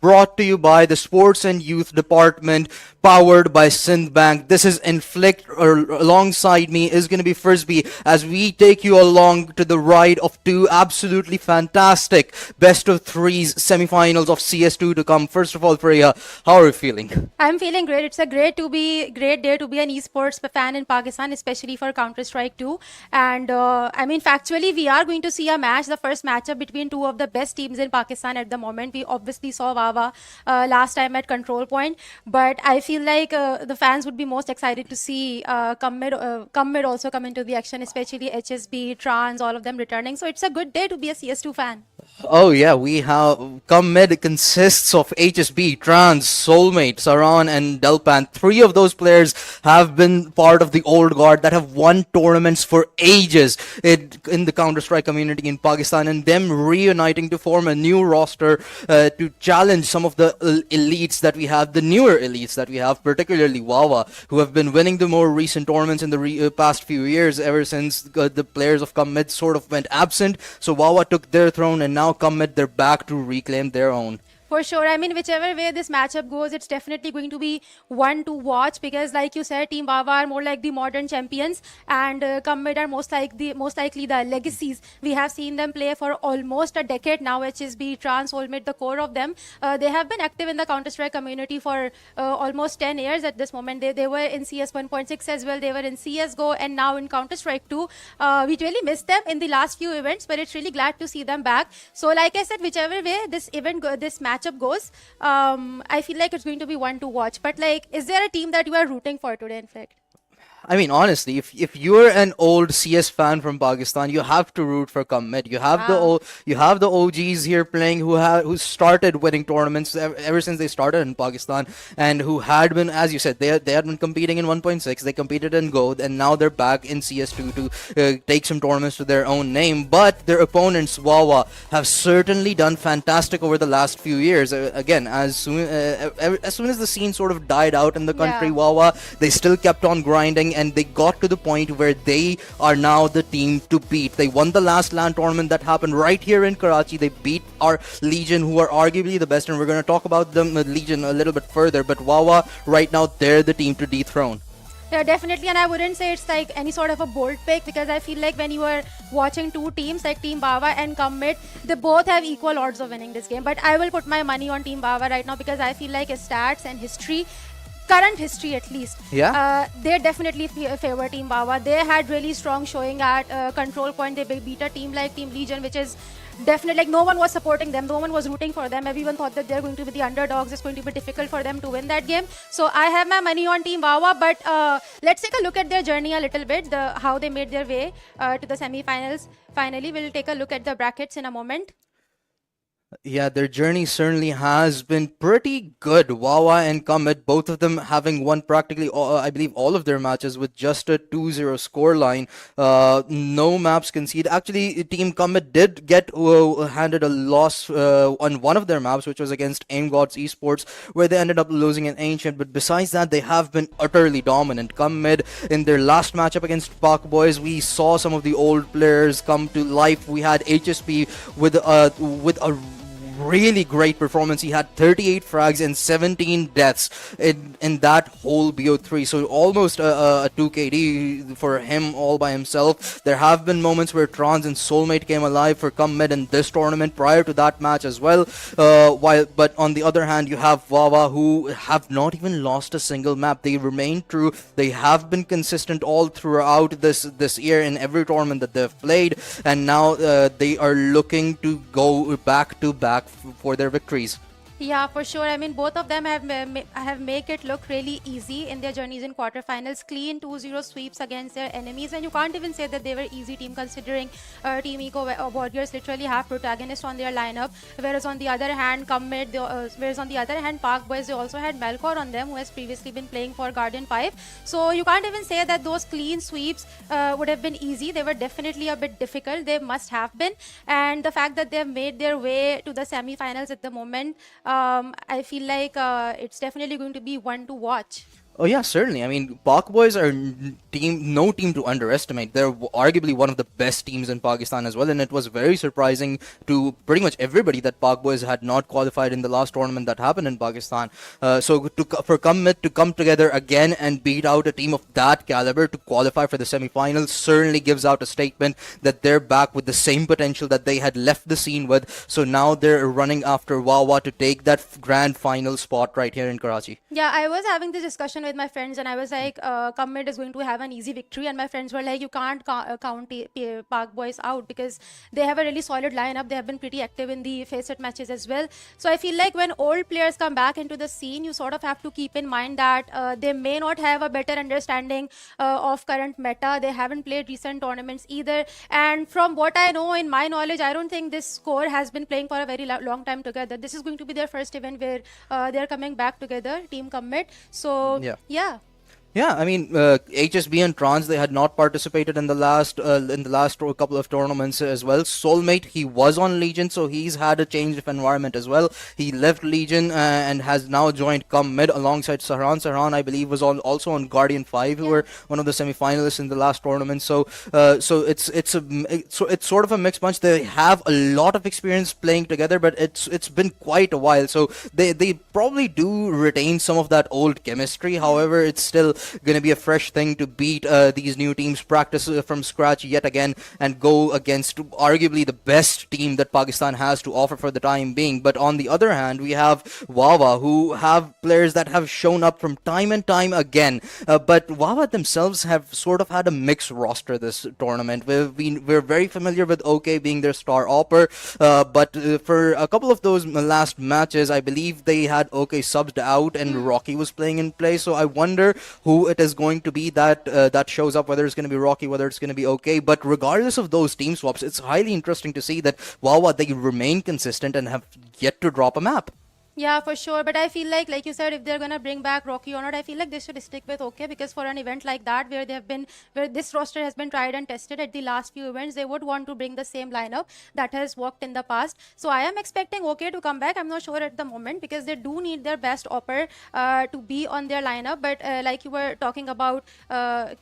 brought to you by the Sports and Youth Department, powered by Sindh Bank. This is Inflict, or alongside me is going to be Frisbee, as we take you along to the ride of two absolutely fantastic best of threes semifinals of CS2 to come. First of all, Priya, how are you feeling? I'm feeling great. It's a great day to be an esports fan in Pakistan, especially for Counter Strike 2. And I mean, factually, we are going to see a match, the first matchup between two of the best teams in Pakistan at the moment. We obviously saw Wahh last time at Control Point, but I feel like the fans would be most excited to see come mid also come into the action, especially HSB, Trans, all of them returning. So it's a good day to be a CS2 fan. Oh yeah, we have come mid consists of HSB, Trans, Soulmate, Saran, and Delpan. Three of those players have been part of the old guard that have won tournaments for ages in the Counter-Strike community in Pakistan, and them reuniting to form a new roster to challenge some of the elites that we have, the newer elites that we have, particularly Wahh, who have been winning the more recent tournaments in the past few years, ever since the players of come mid sort of went absent. So Wahh took their throne, and now come mid, they're back to reclaim their own. For sure. I mean, whichever way this matchup goes, it's definitely going to be one to watch because, like you said, Team Wahh are more like the modern champions, and Commit are most likely the legacies. We have seen them play for almost a decade now. HSB, Trans, Soulmate, the core of them. They have been active in the Counter Strike community for almost 10 years at this moment. They were in CS 1.6 as well. They were in CS:GO and now in Counter Strike 2. We really missed them in the last few events, but it's really glad to see them back. So, like I said, whichever way this matchup goes, I feel like it's going to be one to watch. But like, is there a team that you are rooting for today, in fact? I mean, honestly, if you're an old CS fan from Pakistan, you have to root for Commit. Wow. You have the OGs here playing who started winning tournaments ever since they started in Pakistan, and who had been, as you said, they had been competing in 1.6. They competed in Gold, and now they're back in CS2 to take some tournaments to their own name. But their opponents, Wahh, have certainly done fantastic over the last few years. Again, as soon as the scene sort of died out in the country, Yeah. Wahh, they still kept on grinding, and they got to the point where they are now the team to beat. They won the last LAN tournament that happened right here in Karachi. They beat our Legion, who are arguably the best, and we're going to talk about them, Legion, a little bit further. But Wahh, right now, they're the team to dethrone. Yeah, definitely, and I wouldn't say it's like any sort of a bold pick because I feel like when you are watching two teams like Team Wahh and Commit, they both have equal odds of winning this game. But I will put my money on Team Wahh right now because I feel like his stats and history, current history at least, Yeah? they definitely favor Team Wahh. They had really strong showing at Control Point. They beat a team like Team Legion, which is definitely like no one was supporting them, no one was rooting for them. Everyone thought that they're going to be the underdogs. It's going to be difficult for them to win that game. So I have my money on Team Wahh. But let's take a look at their journey a little bit, how they made their way to the semi-finals. Finally, we'll take a look at the brackets in a moment. Yeah, their journey certainly has been pretty good. Wahh and Comet, both of them having won practically, I believe, all of their matches with just a 2-0 scoreline. No maps conceded. Actually, Team Comet did get handed a loss on one of their maps, which was against Aim Gods Esports, where they ended up losing an Ancient. But besides that, they have been utterly dominant. Comet, in their last matchup against Starbois, we saw some of the old players come to life. We had HSP with a really great performance. He had 38 frags and 17 deaths in that whole BO3. So almost a 2 KD for him all by himself. There have been moments where Trans and Soulmate came alive for come mid in this tournament prior to that match as well. But on the other hand, you have Wahh, who have not even lost a single map. They remain true. They have been consistent all throughout this year in every tournament that they've played, and now they are looking to go back to back for their victories. Yeah, for sure. I mean, both of them have make it look really easy in their journeys in quarterfinals. Clean 2-0 sweeps against their enemies, and you can't even say that they were easy team considering Team Eco Warriors literally have protagonists on their lineup. Whereas on the other hand, Park Boys, they also had Melkor on them, who has previously been playing for Guardian 5. So you can't even say that those clean sweeps would have been easy. They were definitely a bit difficult. They must have been, and the fact that they've made their way to the semi-finals at the moment. I feel like it's definitely going to be one to watch. Oh yeah, certainly. I mean, Pak boys are no team to underestimate. They're arguably one of the best teams in Pakistan as well, and it was very surprising to pretty much everybody that Pak boys had not qualified in the last tournament that happened in Pakistan. For Commit to come together again and beat out a team of that caliber to qualify for the semi-finals certainly gives out a statement that they're back with the same potential that they had left the scene with. So now they're running after Wawa to take that grand final spot right here in Karachi. Yeah, I was having this discussion with my friends, and I was like, Commit is going to have an easy victory. And my friends were like, you can't count Park Boys out because they have a really solid lineup. They have been pretty active in the facet matches as well. So I feel like when old players come back into the scene, you sort of have to keep in mind that they may not have a better understanding of current meta. They haven't played recent tournaments either. And from what I know, in my knowledge, I don't think this core has been playing for a very long time together. This is going to be their first event where they're coming back together, Team Commit. So, Yeah. yeah. Yeah, I mean, HSB and Trans, they had not participated in the last couple of tournaments as well. Soulmate, he was on Legion, so he's had a change of environment as well. He left Legion and has now joined Come Mid alongside Sahran. Sahran, I believe, was also on Guardian 5, who Yeah. were one of the semi-finalists in the last tournament. So it's sort of a mixed bunch. They have a lot of experience playing together, but it's been quite a while. So they probably do retain some of that old chemistry. However, it's still going to be a fresh thing to beat these new teams, practice from scratch yet again, and go against arguably the best team that Pakistan has to offer for the time being. But on the other hand, we have Wawa, who have players that have shown up from time and time again. But Wawa themselves have sort of had a mixed roster this tournament. We're very familiar with OK being their star opper, but for a couple of those last matches, I believe they had OK subbed out and Rocky was playing in place. So I wonder who it is going to be that shows up, whether it's going to be Rocky, whether it's going to be OK. But regardless of those team swaps, it's highly interesting to see that Wawa, they remain consistent and have yet to drop a map. Yeah, for sure. But I feel like you said, if they're gonna bring back Rocky or not, I feel like they should stick with OK, because for an event like that, where this roster has been tried and tested at the last few events, they would want to bring the same lineup that has worked in the past. So I am expecting OK to come back. I'm not sure at the moment because they do need their best opper to be on their lineup. But like you were talking about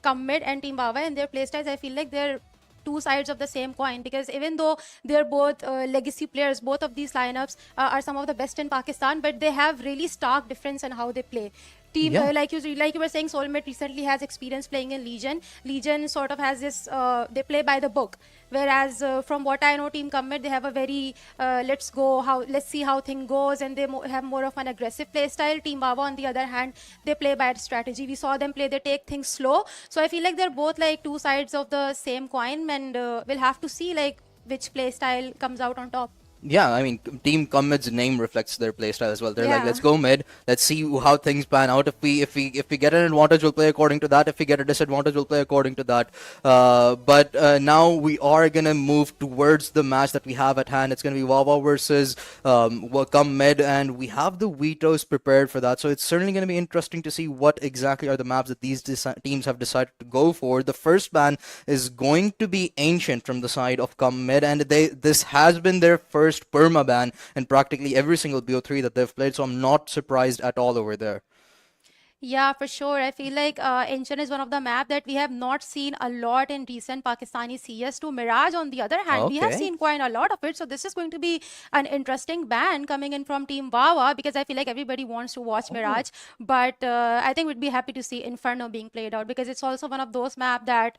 Commit and Team Bava and their playstyles, I feel like they're two sides of the same coin, because even though they're both legacy players, both of these lineups are some of the best in Pakistan, but they have really stark difference in how they play. Team Yeah. like you were saying, Soulmate recently has experience playing in Legion. Legion sort of has this they play by the book, whereas from what I know, Team Commit, they have a very let's see how thing goes, and they have more of an aggressive play style. Team Wawa, on the other hand, they play by strategy. We saw them play, they take things slow. So I feel like they're both like two sides of the same coin, and we'll have to see like which play style comes out on top. Yeah, I mean, Team Commit's name reflects their playstyle as well. They're like, Yeah. let's go mid, let's see how things pan out. If we get an advantage, we'll play according to that. If we get a disadvantage, we'll play according to that. But now we are gonna move towards the match that we have at hand. It's gonna be Wawa versus Come Mid, and we have the vetoes prepared for that. So it's certainly gonna be interesting to see what exactly are the maps that these teams have decided to go for. The first ban is going to be Ancient from the side of Come Mid, and this has been their first perma ban in practically every single BO3 that they've played, so I'm not surprised at all over there. Yeah, for sure. I feel like Ancient is one of the map that we have not seen a lot in recent Pakistani CS2. Mirage, on the other hand, we have Okay. seen quite a lot of it. So this is going to be an interesting ban coming in from Team Wawa, because I feel like everybody wants to watch Mirage. But I think we'd be happy to see Inferno being played out, because it's also one of those map that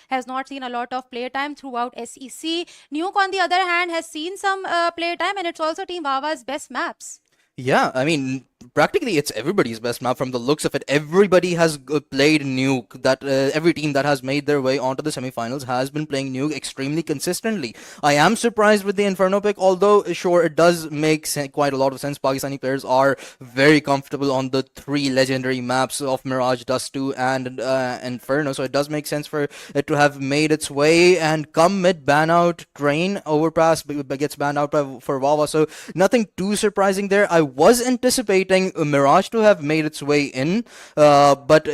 has not seen a lot of playtime throughout SEC. Nuke, on the other hand, has seen some playtime, and it's also Team Wawa's best maps. Yeah, I mean, practically it's everybody's best map from the looks of it. Everybody has played Nuke. That every team that has made their way onto the semifinals has been playing Nuke extremely consistently. I am surprised with the Inferno pick, although sure it does make quite a lot of sense. Pakistani players are very comfortable on the three legendary maps of Mirage, Dust 2, and Inferno, so it does make sense for it to have made its way and come mid ban out. Train Overpass gets banned out for Wawa, so nothing too surprising there. I was anticipating expecting Mirage to have made its way in, but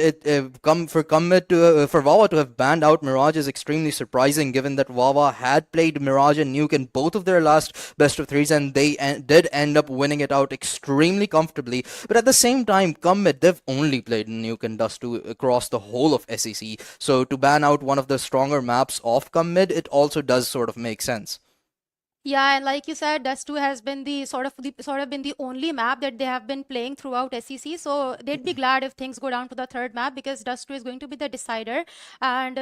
for Wawa to have banned out Mirage is extremely surprising, given that Wawa had played Mirage and Nuke in both of their last best of threes, and they did end up winning it out extremely comfortably. But at the same time, come mid, they've only played Nuke and Dust 2 across the whole of SEC, so to ban out one of the stronger maps off come mid, it also does sort of make sense. Yeah, and like you said, Dust 2 has been the been the only map that they have been playing throughout SEC. So they'd be glad if things go down to the third map, because Dust 2 is going to be the decider. And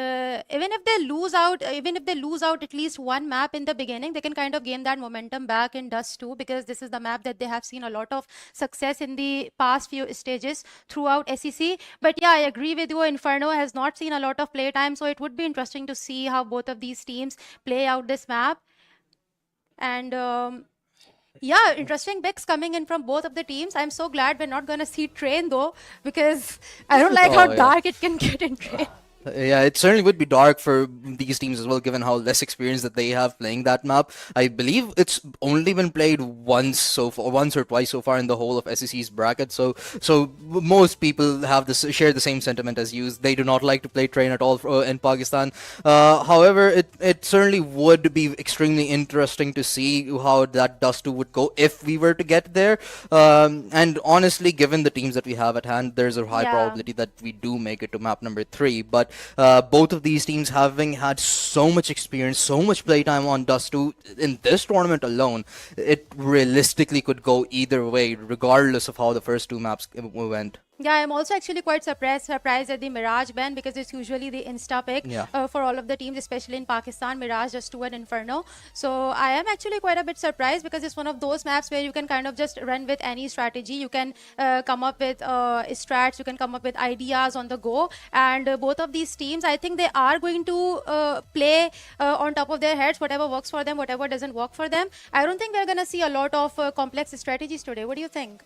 even if they lose out at least one map in the beginning, they can kind of gain that momentum back in Dust 2, because this is the map that they have seen a lot of success in the past few stages throughout SEC. But yeah, I agree with you. Inferno has not seen a lot of play time, so it would be interesting to see how both of these teams play out this map. And yeah, interesting picks coming in from both of the teams. I'm so glad we're not gonna see Train though, because I don't like how Oh yeah. dark it can get in Train. Yeah, it certainly would be dark for these teams as well, given how less experience that they have playing that map. I believe it's only been played once or twice so far in the whole of SEC's bracket. So most people have share the same sentiment as you. They do not like to play train at all in Pakistan. However, it certainly would be extremely interesting to see how that Dust 2 would go if we were to get there. And honestly, given the teams that we have at hand, there's a high Yeah. probability that we do make it to map number 3. But both of these teams having had so much experience, so much playtime on Dust 2 in this tournament alone, it realistically could go either way, regardless of how the first two maps went. Yeah, I'm also actually quite surprised at the Mirage ban, because it's usually the insta pick Yeah. for all of the teams, especially in Pakistan. Mirage just to an Inferno. So I am actually quite a bit surprised, because it's one of those maps where you can kind of just run with any strategy. You can come up with strats, you can come up with ideas on the go. And both of these teams, I think they are going to play on top of their heads, whatever works for them, whatever doesn't work for them. I don't think we're going to see a lot of complex strategies today. What do you think?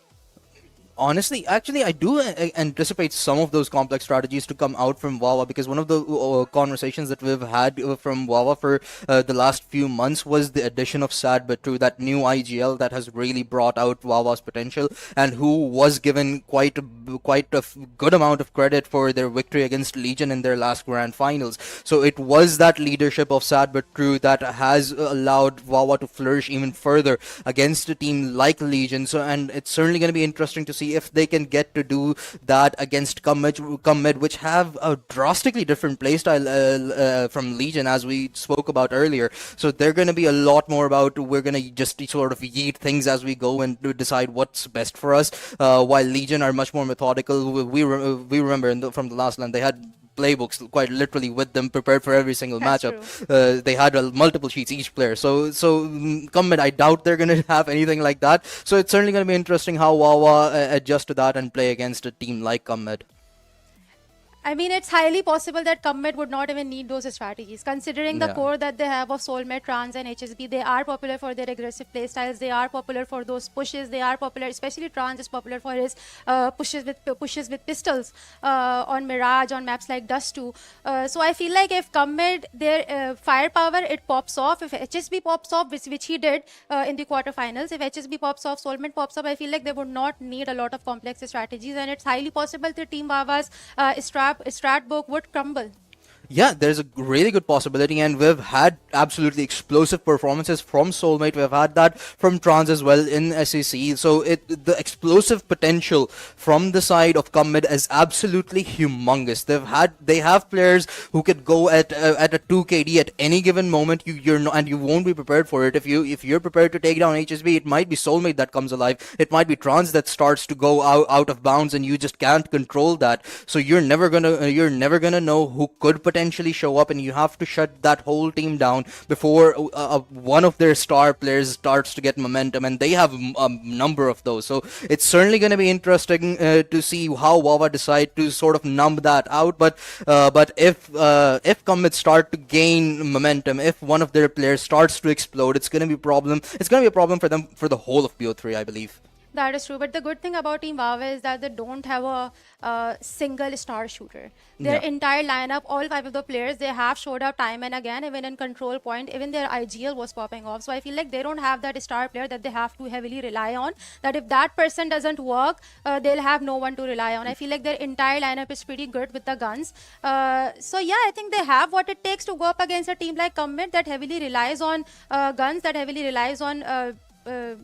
Honestly, actually, I do anticipate some of those complex strategies to come out from Wawa, because one of the conversations that we've had from Wawa for the last few months was the addition of Sad But True, that new IGL that has really brought out Wawa's potential, and who was given quite a good amount of credit for their victory against Legion in their last grand finals. So it was that leadership of Sad But True that has allowed Wawa to flourish even further against a team like Legion. So, and it's certainly going to be interesting to see if they can get to do that against Come Mid, which have a drastically different playstyle from Legion, as we spoke about earlier. So they're going to be a lot more about, we're going to just sort of yeet things as we go and decide what's best for us, while Legion are much more methodical. We remember from the last land, they had playbooks quite literally with them, prepared for every single That's matchup. true. They had multiple sheets each player. Come mid, I doubt they're going to have anything like that. So it's certainly going to be interesting how Wawa adjust to that and play against a team like Come mid. I mean, it's highly possible that Commit would not even need those strategies. Considering the Yeah. core that they have of Soulmate, Trans, and HSB, they are popular for their aggressive playstyles. They are popular for those pushes. They are popular, especially Trans is popular for his pushes with pistols on Mirage, on maps like Dust 2. So I feel like if Commit, their firepower, it pops off. If HSB pops off, which he did in the quarterfinals, if HSB pops off, Soulmate pops up, I feel like they would not need a lot of complex strategies, and it's highly possible that Team Wawa's strat book would crumble. Yeah, there's a really good possibility, and we've had absolutely explosive performances from Soulmate. We've had that from Trans as well in SEC. So the explosive potential from the side of Commid is absolutely humongous. They have players who could go at a 2 KD at any given moment. You're not, and you won't be prepared for it. If you're prepared to take down HSB, it might be Soulmate that comes alive. It might be Trans that starts to go out of bounds, and you just can't control that. So you're never gonna know who could potentially show up, and you have to shut that whole team down before one of their star players starts to get momentum, and they have a number of those. So it's certainly going to be interesting to see how Wawa decide to sort of numb that out. But if Commits start to gain momentum, if one of their players starts to explode, it's going to be a problem. It's going to be a problem for them for the whole of BO3, I believe. That is true. But the good thing about Team Wahh is that they don't have a single star shooter. Their Yeah. entire lineup, all five of the players, they have showed up time and again, even in control point, even their IGL was popping off. So I feel like they don't have that star player that they have to heavily rely on. That if that person doesn't work, they'll have no one to rely on. I feel like their entire lineup is pretty good with the guns. So yeah, I think they have what it takes to go up against a team like Commit that heavily relies on guns, that heavily relies on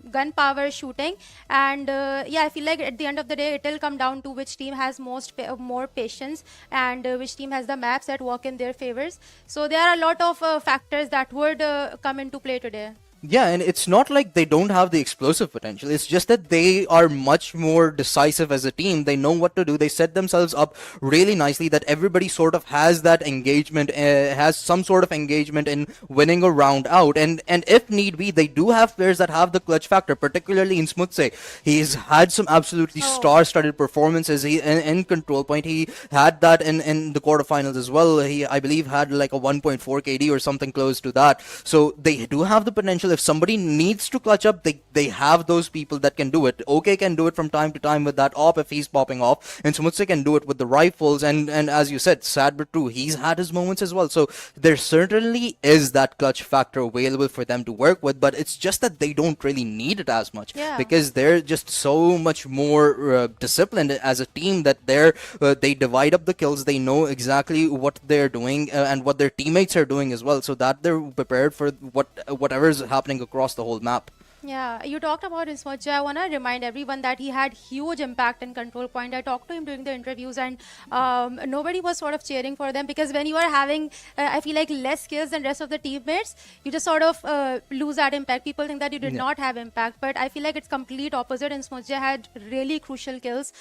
gunpowder shooting. And yeah, I feel like at the end of the day, it'll come down to which team has more patience, and which team has the maps that work in their favors. So there are a lot of factors that would come into play today. Yeah, and it's not like they don't have the explosive potential. It's just that they are much more decisive as a team. They know what to do. They set themselves up really nicely that everybody sort of has that engagement, has some sort of engagement in winning a round out. And if need be, they do have players that have the clutch factor, particularly in Smutse. He's had some absolutely Oh, star-studded performances. In control point, he had that in the quarterfinals as well. He, I believe, had like a 1.4 KD or something close to that. So they do have the potential. If somebody needs to clutch up, they have those people that can do it. OK can do it from time to time with that op if he's popping off, and Smutse can do it with the rifles. And as you said, sad but true, he's had his moments as well. So there certainly is that clutch factor available for them to work with, but it's just that they don't really need it as much yeah. because they're just so much more disciplined as a team that they divide up the kills. They know exactly what they're doing and what their teammates are doing as well, so that they're prepared for whatever's happening across the whole map. Yeah, you talked about his watch. I want to remind everyone that he had huge impact in control point. I talked to him during the interviews, and nobody was sort of cheering for them because when you are having, I feel like less skills than rest of the teammates, you just sort of lose that impact. People think that you did Yeah. not have impact, but I feel like it's complete opposite. And Smudge had really crucial kills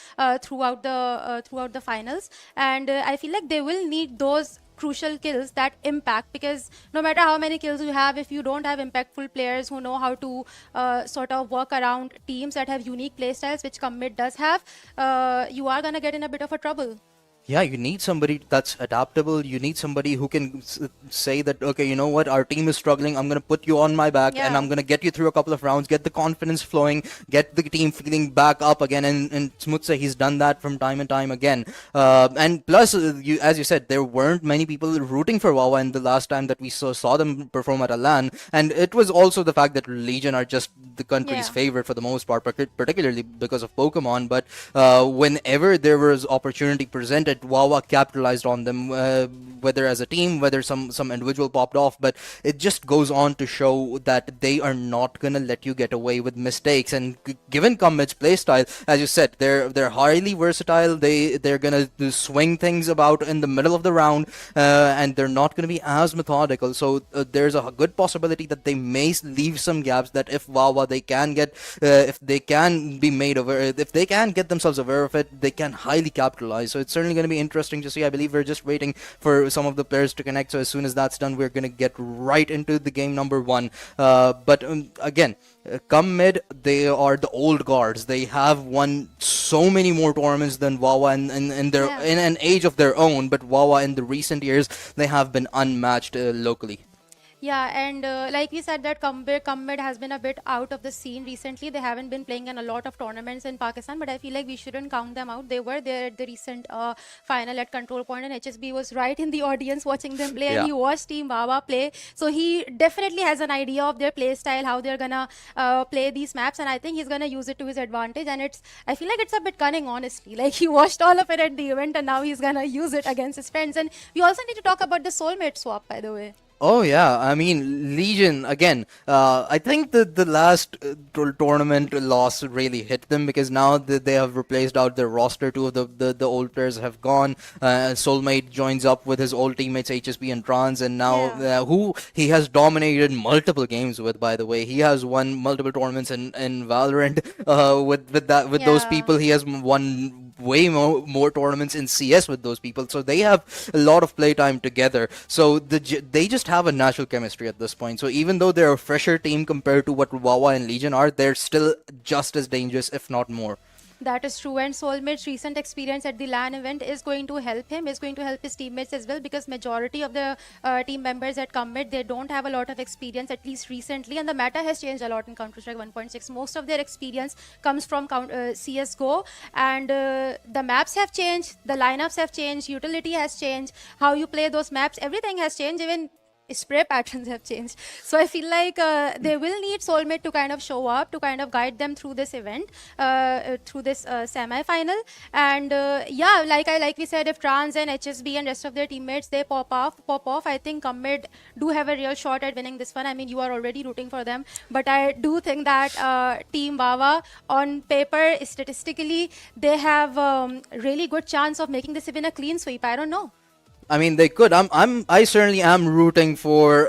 throughout the finals, and I feel like they will need those crucial kills that impact, because no matter how many kills you have, if you don't have impactful players who know how to sort of work around teams that have unique playstyles, which Commit does have, you are gonna get in a bit of a trouble. Yeah, you need somebody that's adaptable. You need somebody who can say that, okay, you know what, our team is struggling. I'm going to put you on my back and Yeah. I'm going to get you through a couple of rounds, get the confidence flowing, get the team feeling back up again. And Smutse, he's done that from time and time again. And plus, as you said, there weren't many people rooting for Wawa in the last time that we saw them perform at a LAN. And it was also the fact that Legion are just the country's Yeah. favorite for the most part, particularly because of Pokemon. But whenever there was opportunity presented, Wawa capitalized on them, whether as a team, whether some individual popped off. But it just goes on to show that they are not gonna let you get away with mistakes. And given Commit's playstyle, as you said, they're highly versatile. They're gonna swing things about in the middle of the round, and they're not gonna be as methodical. So there's a good possibility that they may leave some gaps that if Wawa they can get, if they can be made aware, if they can get themselves aware of it, they can highly capitalize. So it's certainly going to be interesting to see. I believe we're just waiting for some of the players to connect. So as soon as that's done, we're going to get right into the game number one. But again, come mid, they are the old guards. They have won so many more tournaments than Wawa Yeah. in an age of their own. But Wawa in the recent years, they have been unmatched locally. Yeah, and like we said, that Commit has been a bit out of the scene recently. They haven't been playing in a lot of tournaments in Pakistan, but I feel like we shouldn't count them out. They were there at the recent final at Control Point, and HSB was right in the audience watching them play, and Yeah. he watched Team Wawa play. So he definitely has an idea of their play style, how they're gonna play these maps, and I think he's gonna use it to his advantage. And I feel like it's a bit cunning, honestly. Like he watched all of it at the event, and now he's gonna use it against his friends. And we also need to talk about the soulmate swap, by the way. Oh yeah, I mean Legion again. I think the last tournament loss really hit them because now they have replaced out their roster. Two of the old players have gone. Soulmate joins up with his old teammates HSB and Trans, and now Yeah. who he has dominated multiple games with. By the way, he has won multiple tournaments in Valorant. With those Yeah. people, he has won way more tournaments in CS with those people. So they have a lot of playtime together. So they just have a natural chemistry at this point. So even though they're a fresher team compared to what Wawa and Legion are, they're still just as dangerous, if not more. That is true, and Soulmate's recent experience at the LAN event is going to help him, is going to help his teammates as well, because majority of the team members at Commit, they don't have a lot of experience, at least recently, and the meta has changed a lot in Counter-Strike 1.6. Most of their experience comes from CSGO, and the maps have changed, the lineups have changed, utility has changed, how you play those maps, everything has changed, even spray patterns have changed. So I feel like they will need Soulmate to kind of show up, to kind of guide them through this event, through this semi-final. And yeah, like we said, if Trans and HSB and rest of their teammates, they pop off, I think Commit do have a real shot at winning this one. I mean, you are already rooting for them, but I do think that Team Wawa, on paper, statistically, they have really good chance of making this even a clean sweep. I don't know. I mean, they could. I certainly am rooting for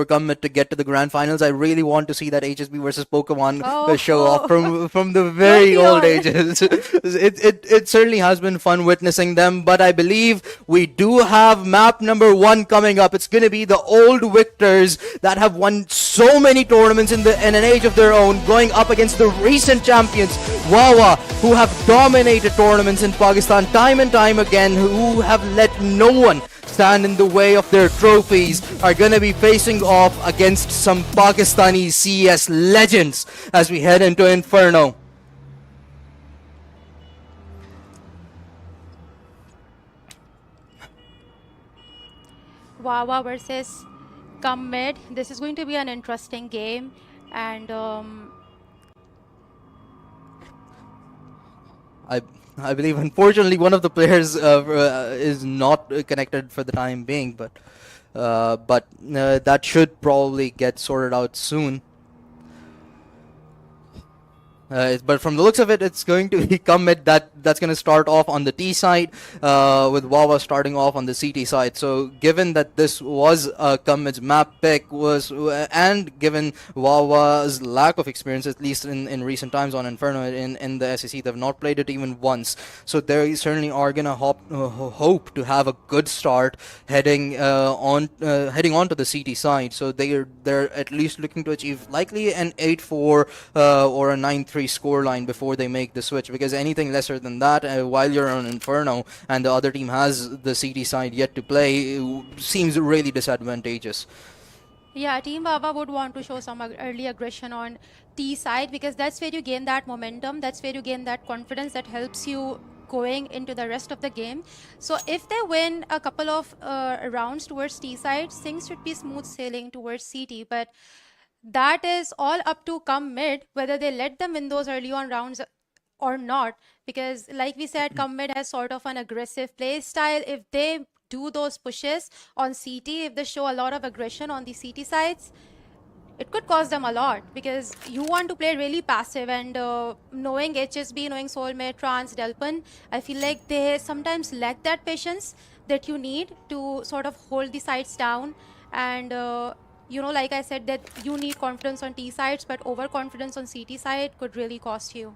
Gummet to get to the grand finals. I really want to see that HSB versus Pokemon show off from the Don't very we old all? ages. It certainly has been fun witnessing them, but I believe we do have map number 1 coming up. It's gonna be the old victors that have won so many tournaments in an age of their own, going up against the recent champions, Wawa, who have dominated tournaments in Pakistan time and time again, who have let no one stand in the way of their trophies, are gonna be facing off against some Pakistani CS legends as we head into Inferno. Wawa versus Commit. This is going to be an interesting game, and I I believe unfortunately one of the players is not connected for the time being, but that should probably get sorted out soon. But from the looks of it, it's going to be Commit that's going to start off on the T side, with Wawa starting off on the CT side. So given that this was Commit's map pick, and given Wawa's lack of experience, at least in recent times on Inferno in the SEC, they've not played it even once. So they certainly are going to hope to have a good start heading on to the CT side. So they're at least looking to achieve likely an 8-4 or a 9-3 scoreline before they make the switch, because anything lesser than that, while you're on Inferno and the other team has the CT side yet to play, seems really disadvantageous. yeah, Team Wawa would want to show some early aggression on T side, because that's where you gain that momentum, that's where you gain that confidence that helps you going into the rest of the game. So if they win a couple of rounds towards T side, things should be smooth sailing towards CT. But that is all up to come mid, whether they let them win those early on rounds or not. Because like we said, come mid has sort of an aggressive play style. If they do those pushes on CT, if they show a lot of aggression on the CT sides, it could cost them a lot, because you want to play really passive. And knowing HSB, knowing Soulmate, Trans, Delpin, I feel like they sometimes lack that patience that you need to sort of hold the sides down. And you know, like I said, that you need confidence on T sides, but overconfidence on CT side could really cost you.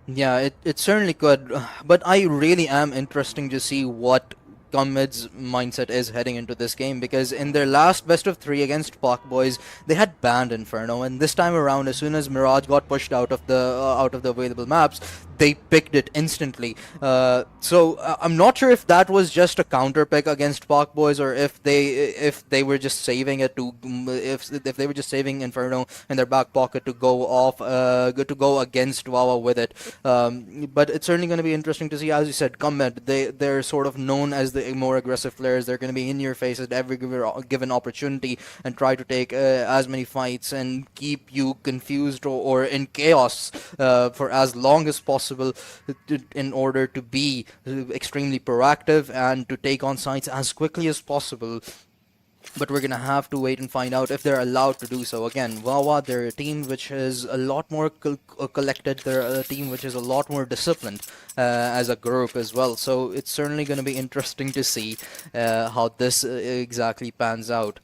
Yeah, it certainly could, but I really am interesting to see what Gummit's mindset is heading into this game, because in their last best of 3 against Park Boys, they had banned Inferno, and this time around, as soon as Mirage got pushed out of the available maps, they picked it instantly. So I'm not sure if that was just a counter pick against Park Boys, or if they were just saving it to if they were just saving Inferno in their back pocket to go off to go against Wawa with it. But it's certainly going to be interesting to see. As you said, Comet, they're sort of known as the more aggressive players. They're going to be in your face at every given opportunity and try to take as many fights and keep you confused or in chaos for as long as possible, in order to be extremely proactive and to take on sites as quickly as possible. But we're gonna have to wait and find out if they're allowed to do so. Again, Wawa, they're a team which is a lot more collected. They're a team which is a lot more disciplined as a group as well. So it's certainly gonna be interesting to see how this exactly pans out.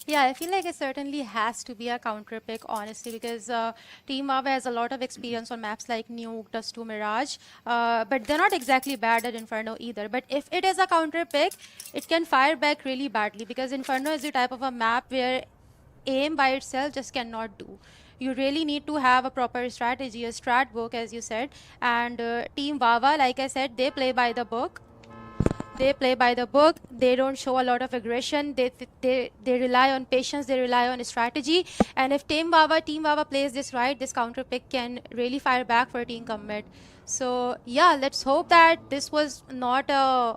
Yeah, I feel like it certainly has to be a counter pick, honestly, because Team Wawa has a lot of experience on maps like Nuke, Dust2, Mirage, but they're not exactly bad at Inferno either. But if it is a counter pick, it can fire back really badly, because Inferno is the type of a map where aim by itself just cannot do. You really need to have a proper strategy, a strat book, as you said. And Team Wawa, like I said, they play by the book. They play by the book. They don't show a lot of aggression. They rely on patience. They rely on strategy. And if Team Wawa plays this right, this counter pick can really fire back for Team Commit. So yeah, let's hope that this was not a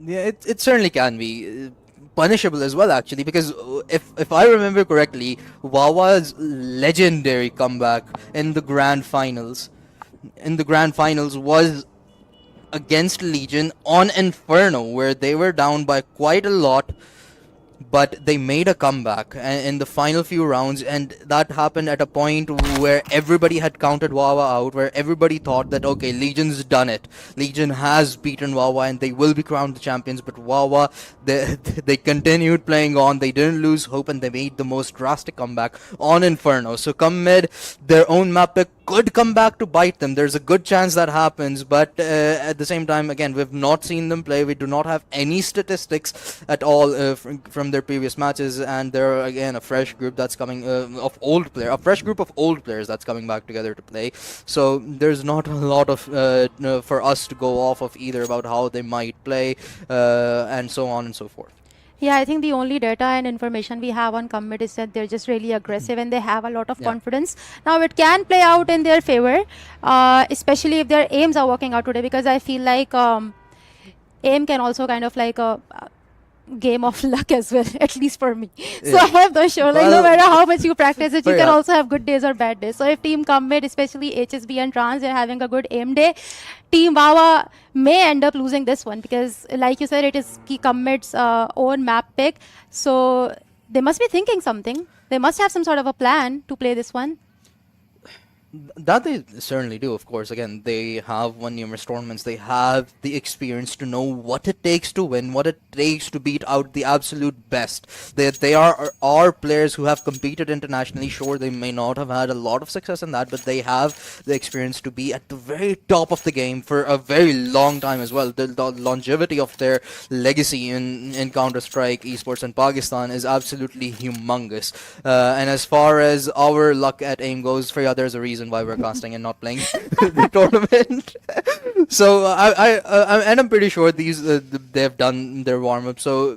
Yeah, it certainly can be punishable as well, actually, because if I remember correctly, Wawa's legendary comeback in the grand finals was against Legion on Inferno, where they were down by quite a lot, but they made a comeback in the final few rounds, and that happened at a point where everybody had counted Wawa out, where everybody thought that, okay, Legion's done it. Legion has beaten Wawa and they will be crowned the champions, but Wawa, they continued playing on. They didn't lose hope and they made the most drastic comeback on Inferno. So come mid, their own map pick could come back to bite them. There's a good chance that happens, but at the same time, again, we've not seen them play. We do not have any statistics at all from their previous matches, and they're again a fresh group that's coming a fresh group of old players that's coming back together to play. So there's not a lot of for us to go off of either about how they might play, and so on and so forth. Yeah, I think the only data and information we have on Commit is that they're just really aggressive and they have a lot of Yeah. confidence. Now, it can play out in their favor, especially if their aims are working out today, because I feel like aim can also kind of like a game of luck as well, at least for me. So I Yeah. have no sure, like no Well, matter how much you practice it, you but can yeah. also have good days or bad days. So if Team Commit, especially HSB and Trans, they're having a good aim day, Team Wawa may end up losing this one because, like you said, it is Key Commit's own map pick. So they must be thinking something. They must have some sort of a plan to play this one. That they certainly do, of course. Again, they have won numerous tournaments. They have the experience to know what it takes to win, what it takes to beat out the absolute best. They are players who have competed internationally. Sure, they may not have had a lot of success in that, but they have the experience to be at the very top of the game for a very long time as well. The longevity of their legacy in Counter-Strike esports in Pakistan is absolutely humongous. And as far as our luck at aim goes, for yeah, there's a reason why we're casting and not playing the tournament. So and I'm pretty sure they've done their warm up. So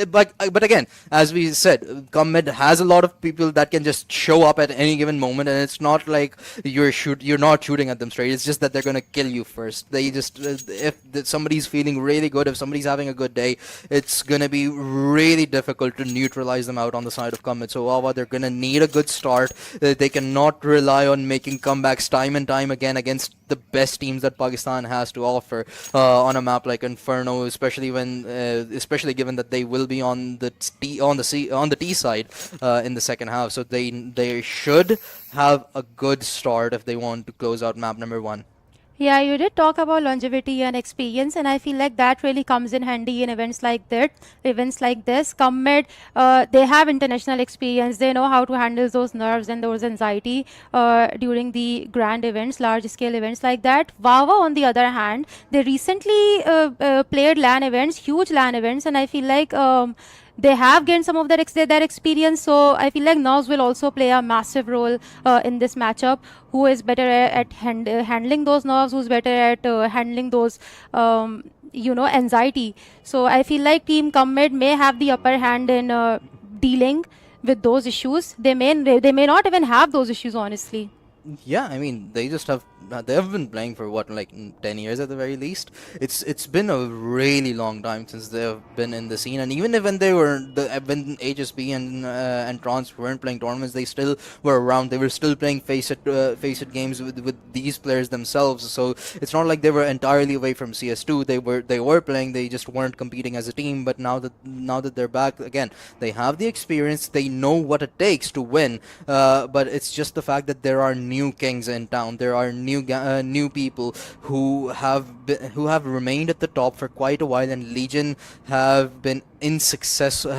but again, as we said, Comet has a lot of people that can just show up at any given moment, and it's not like you're not shooting at them straight. It's just that they're gonna kill you first. They just if somebody's feeling really good, if somebody's having a good day, it's gonna be really difficult to neutralize them out on the side of Comet. So Wawa, they're gonna need a good start. They cannot rely on making comebacks time and time again against the best teams that Pakistan has to offer on a map like Inferno, especially given that they will be on the T side in the second half. So they should have a good start if they want to close out map number one. Yeah, you did talk about longevity and experience, and I feel like that really comes in handy in events like that, events like this. Commit, they have international experience. They know how to handle those nerves and those anxiety during the grand events, large scale events like that. Wawa, on the other hand, they recently played LAN events, huge LAN events, and I feel like they have gained some of that experience. So I feel like Novs will also play a massive role in this matchup. Who is better at handling those nerves? Who's better at handling those anxiety? So I feel like Team Commit may have the upper hand in dealing with those issues. They may not even have those issues, honestly. Yeah, I mean they've been playing for what, like 10 years at the very least. It's been a really long time since they've been in the scene, and even if when they were when HSB and Trans weren't playing tournaments, they still were around. They were still playing face it games with these players themselves. So it's not like they were entirely away from CS2. They were playing. They just weren't competing as a team. But now that they're back again, they have the experience. They know what it takes to win. But it's just the fact that there are new kings in town. There are new people who have remained at the top for quite a while, and Legion have been unsuccessful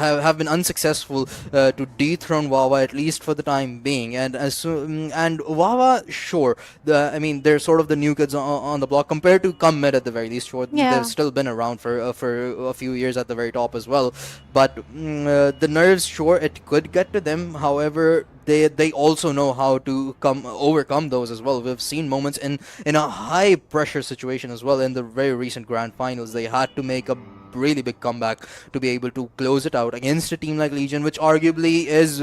to dethrone Wawa, at least for the time being. And Wawa, sure, I mean, they're sort of the new kids on the block compared to Come Mid at the very least. Sure, they've Yeah. still been around for a few years at the very top as well. But the nerves, sure, it could get to them. However, they also know how to overcome those as well. We've seen moments in a high pressure situation as well in the very recent grand finals. They had to make a really big comeback to be able to close it out against a team like Legion, which arguably is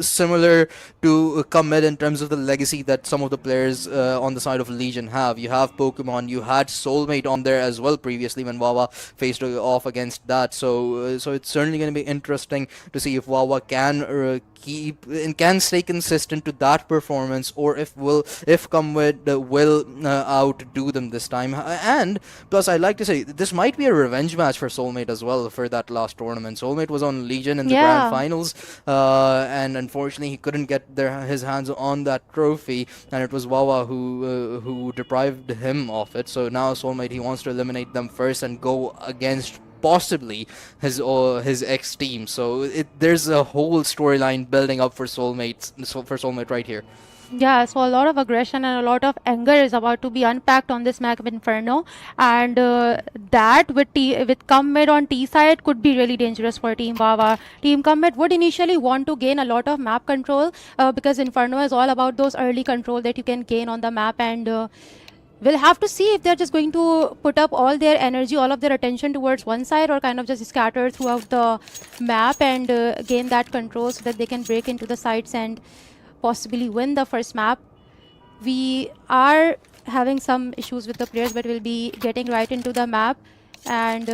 similar to Commit in terms of the legacy that some of the players on the side of Legion have. You have Pokemon, you had Soulmate on there as well previously when Wawa faced off against that. So it's certainly going to be interesting to see if Wawa keep and can stay consistent to that performance, or if Kamwid will outdo them this time. And plus, I'd like to say this might be a revenge match for Soulmate as well for that last tournament. Soulmate was on Legion in the grand Yeah. finals, and unfortunately he couldn't get his hands on that trophy, and it was Wawa who deprived him of it. So now Soulmate, he wants to eliminate them first and go against possibly his ex team. So there's a whole storyline building up for Soulmate right here. Yeah, so a lot of aggression and a lot of anger is about to be unpacked on this map of Inferno, and that with Commit on T side could be really dangerous for Team Wawa. Team Commit would initially want to gain a lot of map control because Inferno is all about those early control that you can gain on the map, and we'll have to see if they're just going to put up all their energy, all of their attention towards one side, or kind of just scatter throughout the map and gain that control so that they can break into the sites and possibly win the first map. We are having some issues with the players, but we'll be getting right into the map, and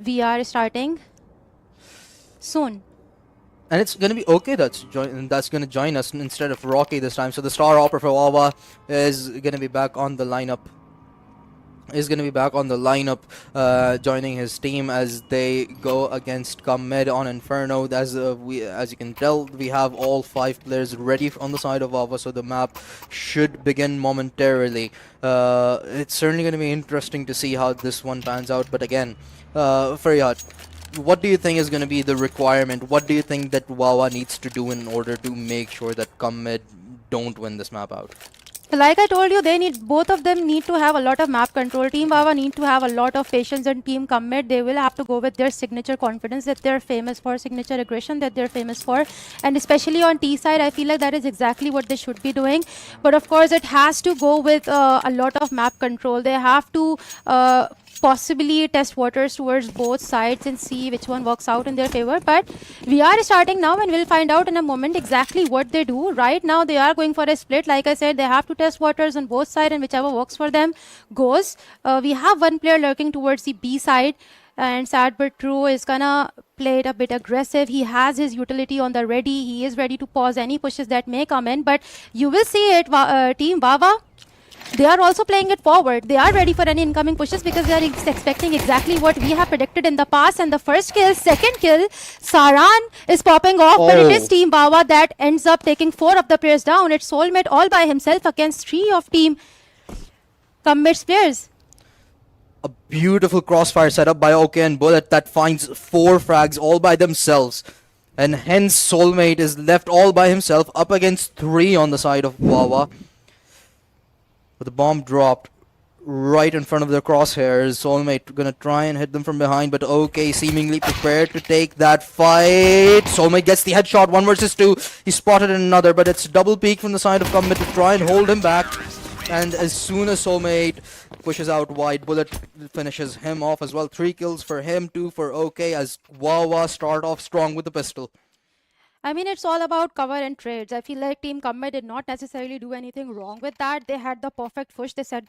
we are starting soon. And it's gonna be okay. That's gonna join us instead of Rocky this time. So the star opera for Wawa is gonna be back on the lineup. Joining his team as they go against Comed on Inferno. As you can tell, we have all 5 players ready on the side of Wawa, so the map should begin momentarily. It's certainly going to be interesting to see how this one pans out. But again, Faryad, what do you think is going to be the requirement? What do you think that Wawa needs to do in order to make sure that Comed don't win this map out? Like I told you, both of them need to have a lot of map control. Team Wawa need to have a lot of patience, and Team Commit, they will have to go with their signature confidence that they're famous for, signature aggression that they're famous for. And especially on T side, I feel like that is exactly what they should be doing. But of course, it has to go with a lot of map control. They have to possibly test waters towards both sides and see which one works out in their favor. But we are starting now, and we'll find out in a moment exactly what they do. Right now, they are going for a split. Like I said, they have to test waters on both sides, and whichever works for them goes. We have one player lurking towards the B side, and sad but true is gonna play it a bit aggressive. He has his utility on the ready. He is ready to pause any pushes that may come in. But you will see it, Team Wawa, they are also playing it forward. They are ready for any incoming pushes because they are expecting exactly what we have predicted in the past. And the first kill, second kill, Saran is popping off, but it is Team Wawa that ends up taking 4 of the players down. It's Soulmate all by himself against 3 of Team Commit's players. A beautiful crossfire setup by OK and Bullet that finds 4 frags all by themselves. And hence Soulmate is left all by himself up against 3 on the side of Wawa. But the bomb dropped right in front of their crosshairs. Soulmate gonna try and hit them from behind, but OK seemingly prepared to take that fight. Soulmate gets the headshot, 1 versus 2. He spotted another, but it's double peek from the side of Commit to try and hold him back. And as soon as Soulmate pushes out wide, Bullet finishes him off as well. 3 kills for him, 2 for OK, as Wawa start off strong with the pistol. I mean, it's all about cover and trades. I feel like Team Commit did not necessarily do anything wrong with that. They had the perfect push. They set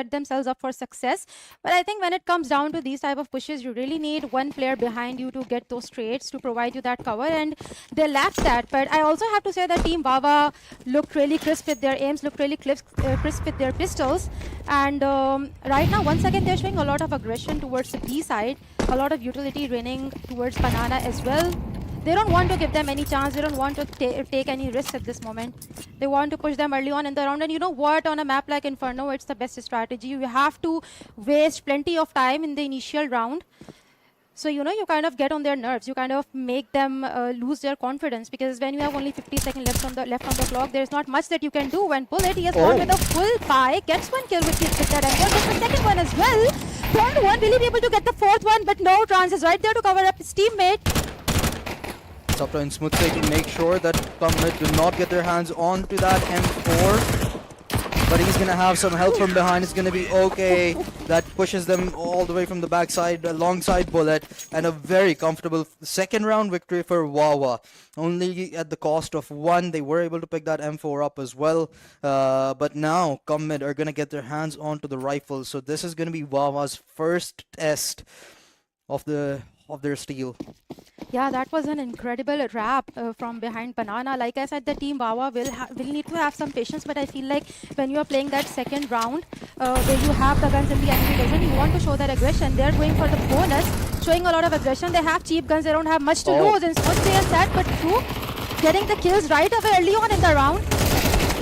themselves up for success. But I think when it comes down to these type of pushes, you really need one player behind you to get those trades to provide you that cover, and they lacked that. But I also have to say that Team Wawa looked really crisp with their aims, looked really crisp with their pistols. And right now, once again, they're showing a lot of aggression towards the B side, a lot of utility raining towards Banana as well. They don't want to give them any chance. They don't want to take any risks at this moment. They want to push them early on in the round. And you know what? On a map like Inferno, it's the best strategy. You have to waste plenty of time in the initial round. So, you know, you kind of get on their nerves. You kind of make them lose their confidence, because when you have only 50 seconds left on the clock, there's not much that you can do. When Bullet, he has gone with a full buy, gets one kill with that M4, gets the second one as well. Third one, will he be able to get the fourth one? But no, Trans is right there to cover up his teammate. It's up to Insmutse to make sure that Commed do not get their hands onto that M4. But he's going to have some help from behind. It's going to be okay. That pushes them all the way from the backside alongside Bullet. And a very comfortable second round victory for Wahh. Only at the cost of one. They were able to pick that M4 up as well. But now Commed are going to get their hands onto the rifle. So this is going to be Wah's first test of their steel. Yeah, that was an incredible wrap from behind Banana. Like I said, the team Wahh will need to have some patience, but I feel like when you are playing that second round, where you have the guns and the enemy doesn't, you want to show that aggression. They're going for the bonus, showing a lot of aggression. They have cheap guns, they don't have much to lose. And so they are sad, but true, getting the kills right away early on in the round.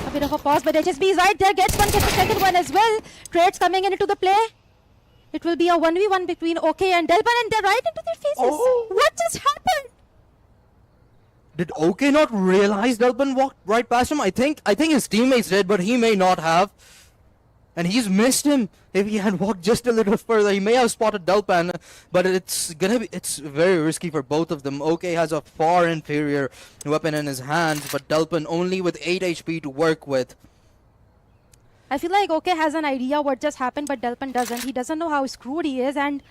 A bit of a pause, but HSB is right there, gets the second one as well. Trades coming into the play. It will be a 1v1 between OK and Delban, and they're right into their faces. What just happened? Did OK not realize Delban walked right past him? I think his teammates did, but he may not have. And he's missed him. If he had walked just a little further, he may have spotted Delpan, but it's very risky for both of them. OK has a far inferior weapon in his hands, but Delpan only with 8 HP to work with. I feel like OK has an idea what just happened, but Delpan doesn't. He doesn't know how screwed he is, and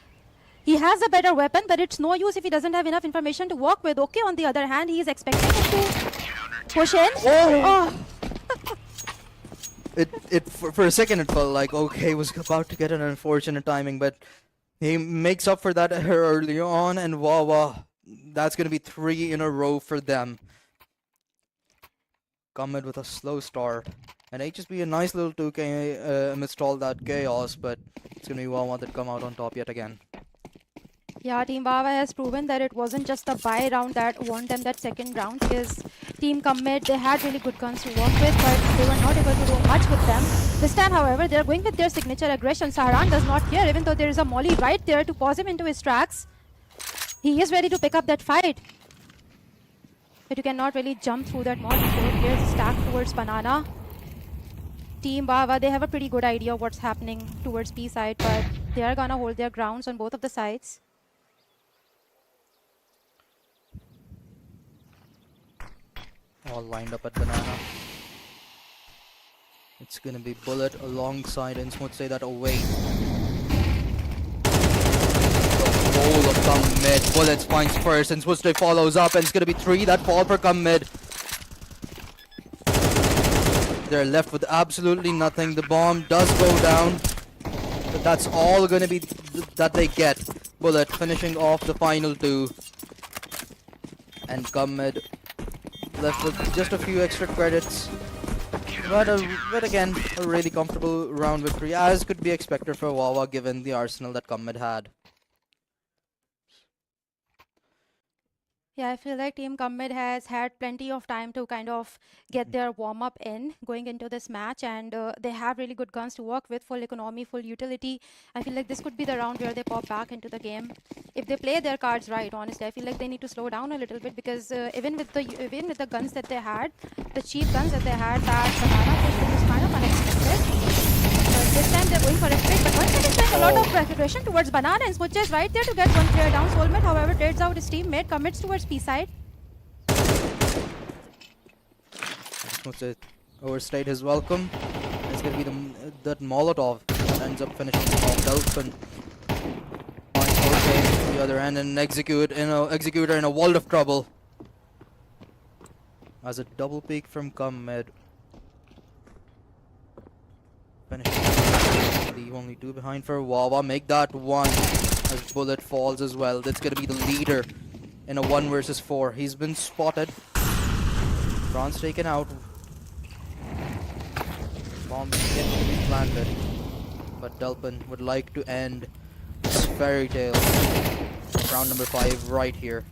he has a better weapon, but it's no use if he doesn't have enough information to work with. OK, on the other hand, he is expecting him to push in. For a second it felt like OK was about to get an unfortunate timing, but he makes up for that early on, and Wahh, that's going to be 3 in a row for them. Commed with a slow start. And HSB a nice little 2k amidst all that chaos, but it's going to be Wahh that come out on top yet again. Yeah, Team Wahh has proven that it wasn't just the buy round that won them that second round, because Team Commed, they had really good guns to work with, but they were not able to do much with them. This time, however, they're going with their signature aggression. Saharan does not care, even though there is a molly right there to pause him into his tracks. He is ready to pick up that fight. But you cannot really jump through that molly. 4 players stacked towards Banana. Team Wahh, they have a pretty good idea of what's happening towards B side, but they are gonna hold their grounds on both of the sides. All lined up at Banana. It's gonna be Bullet alongside Insmutse that away. The whole of Commed. Bullet finds first, Insmutse follows up, and it's gonna be 3 that fall for Commed. They're left with absolutely nothing. The bomb does go down, but that's all going to be that they get. Bullet finishing off the final 2. And Commed left with just a few extra credits. But again, a really comfortable round victory, as could be expected for Wahh given the arsenal that Commed had. Yeah, I feel like Team Commed has had plenty of time to kind of get their warm-up in going into this match, and they have really good guns to work with, full economy, full utility. I feel like this could be the round where they pop back into the game. If they play their cards right, honestly, I feel like they need to slow down a little bit, because even with the guns that they had, the cheap guns that they had, that Banana push was kind of unexpected. This time they're going for a split, but once again showing a lot of aggression towards Banana, and Smooch is right there to get one player down. Soulmate, however, trades out his teammate, commits towards P side. Smooch overstayed his welcome. It's going to be that Molotov that ends up finishing off Delphin. On the other end, and Executor in a world of trouble. As a double peek from Commed. Leave only 2 behind for Wahh. Make that 1 as Bullet falls as well. That's going to be the leader in a 1 versus 4. He's been spotted. Bronze taken out. Bomb yet to be planted. But Delpin would like to end this fairy tale. Round number 5 right here.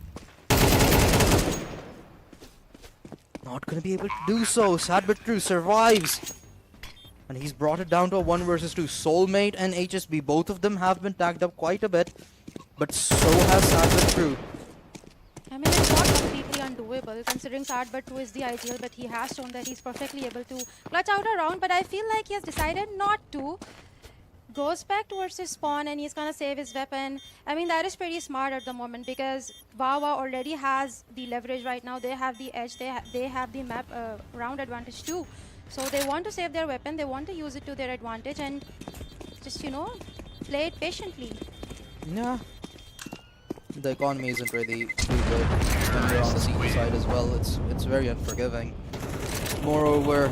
Not gonna be able to do so. Sad but true survives. And he's brought it down to a 1 versus 2. Soulmate and HSB, both of them have been tagged up quite a bit. But so has Sad but true. I mean, it's not completely undoable considering Sad but 2 is the ideal, but he has shown that he's perfectly able to clutch out a round. But I feel like he has decided not to. Goes back towards his spawn and he's gonna save his weapon. I mean, that is pretty smart at the moment because Wahh already has the leverage right now. They have the edge, they have the map round advantage too. So they want to save their weapon, they want to use it to their advantage and just, you know, play it patiently. Yeah. The economy isn't really too good when you're on the CT side as well. It's very unforgiving. Moreover,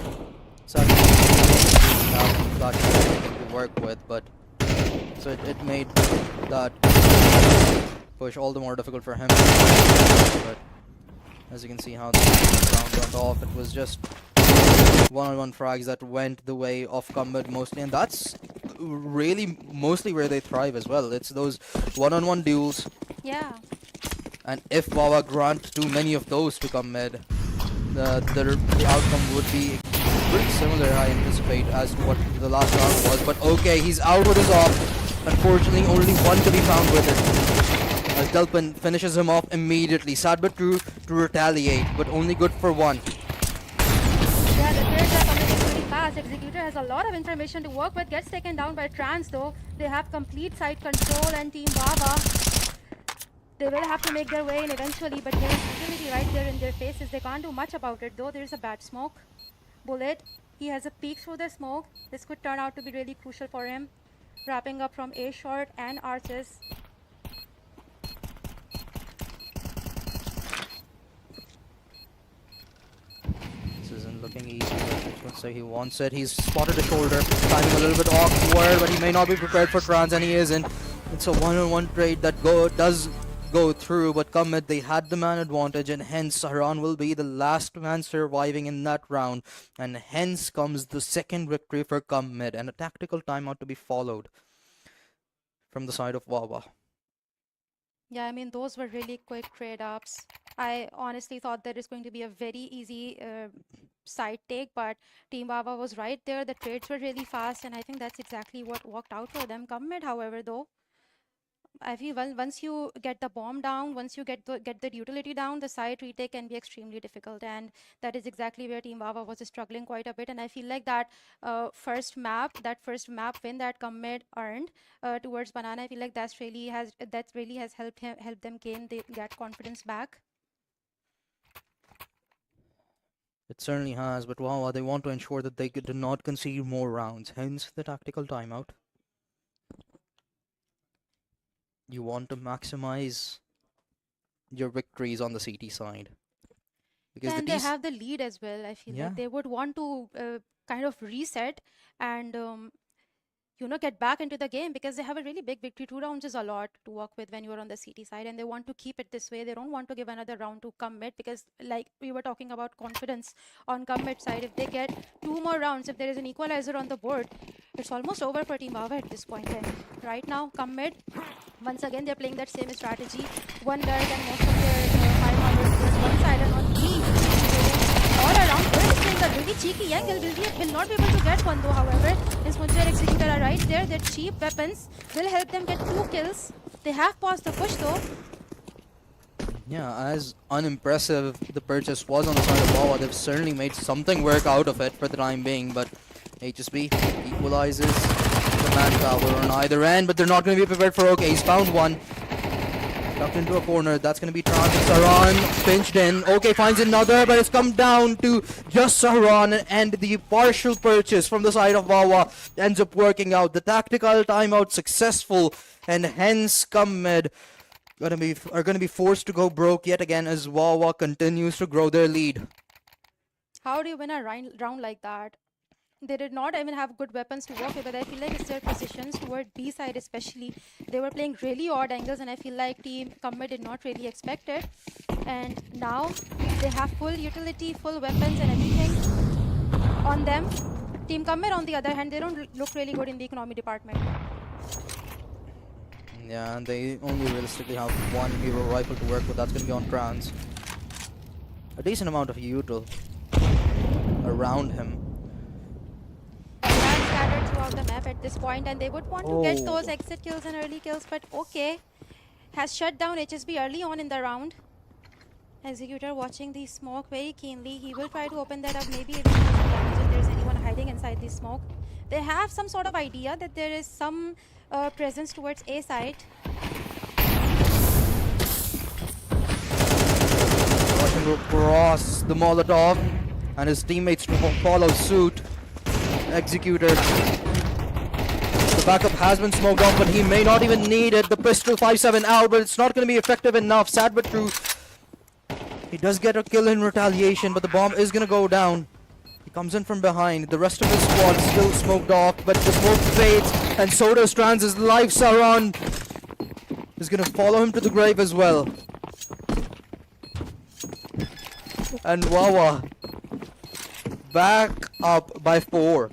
sadly, have that thing to work with, but so it made that push all the more difficult for him. But as you can see how the round went off, it was just one-on-one frags that went the way of Combat mostly, and that's really mostly where they thrive as well. It's those one-on-one duels. Yeah. And if Wahh grant too many of those to come mid, the outcome would be pretty similar, I anticipate, as to what the last round was. But okay, he's out with his off. Unfortunately, only one to be found with it. As Delpin finishes him off immediately. Sad but true to retaliate, but only good for one. Yeah, the trades are coming in pretty fast. Executor has a lot of information to work with. Gets taken down by Trans though. They have complete side control and Team Wahh. They will have to make their way in eventually, but there is utility right there in their faces. They can't do much about it though. There's a bad smoke. Bullet. He has a peek through the smoke. This could turn out to be really crucial for him. Wrapping up from A short and arches. This isn't looking easy. Let's say he wants it. He's spotted a shoulder. Timing a little bit awkward, but he may not be prepared for Trans, and he isn't. It's a one-on-one trade that does go through, but come mid, they had the man advantage, and hence Sahran will be the last man surviving in that round, and hence comes the second victory for come mid, and a tactical timeout to be followed from the side of Wahh. Yeah, I mean, those were really quick trade-ups. I honestly thought that it's going to be a very easy side take, but Team Wahh was right there. The trades were really fast, and I think that's exactly what worked out for them. Come mid, however, though, I feel once you get the bomb down, once you get the utility down, the side retake can be extremely difficult, and that is exactly where Team Wahh was struggling quite a bit. And I feel like that first map win that Commit earned towards Banana, I feel like that really has helped them gain that confidence back. It certainly has, but Wahh, they want to ensure that they do not concede more rounds, hence the tactical timeout. You want to maximize your victories on the CT side. Because And they have the lead as well. I feel Yeah. like they would want to kind of reset and you know, get back into the game because they have a really big victory. 2 rounds is a lot to work with when you're on the CT side, and they want to keep it this way. They don't want to give another round to commit because, like we were talking about confidence on commit side, if they get 2 more rounds, if there is an equalizer on the board, it's almost over for Team Wahh at this point. And right now, commit, once again, they're playing that same strategy. One lurk and most of their firepower towards one side and on B. All around, Bird is playing a really cheeky angle. Will not be able to get one though, however. His Mujahid Executor are right there. Their cheap weapons will help them get 2 kills. They have paused the push though. Yeah, as unimpressive the purchase was on the side of Wahh, they've certainly made something work out of it for the time being, but HSB equalizes the manpower on either end, but they're not going to be prepared for okay. He's found one. Tucked into a corner. That's going to be Trans. Sahran pinched in. Okay, finds another, but it's come down to just Sahran, and the partial purchase from the side of Wahh ends up working out. The tactical timeout successful, and hence Commit are going to be forced to go broke yet again as Wahh continues to grow their lead. How do you win a round like that? They did not even have good weapons to work with, but I feel like it's their positions toward B side especially. They were playing really odd angles, and I feel like Team Commit did not really expect it. And now they have full utility, full weapons and everything on them. Team Commit, on the other hand, they don't look really good in the economy department. Yeah, and they only realistically have one hero rifle to work with. That's going to be on Trans. A decent amount of util. around him. They are scattered throughout the map at this point, and they would want to get those Oh, exit kills and early kills, but okay. Has shut down HSB early on in the round. Executor watching the smoke very keenly. He will try to open that up, maybe even do some damage if there's anyone hiding inside the smoke. They have some sort of idea that there is some presence towards A side. rushing across the Molotov, and his teammates to follow suit. Executor. The backup has been smoked off, but he may not even need it. The pistol 5-7 out, but it's not going to be effective enough. Sad but true. He does get a kill in retaliation, but the bomb is going to go down. He comes in from behind. The rest of his squad still smoked off, but the smoke fades, and Soda strands his life. Saran is going to follow him to the grave as well. And Wahh back up by 4.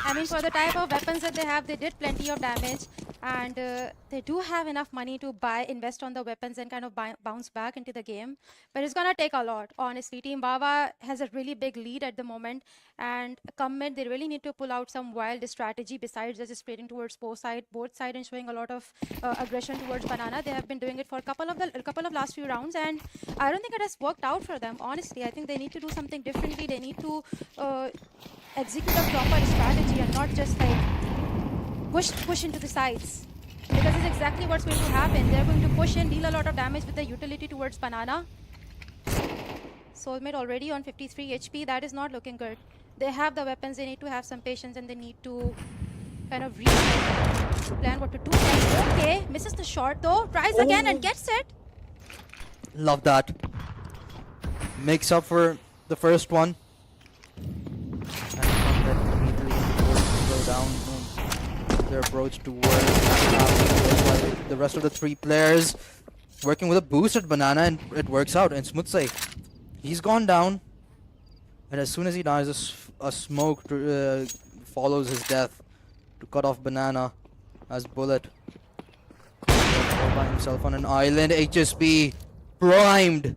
I mean, for the type of weapons that they have, they did plenty of damage, and they do have enough money to invest on the weapons and kind of bounce back into the game. But it's gonna take a lot, honestly. Team Wahh has a really big lead at the moment, and come mid, they really need to pull out some wild strategy besides just spreading towards both sides, and showing a lot of aggression towards Banana. They have been doing it for a couple of last few rounds, and I don't think it has worked out for them. Honestly, I think they need to do something differently. They need to execute a proper strategy and not just like push into the sides, because it's exactly what's going to happen. They're going to push and deal a lot of damage with the utility towards Banana. Soulmate already on 53 HP. That is not looking good. They have the weapons. They need to have some patience, and they need to kind of plan what to do. And okay, misses the shot though. Tries again and gets it. Love that. Makes up for the first one. And immediately go down their approach towards the rest of the 3 players working with a boosted Banana, and it works out. And Smutse, he's gone down, and as soon as he dies, a smoke follows his death to cut off Banana as Bullet all by himself on an island. HSB primed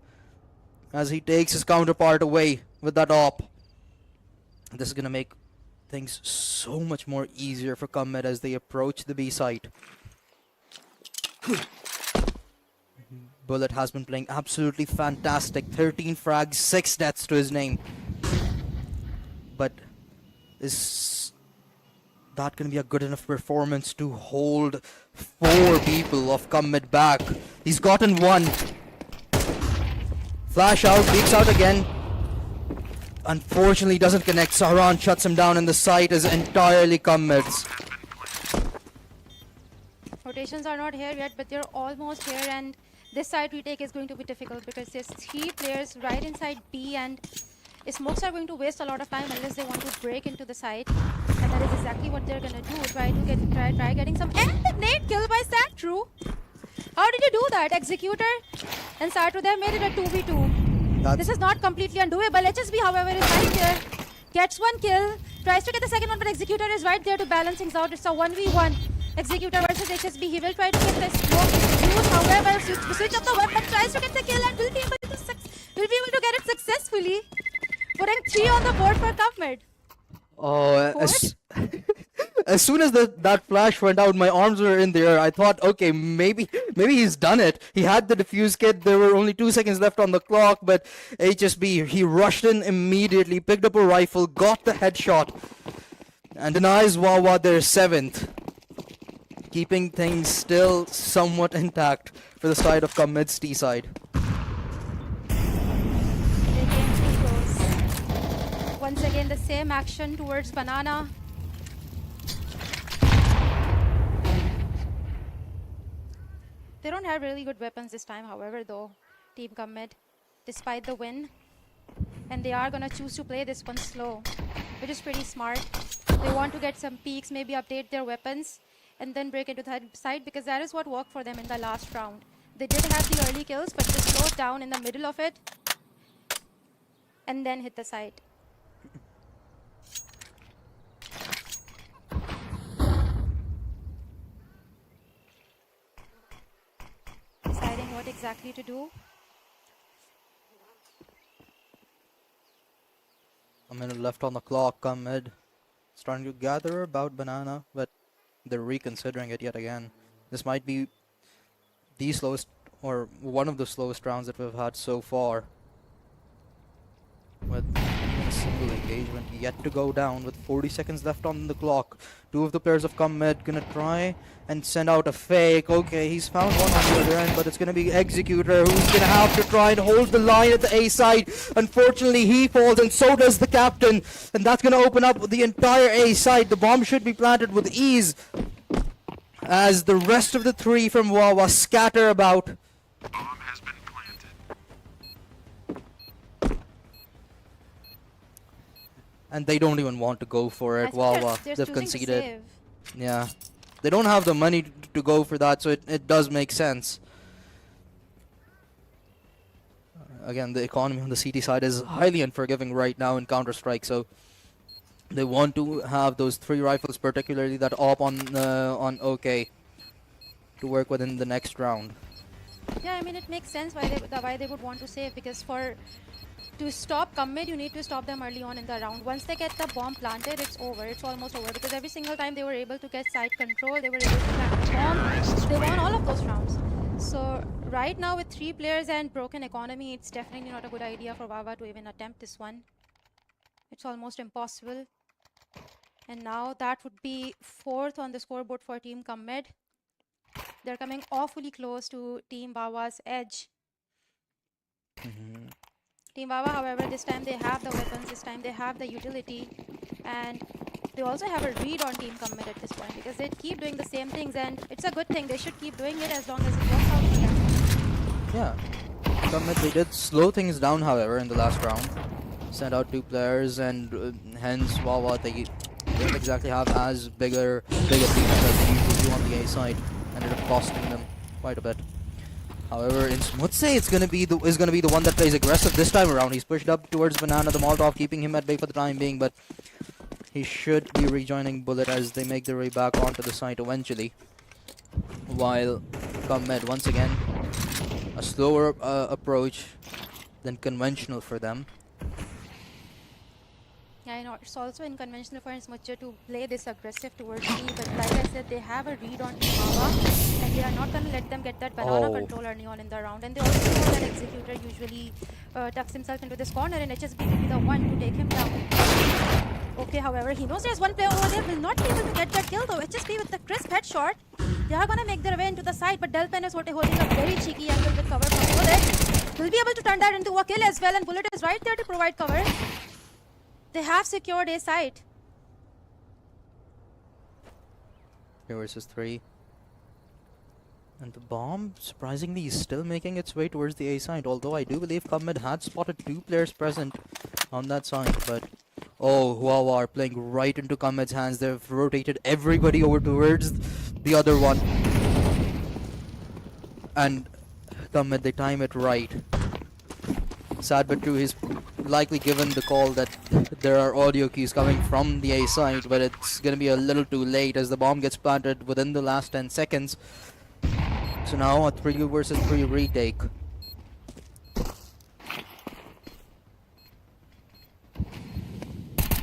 as he takes his counterpart away with that op. This is gonna make things so much more easier for Comet as they approach the B site. Bullet has been playing absolutely fantastic. 13 frags, 6 deaths to his name. But is that going to be a good enough performance to hold 4 people of Comet back? He's gotten 1. Flash out, peeks out again. Unfortunately doesn't connect. Saran shuts him down, and the site is entirely Comet's. Rotations are not here yet, but they're almost here, and this side retake is going to be difficult because there's 3 players right inside B, and smokes are going to waste a lot of time unless they want to break into the site, and that is exactly what they're gonna do. Try getting some, and the nade kill by Satru. How did you do that? Executor and Satru, they made it a 2v2. This is not completely undoable. HSB, however, is right there. Gets 1 kill, tries to get the second one, but Executor is right there to balance things out. It's a 1v1. Executor versus HSB. He will try to get the smoke used, however, switch up the weapon, tries to get the kill, and will be able to get it successfully. Putting 3 on the board for Cupmid. Oh, as soon as that flash went out, my arms were in the air. I thought, okay, maybe he's done it. He had the defuse kit. There were only 2 seconds left on the clock, but HSB, he rushed in immediately, picked up a rifle, got the headshot, and denies Wahh their 7th, keeping things still somewhat intact for the side of Comed's T side. Once again, the same action towards Banana. They don't have really good weapons this time, however, though, Team Comet, despite the win. And they are going to choose to play this one slow, which is pretty smart. They want to get some peaks, maybe update their weapons, and then break into the side, because that is what worked for them in the last round. They did have the early kills, but they slowed down in the middle of it, and then hit the side. Deciding what exactly to do. A minute left on the clock. Come mid. Starting to gather about banana, but they're reconsidering it yet again. This might be the slowest, or one of the slowest rounds that we've had so far. With even a single engagement yet to go down with 40 seconds left on the clock. Two of the players have come mid, gonna try and send out a fake. Okay, he's found one on the other end, but it's gonna be Executor who's gonna have to try and hold the line at the A side. Unfortunately, he falls and so does the captain, and that's gonna open up the entire A side. The bomb should be planted with ease as the rest of the three from Wahh scatter about. And they don't even want to go for I it. think Wahh, they're they've choosing to conceded. save. Yeah. They don't have the money to go for that, so it does make sense. Again, the economy on the CT side is highly unforgiving right now in Counter-Strike, so they want to have those 3 rifles, particularly that op on OK, to work within the next round. Yeah, I mean it makes sense why they would want to save, because to stop commit, you need to stop them early on in the round. Once they get the bomb planted, it's over. It's almost over, because every single time they were able to get side control, they were able to plant the bomb. They won all of those rounds. So right now with 3 players and broken economy, it's definitely not a good idea for Wahh to even attempt this one. It's almost impossible. And now that would be 4th on the scoreboard for Team Commit. They're coming awfully close to Team Wahh's edge. Team Wahh, however, this time they have the weapons, this time they have the utility, and they also have a read on Team Commit at this point, because they keep doing the same things, and it's a good thing. They should keep doing it as long as it works out for them. Yeah. Commit, they did slow things down, however, in the last round. Sent out 2 players, and hence Wahh, they don't exactly have as big a defense as they usually do on the A side. Ended up costing them quite a bit. However, in Smutse, is gonna be the one that plays aggressive this time around. He's pushed up towards Banana, the Molotov, keeping him at bay for the time being, but he should be rejoining Bullet as they make their way back onto the site eventually. While Commit, once again, a slower approach than conventional for them. Yeah, I know it's also unconventional for Smutcher to play this aggressive towards me, but like I said, they have a read on Team Wahh, and they are not going to let them get that banana control early on in the round. And they also know that Executor usually tucks himself into this corner, and HSB will be the one to take him down. Okay, however, he knows there's one player over there, will not be able to get that kill though. HSB with the crisp headshot. They are going to make their way into the side, but Delpen is holding a very cheeky angle with cover from Bullet. Will be able to turn that into a kill as well, and Bullet is right there to provide cover. They have secured a site. 3 versus 3. And the bomb, surprisingly, is still making its way towards the A side. Although I do believe Commit had spotted 2 players present on that side. But, oh, Wahh are playing right into Commit's hands. They've rotated everybody over towards the other one. And Commit, they time it right. Sad but true, he's likely given the call that there are audio keys coming from the A side, but it's gonna be a little too late as the bomb gets planted within the last 10 seconds. So now a 3 versus 3 retake.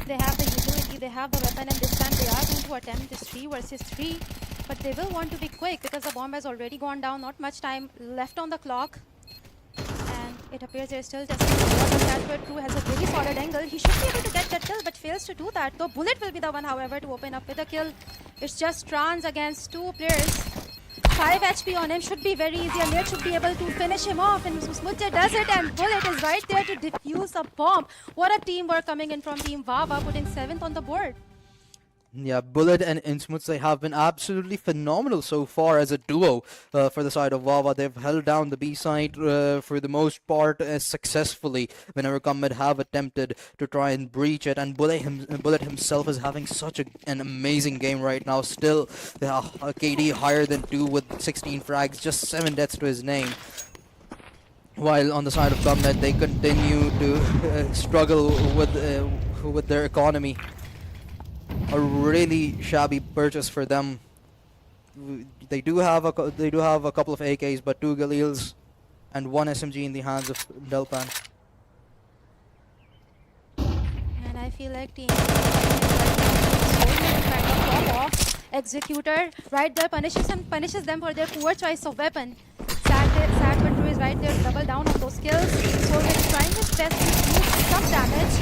They have the utility, they have the weapon, and this time they are going to attempt this 3 versus 3. But they will want to be quick because the bomb has already gone down, not much time left on the clock. And it appears they're still testing the water. Starbois 2 has a very solid angle. He should be able to get that kill, but fails to do that. Though Bullet will be the one, however, to open up with a kill. It's just Trans against 2 players. 5 HP on him should be very easy, and Late should be able to finish him off. And Smutcher does it, and Bullet is right there to defuse a bomb. What a teamwork coming in from Team Wahh, putting 7th on the board. Yeah, Bullet and Insmutse have been absolutely phenomenal so far as a duo for the side of Wahh. They've held down the B side for the most part successfully whenever Commit have attempted to try and breach it. And Bullet himself is having such an amazing game right now. Still, a KD higher than 2 with 16 frags, just 7 deaths to his name. While on the side of Commit, they continue to struggle with their economy. A really shabby purchase for them. They do have a couple of AKs, but 2 Galils and 1 SMG in the hands of Delpan. And I feel like team kind of drop off. Executor right there punishes them for their poor choice of weapon. Sad but true is right there to double down on those kills. Soulmate is trying his best to do some damage.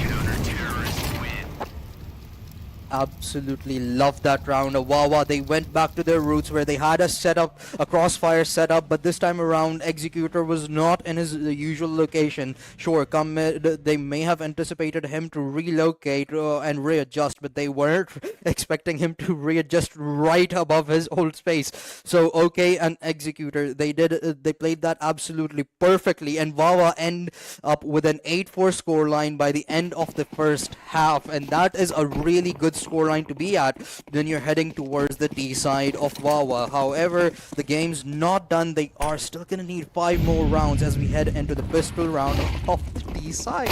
Absolutely love that round. Wahh, they went back to their roots where they had a setup, a crossfire setup, but this time around Executor was not in his usual location. Sure, they may have anticipated him to relocate and readjust, but they weren't expecting him to readjust right above his old space. So okay, an Executor, they played that absolutely perfectly, and Wahh end up with an 8-4 scoreline by the end of the first half, and that is a really good scoreline to be at when you're heading towards the D side of Wahh. However, the game's not done. They are still gonna need 5 more rounds as we head into the pistol round of the D side.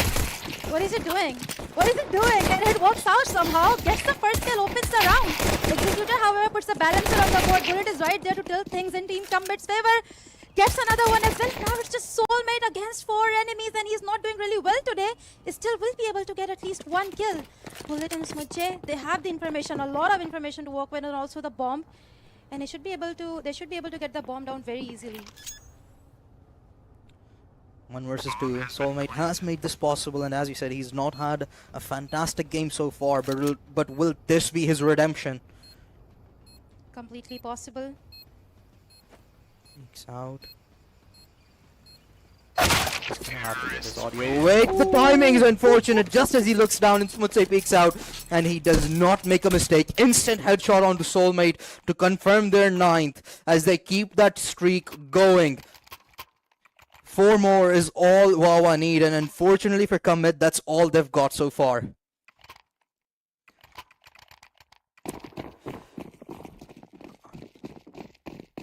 What is it doing? What is it doing? And it works out somehow. Gets the first kill, opens the round. Executor, however, puts the balancer on the board. Bullet is right there to tilt things in Team Combat's favor. Gets another one as well. Now it's just Soulmate against 4 enemies, and he's not doing really well today. He still will be able to get at least 1 kill. Bullet and Smudge, they have the information, a lot of information to work with, and also the bomb. And they should be able to get the bomb down very easily. 1 versus 2. Soulmate has made this possible, and as you said, he's not had a fantastic game so far, but will this be his redemption? Completely possible. Leaks out. Just gonna have to get his audio. Wait, the timing is unfortunate. Just as he looks down and Smutse peeks out, and he does not make a mistake. Instant headshot onto Soulmate to confirm their 9th as they keep that streak going. 4 more is all Wahh need, and unfortunately for Commit, that's all they've got so far.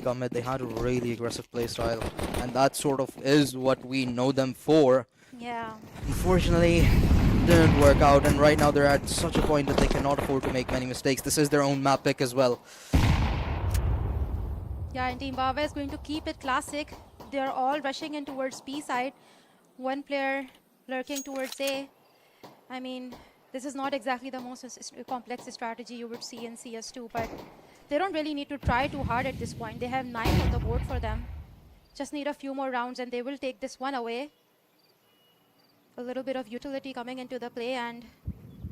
Commit, they had a really aggressive playstyle, and that sort of is what we know them for. Yeah. Unfortunately, didn't work out, and right now they're at such a point that they cannot afford to make many mistakes. This is their own map pick as well. Yeah, and Team Wahh is going to keep it classic. They're all rushing in towards B side. 1 player lurking towards A. I mean, this is not exactly the most complex strategy you would see in CS2, but they don't really need to try too hard at this point. They have 9 on the board for them. Just need a few more rounds and they will take this one away. A little bit of utility coming into the play, and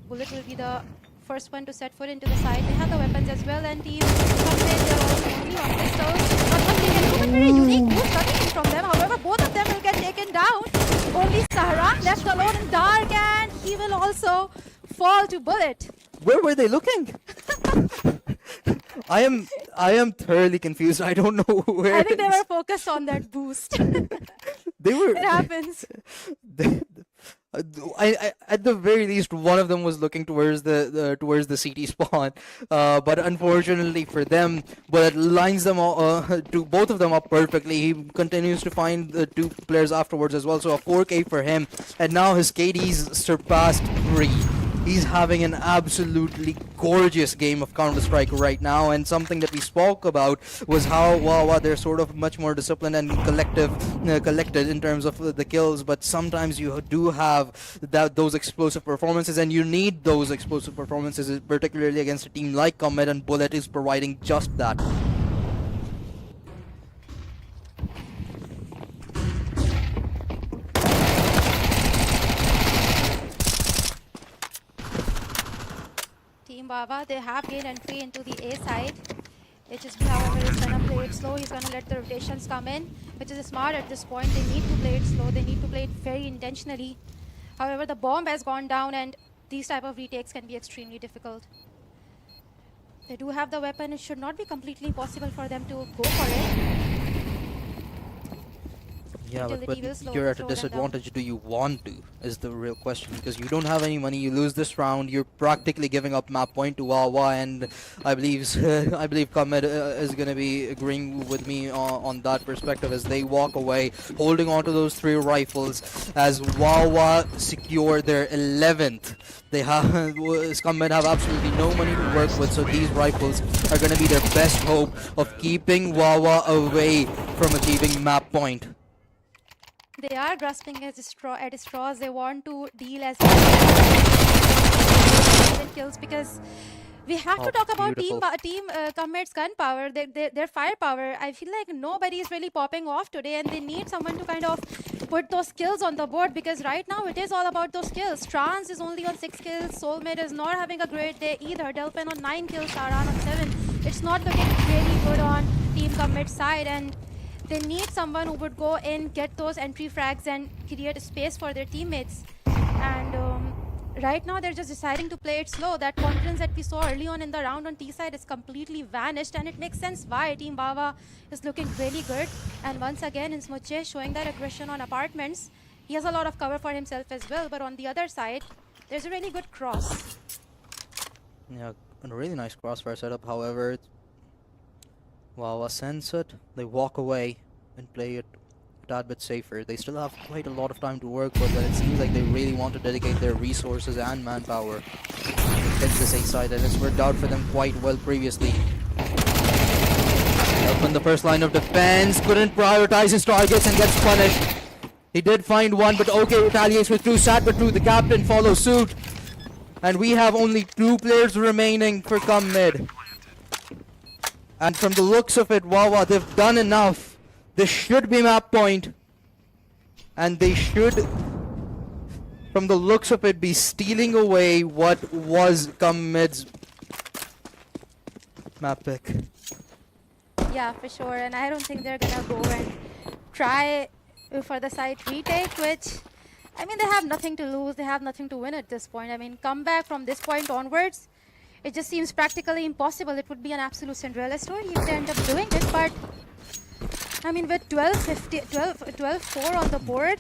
Bullet will be the first one to set foot into the side. They have the weapons as well, and Team Combat, they're also only on pistols. But one thing, a very unique move coming in from them. However, both of them will get taken down. Only Sahara left alone in dark, and he will also fall to Bullet. Where were they looking? I am thoroughly confused. I don't know where. I think they were focused on that boost. They were. It happens. At the very least, one of them was looking towards the CT spawn, but unfortunately for them, but it lines them to both of them up perfectly. He continues to find the 2 players afterwards as well, so a 4K for him, and now his KD's surpassed 3. He's having an absolutely gorgeous game of Counter-Strike right now, and something that we spoke about was how Wahh they're sort of much more disciplined and collected in terms of the kills, but sometimes you do have those explosive performances, and you need those explosive performances, particularly against a team like Comet, and Bullet is providing just that. Team Wahh, they have gained entry into the A side. HSB, however, is going to play it slow. He's going to let the rotations come in, which is smart at this point. They need to play it slow. They need to play it very intentionally. However, the bomb has gone down, and these type of retakes can be extremely difficult. They do have the weapon. It should not be completely impossible for them to go for it. Yeah, but you're at a disadvantage. Do you want to? Is the real question, because you don't have any money. You lose this round. You're practically giving up map point to Wahh, and I believe Comet is going to be agreeing with me on that perspective as they walk away, holding on to those 3 rifles as Wahh secure their 11th. They have Comet have absolutely no money to work with, so these rifles are going to be their best hope of keeping Wahh away from achieving map point. They are grasping at straws. They want to deal as 7 kills, because we have to Oh, talk about beautiful. team Comrade's gun power, their firepower. I feel like nobody is really popping off today, and they need someone to kind of put those kills on the board, because right now it is all about those kills. Trans is only on 6 kills. Soulmate is not having a great day either. Delphin on 9 kills. Saran on 7. It's not looking really good on Team Comrade's side, and they need someone who would go in, get those entry frags, and create a space for their teammates. And right now they're just deciding to play it slow. That confidence that we saw early on in the round on T side is completely vanished, and it makes sense why Team Wahh is looking really good. And once again, Insmoche showing that aggression on apartments. He has a lot of cover for himself as well, but on the other side, there's a really good cross. Yeah, a really nice crossfire setup. However, Wawa sense it, they walk away and play it a tad bit safer. They still have quite a lot of time to work with, but it seems like they really want to dedicate their resources and manpower against this A side, and it's worked out for them quite well previously. Open the first line of defense, couldn't prioritize his targets and gets punished. He did find one, but OK retaliates with two. Sadbitru, the captain, follows suit. And we have only 2 players remaining for come mid. And from the looks of it, Wawa, they've done enough. This should be map point. And they should, from the looks of it, be stealing away what was come mid's map pick. Yeah, for sure. And I don't think they're gonna go and try for the side retake, which, I mean, they have nothing to lose, they have nothing to win at this point. I mean, come back from this point onwards, it just seems practically impossible. It would be an absolute Cinderella story if they end up doing it, but I mean, with 12-4 on the board,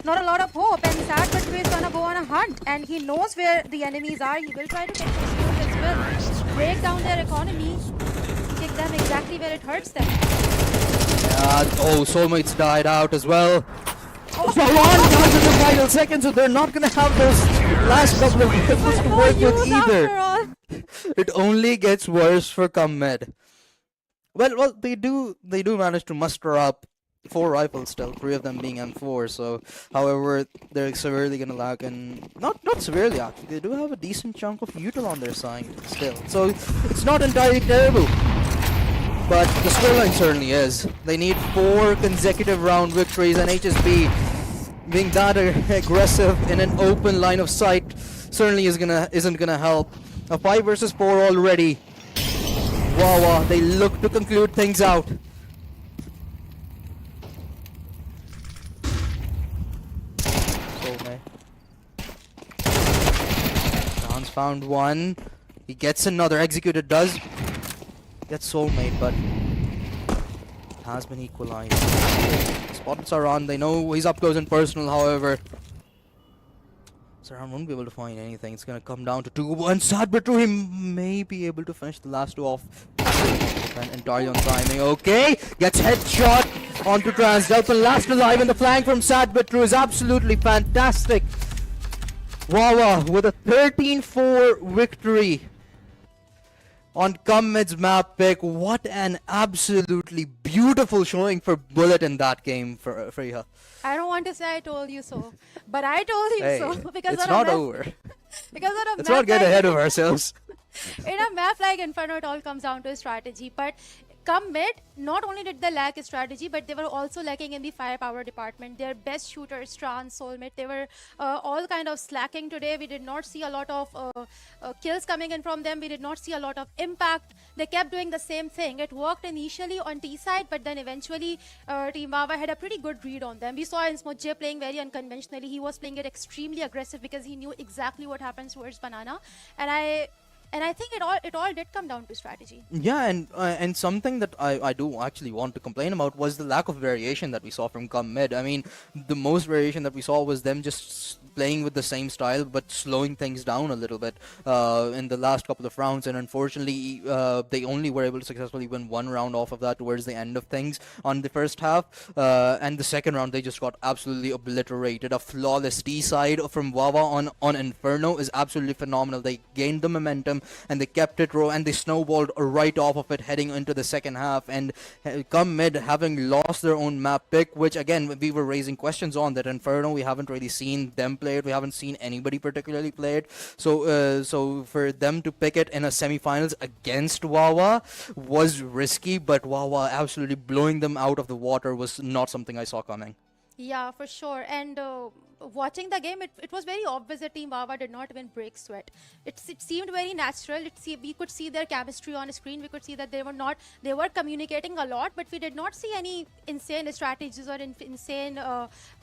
not a lot of hope, and Sadbitru is gonna go on a hunt, and he knows where the enemies are. He will try to take those kills as well, break down their economy, kick them exactly where it hurts them. Oh, Soulmates died out as well. Saran dies in the final second, so they're not gonna have those last couple of rifles to work with either. It only gets worse for come mid. Well, they do manage to muster up 4 rifles still, 3 of them being M4. So, however, they're severely gonna lack, and not severely actually. They do have a decent chunk of util on their side still, so it's not entirely terrible. But the scoreline certainly is. They need 4 consecutive round victories, and HSB being that aggressive in an open line of sight certainly isn't gonna help. A 5 versus 4 already. Wawa, they look to conclude things out. Soulmate. John's found one. He gets another. Executed does. Gets Soulmate, but has been equalized. Spots are on. They know he's up close and personal, however. Saran won't be able to find anything. It's going to come down to 2-1. Sadbitru, he may be able to finish the last 2 off. And entirely on timing. Okay, gets headshot onto Trans. Delphin last alive, and the flank from Sadbitru is absolutely fantastic. Wawa with a 13-4 victory on Comed's map pick. What an absolutely beautiful showing for Bullet in that game for Freya. I don't want to say I told you so, but I told you Hey, so. Because it's not over. Because on a Let's map not get like ahead of ourselves. in a map like Inferno, it all comes down to strategy. But come mid, not only did they lack a strategy, but they were also lacking in the firepower department. Their best shooters, Trans, Soulmate, they were all kind of slacking today. We did not see a lot of kills coming in from them. We did not see a lot of impact. They kept doing the same thing. It worked initially on T side, but then eventually Team Wahh had a pretty good read on them. We saw Insmoche playing very unconventionally. He was playing it extremely aggressive because he knew exactly what happens towards Banana. And I think it all did come down to strategy. Yeah, and something that I do actually want to complain about was the lack of variation that we saw from Come Mid. I mean, the most variation that we saw was them just playing with the same style but slowing things down a little bit in the last couple of rounds, and unfortunately they only were able to successfully win 1 round off of that towards the end of things on the first half, and the second round they just got absolutely obliterated. A flawless D side from Wawa on Inferno is absolutely phenomenal. They gained the momentum and they kept it raw, and they snowballed right off of it heading into the second half. And Come Mid, having lost their own map pick, which again we were raising questions on, that Inferno we haven't really seen them play it. We haven't seen anybody particularly play it. So for them to pick it in a semifinals against Wawa was risky, but Wawa absolutely blowing them out of the water was not something I saw coming. Yeah, for sure. And watching the game, it was very obvious that Team Wawa did not even break sweat. It seemed very natural. We could see their chemistry on screen. We could see that they were communicating a lot, but we did not see any insane strategies or insane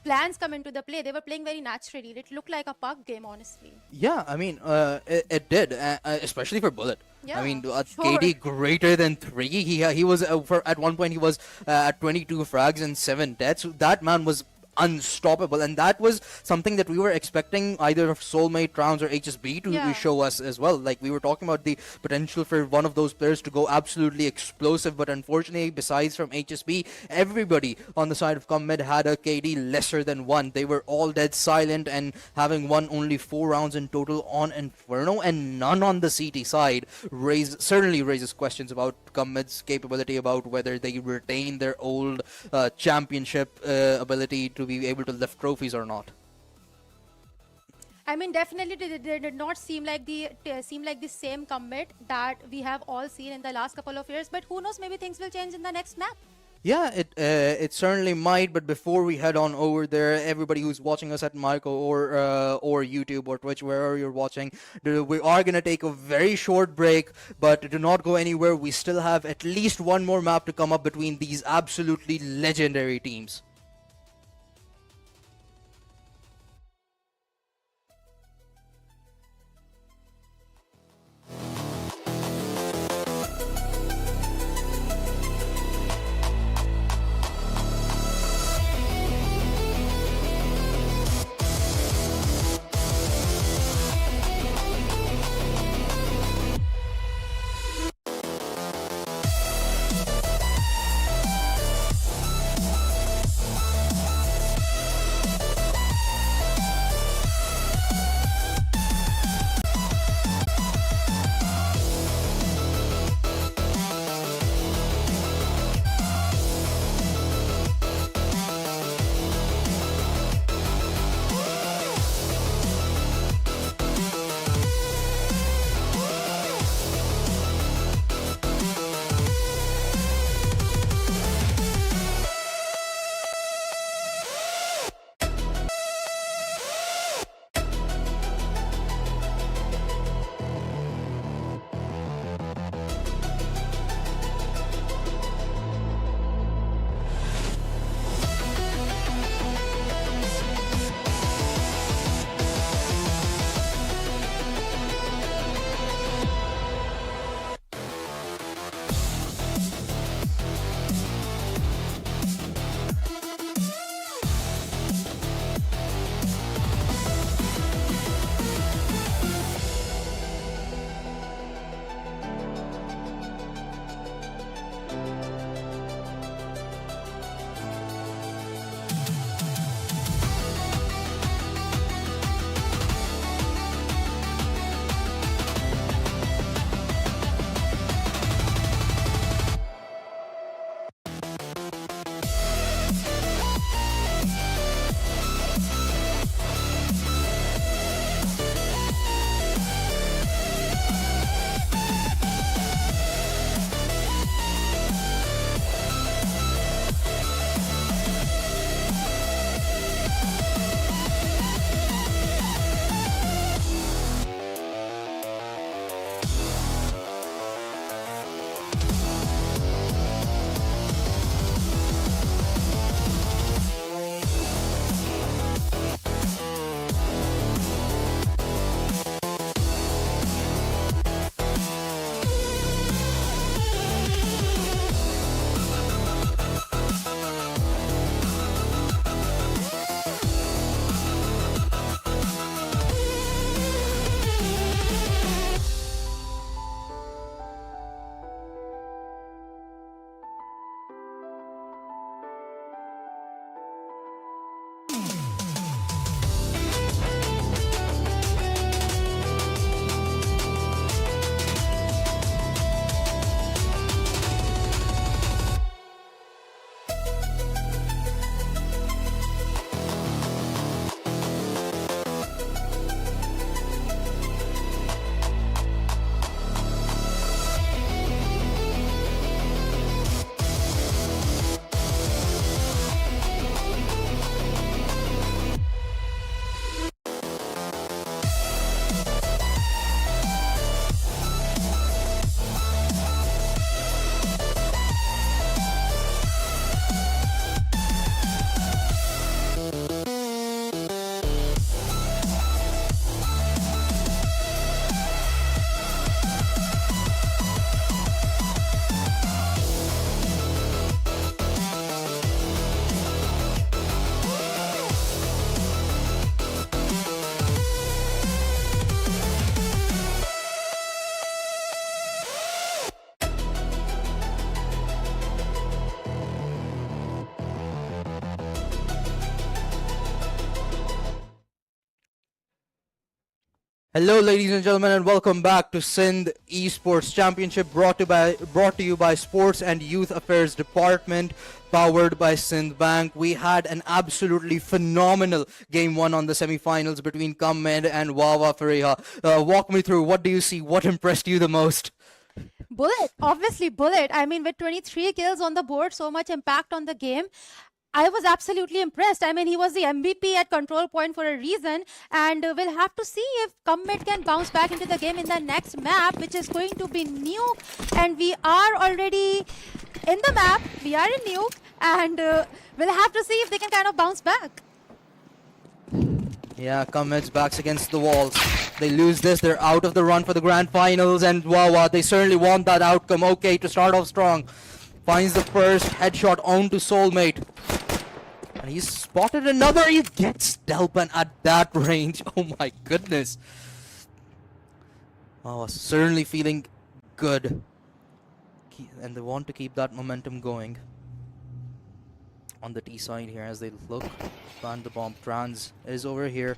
plans come into the play. They were playing very naturally. It looked like a puck game, honestly. Yeah, I mean, it did, especially for Bullet. I Yeah, mean, sure. KD greater than 3. He was for at one point he was at 22 frags and 7 deaths. That man was unstoppable, and that was something that we were expecting either of Soulmate Rounds or HSB to Yeah. show us as well. Like, we were talking about the potential for one of those players to go absolutely explosive, but unfortunately, besides from HSB, everybody on the side of Commid had a KD lesser than 1. They were all dead silent, and having won only 4 rounds in total on Inferno and none on the CT side certainly raises questions about Commid's capability, about whether they retain their old championship ability to be able to lift trophies or not. I mean, definitely they did not seem like the same commit that we have all seen in the last couple of years. But who knows? Maybe things will change in the next map. Yeah, it certainly might. But before we head on over there, everybody who's watching us at Michael or YouTube or Twitch, wherever you're watching, we are gonna take a very short break. But do not go anywhere. We still have at least one more map to come up between these absolutely legendary teams. Hello, ladies and gentlemen, and welcome back to Sindh Esports Championship, brought to you by Sports and Youth Affairs Department, powered by Sindh Bank. We had an absolutely phenomenal game one on the semi-finals between Kammed and Wawa Fariha. Walk me through. What do you see? What impressed you the most? Bullet, obviously Bullet. I mean, with 23 kills on the board, so much impact on the game. I was absolutely impressed. I mean, he was the MVP at control point for a reason, and we'll have to see if Commit can bounce back into the game in the next map, which is going to be Nuke. And we are already in the map. We are in Nuke, and we'll have to see if they can kind of bounce back. Yeah, Commed's backs against the walls. They lose this, they're out of the run for the grand finals, and Wawa, they certainly want that outcome. Okay, to start off strong. Finds the first headshot onto Soulmate. And he's spotted another. He gets Delpan at that range. Oh my goodness. Oh, certainly feeling good. And they want to keep that momentum going. On the T side here as they look. Plant the bomb. Trans is over here.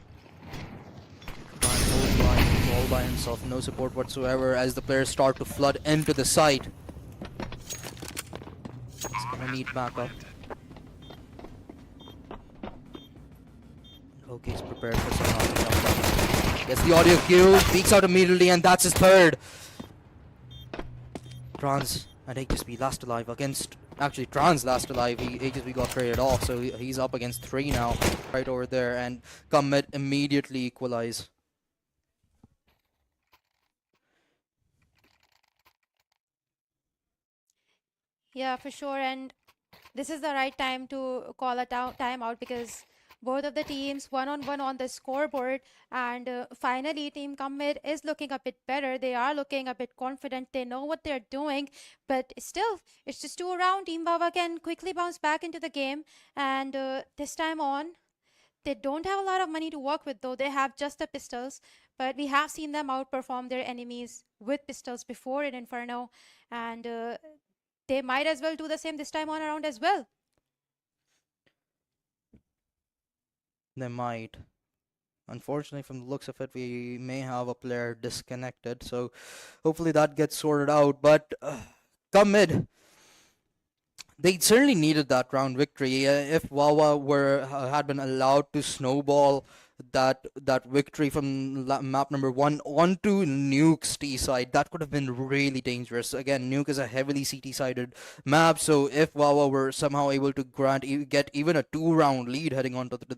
Trans all by himself. No support whatsoever as the players start to flood into the site. It's gonna need backup. Okay, he's prepared for some jump. Gets the audio cue, peeks out immediately, and that's his third. Trans and HSB last alive against... Actually, Trans last alive. HSB got traded off, so he's up against 3 now. Right over there, and Commit immediately equalize. Yeah, for sure. And this is the right time to call a timeout because both of the teams one-on-one on the scoreboard, and finally Team Commit is looking a bit better. They are looking a bit confident. They know what they're doing, but still, it's just 2 rounds. Team Baba can quickly bounce back into the game, and this time on, they don't have a lot of money to work with, though. They have just the pistols, but we have seen them outperform their enemies with pistols before in Inferno, and they might as well do the same this time on around as well. They might. Unfortunately, from the looks of it, we may have a player disconnected, so hopefully that gets sorted out. But Commit, they certainly needed that round victory. If Wawa had been allowed to snowball that victory from map number 1 onto Nuke's T side, that could have been really dangerous. Again, Nuke is a heavily CT sided map, so if Wawa were somehow able to get even a 2-round lead heading onto the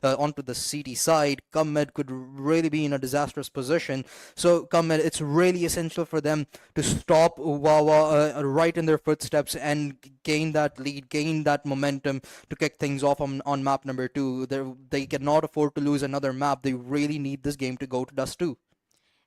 CT side, Commit could really be in a disastrous position. So Commit, it's really essential for them to stop Wawa right in their footsteps and gain that lead, gain that momentum to kick things off on map number 2. They cannot afford to lose another map. They really need this game to go to Dust 2.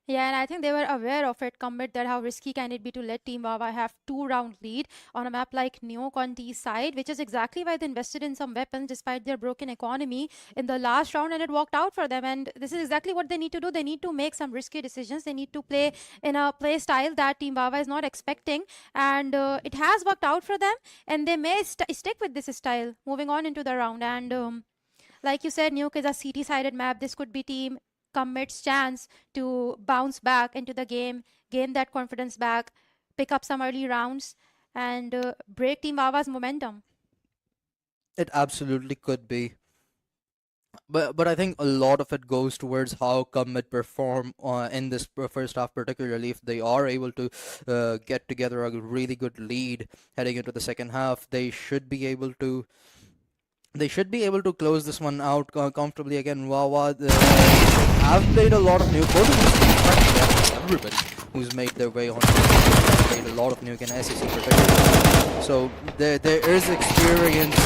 Yeah, and I think they were aware of it, Commit, that how risky can it be to let Team Wawa have 2-round lead on a map like Nuke on T side, which is exactly why they invested in some weapons despite their broken economy in the last round, and it worked out for them. And this is exactly what they need to do. They need to make some risky decisions. They need to play in a play style that Team Wawa is not expecting, and it has worked out for them, and they may stick with this style moving on into the round. And like you said, Nuke is a CT-sided map. This could be Team Commit's chance to bounce back into the game, gain that confidence back, pick up some early rounds, and break Team Wawa's momentum. It absolutely could be. But I think a lot of it goes towards how Commit perform in this first half, particularly if they are able to get together a really good lead heading into the second half. They should be able to close this one out comfortably. Again, Wawa have played a lot of Nuke. Both of these teams, practically everybody who's made their way on has played a lot of Nuke and SEC particularly. So there is experience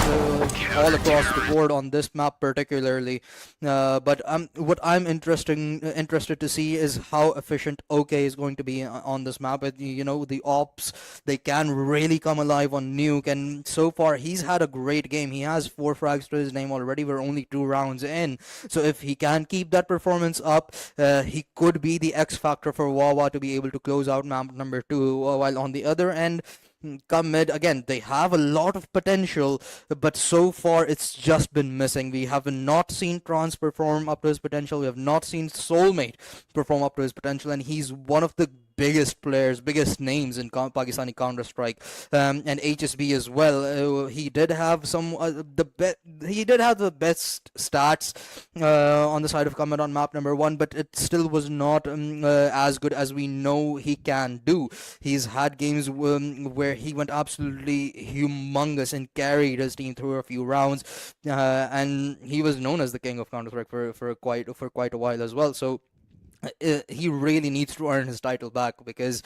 all across the board on this map particularly. But what I'm interested to see is how efficient OK is going to be on this map. The ops, they can really come alive on Nuke, and so far he's had a great game. He has 4 frags to his name already. We're only 2 rounds in, so if he can keep that performance up, he could be the X factor for Wawa to be able to close out map number 2. While on the other end, come mid, again, they have a lot of potential, but so far it's just been missing. We have not seen Trans perform up to his potential. We have not seen Soulmate perform up to his potential, and he's one of the biggest players, biggest names in Pakistani Counter Strike, and HSB as well. He did have he did have the best stats on the side of Comet on map number one, but it still was not as good as we know he can do. He's had games where he went absolutely humongous and carried his team through a few rounds, and he was known as the king of Counter Strike for quite a while as well. So he really needs to earn his title back, because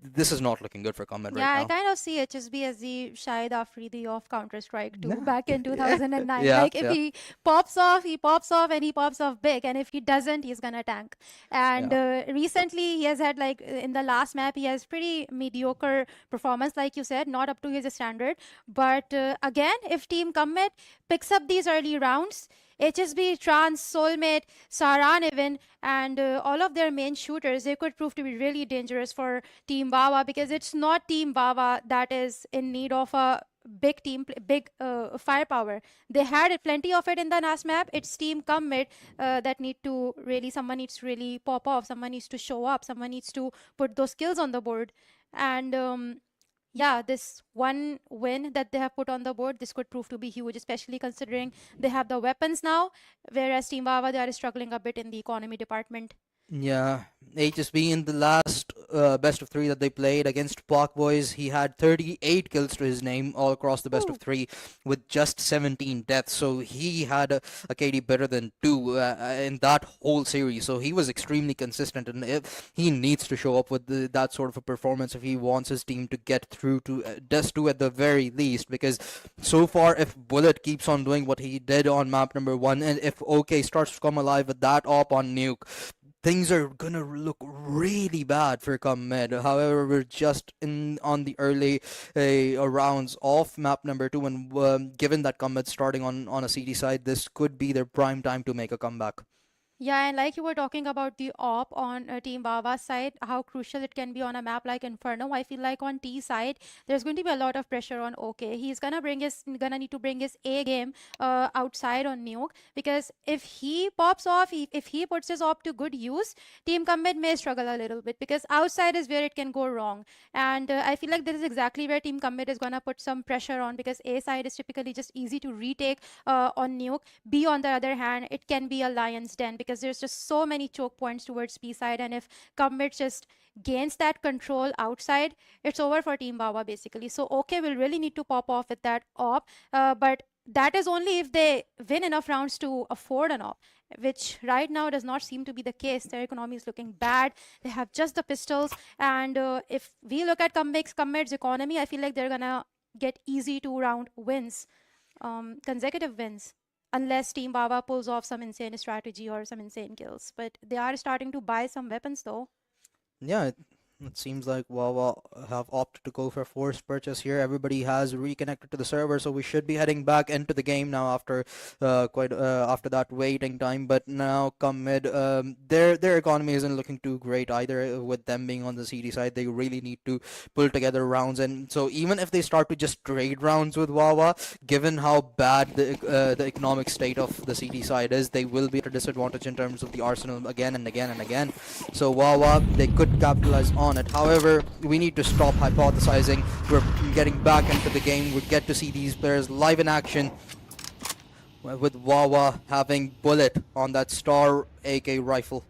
this is not looking good for Combat right Yeah, I now. kind of see HSB as the Shahid Afridi of Counter Strike 2 back in 2009. Yeah, Like, if yeah, he pops off, he pops off, and he pops off big. And if he doesn't, he's gonna tank. And yeah. recently, he has had, like, in the last map, he has pretty mediocre performance, like you said, not up to his standard. But again, if Team Commit picks up these early rounds, HSB, Trans, Soulmate, Saran even, and all of their main shooters, they could prove to be really dangerous for Team Wawa, because it's not Team Wawa that is in need of a big firepower. They had plenty of it in the last map. It's Team Commit that someone needs to really pop off, someone needs to show up, someone needs to put those kills on the board. And yeah, this one win that they have put on the board, this could prove to be huge, especially considering they have the weapons now, whereas Team Wawa, they are struggling a bit in the economy department. Yeah, HSB in the last best of three that they played against Park Boys, he had 38 kills to his name all across the best of Ooh. three with just 17 deaths. So he had a KD better than two in that whole series. So he was extremely consistent, and he needs to show up with that sort of a performance if he wants his team to get through to Dust 2 at the very least. Because so far, if Bullet keeps on doing what he did on map number one, and if OK starts to come alive with that op on Nuke, things are gonna look really bad for Comed. However, we're just in on the early rounds of map number two, and given that Comed's starting on a CD side, this could be their prime time to make a comeback. Yeah, and like you were talking about the op on Team Wawa's side, how crucial it can be on a map like Inferno. I feel like on T side, there's going to be a lot of pressure on OK. He's gonna need to bring his A game outside on Nuke, because if he pops off, if he puts his op to good use, Team Commit may struggle a little bit, because outside is where it can go wrong. And I feel like this is exactly where Team Commit is gonna put some pressure on, because A side is typically just easy to retake on Nuke. B, on the other hand, it can be a lion's den, because there's just so many choke points towards B side, and if Commit just gains that control outside, it's over for Team Wawa basically. So OK will really need to pop off with that op, but that is only if they win enough rounds to afford an op, which right now does not seem to be the case. Their economy is looking bad. They have just the pistols, and if we look at Commit's economy, I feel like they're gonna get easy 2-round wins, consecutive wins, unless Team Wawa pulls off some insane strategy or some insane kills. But they are starting to buy some weapons though. Yeah, it seems like Wawa have opted to go for forced purchase here. Everybody has reconnected to the server, so we should be heading back into the game now after after that waiting time. But now come mid, their economy isn't looking too great either. With them being on the CD side, they really need to pull together rounds. And so even if they start to just trade rounds with Wawa, given how bad the economic state of the CD side is, they will be at a disadvantage in terms of the arsenal again and again and again. So Wawa, they could capitalize on it. However, we need to stop hypothesizing. We're getting back into the game. We get to see these players live in action, with Wawa having Bullet on that Star AK rifle.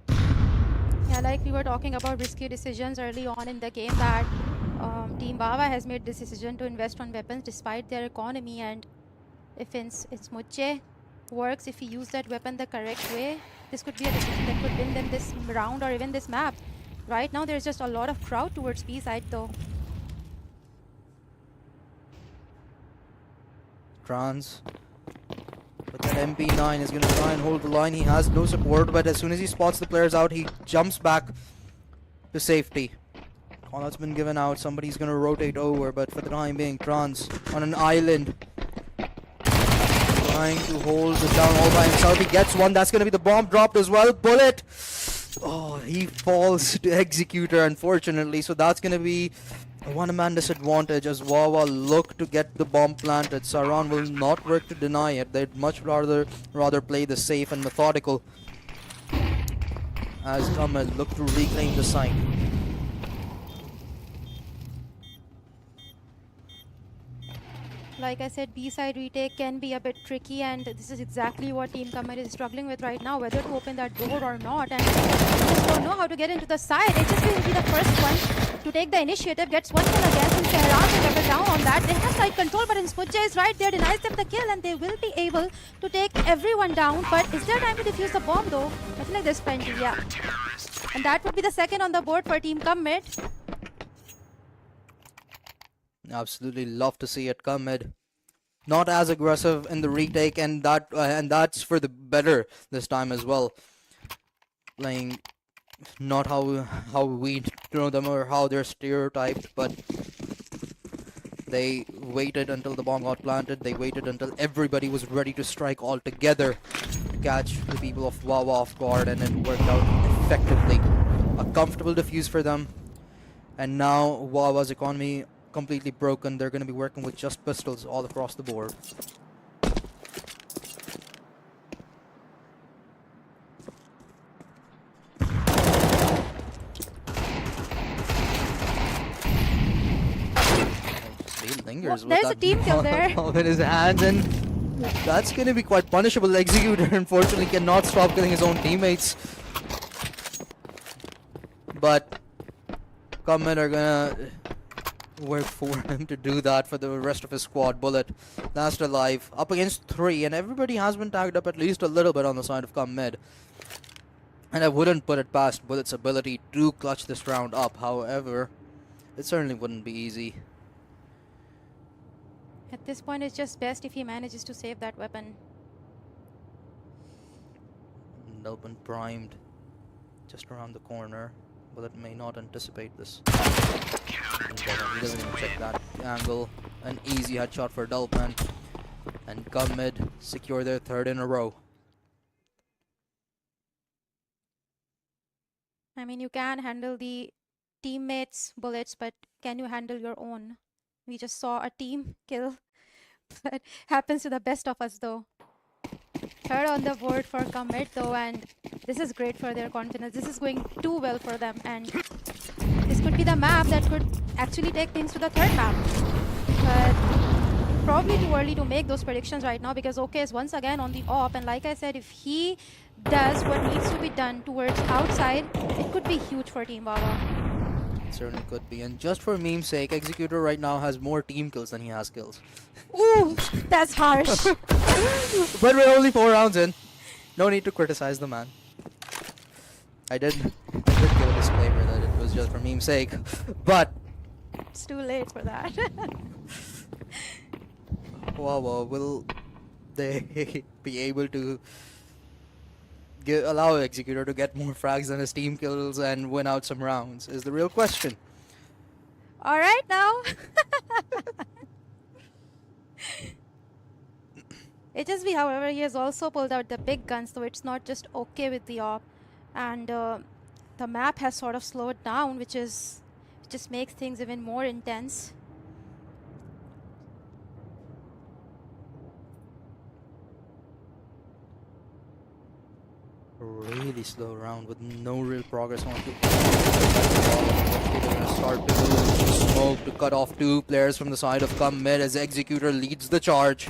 Yeah, like we were talking about risky decisions early on in the game, that Team Wawa has made this decision to invest on weapons despite their economy, and if it's Muche works, if he used that weapon the correct way, this could be a decision that could win them this round or even this map. Right now, there's just a lot of crowd towards B side though. Trans with that MP9 is going to try and hold the line. He has no support, but as soon as he spots the players out, he jumps back to safety. Callout's been given out. Somebody's going to rotate over, but for the time being, Trans on an island, trying to hold it down all by himself. He gets one. That's going to be the bomb dropped as well. Bullet Oh, he falls to Executor, unfortunately. So that's going to be a one-man disadvantage as Wawa look to get the bomb planted. Saran will not work to deny it. They'd much rather play the safe and methodical as Ahmed look to reclaim the site. Like I said, B-side retake can be a bit tricky, and this is exactly what Team Kamal is struggling with right now, whether to open that door or not, and they just don't know how to get into the side. HSP will be the first one to take the initiative, gets one kill again, and Tehran will double down on that. They have side control, but Smudja is right there, denies them the kill, and they will be able to take everyone down. But is there time to defuse the bomb though? I feel like there's plenty, yeah. And that would be the second on the board for Team Commit. Absolutely love to see it come mid. Not as aggressive in the retake, and that's for the better this time as well. Playing not how we know them or how they're stereotyped, but they waited until the bomb got planted. They waited until everybody was ready to strike all together to catch the people of Wawa off guard, and it worked out effectively. A comfortable defuse for them, and now Wawa's economy completely broken. They're going to be working with just pistols all across the board. He lingers with There's a that team kill there. bomb in his hands, and that's going to be quite punishable. Executor unfortunately cannot stop killing his own teammates, but Comment are gonna work for him to do that for the rest of his squad. Bullet, last alive, up against 3, and everybody has been tagged up at least a little bit on the side of Come Mid. And I wouldn't put it past Bullet's ability to clutch this round up. However, it certainly wouldn't be easy. At this point, it's just best if he manages to save that weapon. Nelbin primed just around the corner. Bullet may not anticipate this. He doesn't even check that angle. An easy headshot for Delpan. And Come Mid secure their 3rd in a row. I mean, you can handle the teammates' bullets, but can you handle your own? We just saw a team kill. But happens to the best of us though. 3rd on the board for Commit though, and this is great for their confidence. This is going too well for them, and this could be the map that could actually take things to the 3rd map. But probably too early to make those predictions right now, because OK is once again on the op, and like I said, if he does what needs to be done towards outside, it could be huge for Team Wawa. It certainly could be. And just for meme's sake, Executor right now has more team kills than he has kills. Ooh, that's harsh. But we're only 4 rounds in. No need to criticize the man. I did give a disclaimer that it was just for meme's sake. But It's too late for that. Wawa, will they be able to allow Executor to get more frags than his team kills and win out some rounds is the real question. All right now. HSB, however, he has also pulled out the big guns, so it's not just okay with the op. And the map has sort of slowed down, which just makes things even more intense. Really slow round with no real progress on to they're gonna start with smoke to cut off 2 players from the side of Come Mid as Executor leads the charge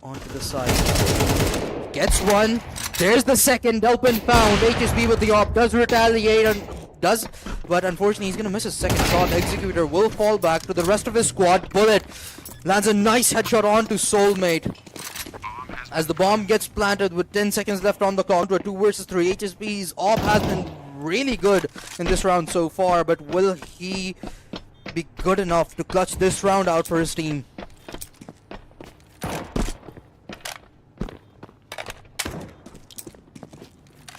onto the side. Gets one. There's the second. Delpin found. HSB with the op does retaliate and but unfortunately he's gonna miss his second shot. Executor will fall back to the rest of his squad. Bullet lands a nice headshot onto Soulmate. As the bomb gets planted with 10 seconds left on the clock to a 2 versus 3. HSB's op has been really good in this round so far, but will he be good enough to clutch this round out for his team?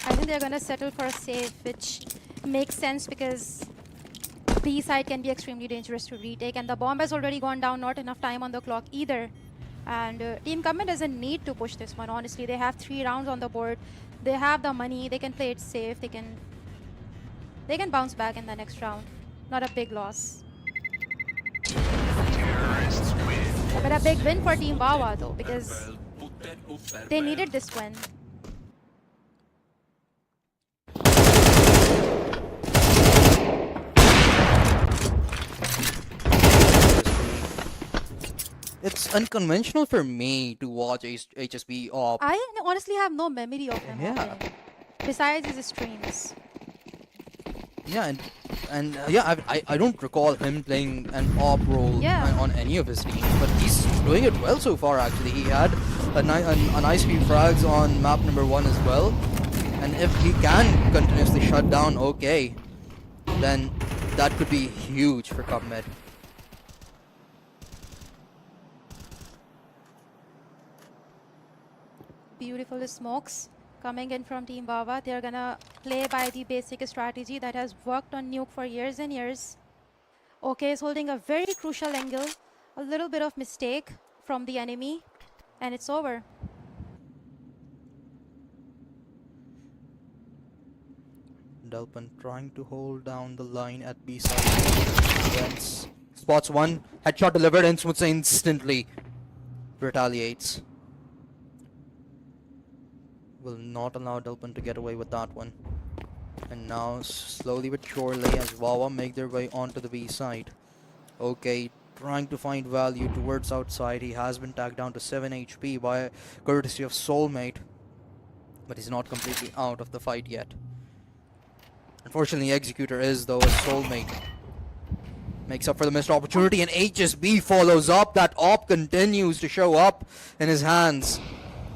I think they're gonna settle for a save, which makes sense because B side can be extremely dangerous to retake, and the bomb has already gone down, not enough time on the clock either. And Team Commit doesn't need to push this one, honestly. They have 3 rounds on the board. They have the money. They can play it safe. They can bounce back in the next round. Not a big loss. But a big win for Team Wawa though, because they needed this win. It's unconventional for me to watch HSB op. I honestly have no memory of him Yeah. opening, besides his streams. Yeah, and I don't recall him playing an op role Yeah. on any of his teams, but he's doing it well so far. Actually, he had a nice few frags on map number 1 as well, and if he can continuously shut down OK, then that could be huge for Cubmed. Beautiful smokes coming in from Team Wawa. They're gonna play by the basic strategy that has worked on Nuke for years and years. OK is holding a very crucial angle. A little bit of mistake from the enemy, and it's over. Delpin trying to hold down the line at B side. Vents. Spots one. Headshot delivered and Smutsa instantly retaliates. Will not allow Delpin to get away with that one. And now slowly but surely as Wawa make their way onto the B side. Okay, trying to find value towards outside. He has been tagged down to 7 HP by courtesy of Soulmate. But he's not completely out of the fight yet. Unfortunately, Executor is though a Soulmate. Makes up for the missed opportunity and HSB follows up. That op continues to show up in his hands.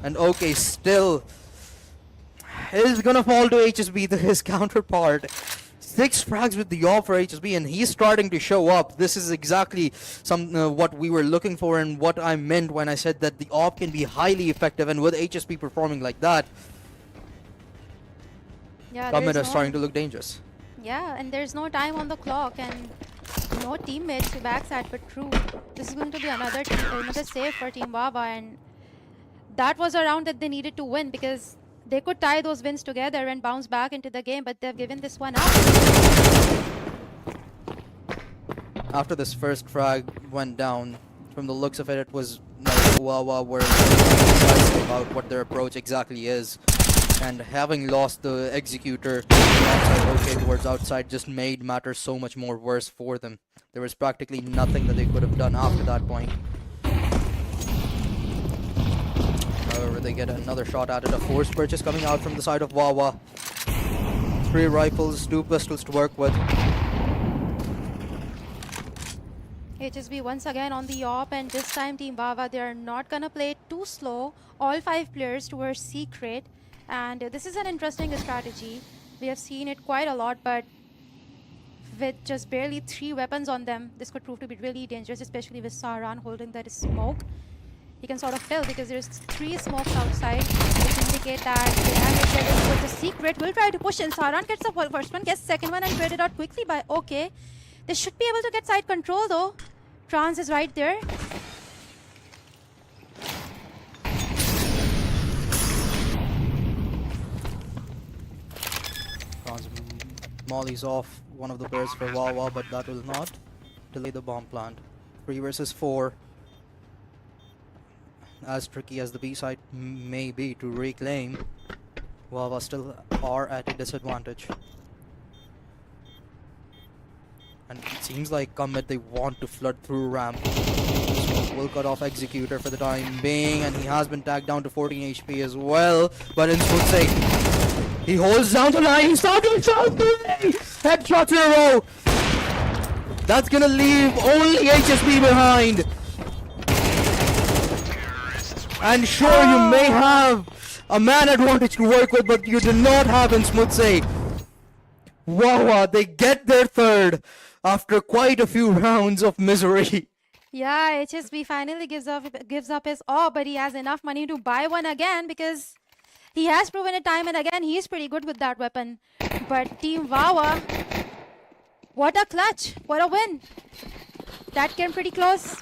And OK still is gonna fall to HSB, to his counterpart. 6 frags with the op for HSB and he's starting to show up. This is exactly what we were looking for and what I meant when I said that the op can be highly effective, and with HSB performing like that, Yeah, Cubmed is starting to look dangerous. Yeah, and there's no time on the clock and no teammates to backside, but true. This is going to be another save for Team Wawa, and that was a round that they needed to win because they could tie those wins together and bounce back into the game, but they've given this one up. After this first frag went down, from the looks of it, it was like Wawa were decisive about what their approach exactly is. And having lost the Executor alongside OK towards outside just made matters so much more worse for them. There was practically nothing that they could have done after that point. However, they get another shot at it. A forced purchase coming out from the side of Wawa. 3 rifles, 2 pistols to work with. HSB once again on the op, and this time Team Wawa, they're not gonna play it too slow. All 5 players towards secret. And this is an interesting strategy. We have seen it quite a lot, but with just barely 3 weapons on them, this could prove to be really dangerous, especially with Saran holding that smoke. He can sort of tell because there's 3 smokes outside, which indicate that they have it with the secret. Will try to push in. Saran gets the first one, gets the second one, and traded out quickly by OK. They should be able to get side control though. Trans is right there. Molly's off one of the players for Wawa, but that will not delay the bomb plant. 3 versus 4. As tricky as the B side may be to reclaim, Wawa still are at a disadvantage. And it seems like Cubmed, they want to flood through ramp. So will cut off Executor for the time being, and he has been tagged down to 14 HP as well. But in Smutsa, he holds down the line. He's starting to shot 3 headshots in a row. That's gonna leave only HSB behind. And sure, you may have a man advantage to work with, but you do not have in Smutsa. Wawa, they get their third after quite a few rounds of misery. Yeah, HSB finally gives up his all, but he has enough money to buy one again because he has proven it time and again. He is pretty good with that weapon. But Team Wawa, what a clutch, what a win. That came pretty close.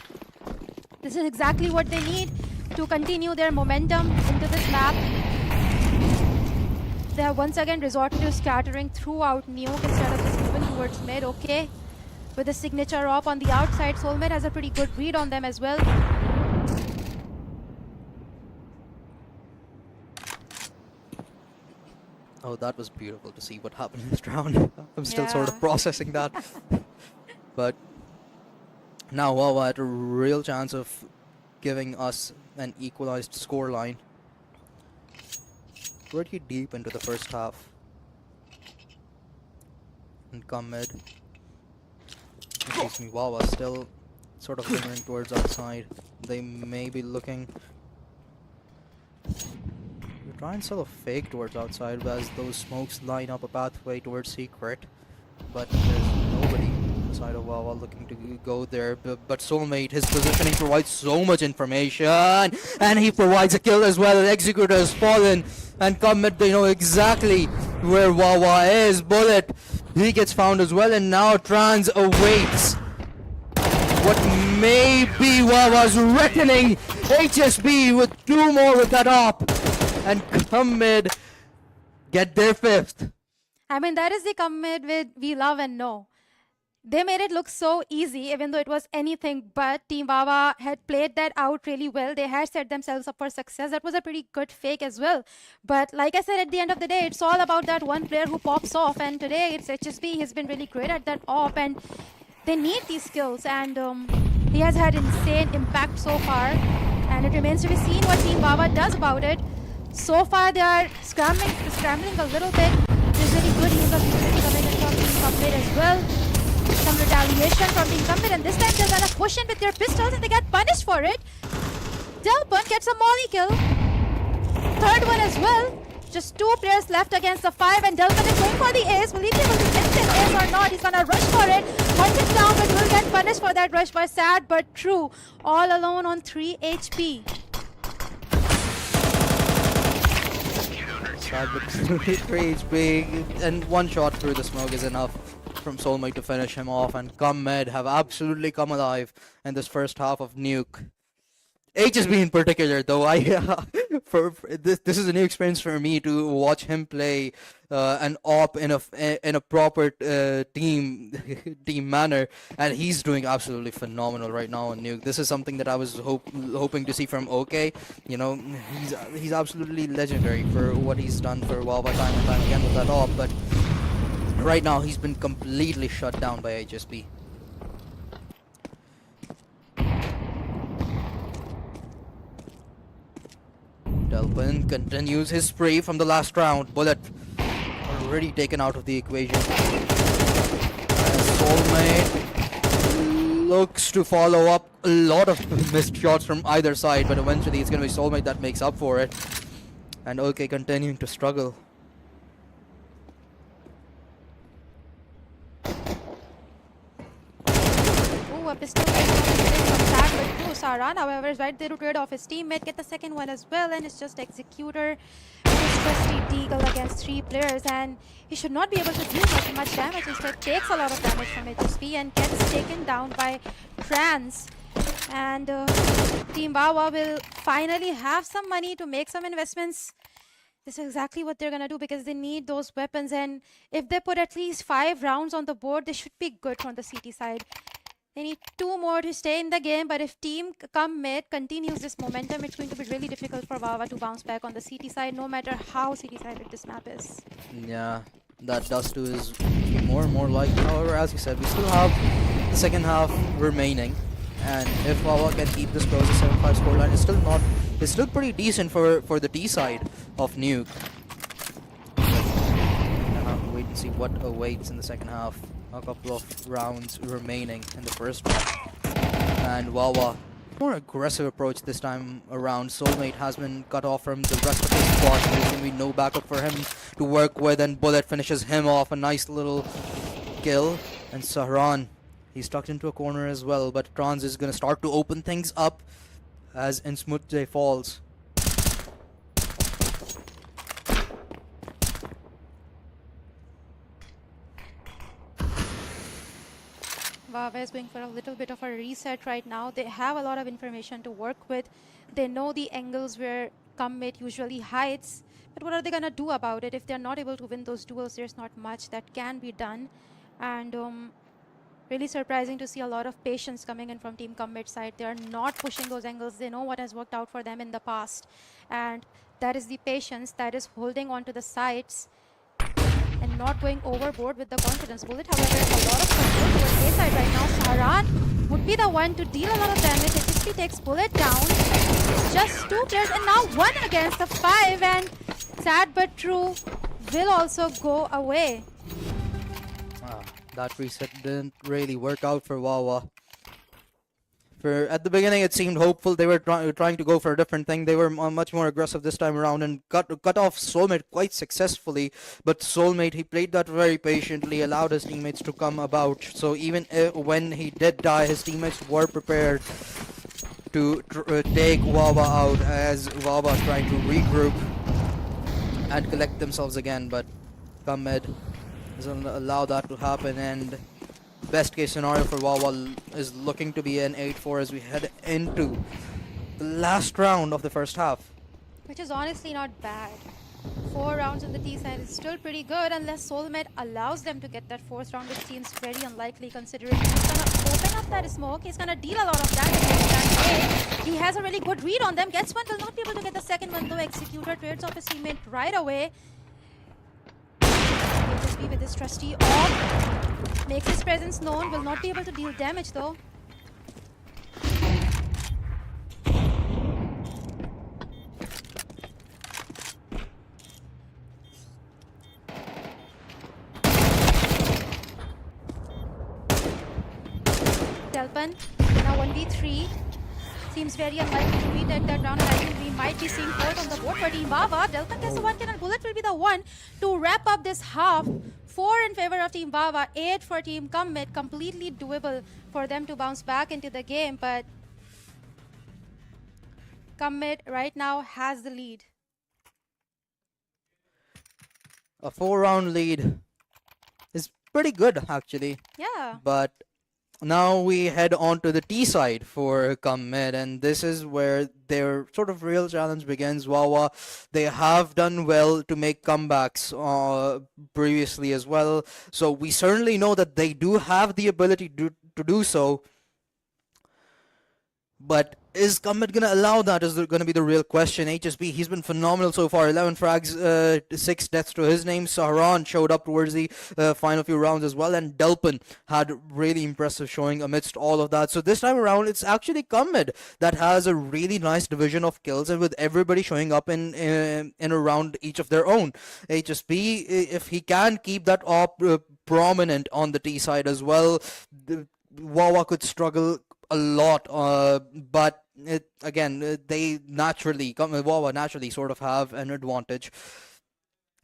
This is exactly what they need to continue their momentum into this map. they have once again resorted to scattering throughout Nuke instead of just moving towards mid. Okay, with the signature op on the outside, Soulmate has a pretty good read on them as well. Oh, that was beautiful to see what happened in this round. I'm still sort Yeah. of processing that. But now Wawa had a real chance of giving us an equalized scoreline. Pretty deep into the first half. And come mid. Excuse me, Wawa still sort of lingering towards outside. They may be looking to try and sell a fake towards outside as those smokes line up a pathway towards secret. But there's nobody on the side of Wawa looking to go there. But Soulmate, his positioning provides so much information. And he provides a kill as well. Executor has fallen. And come mid, they know exactly where Wawa is. Bullet, he gets found as well. And now Trans awaits what may be Wawa's reckoning. HSB with 2 more with that op. And come mid, get their 5th. I mean, that is the commit with we love and know. They made it look so easy, even though it was anything but. Team Wawa had played that out really well. They had set themselves up for success. That was a pretty good fake as well. But like I said, at the end of the day, it's all about that one player who pops off. And today, it's HSB. He's been really great at that op. And they need these skills. And he has had insane impact so far. And it remains to be seen what Team Wawa does about it. So far, they are scrambling a little bit. There's really good use of utility coming in from Team Cummit as well. Some retaliation from Team Cummit, and this time they're gonna push in with their pistols and they get punished for it. Delpun gets a molly kill. 3rd one as well. Just 2 players left against the 5, and Delpun is going for the ace. Will he be able to get the ace or not? He's gonna rush for it. Hunts it down, but will get punished for that rush. But sad but true. All alone on 3 HP. Sad but 3 HP, and 1 shot through the smoke is enough from Soulmate to finish him off, and Come Med have absolutely come alive in this first half of Nuke. HSB in particular, though, for this is a new experience for me to watch him play an op in a proper team manner, and he's doing absolutely phenomenal right now on Nuke. This is something that I was hoping to see from OK. You know, he's absolutely legendary for what he's done for Wawa time and time again with that op, but right now he's been completely shut down by HSB. Delpin continues his spree from the last round. Bullet already taken out of the equation. As Soulmate looks to follow up a lot of missed shots from either side, but eventually it's going to be Soulmate that makes up for it. And OK continuing to struggle. A pistol from that, but no, Saran, however, is right there to trade off his teammate, get the 2nd one as well, and it's just Executor with his trusty Deagle against 3 players, and he should not be able to deal much damage. Instead, takes a lot of damage from HSP and gets taken down by Trans. And Team Wawa will finally have some money to make some investments. This is exactly what they're gonna do because they need those weapons, and if they put at least 5 rounds on the board, they should be good from the CT side. They need 2 more to stay in the game, but if Team Come Mid continues this momentum, it's going to be really difficult for Wawa to bounce back on the CT side, no matter how CT-sided this map is. Yeah, that Dust 2 is more and more likely. However, as you said, we still have the second half remaining, and if Wawa can keep this close to 7-5 scoreline, it's still pretty decent for the T side of Nuke. I'll have to wait and see what awaits in the second half. A couple of rounds remaining in the first one. And Wawa, more aggressive approach this time around. Soulmate has been cut off from the rest of his squad. There's going to be no backup for him to work with, and Bullet finishes him off. A nice little kill. And Sahran, he's tucked into a corner as well, but Trans is going to start to open things up as Insmutje falls. Wawa is going for a little bit of a reset right now. They have a lot of information to work with. They know the angles where Commit usually hides. But what are they gonna do about it? If they're not able to win those duels, there's not much that can be done. And really surprising to see a lot of patience coming in from Team Commit side. They are not pushing those angles. They know what has worked out for them in the past. And that is the patience that is holding on to the sides and not going overboard with the confidence. Bullet, however, a lot of control towards A side right now. Saran would be the one to deal a lot of damage. HSP takes Bullet down. Just 2 players and now 1 against the 5, and sad but true will also go away. That reset didn't really work out for Wawa. At the beginning, it seemed hopeful. They were trying to go for a different thing. They were much more aggressive this time around and cut off Soulmate quite successfully. But Soulmate, he played that very patiently, allowed his teammates to come about. So even when he did die, his teammates were prepared to take Wawa out as Wawa trying to regroup and collect themselves again. But Kamed doesn't allow that to happen, and best case scenario for Wawa is looking to be an 8-4 as we head into the last round of the first half. Which is honestly not bad. 4 rounds on the T side is still pretty good unless Soulmate allows them to get that 4th round, which seems very unlikely considering he's gonna open up that smoke. He's gonna deal a lot of damage in that way. He has a really good read on them. Gets one, will not be able to get the second one though. Executor trades off his teammate right away. HSP with his trusty AWP makes his presence known. Will not be able to deal damage though. Delpan now 1v3. Seems very unlikely to retake that round, and I think we might be seeing 4th on the board for Team Wawa. Delpan gets the 1 kill, and Bullet will be the one to wrap up this half. 4 in favor of Team Wawa, 8 for Team Commit. Completely doable for them to bounce back into the game, but Commit right now has the lead. A 4-round lead is pretty good actually. Yeah. But now we head on to the T side for Commit, and this is where their sort of real challenge begins. Wawa, they have done well to make comebacks previously as well, so we certainly know that they do have the ability to do so. But is Commit going to allow that is going to be the real question. HSP, he's been phenomenal so far. 11 frags, 6 deaths to his name. Sahran showed up towards the final few rounds as well. And Delpan had really impressive showing amidst all of that. So this time around, it's actually Commit that has a really nice division of kills, and with everybody showing up in around each of their own. HSP, if he can keep that up prominent on the T side as well, Wawa could struggle a lot, but they naturally, Wawa naturally sort of have an advantage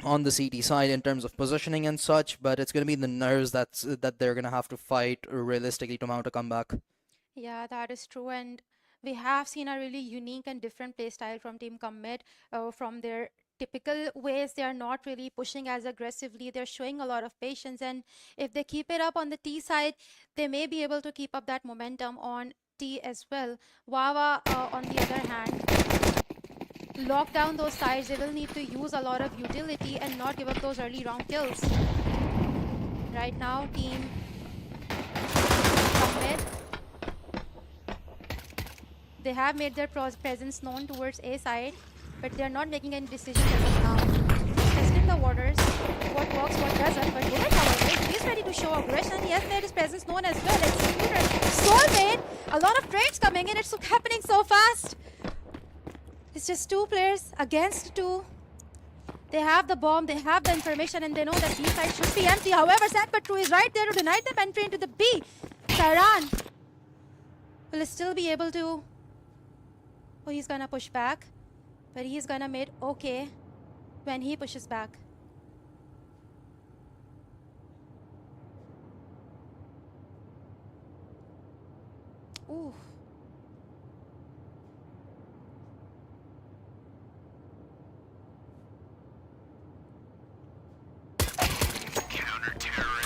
on the CT side in terms of positioning and such, but it's going to be the nerves that they're going to have to fight realistically to mount a comeback. Yeah, that is true, and we have seen a really unique and different playstyle from Team Commit. From their typical ways, they are not really pushing as aggressively. They're showing a lot of patience, and if they keep it up on the T side, they may be able to keep up that momentum on T as well. Wawa, on the other hand, lock down those sides. They will need to use a lot of utility and not give up those early round kills. Right now, Team Commit, they have made their presence known towards A side, but they're not making any decisions as of now. Testing the waters, what works, what doesn't. But Bullet, however, he's ready to show aggression. He has made his presence known as well. Executor, Soulmate, a lot of trades coming in. It's happening so fast. It's just 2 players against 2. They have the bomb, they have the information, and they know that B side should be empty. However, Sad but True is right there to deny them entry into the B. Saran will still be able to... Oh, he's gonna push back, but he's gonna make okay when he pushes back. Ooh.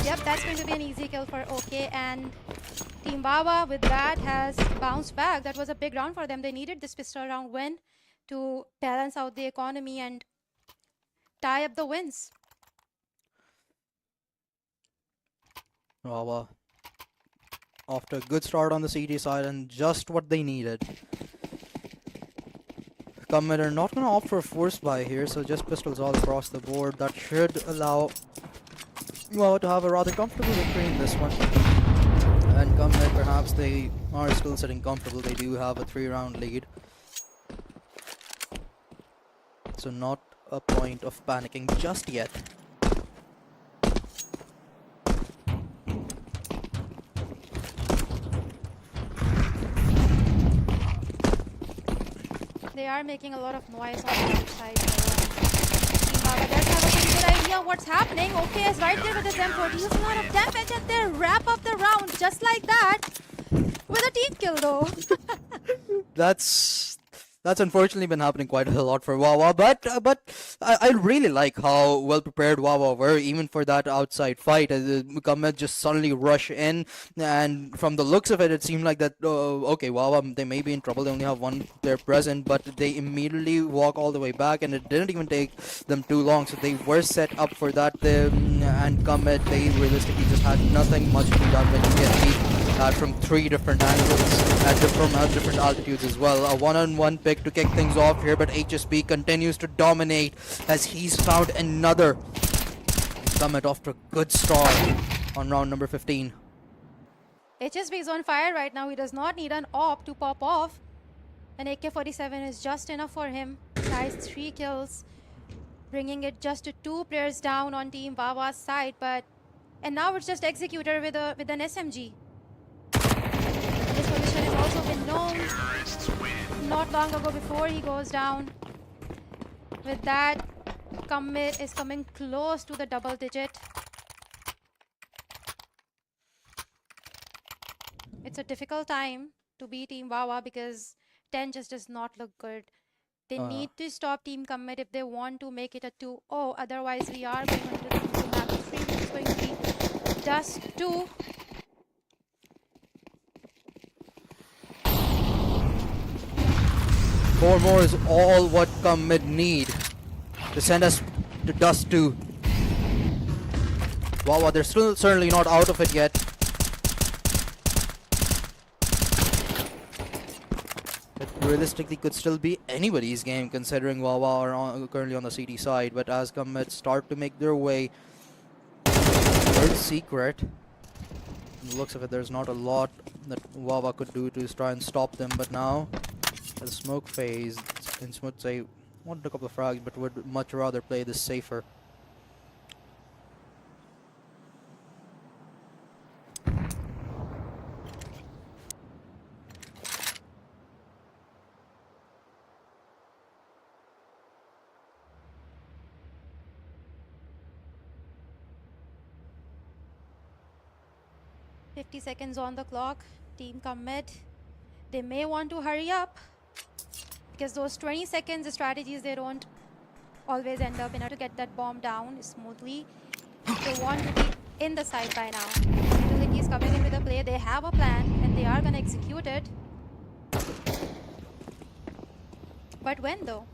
Yep, that's going to be an easy kill for OK, and Team Wawa with that has bounced back. That was a big round for them. They needed this pistol round win to balance out the economy and tie up the wins. Wahh off to a good start on the CT side and just what they needed. Commit are not going to opt for a force buy here, so just pistols all across the board. That should allow Wahh to have a rather comfortable victory in this one. And Commit, perhaps they are still sitting comfortable. They do have a 3-round lead. So not a point of panicking just yet. They are making a lot of noise on the outside. Team Wahh does have a pretty good idea what's happening. OK is right there with the tempo, deals a lot of damage, and they wrap up the round just like that with a team kill though. That's unfortunately been happening quite a lot for Wahh, but I really like how well prepared Wahh were even for that outside fight. Muhammad just suddenly rush in, and from the looks of it, it seemed like that okay, Wahh, they may be in trouble. They only have one player present, but they immediately walk all the way back, and it didn't even take them too long. So they were set up for that, and Comet, they realistically just had nothing much to be done when you get beat from 3 different angles from different altitudes as well. A one-on-one pick to kick things off here, but HSB continues to dominate as he's found another Comet off to a good start on round number 15. HSB is on fire right now. He does not need an op to pop off. An AK-47 is just enough for him. Nice 3 kills, bringing it just to 2 players down on Team Wahh's side. And now it's just Executor with an SMG. This position has also been known not long ago before he goes down. With that, Commit is coming close to the double digit. It's a difficult time to beat Team Wahh because 10 just does not look good. They need to stop Team Commit if they want to make it a 2-0. Otherwise, we are going into the map 3, which is going to be just 2. Four more is all what Commit need to send us to Dust 2. Wahh, they're still certainly not out of it yet. It realistically could still be anybody's game considering Wahh are currently on the CT side, but as Commit start to make their way towards Secret, from the looks of it, there's not a lot that Wahh could do to try and stop them, but now the smoke phase, and Smooth say wanted a couple of frags but would much rather play this safer. .50 seconds on the clock. Team Commit, they may want to hurry up because those 20 seconds strategies, they don't always end up in order to get that bomb down smoothly. They want to be in the side by now. Utility is coming in with a play. They have a plan and they are going to execute it. But when though?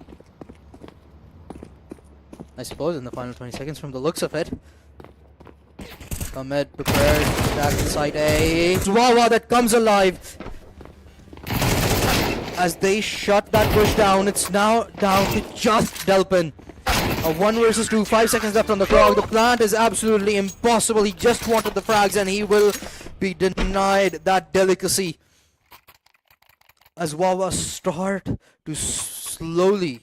I suppose in the final 20 seconds from the looks of it. Commit prepared to attack the side A. It's Wahh that comes alive. As they shut that push down, it's now down to just Delpin. A 1 versus 2, 5 seconds left on the clock. The plant is absolutely impossible. He just wanted the frags and he will be denied that delicacy. As Wahh start to slowly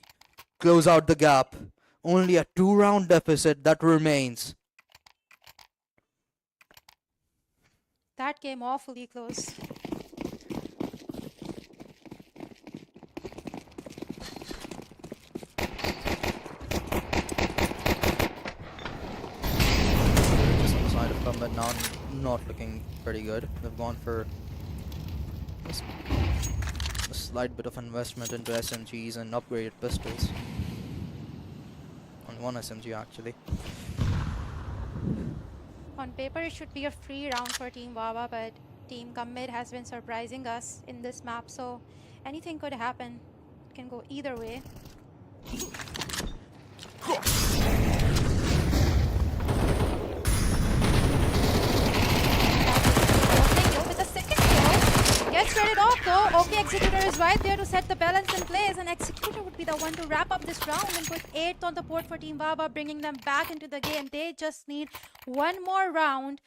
close out the gap. Only a 2-round deficit that remains. That came awfully close. Just on the side of Combat now, not looking pretty good. They've gone for a slight bit of investment into SMGs and upgraded pistols. On one SMG actually. On paper, it should be a free round for Team Wahh, but Team Commit has been surprising us in this map, so anything could happen. can go either way. With the second kill, gets traded off though. Okay, Executor is right there to set the balance in place, and Executor would be the one to wrap up this round and put 8th on the board for Team Wahh, bringing them back into the game. They just need one more round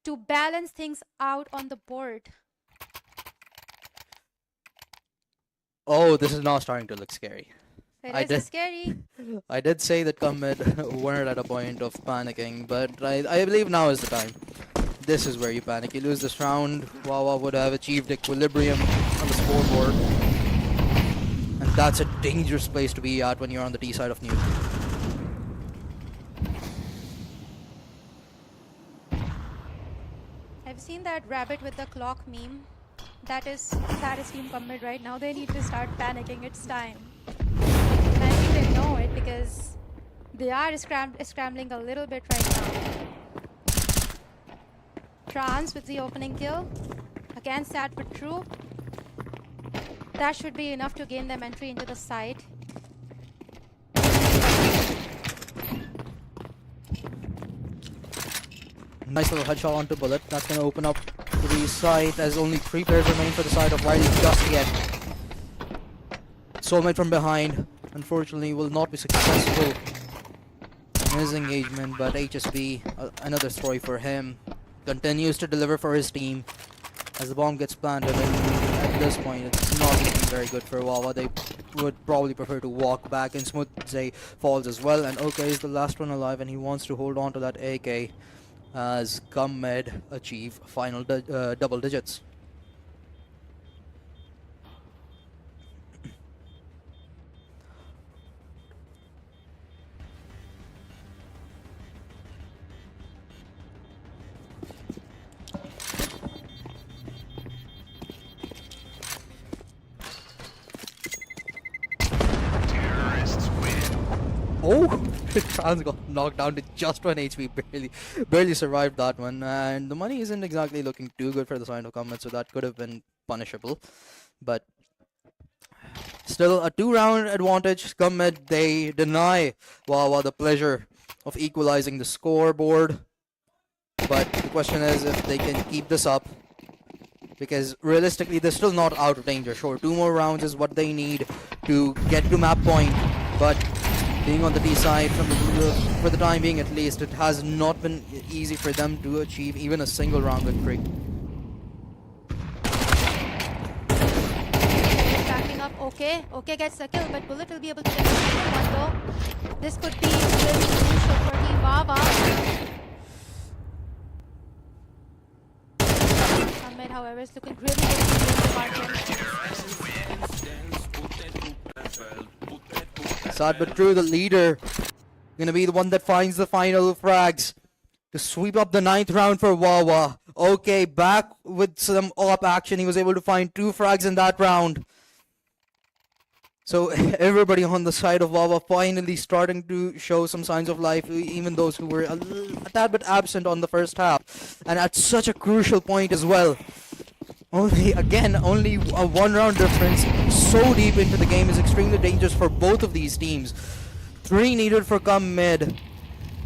to balance things out on the board. Oh, this is now starting to look scary. It is scary. I did say that Commit weren't at a point of panicking, but I believe now is the time. This is where you panic. You lose this round, Wahh would have achieved equilibrium on the scoreboard. And that's a dangerous place to be at when you're on the T side of news. I've seen that rabbit with the clock meme. That is Team Commit right now. They need to start panicking. It's time. And I think they know it because they are scrambling a little bit right now. Trans with the opening kill. Again, sad but true. That should be enough to gain them entry into the site. Nice little headshot onto Bullet. That's going to open up the site as only 3 players remain for the side of Wiley just yet. Soulmate from behind, unfortunately, will not be successful in his engagement, but HSB, another story for him, continues to deliver for his team as the bomb gets planted. And at this point, it's not looking very good for Wahh. They would probably prefer to walk back, and Smoothie falls as well. And OK is the last one alive, and he wants to hold on to that AK as Commit achieve final double digits. Oh, Trans got knocked down to just 1 HP, barely survived that one, and the money isn't exactly looking too good for the side of Commit, so that could have been punishable, but still a 2-round advantage. Commit, they deny Wahh the pleasure of equalizing the scoreboard, but the question is if they can keep this up, because realistically they're still not out of danger. Sure, 2 more rounds is what they need to get to map point, but being on the D side for the time being at least, it has not been easy for them to achieve even a single round victory. Backing up, okay gets the kill, but Bullet will be able to get the second one though. This could be really crucial for Team Wahh. Ahmed, however, is looking really good in the Sad but true, the leader gonna be the one that finds the final frags to sweep up the 9th round for Wahh. Okay, back with some op action. He was able to find 2 frags in that round. So everybody on the side of Wahh finally starting to show some signs of life, even those who were a tad bit absent on the first half. And at such a crucial point as well. Only a 1-round difference so deep into the game is extremely dangerous for both of these teams. 3 needed for Commit,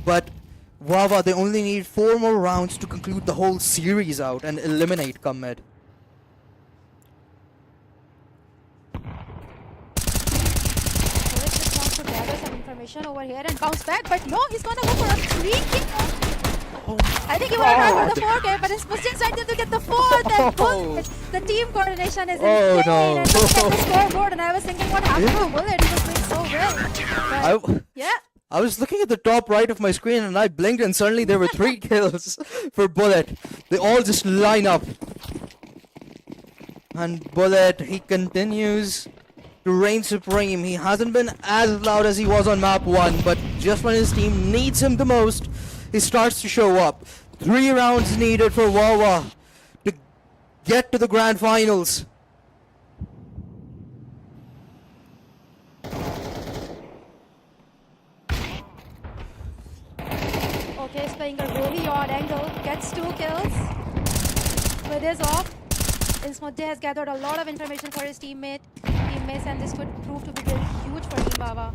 but Wahh, they only need 4 more rounds to conclude the whole series out and eliminate Commit. Bullet just wants to gather some information over here and bounce back, but no, he's gonna go for a 3 kill. I think he would have gone for the 4K, but it's pushed inside there to get the 4th. And Bullet, the team coordination is insane. No. And look at the scoreboard, and I was thinking, what happened to Bullet? He was playing so well. But, yeah. I was looking at the top right of my screen and I blinked and suddenly there were 3 kills for Bullet. They all just line up. And Bullet, he continues to reign supreme. He hasn't been as loud as he was on map 1, but just when his team needs him the most, he starts to show up. 3 rounds needed for Wahh to get to the grand finals. Okay, he's playing a really odd angle. Gets 2 kills with his off. Ismodde has gathered a lot of information for his teammate. miss, and this could prove to be very huge for Team Wawa.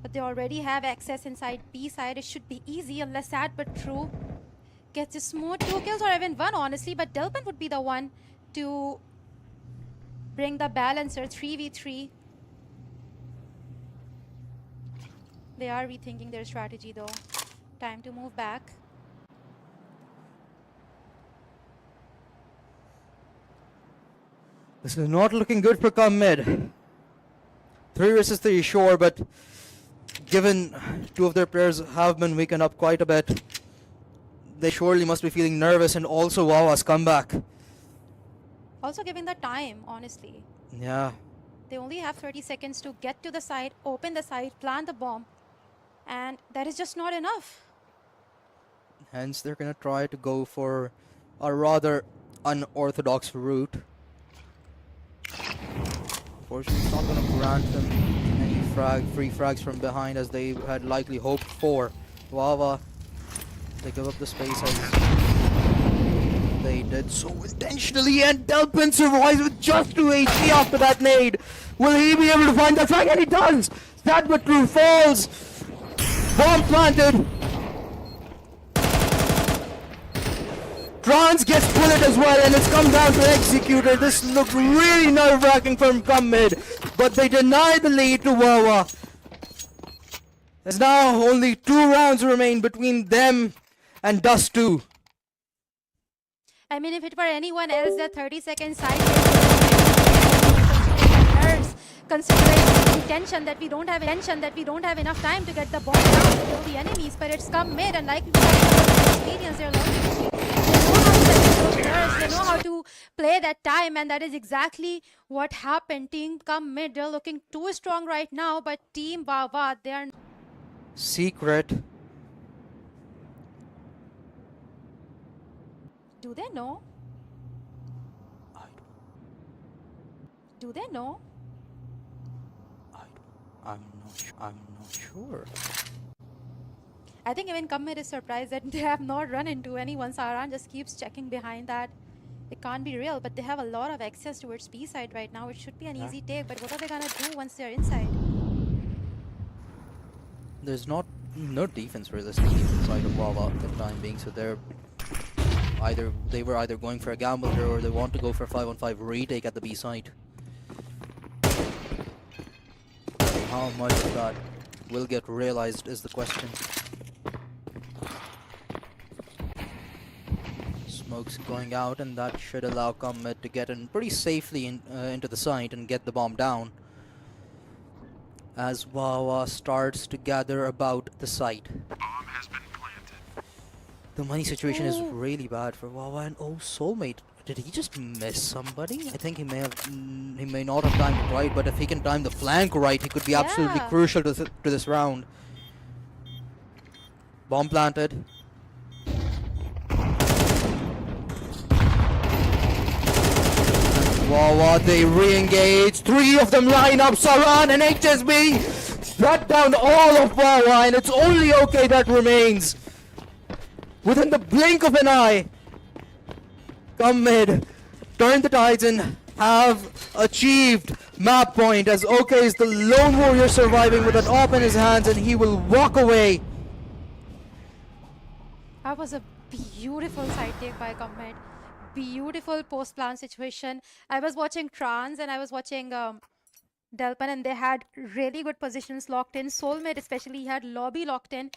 But they already have access inside B side. It should be easy, unless sad but true gets a smooth 2 kills or even 1, honestly. But Delpan would be the one to bring the balancer 3v3. They are rethinking their strategy though. Time to move back. This is not looking good for come mid. 3 versus 3, sure, but given two of their players have been weakened up quite a bit, they surely must be feeling nervous, and also Wawa's comeback. Also given the time, honestly. Yeah. They only have 30 seconds to get to the site, open the site, plant the bomb. And that is just not enough. Hence, they're gonna try to go for a rather unorthodox route. Fortunately, it's not gonna grant them any free frags from behind as they had likely hoped for. Wawa, they give up the space as they did so intentionally, and Delpin survives with just 2 HP after that nade. Will he be able to find the frag? And he does! That but true falls! Bomb planted! Trance gets bullet as well, and it's come down to Executor. This looked really nerve-wracking from come mid, but they deny the lead to Wawa. There's now only 2 rounds remain between them and Dust 2. I mean, if it were anyone else, the 30-second side considering the intention that we don't have enough time to get the bomb down to kill the enemies, but it's come mid, and like experience, they're learning. They know how to play that time, and that is exactly what happened. Team come mid, they're looking too strong right now, but Team Wawa, they are... Secret. Do they know? Do they know? I'm not sure. I think even Kammir is surprised that they have not run into anyone. Saran just keeps checking behind that. It can't be real, but they have a lot of access towards B side right now. It should be an easy take, but what are they gonna do once they're inside? There's no defense for this team inside of Wawa at the time being, so they were either going for a gamble here, or they want to go for a 5-on-5 retake at the B side. How much of that will get realized is the question. Smoke's going out, and that should allow Comet to get in pretty safely into the site and get the bomb down. As Wawa starts to gather about the site. Bomb has been planted. The money situation is really bad for Wawa, and oh, Soulmate, did he just miss somebody? I think he may not have timed it right, but if he can time the flank right, he could be absolutely crucial to this round. Bomb planted. Wawa, they re-engage. 3 of them line up. Saran and HSB shut down all of Wawa, and it's only OK that remains. Within the blink of an eye, come mid, turn the tides and have achieved map point, as OK is the lone warrior surviving with an AWP in his hands, and he will walk away. That was a beautiful side take by Comet. Beautiful post-plan situation. I was watching Trans and I was watching Delpan, and they had really good positions locked in. Soulmate especially had lobby locked in.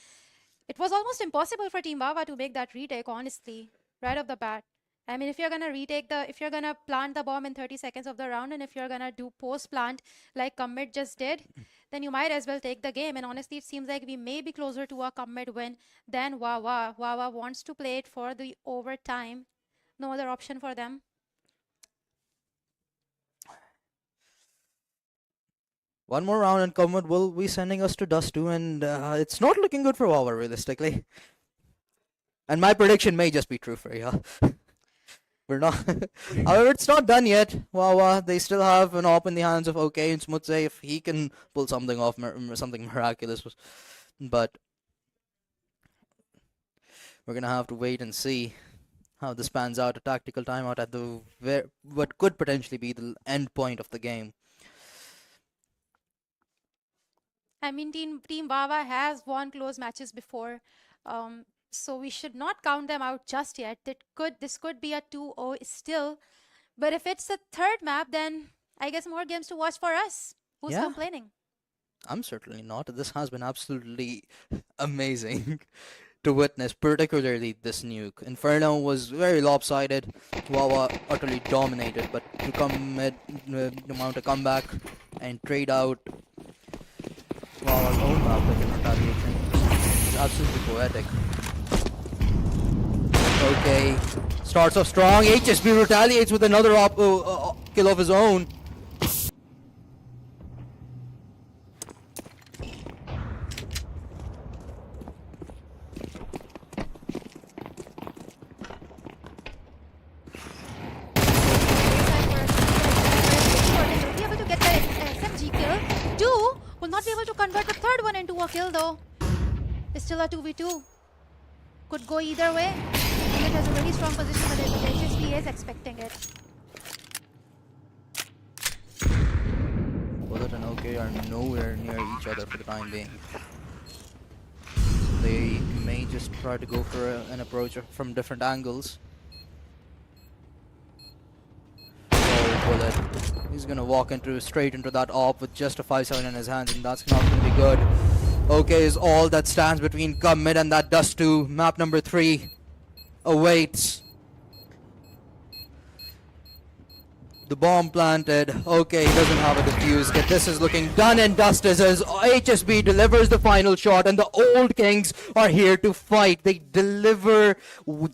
It was almost impossible for Team Wawa to make that retake, honestly, right off the bat. I mean, if you're gonna if you're gonna plant the bomb in 30 seconds of the round, and if you're gonna do post-plant like Commit just did, then you might as well take the game. And honestly, it seems like we may be closer to a Commit win than Wawa. Wawa wants to play it for the overtime. No other option for them. One more round and Comet will be sending us to Dust 2, and it's not looking good for Wawa, realistically. And my prediction may just be true for you. We're not. However, it's not done yet. Wawa, they still have an op in the hands of OK and Smutze if he can pull something off, something miraculous. But we're gonna have to wait and see. how this pans out. A tactical timeout at the what could potentially be the end point of the game. I mean, Team Wawa has won close matches before, so we should not count them out just yet. This could be a 2-0 still, but if it's the third map, then I guess more games to watch for us. Who's Yeah, complaining? I'm certainly not. This has been absolutely amazing to witness, particularly this nuke. Inferno was very lopsided. Wawa utterly dominated, but to mount a comeback and trade out Wawa's own map with an retaliation is absolutely poetic. Okay, starts off strong. HSB retaliates with another kill of his own. Will be able to get the SMG kill. Two will not be able to convert the third one into a kill though. It's still a 2v2. Could go either way. It has a very strong position, but HSP is expecting it. Bullet and OK are nowhere near each other for the time being. They may just try to go for an approach from different angles. Oh, Bullet. He's gonna walk straight into that AWP with just a 5-7 in his hands, and that's not gonna be good. OK is all that stands between Come Mid and that Dust 2. Map number 3 awaits. The bomb planted. Okay, he doesn't have a defuse kit. This is looking done and dusted as HSB delivers the final shot, and the Old Kings are here to fight. They deliver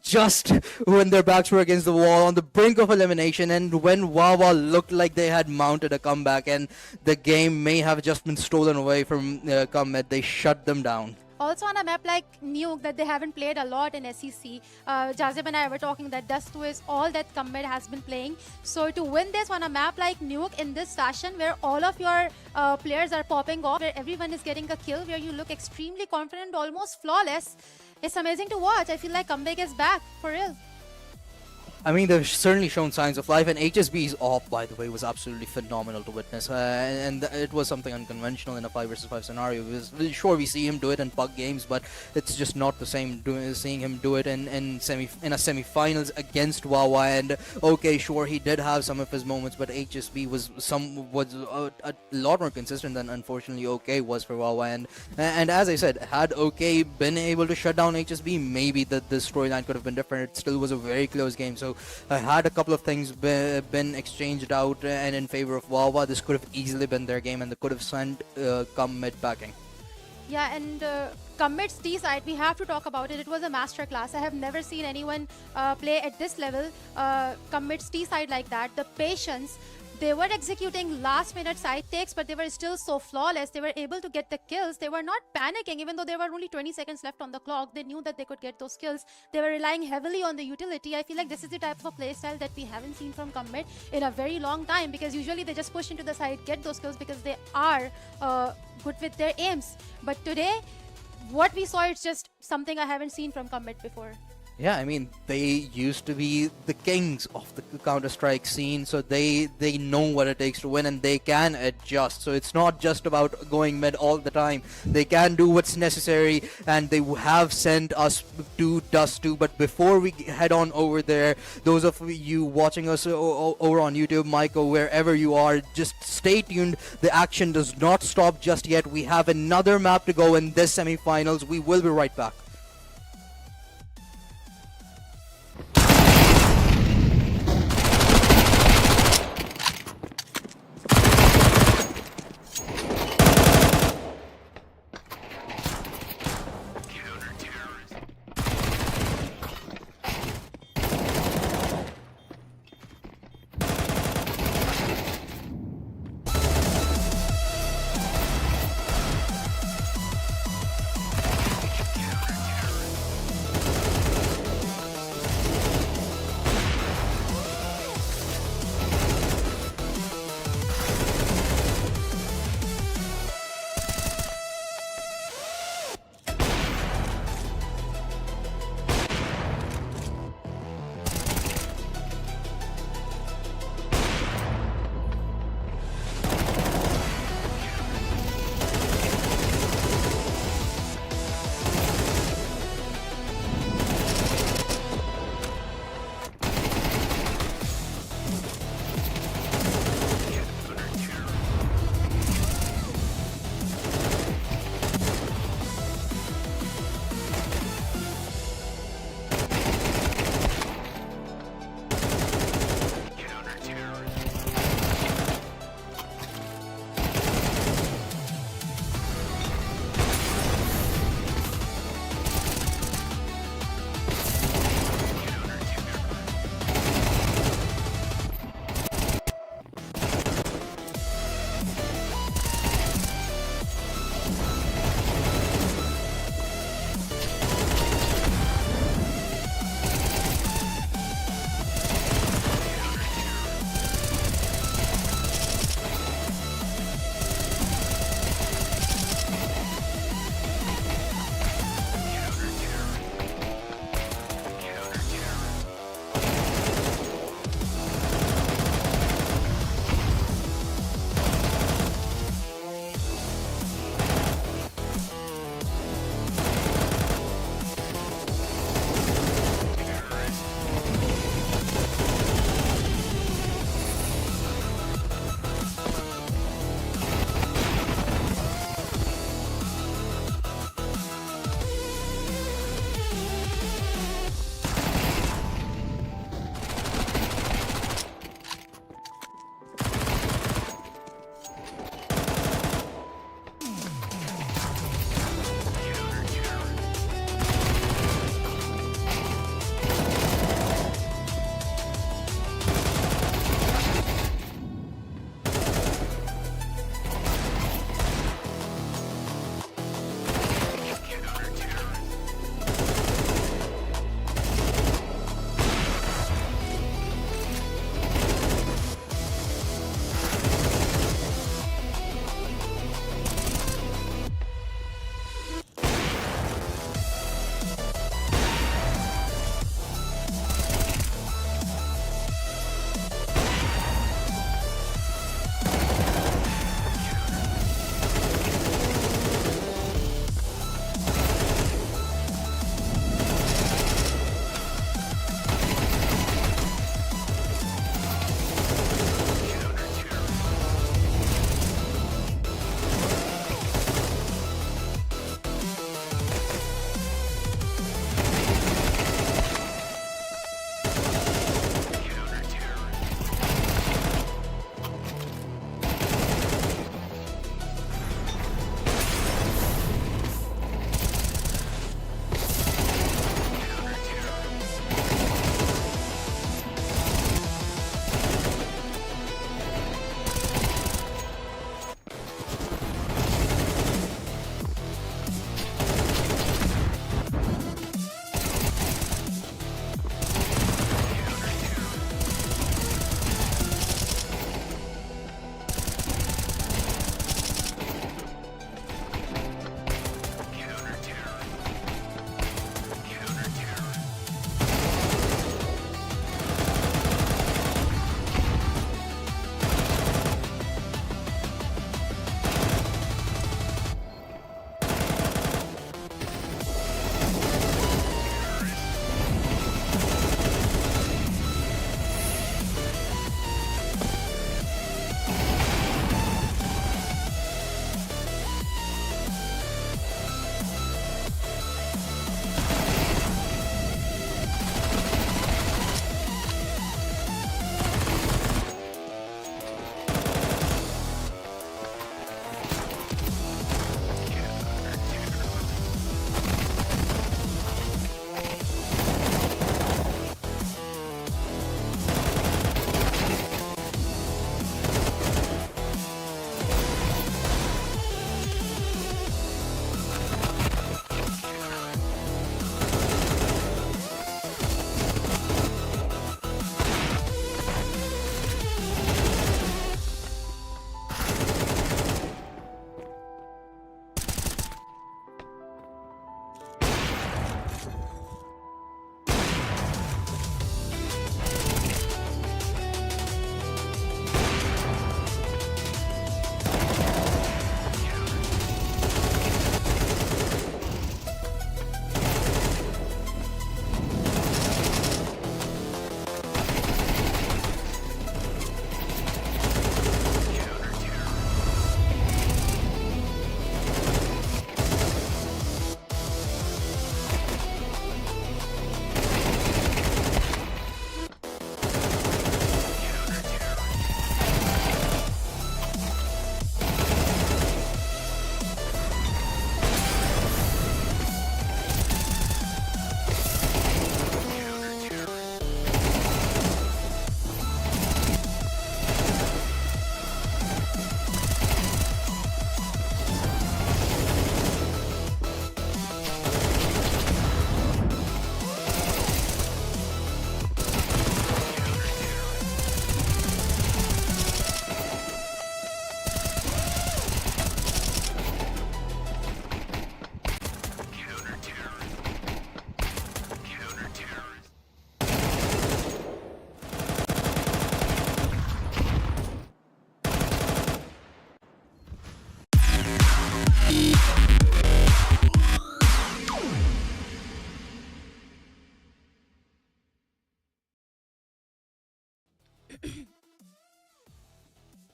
just when their backs were against the wall, on the brink of elimination, and when Wawa looked like they had mounted a comeback and the game may have just been stolen away from Comet, they shut them down. Also on a map like Nuke that they haven't played a lot in SEC, Jazib and I were talking that Dust 2 is all that Comet has been playing. So to win this on a map like Nuke in this fashion, where all of your players are popping off, where everyone is getting a kill, where you look extremely confident, almost flawless, it's amazing to watch. I feel like Comeback is back, for real. I mean, they've certainly shown signs of life, and HSB's off, by the way, was absolutely phenomenal to witness. And it was something unconventional in a 5 versus 5 scenario. Sure, we see him do it in pug games, but it's just not the same seeing him do it in a semi-finals against Wawa. And okay, sure, he did have some of his moments, but HSB was a lot more consistent than unfortunately OK was for Wawa. And as I said, had OK been able to shut down HSB, maybe the storyline could have been different. It still was a very close game. So had a couple of things been exchanged out and in favor of Wawa, this could have easily been their game, and they could have sent Come Mid packing. Yeah, and Commit's T side, we have to talk about it. It was a masterclass. I have never seen anyone play at this level. Commit's T side like that. The patience. They were executing last-minute side takes, but they were still so flawless. They were able to get the kills. They were not panicking, even though there were only 20 seconds left on the clock. They knew that they could get those kills. They were relying heavily on the utility. I feel like this is the type of a playstyle that we haven't seen from Commit in a very long time, because usually they just push into the side, get those kills because they are good with their aims. But today, what we saw, it's just something I haven't seen from Commit before. Yeah, I mean, they used to be the kings of the Counter-Strike scene, so they know what it takes to win, and they can adjust. So it's not just about going mid all the time. They can do what's necessary, and they have sent us to Dust 2. But before we head on over there, those of you watching us over on YouTube, Michael, wherever you are, just stay tuned. The action does not stop just yet. We have another map to go in this semi-finals. We will be right back.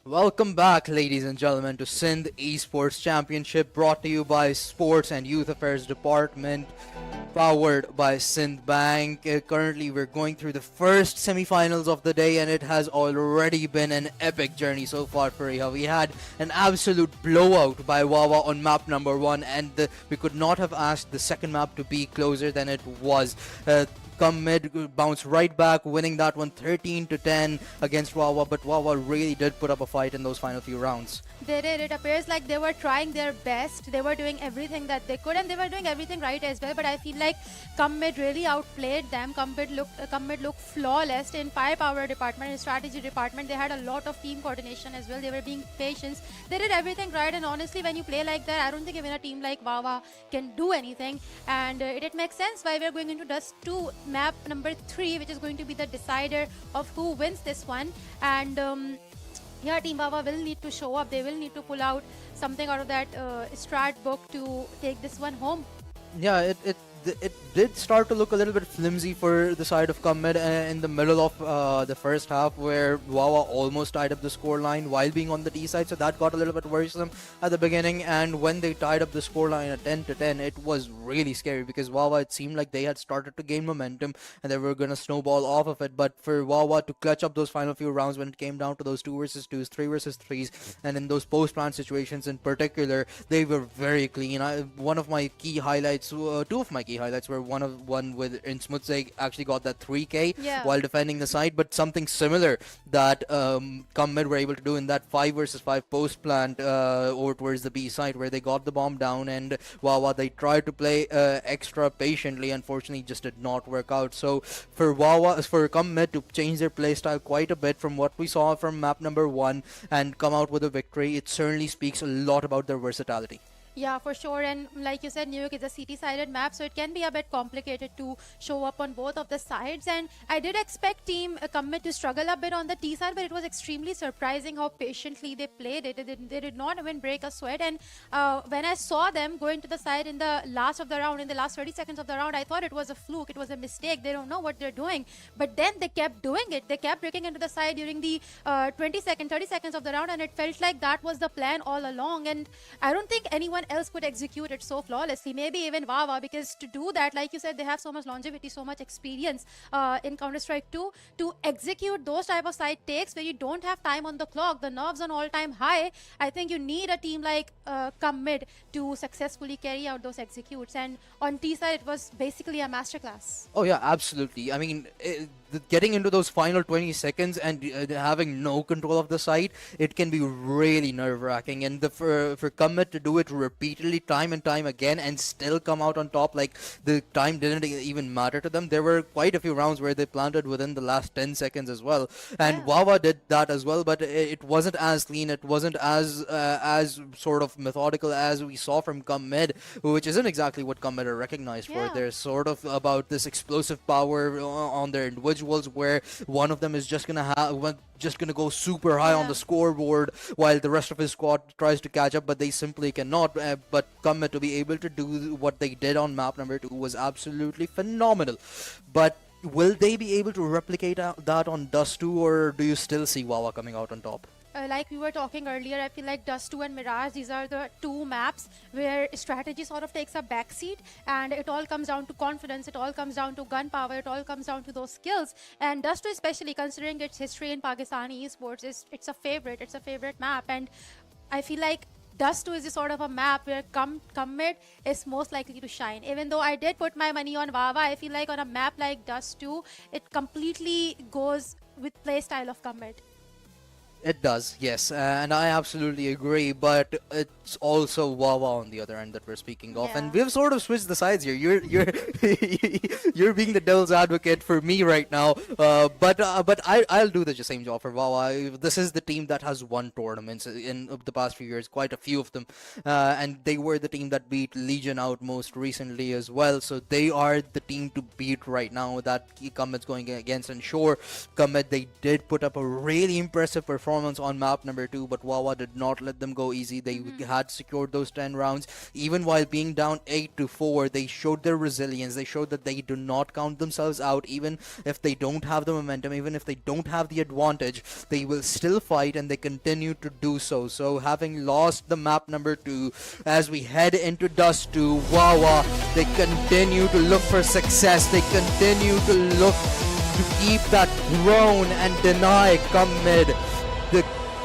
Welcome back, ladies and gentlemen, to Sindh Esports Championship, brought to you by Sports and Youth Affairs Department, powered by Sindh Bank. Currently, we're going through the first semi-finals of the day, and it has already been an epic journey so far for Riha. We had an absolute blowout by Wawa on map number 1, and we could not have asked the second map to be closer than it was. Come mid, bounce right back, winning that one 13 to 10 against Wawa. But Wawa really did put up a fight in those final few rounds. They did. It appears like they were trying their best. They were doing everything that they could, and they were doing everything right as well. But I feel like Mid really outplayed them. Mid looked flawless in firepower department, in strategy department. They had a lot of team coordination as well. They were being patient. They did everything right. And honestly, when you play like that, I don't think even a team like Wawa can do anything. And it makes sense why we're going into Dust 2 map number 3, which is going to be the decider of who wins this one. And yeah, Team Wawa will need to show up. They will need to pull out something out of that strat book to take this one home. Yeah, it did start to look a little bit flimsy for the side of Commit in the middle of the first half, where Wawa almost tied up the scoreline while being on the D side, so that got a little bit worrisome at the beginning. And when they tied up the scoreline at 10 to 10, it was really scary because Wawa, it seemed like they had started to gain momentum and they were going to snowball off of it. But for Wawa to clutch up those final few rounds when it came down to those 2 versus 2s, 3 versus 3s, and in those post-plant situations in particular, they were very clean. One of my key highlights, 2 of my key highlights were one with in Smutseg actually got that 3k while defending the side, but something similar that Mid were able to do in that 5 versus 5 post plant over towards the B side, where they got the bomb down, and Wawa, they tried to play extra patiently. Unfortunately, just did not work out. So for Mid to change their playstyle quite a bit from what we saw from map number 1 and come out with a victory, it certainly speaks a lot about their versatility. Yeah, for sure. And like you said, New York is a city-sided map, so it can be a bit complicated to show up on both of the sides. And I did expect Team Commit to struggle a bit on the T side, but it was extremely surprising how patiently they played it. They did not even break a sweat. And when I saw them going to the side in the last of the round, in the last 30 seconds of the round, I thought it was a fluke. It was a mistake. They don't know what they're doing. But then they kept doing it. They kept breaking into the side during the 30 seconds of the round, and it felt like that was the plan all along. And I don't think anyone else could execute it so flawlessly. Maybe even Wawa, because to do that, like you said, they have so much longevity, so much experience in Counter-Strike 2 to execute those type of side takes where you don't have time on the clock, the nerves on all-time high. I think you need a team like Mid to successfully carry out those executes. And on T side, it was basically a masterclass. Oh yeah, absolutely. I mean, getting into those final 20 seconds and having no control of the side, it can be really nerve-wracking. And for Commit to do it repeatedly, time and time again, and still come out on top, like the time didn't even matter to them. There were quite a few rounds where they planted within the last 10 seconds as well. And Wawa did that as well, but it wasn't as clean. It wasn't as sort of methodical as we saw from Mid, which isn't exactly what Mid are recognized for. They're sort of about this explosive power on their individuals, where one of them is just gonna go super high on the scoreboard while the rest of his squad tries to catch up, but they simply cannot. But Mid to be able to do what they did on map number 2 was absolutely phenomenal. But will they be able to replicate that on Dust 2, or do you still see Wawa coming out on top? Like we were talking earlier, I feel like Dust 2 and Mirage, these are the 2 maps where strategy sort of takes a backseat, and it all comes down to confidence, it all comes down to gunpowder, it all comes down to those skills. And Dust 2, especially considering its history in Pakistani esports, it's a favorite map. And I feel like Dust 2 is the sort of a map where Mid is most likely to shine. Even though I did put my money on Wawa, I feel like on a map like Dust 2, it completely goes with playstyle of Mid. It does, yes, and I absolutely agree, but it's also Wawa on the other end that we're speaking of, and we've sort of switched the sides here. You're you're being the devil's advocate for me right now, but I'll do the same job for Wawa. This is the team that has won tournaments in the past few years, quite a few of them, and they were the team that beat Legion out most recently as well. So they are the team to beat right now that Commet's going against. And sure, Comet, they did put up a really impressive performance performance on map number 2, but Wawa did not let them go easy. They had secured those 10 rounds. Even while being down 8-4, they showed their resilience. They showed that they do not count themselves out, even if they don't have the momentum, even if they don't have the advantage, they will still fight, and they continue to do so. So having lost the map number 2, as we head into Dust 2, Wawa, they continue to look for success. They continue to look to keep that throne and deny come mid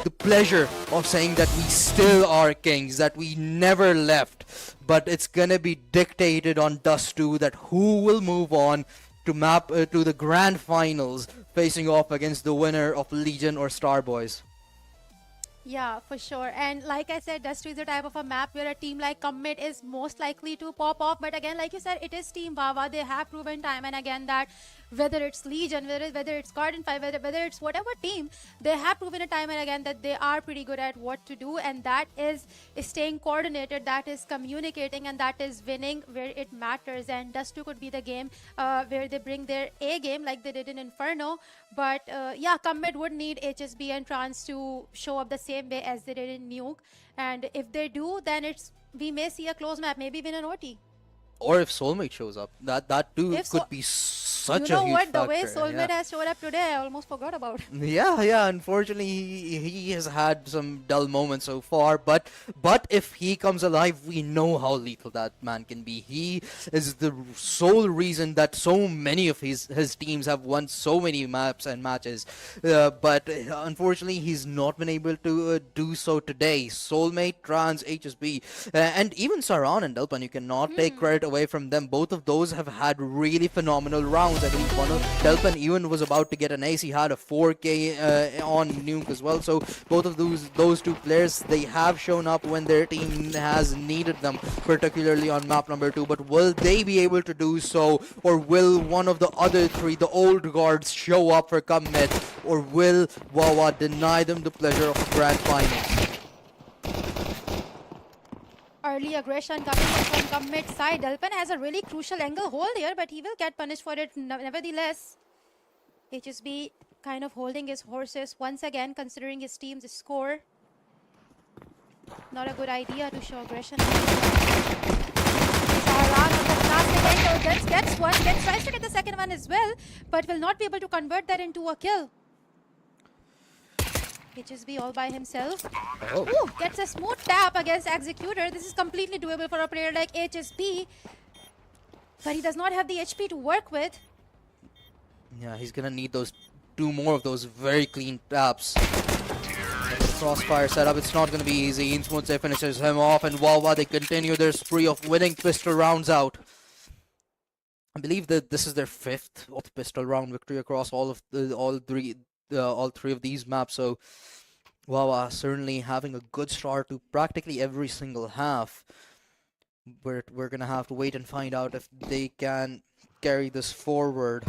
the pleasure of saying that we still are kings, that we never left. But it's gonna be dictated on Dust 2 that who will move on to map to the grand finals, facing off against the winner of Legion or Starbois. Yeah, for sure. And like I said, Dust 2 is the type of a map where a team like Commit is most likely to pop off. But again, like you said, it is Team Wawa. They have proven time and again that whether it's Legion, whether it's Garden 5, whether it's whatever team, they have proven a time and again that they are pretty good at what to do. And that is staying coordinated, that is communicating, and that is winning where it matters. And Dust 2 could be the game where they bring their A game like they did in Inferno. But yeah, Commit would need HSB and Trans to show up the same way as they did in Nuke. And if they do, then we may see a close map, maybe win an OT. Or if Soulmate shows up, that too If could be such you a know huge what, factor. the way Soulmate Yeah. has showed up today, I almost forgot about. Yeah. Unfortunately, he has had some dull moments so far. But if he comes alive, we know how lethal that man can be. He is the sole reason that so many of his teams have won so many maps and matches. But unfortunately, he's not been able to do so today. Soulmate, Trans, HSB, and even Saran and Delpan, you cannot take credit away from them. Both of those have had really phenomenal rounds. I believe one of Delpan even was about to get an ace. He had a 4K on Nuke as well. So both of those two players, they have shown up when their team has needed them, particularly on map number 2. But will they be able to do so, or will one of the other three, the old guards, show up for come mid, or will Wawa deny them the pleasure of the grand final? Early aggression coming in from Commit side. Delpan has a really crucial angle hold here, but he will get punished for it nevertheless. HSB kind of holding his horses once again, considering his team's score. Not a good idea to show aggression. Saran on the plastic angle gets one, tries to get the second one as well, but will not be able to convert that into a kill. HSB all by himself. Oh. Ooh, gets a smooth tap against Executor. This is completely doable for a player like HSB. But he does not have the HP to work with. Yeah, he's gonna need those 2 more of those very clean taps. Crossfire setup, it's not gonna be easy. Insmooth finishes him off, and Wawa, they continue their spree of winning pistol rounds out. I believe that this is their 5th pistol round victory across all three of these maps. So Wawa certainly having a good start to practically every single half. We're gonna have to wait and find out if they can carry this forward.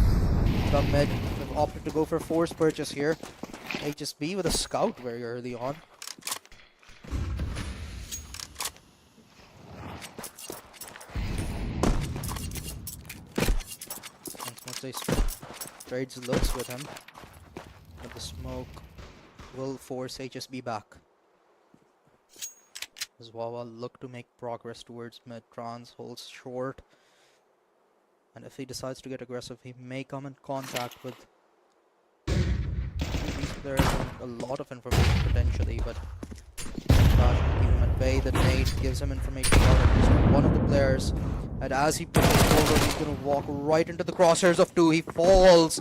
Come mid, have opted to go for force purchase here. HSB with a scout very early on. Once they trades looks with him, but the smoke will force HSB back. As Wawa look to make progress towards mid, Trans holds short. And if he decides to get aggressive, he may come in contact with these players and a lot of information potentially, but Raj will keep him at bay. The nade gives him information about at least one of the players. And as he pushes forward, he's going to walk right into the crosshairs of 2. He falls,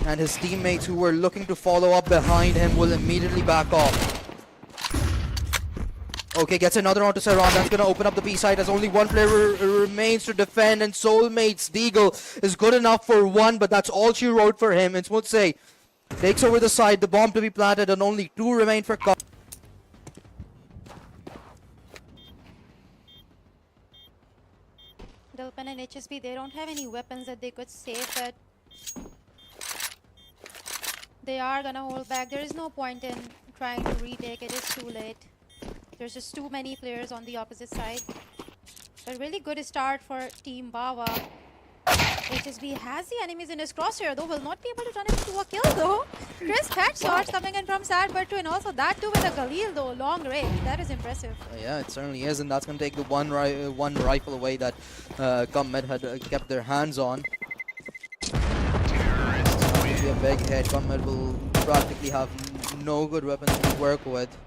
and his teammates who were looking to follow up behind him will immediately back off. Okay, gets another onto Saran. That's going to open up the B side as only one player remains to defend, and Soulmate's Deagle is good enough for 1, but that's all she wrote for him. And Smutse takes over the side, the bomb to be planted, and only 2 remain for Cup. Delpan and HSB, they don't have any weapons that they could save, but they are gonna hold back. There is no point in trying to retake. It is too late. There's just too many players on the opposite side. A really good start for Team Wawa. HSB has the enemies in his crosshair, though will not be able to turn it into a kill though. Crisp headshots coming in from Starbois, and also that too with a Galil though, long range. That is impressive. Yeah, it certainly is, and that's going to take the one rifle away that Comet had kept their hands on. It's going to be a big hit. Comet will practically have no good weapons to work with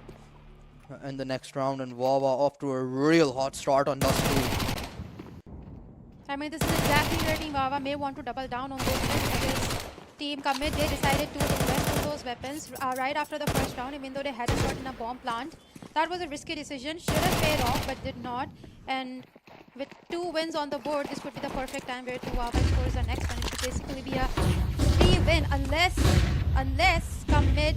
in the next round, and Wawa off to a real hot start on Dust 2. I mean, this is exactly where Team Wawa may want to double down on those wins because Team Commit, they decided to invest in those weapons right after the first round, even though they hadn't gotten a bomb plant. That was a risky decision, should have paid off, but did not. And with 2 wins on the board, this would be the perfect time where Team Wawa scores the next one. It should basically be a free win unless Commit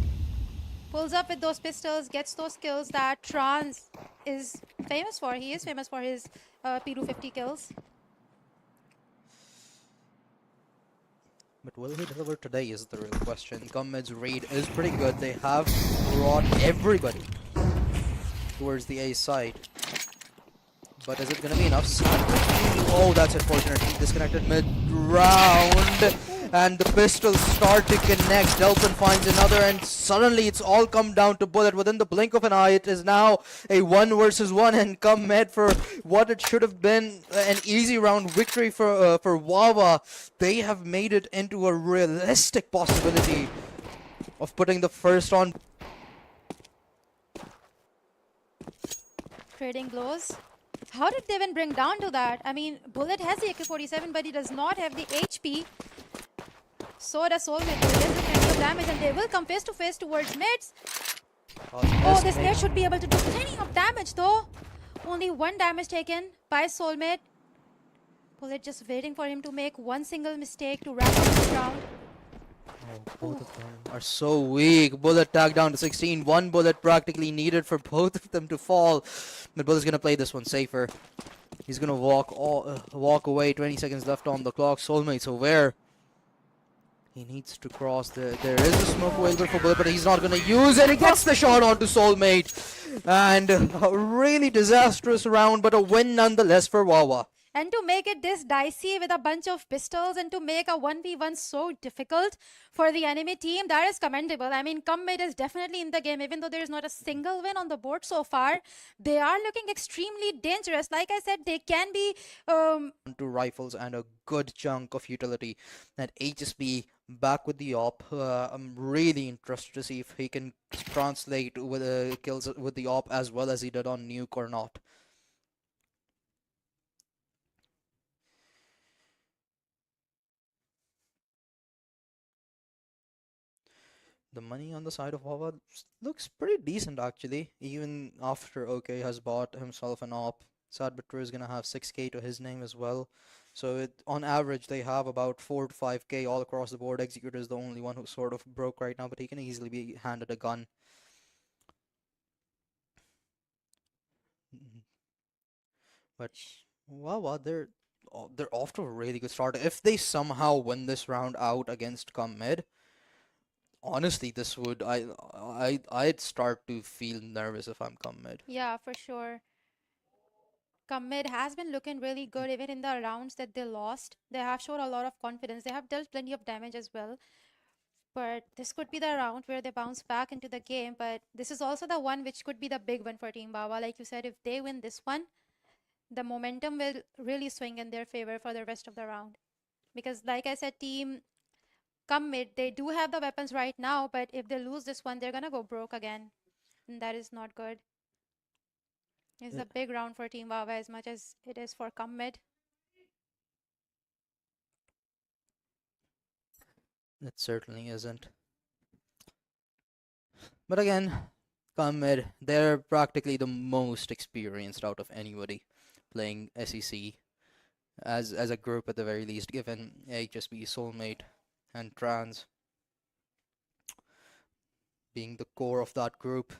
pulls up with those pistols, gets those kills that Trans is famous for. He is famous for his P250 kills. But will he deliver today is the real question. Comet's raid is pretty good. They have brought everybody towards the A side. But is it going to be enough? Oh, that's unfortunate. He disconnected mid-round. And the pistols start to connect. Delphin finds another, and suddenly it's all come down to Bullet. Within the blink of an eye, it is now a 1 versus 1, and Comet for what it should have been an easy round victory for Wawa. They have made it into a realistic possibility of putting the first on. Trading blows. How did they even bring down to that? I mean, Bullet has the AK-47, but he does not have the HP. So does Soulmate. There is plenty of damage, and they will come face to face towards mids. Oh, this nade should be able to do plenty of damage, though. Only 1 damage taken by Soulmate. Bullet just waiting for him to make one single mistake to wrap up this round. Oh, both of them are so weak. Bullet tagged down to 16. 1 bullet practically needed for both of them to fall. But Bullet's gonna play this one safer. He's gonna walk away. 20 seconds left on the clock. Soulmate's aware. He needs to cross the. There is a smoke available for Bullet, but he's not gonna use it. He gets the shot onto Soulmate. And a really disastrous round, but a win nonetheless for Wawa. And to make it this dicey with a bunch of pistols and to make a 1v1 so difficult for the enemy team, that is commendable. I mean, Commit is definitely in the game, even though there is not a single win on the board so far. They are looking extremely dangerous. Like I said, they can be... 2 rifles and a good chunk of utility. And HSB back with the op. I'm really interested to see if he can translate with kills with the op as well as he did on Nuke or not. The money on the side of Wawa looks pretty decent actually, even after OK has bought himself an op. Sadbitru is gonna have 6k to his name as well. So on average they have about 4 to 5k all across the board. Executor is the only one who's sort of broke right now, but he can easily be handed a gun. But Wawa, they're off to a really good start. If they somehow win this round out against Mid, honestly, this would I'd start to feel nervous if I'm Mid. Yeah, for sure. Commit has been looking really good even in the rounds that they lost. They have shown a lot of confidence. They have dealt plenty of damage as well. But this could be the round where they bounce back into the game. But this is also the one which could be the big one for Team Wawa. Like you said, if they win this one, the momentum will really swing in their favor for the rest of the round. Because like I said, Team Commit, they do have the weapons right now, but if they lose this one, they're gonna go broke again. And that is not good. It's a big round for Team Wawa as much as it is for Commit. It certainly isn't. But again, Mid, they're practically the most experienced out of anybody playing SEC as a group at the very least, given HSB, Soulmate, and Trans being the core of that group.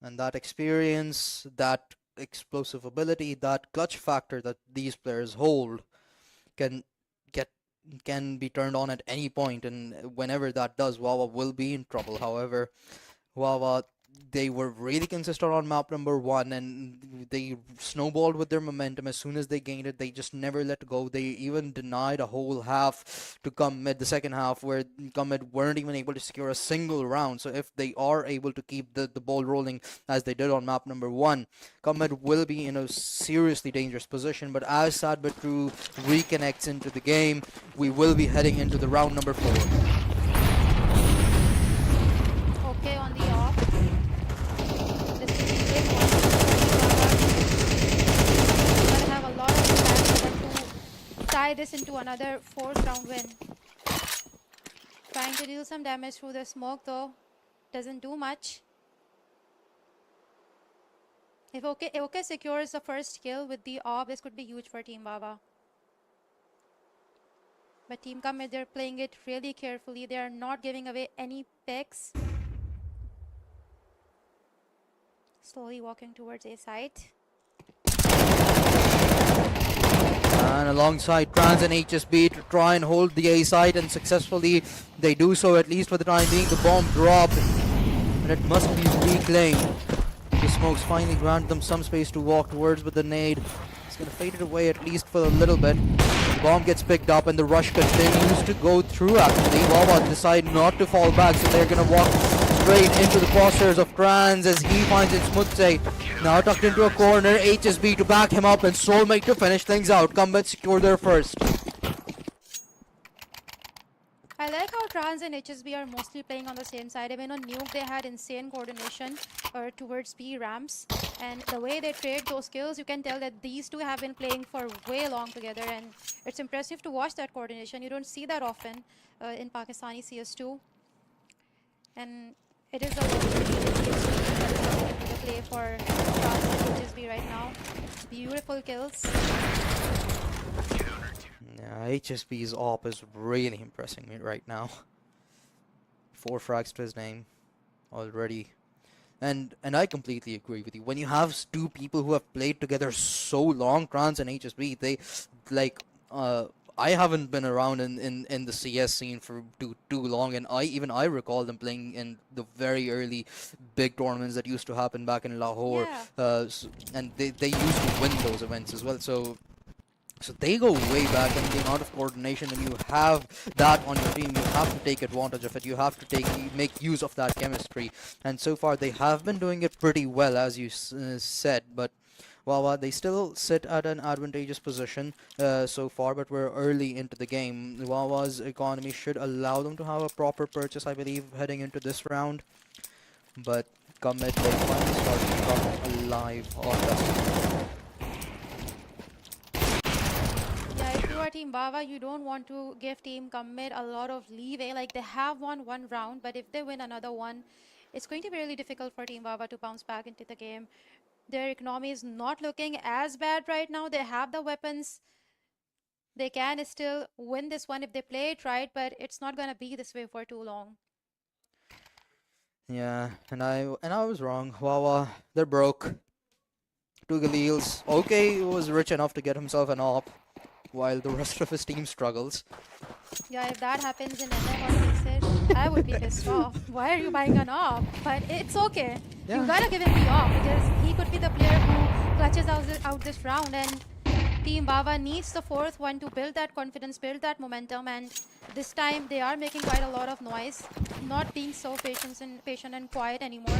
And that experience, that explosive ability, that clutch factor that these players hold can be turned on at any point, and whenever that does, Wawa will be in trouble. However, Wawa they were really consistent on map number 1, and they snowballed with their momentum. As soon as they gained it, they just never let go. They even denied a whole half to come mid, the second half, where come mid weren't even able to secure a single round. So if they are able to keep the ball rolling as they did on map number 1, come mid will be in a seriously dangerous position. But as Sad But True reconnects into the game, we will be heading into the round number 4. Okay, on the off. This will be a big one. Gonna have a lot of impact for them to tie this into another fourth round win. Trying to deal some damage through the smoke though. Doesn't do much. If OK secures the first kill with the AWP, this could be huge for Team Baba. But Team Commit, they're playing it really carefully. They are not giving away any picks. Slowly walking towards A site. And alongside Trans and HSB to try and hold the A site, and successfully they do so, at least for the time being. The bomb dropped, and it must be reclaimed. The smokes finally grant them some space to walk towards, but the nade is going to fade it away at least for a little bit. The bomb gets picked up and the rush continues to go through actually. Wahh decide not to fall back, so they're going to walk straight into the crosshairs of Trans as he finds it Smutse. Now tucked into a corner, HSB to back him up and Soulmate to finish things out. Combat secure their first. I like how Trans and HSB are mostly playing on the same side. Even on Nuke, they had insane coordination towards B ramps. And the way they trade those skills, you can tell that these two have been playing for way long together. And it's impressive to watch that coordination. You don't see that often in Pakistani CS2. And it is a play for Trans and HSB right now. Beautiful kills. Yeah, HSB's AWP is really impressing me right now. 4 frags to his name already. And I completely agree with you. When you have two people who have played together so long, Trans and HSB, they like I haven't been around in the CS scene for too long, and I recall them playing in the very early big tournaments that used to happen back in Lahore. Yeah. And they used to win those events as well. So they go way back, and the amount of coordination, and you have that on your team, you have to take advantage of it. You have to make use of that chemistry. And so far, they have been doing it pretty well, as you said. But Wahh, they still sit at an advantageous position so far, but we're early into the game. Wah's economy should allow them to have a proper purchase, I believe, heading into this round. But come mid, they finally start to come alive on us. If you are Team Bava, you don't want to give Team Commit a lot of leeway. Like, they have won one round, but if they win another one, it's going to be really difficult for Team Bava to bounce back into the game. Their economy is not looking as bad right now. They have the weapons. They can still win this one if they play it right, but it's not going to be this way for too long. Yeah, and I was wrong. Wahh, they're broke. Two Galeels. Okay, was rich enough to get himself an AWP, while the rest of his team struggles. Yeah, if that happens in NM or Pixel, I would be pissed off. Why are you buying an AWP? But it's okay. Yeah. You gotta give him the AWP because he could be the player who clutches out this round, and Team Bava needs the fourth one to build that confidence, build that momentum, and this time they are making quite a lot of noise, not being so patient and quiet anymore.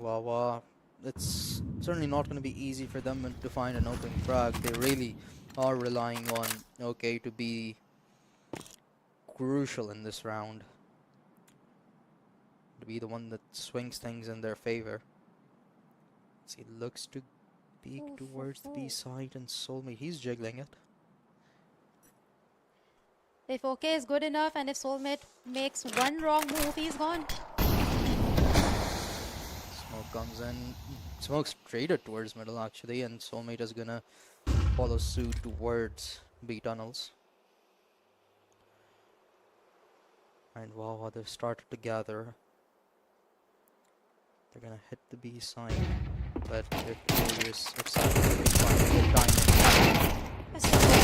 Wahh, it's certainly not going to be easy for them to find an open frag. They really are relying on OK to be crucial in this round, to be the one that swings things in their favor. See, looks to peek towards the B side, and Soulmate, he's jiggling it. If OK is good enough and if Soulmate makes one wrong move, he's gone. Smoke comes in. Smoke's traded towards middle actually, and Soulmate is gonna follow suit towards B tunnels. And Wahh, they've started to gather. They're gonna hit the B side. but they're curious if Starbois is trying to get timing.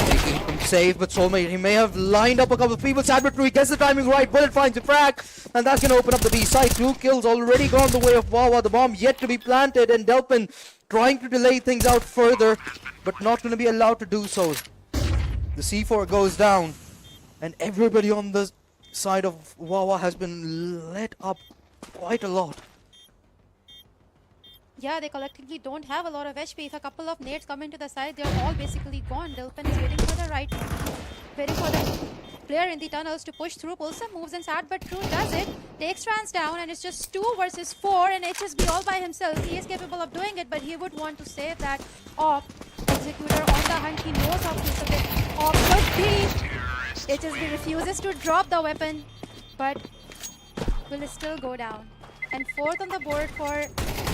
They keep him safe, but Soulmate, he may have lined up a couple of people. Starbois, he gets the timing right, Bullet finds a frag, and that's gonna open up the B side. 2 kills already gone the way of Wahh. The bomb yet to be planted, and Delphin trying to delay things out further, but not gonna be allowed to do so. The C4 goes down, and everybody on the side of Wahh has been let up quite a lot. Yeah, they collectively don't have a lot of HP. If a couple of nades come into the side, they're all basically gone. Delphin is waiting for the right, waiting for the player in the tunnels to push through. Pull some moves, and Sad But True does it. Takes Trans down, and it's just 2 versus 4, and HSB all by himself. He is capable of doing it, but he would want to save that op. Executor on the hunt, he knows how to use it. Op could be. HSB refuses to drop the weapon, but will still go down. And 4th on the board for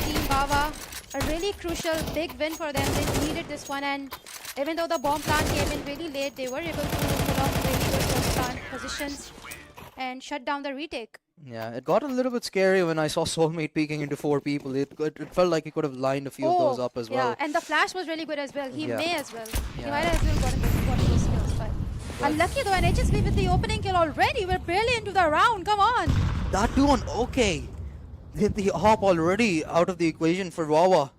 Team Wahh. A really crucial big win for them. They needed this one, and even though the bomb plant came in really late, they were able to pull off really good first plant positions and shut down the retake. Yeah, it got a little bit scary when I saw Soulmate peeking into 4 people. It felt like he could have lined a few of those up as well. Yeah, and the flash was really good as well. He Yeah. may as well. He Yeah. might as well gotten those skills, but unlucky though, and HSB with the opening kill already. We're barely into the round. Come on. That too on OK. Hit the hop already out of the equation for Wahh.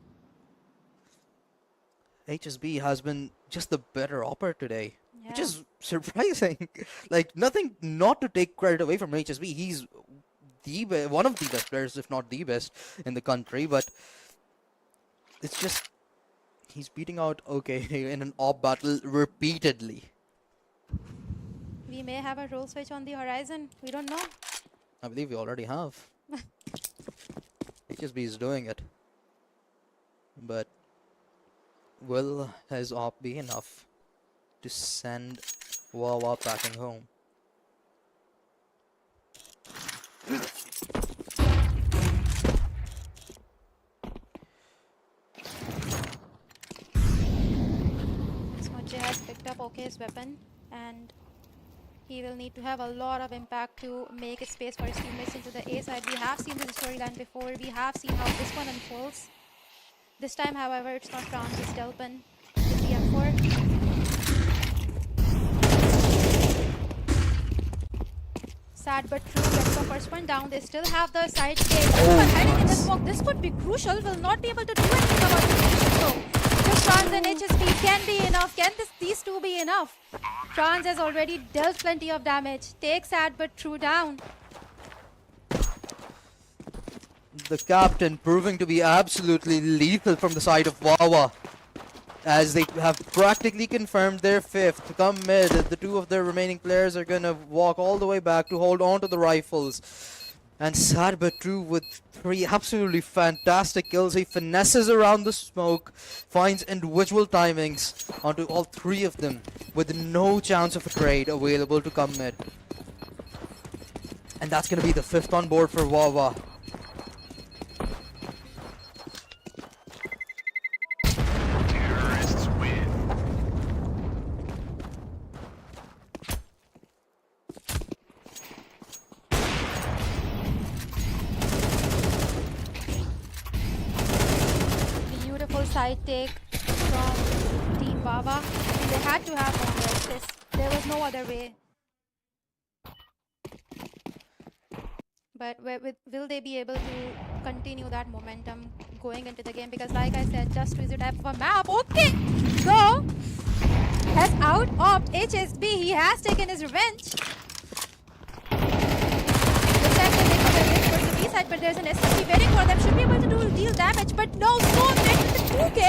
HSB has been just the better opper today, which Yeah. is surprising. Like, nothing not to take credit away from HSB. He's one of the best players, if not the best in the country, but it's just he's beating out OK in an op battle repeatedly. We may have a role switch on the horizon. We don't know. I believe we already have. HSB is doing it. But will his op be enough to send Wahh packing home? Smudge has picked up OK's weapon, and he will need to have a lot of impact to make space for his teammates into the A side. We have seen this storyline before. We have seen how this one unfolds. This time, however, it's not Trans, it's Delphin with the M4. Sad but true, gets the first one down. They still have the side gate. But hiding in the smoke, this could be crucial. Will not be able to do anything about the position though. Just Trans and HSP can be enough. Can these two be enough? Trans has already dealt plenty of damage. Takes Sad but true down. The captain proving to be absolutely lethal from the side of Wahh, as they have practically confirmed their 5th. Come mid, the 2 of their remaining players are gonna walk all the way back to hold on to the rifles. And Sad but True with 3 absolutely fantastic kills. He finesses around the smoke, finds individual timings onto all 3 of them, with no chance of a trade available to come mid. And that's gonna be the 5th on board for Wahh. Terrorists win. Beautiful side take from Team Wahh. They had to have one this. There was no other way. But will they be able to continue that momentum going into the game? Because like I said, just to the type of a map. Okay, so has out of HSB. He has taken his revenge. This time they make a win towards the B side, but there's an SSB waiting for them. Should be able to deal damage, but no. So late with the 2K.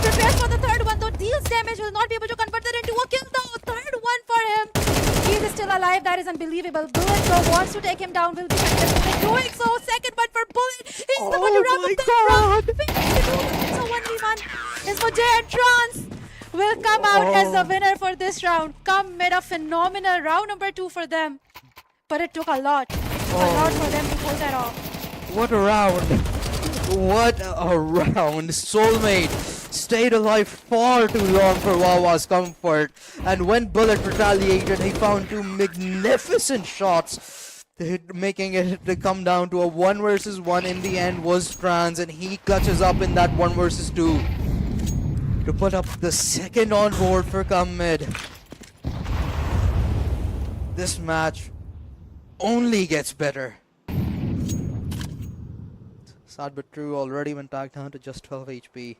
Prepares for the 3rd one, though deals damage. Will not be able to convert that into a kill, though. 3rd one for him. He is still alive. That is unbelievable. Bullet though wants to take him down. Will be successful in doing so. 2nd one for Bullet. He's the one to wrap up the round. So 1v1 is for Jay and Trans. Will come out as the winner for this round. Come made a phenomenal round number 2 for them. But it took a lot. It took a lot for them to pull that off. What a round! What a round! Soulmate stayed alive far too long for Wah's comfort, and when Bullet retaliated, he found 2 magnificent shots making it to come down to a 1 versus 1 in the end was Trans, and he clutches up in that 1 versus 2 to put up the second on board for Come Mid. This match only gets better. Sad but true, already went back down to just 12 HP.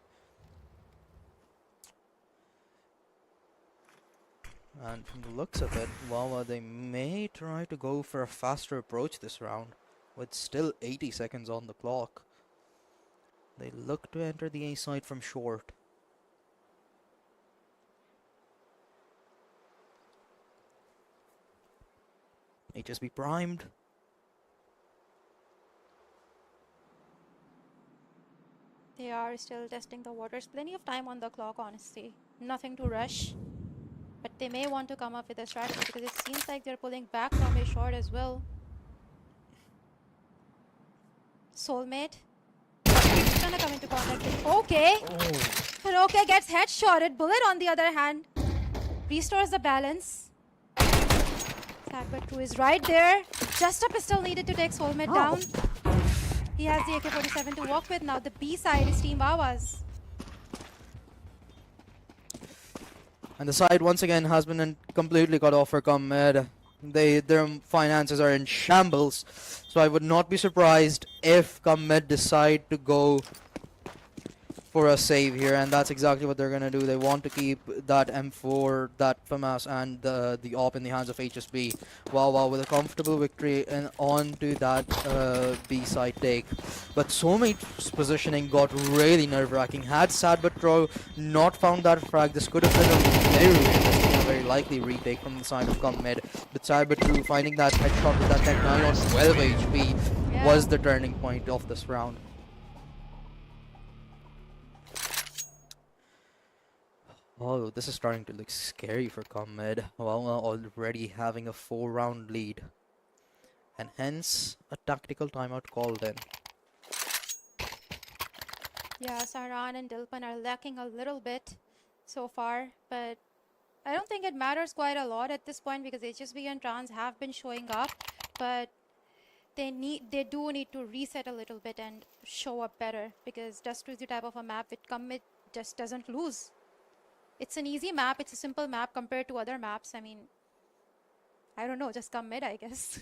And from the looks of it, Wahh, they may try to go for a faster approach this round, with still 80 seconds on the clock. They look to enter the A side from short. HSB primed. They are still testing the waters. Plenty of time on the clock, honestly. Nothing to rush. But they may want to come up with a strategy because it seems like they're pulling back from a short as well. Soulmate. He's gonna come into contact with Okay. But Okay gets headshotted. Bullet on the other hand restores the balance. Starbois 2 is right there. Just a pistol needed to take Soulmate down. He has the AK-47 to work with now. The B side is Team Wahh's. And the side once again has been completely cut off for Come Mid. Their finances are in shambles, so I would not be surprised if Come Mid decide to go for a save here, and that's exactly what they're gonna do. They want to keep that M4, that FAMAS, and the AWP in the hands of HSB. Wahh with a comfortable victory and on to that B side take. But Soulmate's positioning got really nerve-wracking. Had Sad but True not found that frag, this could have been a very interesting and very likely retake from the side of Come Mid. But Sad but True finding that headshot with that Tech 9 on 12 HP was the turning point of this round. Oh, this is starting to look scary for Come Mid. Well, already having a 4-round lead. And hence, a tactical timeout called in. Yeah, Saran and Dilpan are lacking a little bit so far, but I don't think it matters quite a lot at this point because HSB and Trans have been showing up, but they do need to reset a little bit and show up better because Dust 2 is the type of a map which Come Mid just doesn't lose. It's an easy map, it's a simple map compared to other maps. I mean, I don't know, just come mid, I guess.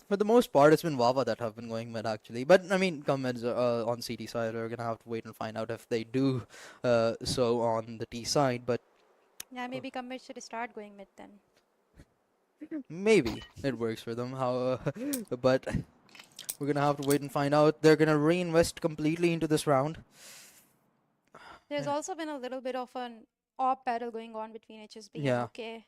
For the most part, it's been Wahh that have been going mid actually. But I mean, Come Mid's on CT side. We're gonna have to wait and find out if they do so on the T side. But Yeah, maybe come mid should start going mid then. maybe it works for them. But we're gonna have to wait and find out. They're gonna reinvest completely into this round. There's also been a little bit of an op battle going on between HSB and OK.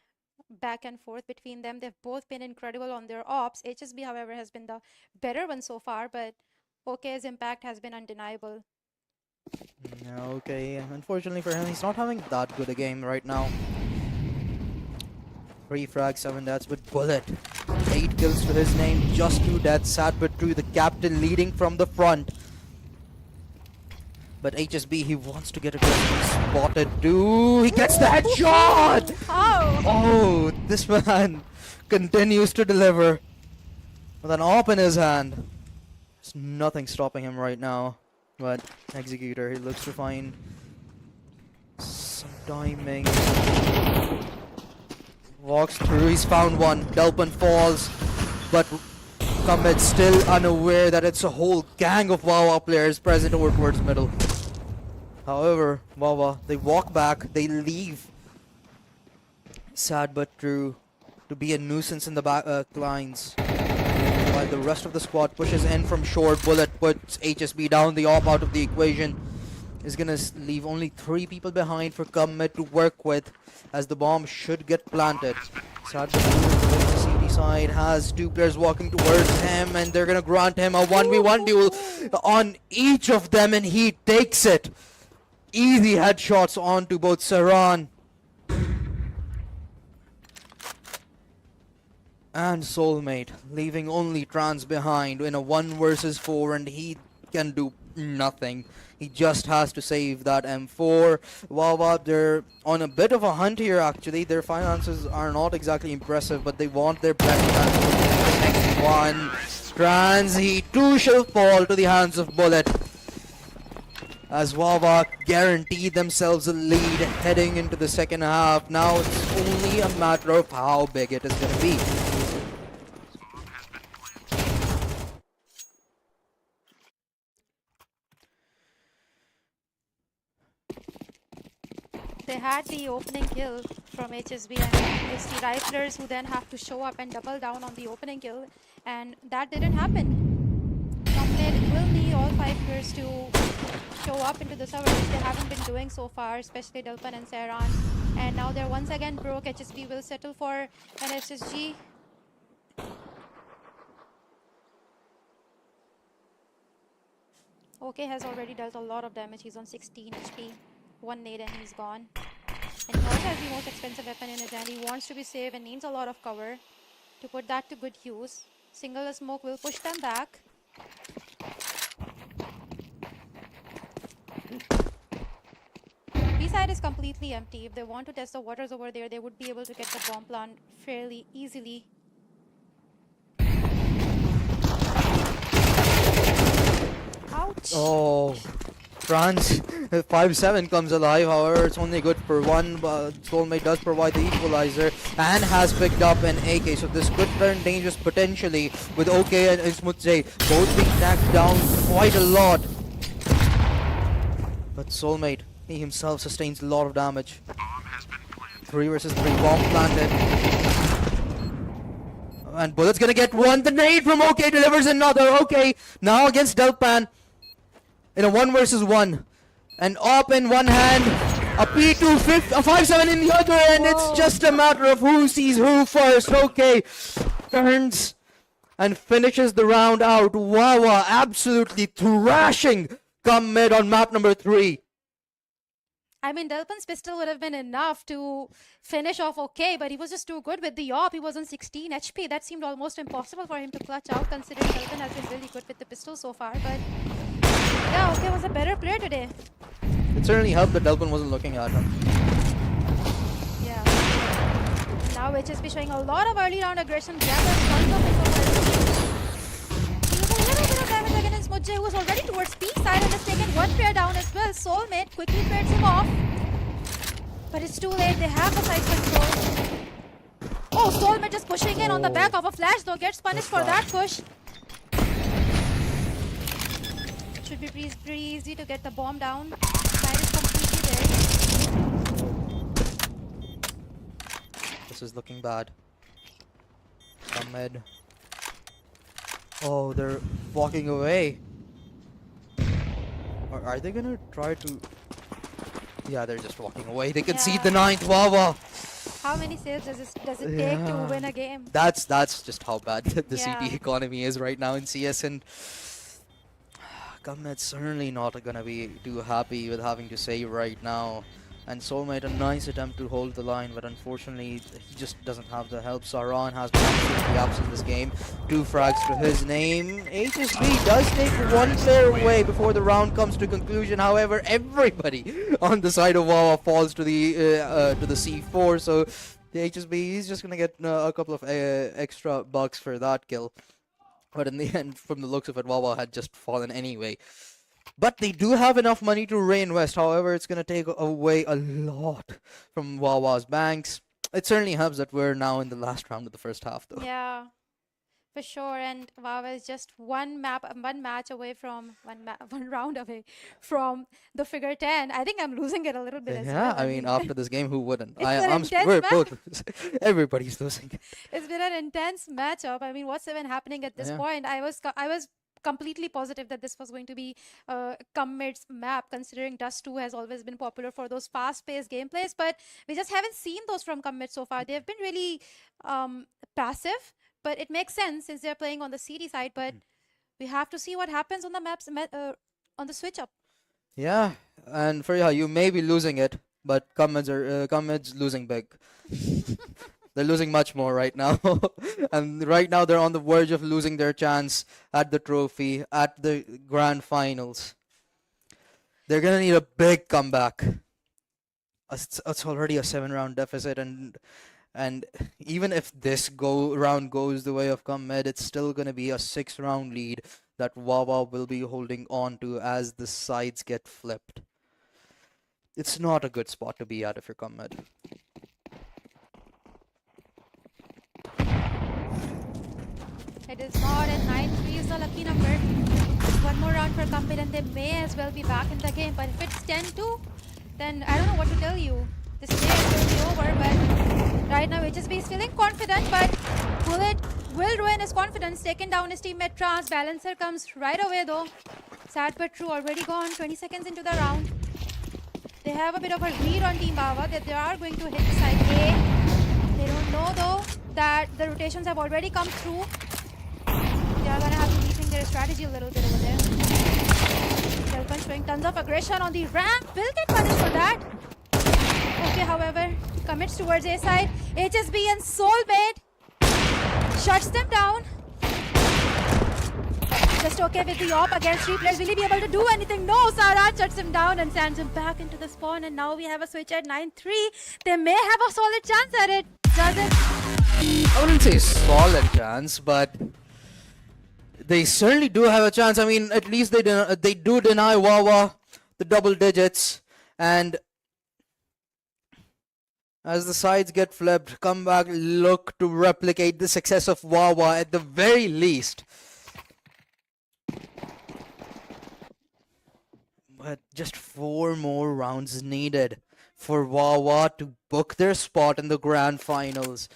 Back and forth between them. They've both been incredible on their ops. HSB, however, has been the better one so far, but OK's impact has been undeniable. Yeah, okay. Unfortunately for him, he's not having that good a game right now. 3 frags, 7 deaths with Bullet. 8 kills to his name, just 2 deaths. Sad but true, the captain leading from the front. But HSB, he wants to get aggressive. Spotted too. He gets the headshot! Oh, this man continues to deliver with an AWP in his hand. There's nothing stopping him right now. But Executor, he looks to find some timing. Walks through, he's found one. Delpin falls, but Come Mid still unaware that it's a whole gang of Wahh players present over towards middle. However, Wahh, they walk back, they leave Sad but True to be a nuisance in the back lines. While the rest of the squad pushes in from short. Bullet puts HSB down, the AWP out of the equation. Is gonna leave only 3 people behind for Come Mid to work with, as the bomb should get planted. Sad but True on the CT side has 2 players walking towards him, and they're gonna grant him a 1v1 duel on each of them, and he takes it. Easy headshots onto both Saran and Soulmate, leaving only Trans behind in a 1 versus 4, and he can do nothing. He just has to save that M4. Wahh, they're on a bit of a hunt here actually. Their finances are not exactly impressive, but they want their best chance Next one. Transy 2 shall fall to the hands of Bullet. As Wahh guaranteed themselves a lead heading into the second half. Now it's only a matter of how big it is going to be. They had the opening kill from HSB, and it's the riflers who then have to show up and double down on the opening kill, and that didn't happen. Company will need all 5 players to show up into the server, which they haven't been doing so far, especially Delpan and Sehran. And now they're once again broke. HSB will settle for an SSG. OK has already dealt a lot of damage. He's on 16 HP. 1 nade and he's gone. And he also has the most expensive weapon in his hand. He wants to be safe and needs a lot of cover to put that to good use. Single smoke will push them back. B side is completely empty. If they want to test the waters over there, they would be able to get the bomb plant fairly easily. Ouch. Oh, France 5-7 comes alive. However, it's only good for one, but Soulmate does provide the equalizer and has picked up an AK. So this could turn dangerous potentially with OK and Smutze both being knocked down quite a lot. But Soulmate, he himself sustains a lot of damage. Bomb has been planted. 3 versus 3, bomb planted. And Bullet's gonna get one. The nade from OK delivers another. OK now against Delpan in a 1 versus 1. And up in one hand, a P2, a 5-7 in the other, and it's just a matter of who sees who first. OK turns and finishes the round out. Wahh absolutely thrashing come mid on map number 3. I mean, Delpan's pistol would have been enough to finish off OK, but he was just too good with the AWP. He was on 16 HP. That seemed almost impossible for him to clutch out, considering Delpan has been really good with the pistol so far. But yeah, OK was a better player today. It certainly helped that Delpan wasn't looking at him. Yeah. Now HSB showing a lot of early round aggression. Jabber tons of info. He was a little bit of damage against Mujje, who was already towards B side and has taken 1 player down as well. Soulmate quickly trades him off. But it's too late. They have the side control. Oh, Soulmate just pushing in on the back of a flash, though. Gets punished for that push. Should be pretty easy to get the bomb down. Side is completely there. This is looking bad. Ahmed. Oh, they're walking away. Or are they gonna try to... Yeah, they're just walking away. They concede the 9th. Wahh. How many saves does it take to win a game? That's just how bad the Yeah. CT economy is right now in CS, and Gumnet's certainly not gonna be too happy with having to say right now. And Soulmate, a nice attempt to hold the line, but unfortunately he just doesn't have the help. Saran has been absolutely absent this game. 2 frags to his name. HSB does take 1 player away before the round comes to conclusion. However, everybody on the side of Wahh falls to the C4. So the HSB, he's just gonna get a couple of extra bucks for that kill. But in the end, from the looks of it, Wahh had just fallen anyway. But they do have enough money to reinvest. However, it's going to take away a lot from Wah's banks. It certainly helps that we're now in the last round of the first half, though. Yeah, for sure. And Wahh is just one match away from one round away from the figure 10. I think I'm losing it a little bit as well. Yeah, I mean, after this game, who wouldn't? It's an We're intense both. Everybody's losing. It's been an intense matchup. I mean, what's even happening at this point? I was completely positive that this was going to be Commit's map, considering Dust 2 has always been popular for those fast-paced gameplays, but we just haven't seen those from Commit so far. They've been really passive, but it makes sense since they're playing on the CD side, but we have to see what happens on the maps on the switch up. Yeah, and for you may be losing it, but Commit's losing big. They're losing much more right now. And right now they're on the verge of losing their chance at the trophy, at the grand finals. They're going to need a big comeback. It's already a 7-round deficit, and And even if this go round goes the way of Comed, it's still going to be a 6-round lead that Wawa will be holding on to as the sides get flipped. It's not a good spot to be at if you're Comed. It is not, and 9-3 is the lucky number. One more round for Kampit and they may as well be back in the game. But if it's 10-2, then I don't know what to tell you. This game will be over, but right now HSB is feeling confident, but Bullet will ruin his confidence, taking down his teammate Trans. Balancer comes right away though. Sad but true, already gone, 20 seconds into the round. They have a bit of a read on Team Bava that they are going to hit the side A. They don't know though that the rotations have already come through. They are gonna have to rethink their strategy a little bit over there. Delphin showing tons of aggression on the ramp. Will get punished for that. Okay, however, commits towards A side. HSB and Soulmate shuts them down. Just okay with the op against 3 players. Will he be able to do anything? No, Saran shuts him down and sends him back into the spawn. And now we have a switch at 9-3. They may have a solid chance at it. Doesn't. I wouldn't say solid chance, but they certainly do have a chance. I mean, at least they do deny Wawa the double digits, and as the sides get flipped, come back, look to replicate the success of Wawa at the very least. But just 4 more rounds needed for Wawa to book their spot in the grand finals.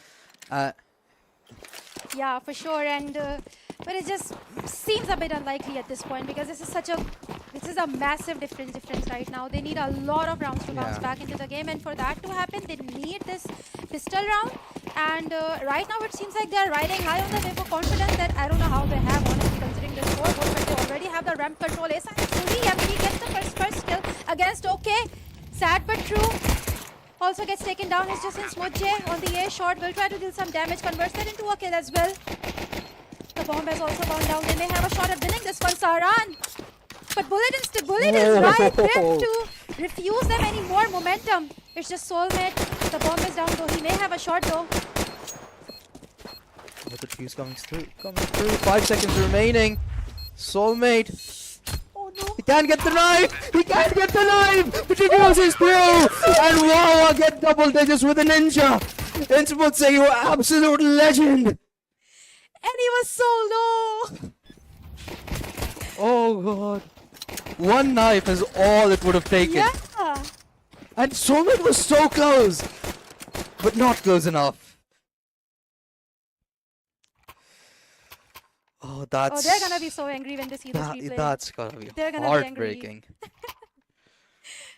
Yeah, for sure. And but it just seems a bit unlikely at this point because this is a massive difference right now. They need a lot of rounds to bounce back into the game, and for that to happen, they need this pistol round. And right now, it seems like they are riding high on the wave of confidence that I don't know how they have, honestly, considering the scoreboard, but they already have the ramp control. Asa and Suri, he gets the first kill against OK. Sad but true. Also gets taken down. It's just in Smudge on the A shot. Will try to deal some damage. Converts that into a kill as well. The bomb has also gone down. They may have a shot at winning this one. Saran. But Bullet is right there to refuse them any more momentum. It's just Soulmate. The bomb is down though. He may have a shot though. With the fuse coming through. 5 seconds remaining. Soulmate. Oh no. He can't get the knife! He can't get the knife! But he goes his through! And Wawa get double digits with a ninja! Innsmouth say you absolute legend! And he was so low! Oh god. One knife is all it would have taken. Yeah! And Soulmate was so close! But not close enough. Oh, Oh, they're gonna be so angry when they see this replay. That's gonna be They're gonna be heartbreaking.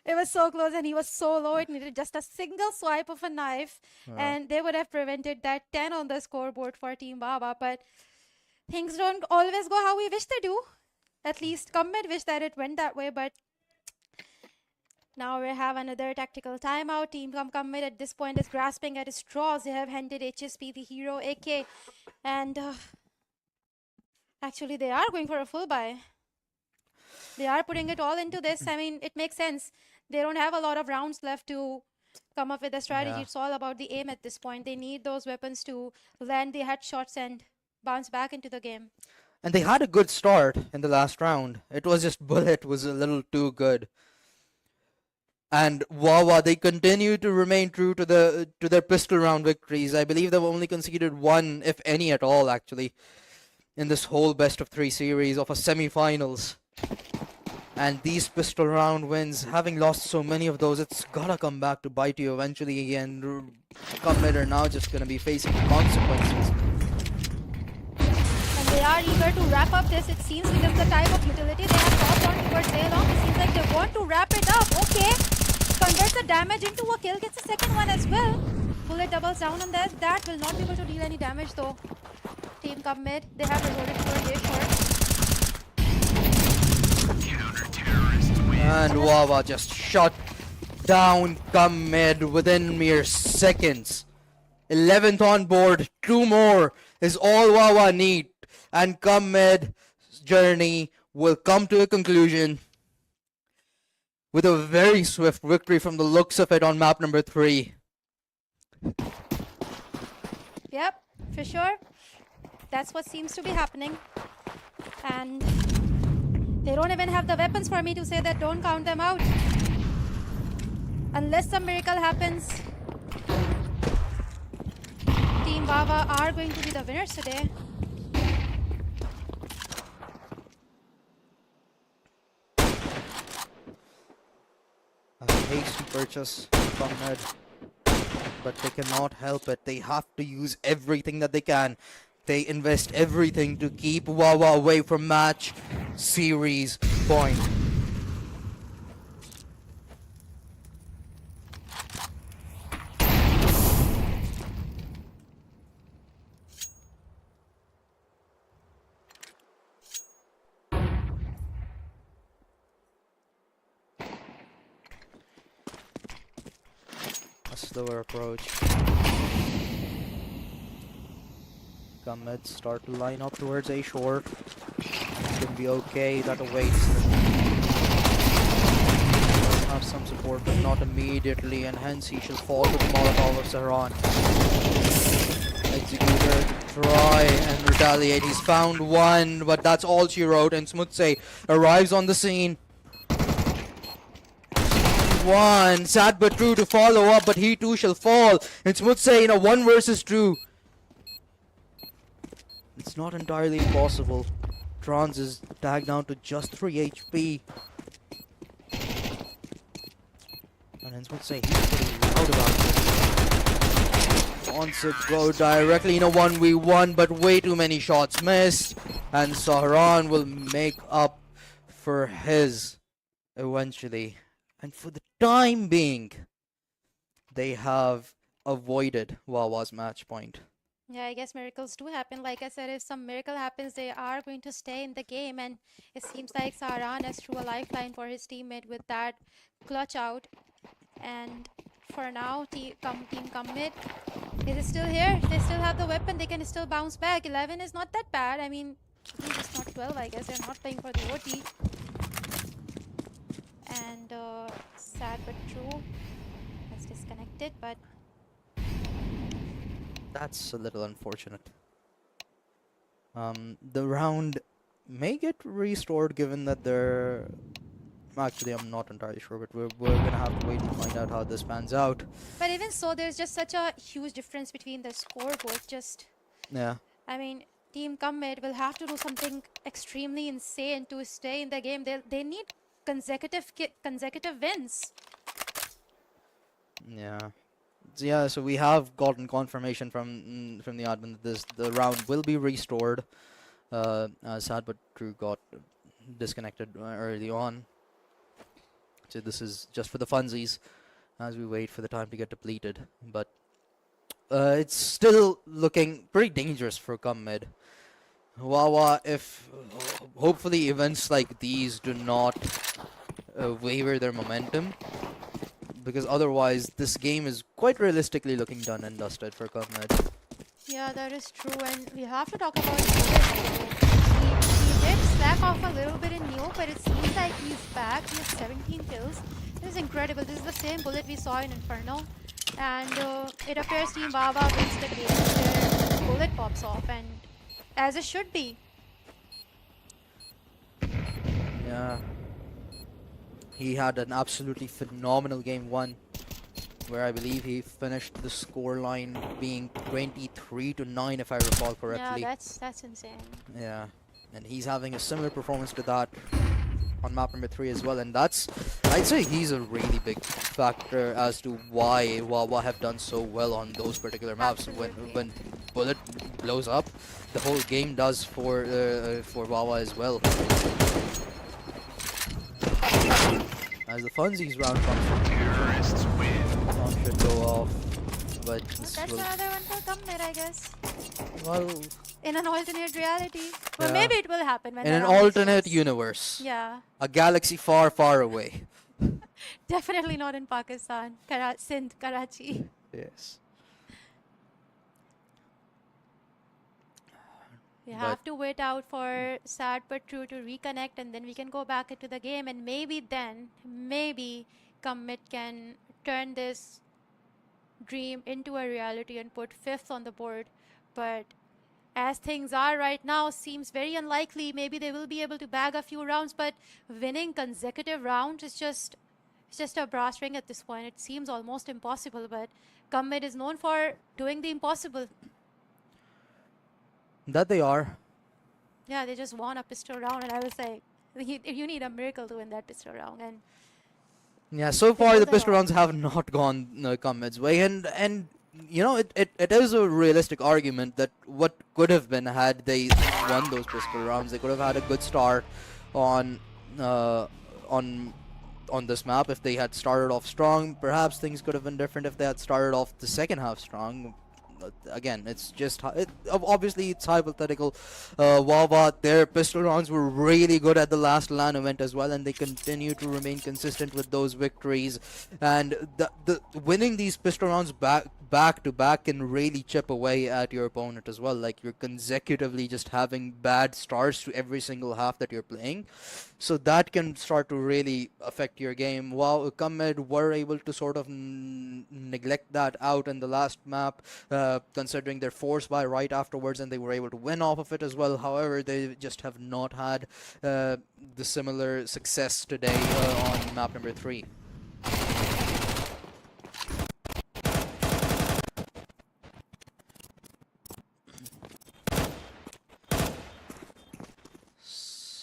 It was so close and he was so low. It needed just a single swipe of a knife and they would have prevented that 10 on the scoreboard for Team Baba. But things don't always go how we wish they do. At least Comet wish that it went that way. But now we have another tactical timeout. Team Comet at this point is grasping at its straws. They have handed HSP the hero AK. And actually they are going for a full buy. They are putting it all into this. I mean, it makes sense. They don't have a lot of rounds left to come up with a strategy. It's all about the aim at this point. They need those weapons to land the headshots and bounce back into the game. And they had a good start in the last round. It was just Bullet was a little too good. And Wawa, they continue to remain true to their pistol round victories. I believe they've only conceded one, if any at all, actually, in this whole best of 3 series of a semi-finals. And these pistol round wins, having lost so many of those, it's gotta come back to bite you eventually. And Comet are now just gonna be facing the consequences. And they are eager to wrap up this, it seems, because the type of utility they have dropped on towards Daylong. It seems like they want to wrap it up. Okay. Converts the damage into a kill, gets a second one as well. Bullet doubles down on that. That will not be able to deal any damage though. Team Comet, they have resorted to a day short. And Wawa just shut down Comet within mere seconds. 11th on board, 2 more is all Wawa need. And Comet's journey will come to a conclusion with a very swift victory from the looks of it on map number 3. Yep, for sure. That's what seems to be happening. And they don't even have the weapons for me to say that don't count them out. Unless some miracle happens, Team Wawa are going to be the winners today. A hasty purchase from Ned, but they cannot help it. They have to use everything that they can. They invest everything to keep Wawa away from match series point. A slower approach. Come mid, start to line up towards A shore. It's gonna be okay, that awaits. Have some support, but not immediately, and hence he shall fall to the Molotov of Saharan. Executor try and retaliate. He's found one, but that's all she wrote, and Smutse arrives on the scene. One, sad but true to follow up, but he too shall fall. And Smutse in a 1 versus 2. It's not entirely impossible. Trans is tagged down to just 3 HP. And then Smutse, he's pretty loud about this. Wants to go directly in a 1v1, but way too many shots missed. And Saharan will make up for his eventually. And for the time being, they have avoided Wawa's match point. Yeah, I guess miracles do happen. Like I said, if some miracle happens, they are going to stay in the game. And it seems like Saran has threw a lifeline for his teammate with that clutch out. And for now, team commit is still here. They still have the weapon. They can still bounce back. 11 is not that bad. I mean, it's not 12, I guess. They're not playing for the OT. And sad but true. That's disconnected, but That's a little unfortunate. The round may get restored given that they're... Actually, I'm not entirely sure, but we're gonna have to wait and find out how this pans out. but even so, there's just such a huge difference between the scoreboard. Just, Yeah. I mean, Team Commit will have to do something extremely insane to stay in the game. They need consecutive wins. Yeah. So we have gotten confirmation from the admin that the round will be restored. Sad but true got disconnected early on. So this is just for the funsies as we wait for the time to get depleted. But it's still looking pretty dangerous for Come Mid. Wawa, if hopefully events like these do not waver their momentum, because otherwise this game is quite realistically looking done and dusted for Come Mid. Yeah, that is true, and we have to talk about he did slack off a little bit in Neo, but it seems like he's back. He has 17 kills. This is incredible. This is the same bullet we saw in Inferno, and it appears Team Wawa wins the game. Their bullet pops off, and as it should be. Yeah. He had an absolutely phenomenal game 1, where I believe he finished the score line being 23-9, if I recall correctly. Yeah, that's insane. Yeah, and he's having a similar performance to that on map number 3 as well, and that's, I'd say he's a really big factor as to why Wawa have done so well on those particular maps. Absolutely. When Bullet blows up, the whole game does for Wawa as well. As the funsies round comes, Terrorists win. round should go off, but Well, this that's will, another one for Commit, I guess. well, In an alternate reality. Well, Yeah. maybe it will happen when in the an round alternate starts. universe, Yeah, a galaxy far, far away. definitely not in Pakistan. Sindh, Karachi. Yes. We But- have to wait out for Sad but True to reconnect, and then we can go back into the game, and maybe then, maybe Commit can turn this dream into a reality and put fifth on the board. But as things are right now, seems very unlikely. Maybe they will be able to bag a few rounds, but winning consecutive rounds is just it's just a brass ring at this point. It seems almost impossible, but Commit is known for doing the impossible. That they are. Yeah, they just won a pistol round, and I was like, you need a miracle to win that pistol round, and Yeah, so they far the pulled it pistol off. rounds have not gone Comets way, and it is a realistic argument that what could have been had they won those pistol rounds, they could have had a good start on uh, on on this map. If they had started off strong, perhaps things could have been different if they had started off the second half strong. Again, it's just obviously it's hypothetical. Wawa, their pistol rounds were really good at the last LAN event as well, and they continue to remain consistent with those victories. And the winning these pistol rounds back to back can really chip away at your opponent as well. Like you're consecutively just having bad starts to every single half that you're playing, so that can start to really affect your game. While Comed were able to sort of neglect that out in the last map, considering their force buy right afterwards, and they were able to win off of it as well. However, they just have not had the similar success today on map number 3.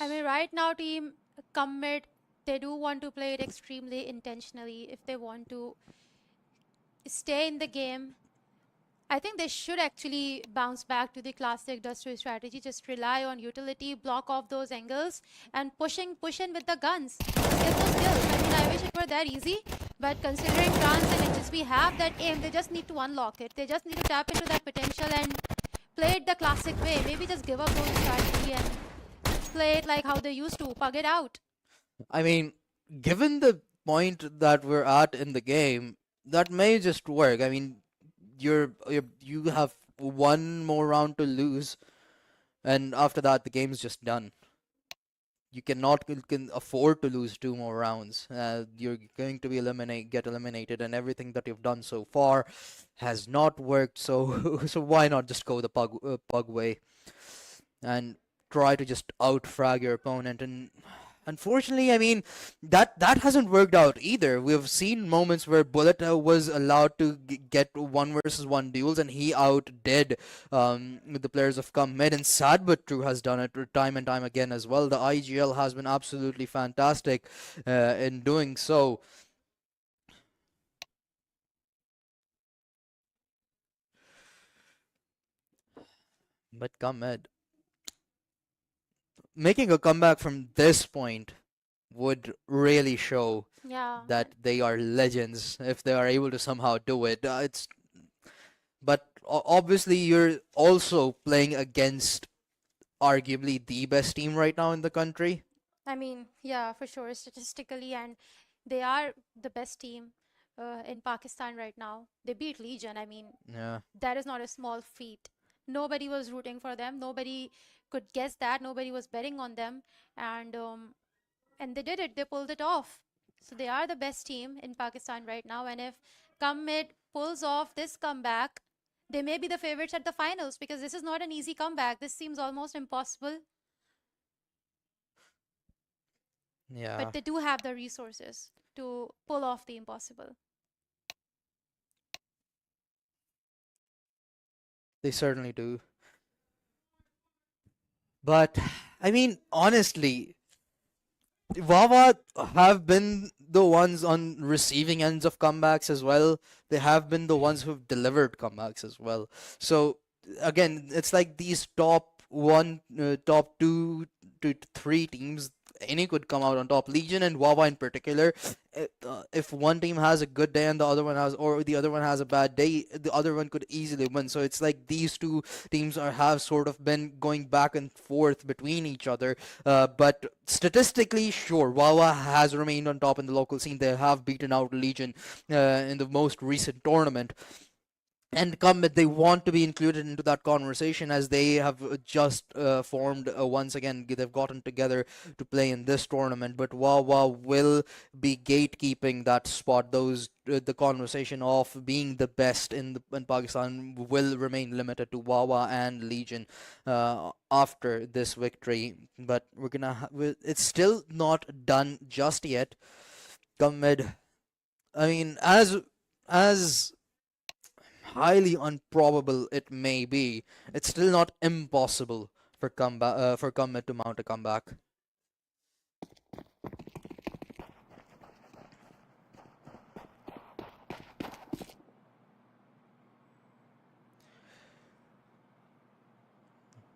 I mean, right now, team Commit, they do want to play it extremely intentionally if they want to stay in the game. I think they should actually bounce back to the classic Dustry strategy. Just rely on utility, block off those angles, and push in with the guns. Just get those kills. I mean, I wish it were that easy, but considering France and HSB have that aim, they just need to unlock it. They just need to tap into that potential and play it the classic way. Maybe just give up those strategy and play it like how they used to, pug it out. I mean, given the point that we're at in the game, that may just work. I mean, you have one more round to lose, and after that, the game's just done. You cannot can afford to lose two more rounds. You're going to be get eliminated, and everything that you've done so far has not worked. So so why not just go the pug way and try to just out frag your opponent? And unfortunately, I mean, that hasn't worked out either. We've seen moments where Bullet was allowed to get 1 versus 1 duels, and he outdid the players of Come Mid, and Sad But True has done it time and time again as well. The IGL has been absolutely fantastic in doing so. But Come Mid making a comeback from this point would really show Yeah. that they are legends if they are able to somehow do it. But obviously you're also playing against arguably the best team right now in the country. I mean, yeah, for sure, statistically, and they are the best team in Pakistan right now. They beat Legion. I mean, Yeah. that is not a small feat. Nobody was rooting for them. Nobody could guess that. Nobody was betting on them, and they did it. They pulled it off. So they are the best team in Pakistan right now. And if Commit pulls off this comeback, they may be the favorites at the finals because this is not an easy comeback. This seems almost impossible, Yeah, but they do have the resources to pull off the impossible. they certainly do. But I mean, honestly, Wawa have been the ones on receiving ends of comebacks as well. They have been the ones who've delivered comebacks as well. So again, it's like these top 2 to 3 teams. Any could come out on top. Legion and Wawa in particular. If one team has a good day and the other one has a bad day, the other one could easily win. So it's like these two teams have sort of been going back and forth between each other. But statistically, sure, Wawa has remained on top in the local scene. They have beaten out Legion in the most recent tournament. and Commit, they want to be included into that conversation as they have just formed once again. They've gotten together to play in this tournament, but Wawa will be gatekeeping that spot. Those the conversation of being the best in Pakistan will remain limited to Wawa and Legion after this victory. But it's still not done just yet. Commit, I mean, as highly improbable it may be, it's still not impossible for Commit to mount a comeback.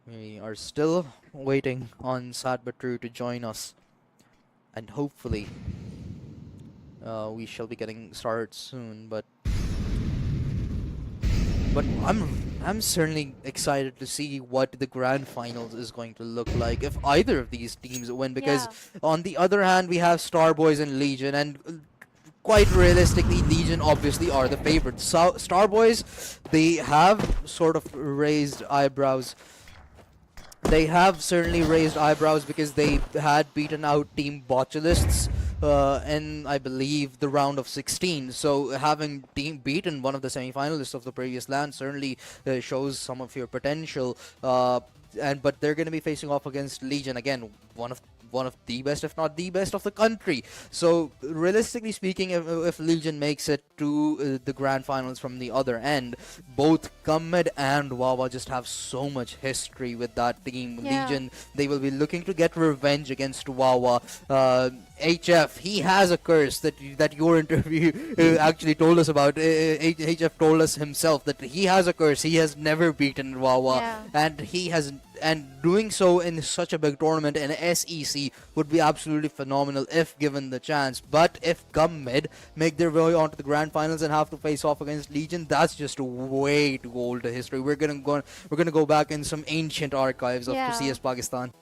We are still waiting on Sad but True to join us, and hopefully we shall be getting started soon. But I'm certainly excited to see what the grand finals is going to look like if either of these teams win. Because Yeah. on the other hand, we have Starboys and Legion, and quite realistically, Legion obviously are the favorites. So Starboys, they have sort of raised eyebrows. They have certainly raised eyebrows because they had beaten out Team Botulists in, I believe, the round of 16. So having team beaten one of the semi-finalists of the previous LAN certainly shows some of your potential. But they're going to be facing off against Legion again, one of the best, if not the best, of the country. So realistically speaking, if Legion makes it to the grand finals from the other end, both Kammed and Wawa just have so much history with that team. Yeah. Legion, they will be looking to get revenge against Wawa. HF, he has a curse that your interview actually told us about. HF told us himself that he has a curse. He has never beaten Wawa, Yeah. and he has, and doing so in such a big tournament in SEC would be absolutely phenomenal if given the chance. But if Mid make their way onto the grand finals and have to face off against Legion, that's just way too old a history. We're gonna go back in some ancient archives of Yeah. CS Pakistan.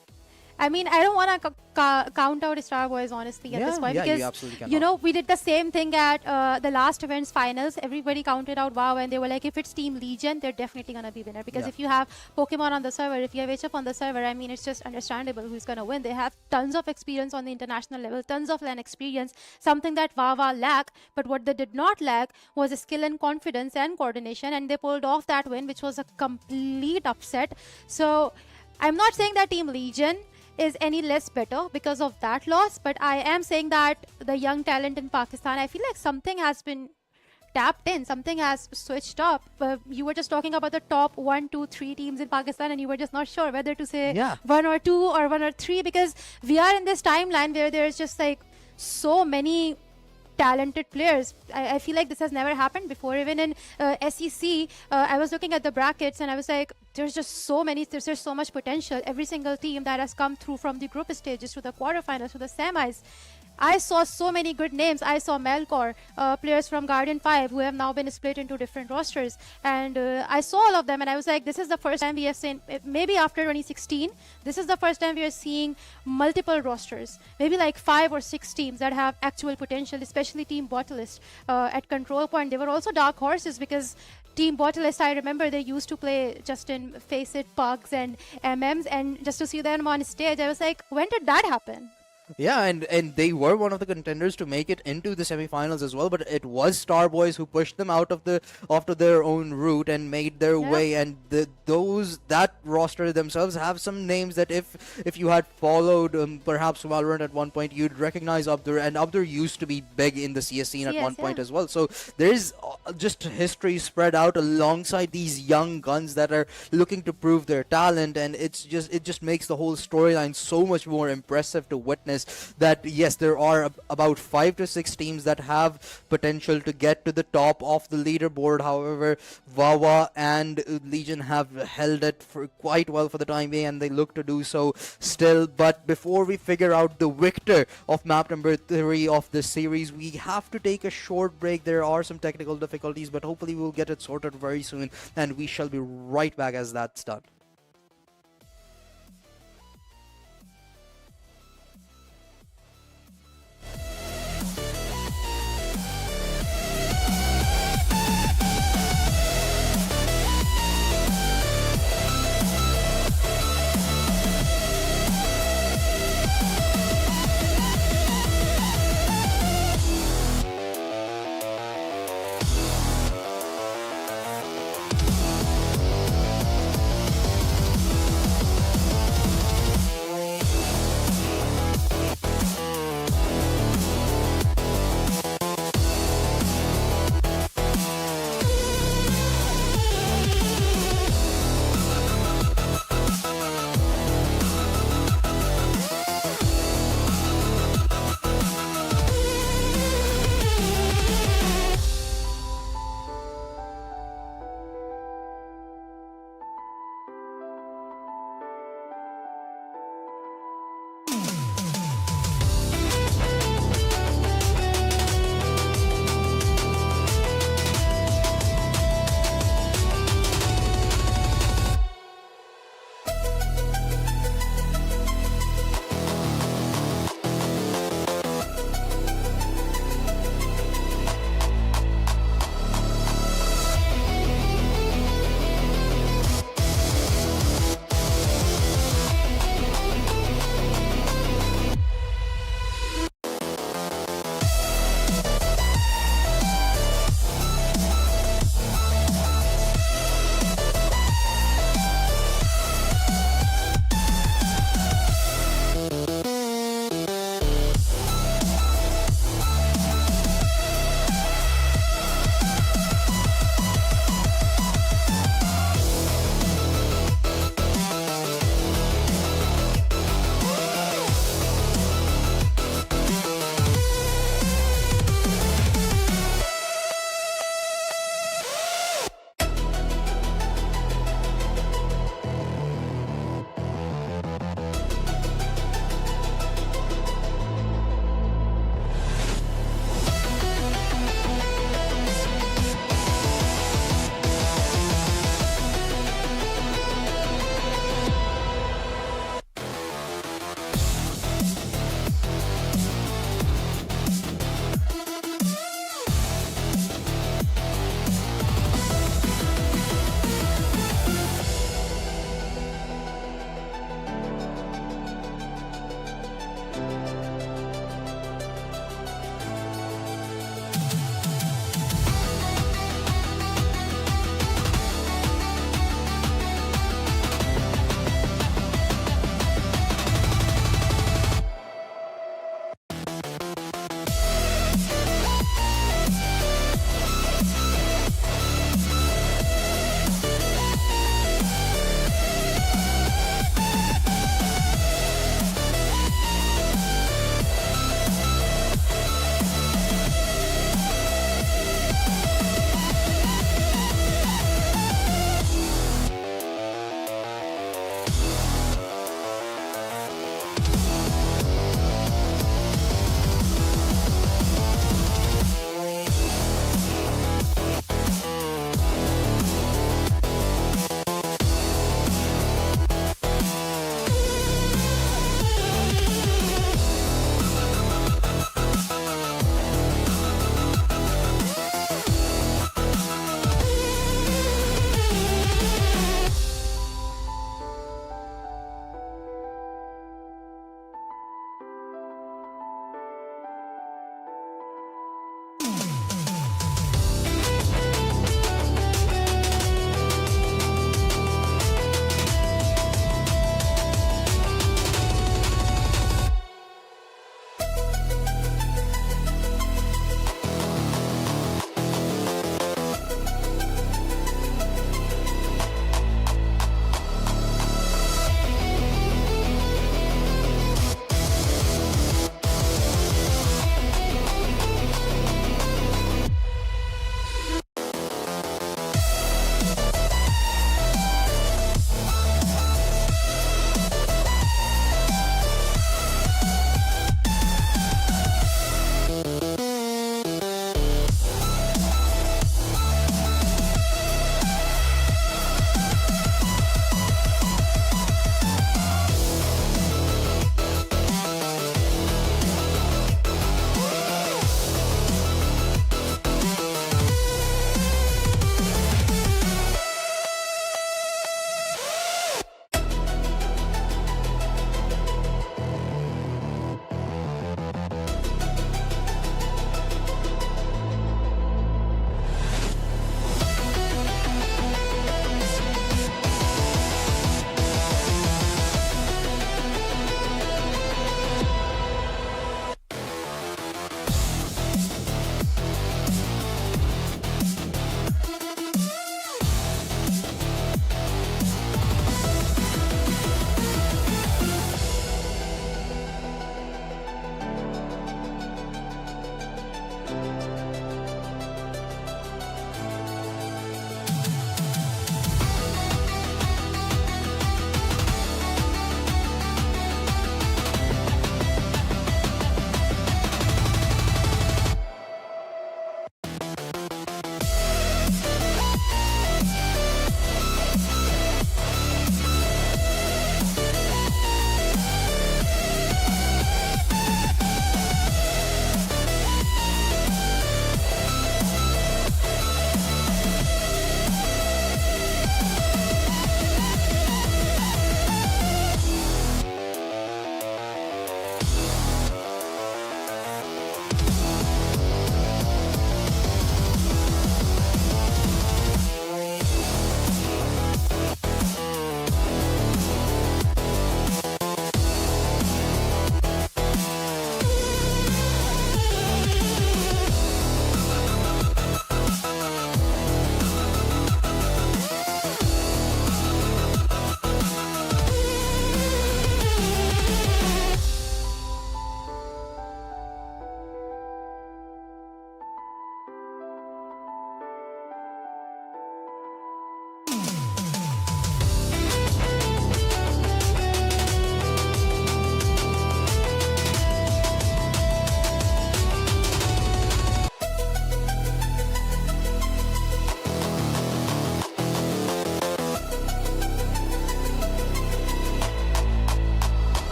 I mean, I don't want to count out Starbois honestly at this point yeah, because you absolutely cannot. you know we did the same thing at the last event's finals. Everybody counted out WoW and they were like, if it's Team Legion, they're definitely gonna be winner because Yeah. if you have Pokemon on the server, if you have HF on the server, I mean, it's just understandable who's gonna win. They have tons of experience on the international level, tons of LAN experience, something that WoW lack. But what they did not lack was skill and confidence and coordination, and they pulled off that win, which was a complete upset. So I'm not saying that Team Legion is any less better because of that loss, but I am saying that the young talent in Pakistan, I feel like something has been tapped in, something has switched up. You were just talking about the top 1, 2, 3 teams in Pakistan, and you were just not sure whether to say Yeah. 1 or 2 or 1 or 3 because we are in this timeline where there's just like so many talented players. I feel like this has never happened before. Even in SEC, I was looking at the brackets and I was like, there's just so many, there's so much potential. Every single team that has come through from the group stages to the quarterfinals to the semis. I saw so many good names. I saw Melkor, players from Guardian 5 who have now been split into different rosters. And I saw all of them and I was like, this is the first time we have seen, maybe after 2016, this is the first time we are seeing multiple rosters. Maybe like 5 or 6 teams that have actual potential, especially Team Bottleist at Control Point. They were also dark horses because Team Bottleist, I remember they used to play Justin, Faceit, Pugs and MMs, and just to see them on stage, I was like, when did that happen? Yeah, and they were one of the contenders to make it into the semifinals as well, but it was Starboys who pushed them out of their own route and made their Yeah. way. And that roster themselves have some names that if you had followed perhaps Valorant at one point, you'd recognize Abdur, and Abdur used to be big in the CS scene at CS, one point yeah. as well. So there's just history spread out alongside these young guns that are looking to prove their talent, and it just makes the whole storyline so much more impressive to witness. That yes, there are about 5 to 6 teams that have potential to get to the top of the leaderboard. However, Wawa and Legion have held it for quite well for the time being, and they look to do so still. But before we figure out the victor of map number 3 of this series, we have to take a short break. There are some technical difficulties, but hopefully we'll get it sorted very soon, and we shall be right back as that's done.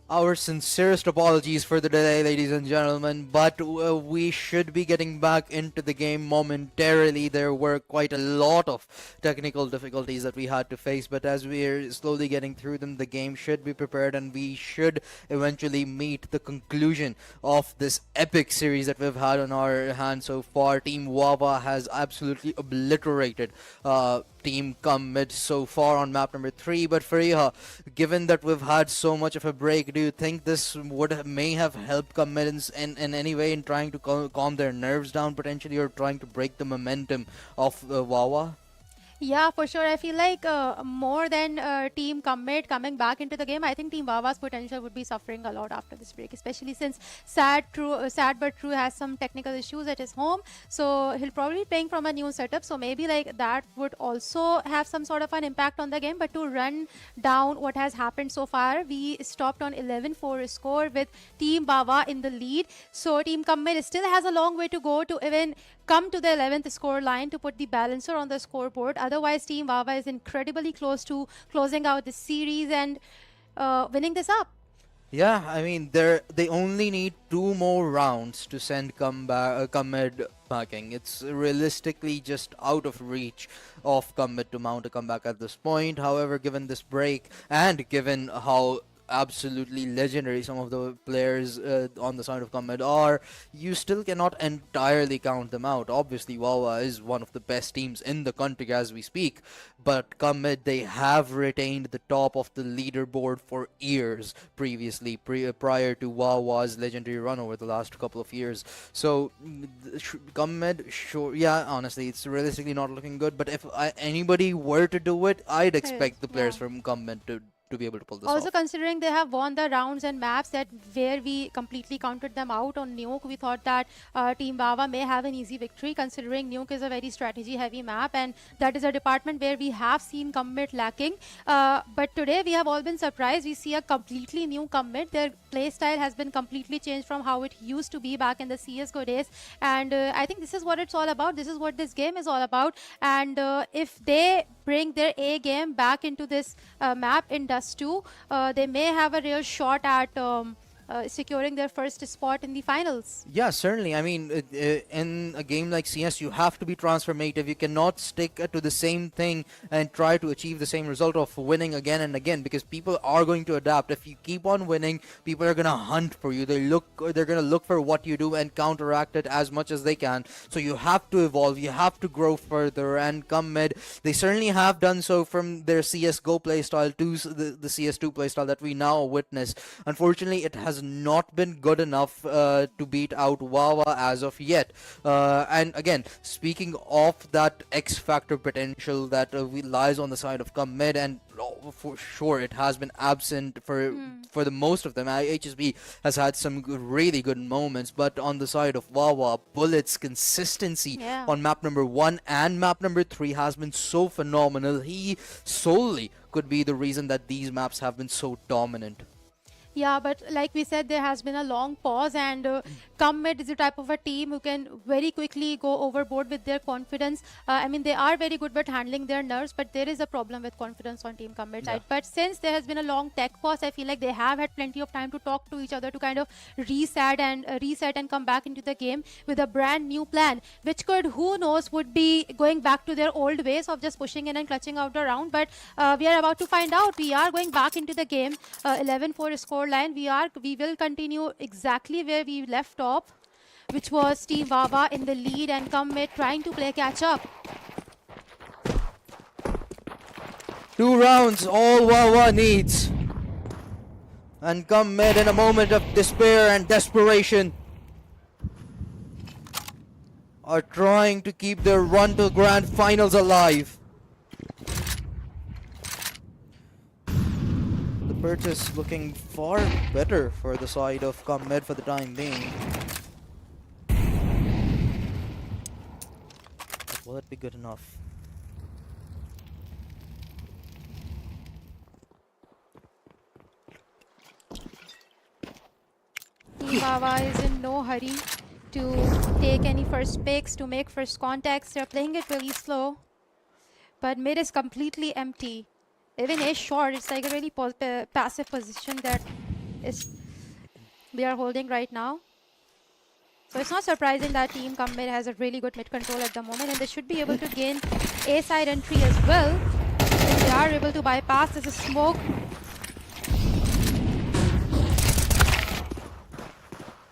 Our sincerest apologies for the delay, ladies and gentlemen, but we should be getting back into the game momentarily. There were quite a lot of technical difficulties that we had to face, but as we're slowly getting through them, the game should be prepared and we should eventually meet the conclusion of this epic series that we've had on our hands so far. Team Wahh has absolutely obliterated Team Come Mid so far on map number 3, but Fariha, given that we've had so much of a break, do you think this may have helped Come Mid in any way in trying to calm their nerves down potentially, or trying to break the momentum of Wawa? Yeah, for sure. I feel like more than Team Commit coming back into the game, I think Team Wawa's potential would be suffering a lot after this break, especially since Sad but True has some technical issues at his home, so he'll probably be playing from a new setup. So maybe like that would also have some sort of an impact on the game. But to run down what has happened so far, we stopped on 11-4 score with Team Wawa in the lead. So Team Commit still has a long way to go to even come to the 11th score line to put the balancer on the scoreboard. Otherwise, Team Wawa is incredibly close to closing out the series and winning this up. Yeah, I mean they only need 2 more rounds to send Commit backing. It's realistically just out of reach of Commit to mount a comeback at this point. However, given this break and given how absolutely legendary some of the players on the side of Commit are, you still cannot entirely count them out. Obviously, Wawa is one of the best teams in the country as we speak, but Commit, they have retained the top of the leaderboard for years previously, prior to Wawa's legendary run over the last couple of years. So, Commit, sure, yeah, honestly, it's realistically not looking good, but if anybody were to do it, I'd expect the players Yeah. from Commit to be able to pull this Also, off. considering they have won the rounds and maps that where we completely counted them out on Nuke, we thought that Team Wawa may have an easy victory, considering Nuke is a very strategy-heavy map, and that is a department where we have seen Commit lacking. But today we have all been surprised. We see a completely new Commit. Their playstyle has been completely changed from how it used to be back in the CS:GO days, and I think this is what it's all about. This is what this game is all about. And if they bring their A game back into this map in Dust 2, they may have a real shot at securing their first spot in the finals. Yeah, certainly. I mean, in a game like CS, you have to be transformative. You cannot stick to the same thing and try to achieve the same result of winning again and again, because people are going to adapt. If you keep on winning, people are gonna hunt for you. They're gonna look for what you do and counteract it as much as they can. So you have to evolve. You have to grow further and come mid. They certainly have done so from their CS:GO playstyle to the CS2 playstyle that we now witness. Unfortunately, it has not been good enough to beat out Wawa as of yet. And again, speaking of that X factor potential that lies on the side of Come Mid, and for sure it has been absent for the most of them. HSB has had some really good moments, but on the side of Wawa, Bullet's consistency Yeah. on map number 1 and map number 3 has been so phenomenal. He solely could be the reason that these maps have been so dominant. Yeah, but like we said, there has been a long pause, and Come Mid is the type of a team who can very quickly go overboard with their confidence. I mean, they are very good at handling their nerves, but there is a problem with confidence on Team Come Mid side. But since there has been a long tech pause, I feel like they have had plenty of time to talk to each other to kind of reset and come back into the game with a brand new plan, which could, who knows, would be going back to their old ways of just pushing in and clutching out the round. But we are about to find out. We are going back into the game, 11-4 score line. We will continue exactly where we left off, which was Team Wawa in the lead and Come Mid trying to play catch up. 2 rounds, all Wawa needs. And Come Mid, in a moment of despair and desperation, are trying to keep their run to grand finals alive. The purchase looking far better for the side of Come Mid for the time being. But will it be good enough? Team Wawa is in no hurry to take any first picks, to make first contacts. They're playing it really slow. But mid is completely empty. Even A short, it's like a really passive position that we are holding right now. So it's not surprising that Team Come Mid has a really good mid control at the moment, and they should be able to gain A side entry as well. If they are able to bypass this smoke.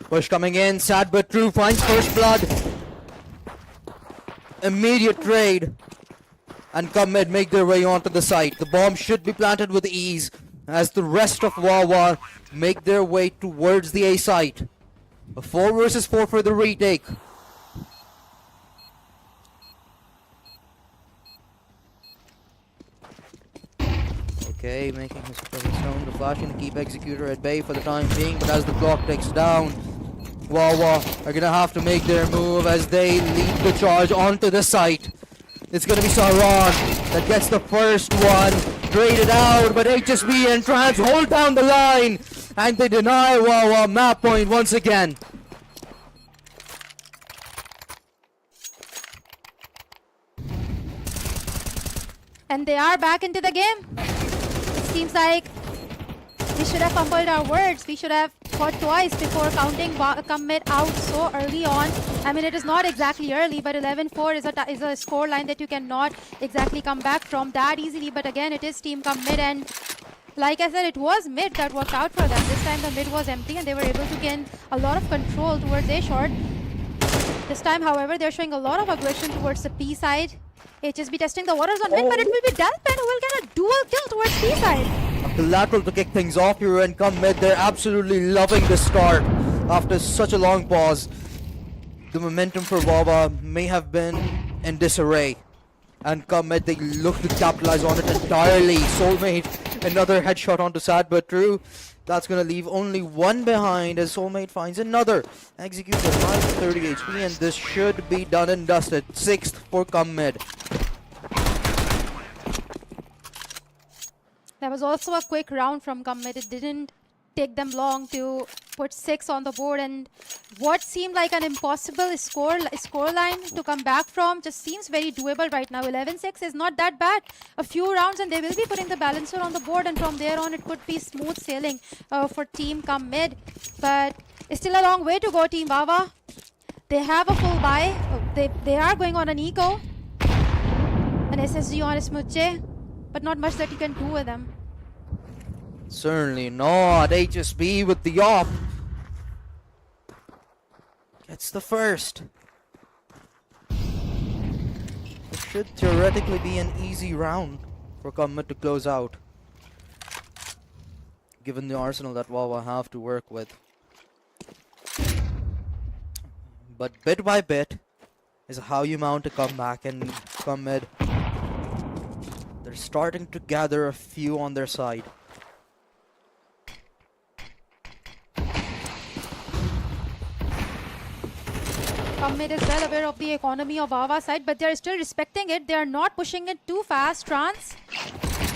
Push coming in, sad but true, finds first blood. Immediate trade. And Come Mid make their way onto the site. The bomb should be planted with ease as the rest of Wahh make their way towards the A site. A 4 versus 4 for the retake. Okay, making his presence known. The flashing to keep Executor at bay for the time being, but as the clock ticks down, Wahh are gonna have to make their move as they lead the charge onto the site. It's gonna be Saran that gets the first one. Traded out, but HSB and Trans hold down the line, and they deny Wahh map point once again. And they are back into the game. It seems like we should have fumbled our words. We should have thought twice before counting Come Mid out so early on. I mean, it is not exactly early, but 11-4 is a score line that you cannot exactly come back from that easily. But again, it is Team Come Mid, and like I said, it was mid that worked out for them. This time the mid was empty, and they were able to gain a lot of control towards A short. This time, however, they're showing a lot of aggression towards the P side. HSB testing the waters on mid, but it will be Delpen who will get a dual kill towards P side. Collateral to kick things off here and Come Mid. They're absolutely loving the start after such a long pause. The momentum for Wahh may have been in disarray, and Come Mid, they look to capitalize on it entirely. Soulmate, another headshot onto Sad but True. That's gonna leave only one behind as Soulmate finds another. Executes at 30 HP, and this should be done and dusted. 6th for Come Mid. That was also a quick round from Come Mid. It didn't take them long to put 6 on the board, and what seemed like an impossible score line to come back from just seems very doable right now. 11-6 is not that bad. A few rounds and they will be putting the balancer on the board, and from there on it could be smooth sailing for Team Come Mid. But it's still a long way to go, Team Wahh. They have a full buy. They are going on an eco, an SSG on a Smooche, but not much that you can do with them. Certainly not. HSB with the op. Gets the first. It should theoretically be an easy round for Come Mid to close out, given the arsenal that Wahh have to work with. But bit by bit is how you mount a comeback, and Come Mid, they're starting to gather a few on their side. Come Mid is well aware of the economy of Wahh side, but they are still respecting it. They are not pushing it too fast. Trans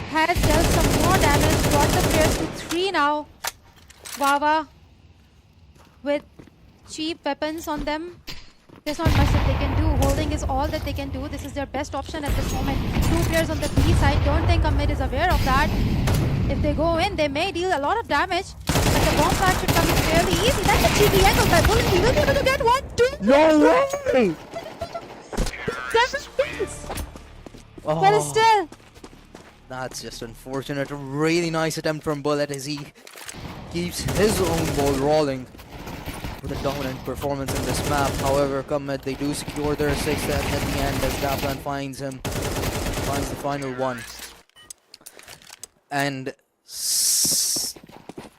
has dealt some more damage, got the players to 3 now. Wahh with cheap weapons on them. There's not much that they can do. Holding is all that they can do. This is their best option at this moment. 2 players on the B side. Don't think Come Mid is aware of that. If they go in, they may deal a lot of damage. But the bomb plant should come in fairly easy. That's a cheeky angle by Bull, and he will be able to get 1, 2. No way! 7 kills. Oh, But still, that's just unfortunate. A really nice attempt from Bullet as he keeps his own ball rolling with a dominant performance in this map. However, Come Mid, they do secure their 6th at the end as Daplan finds the final one. And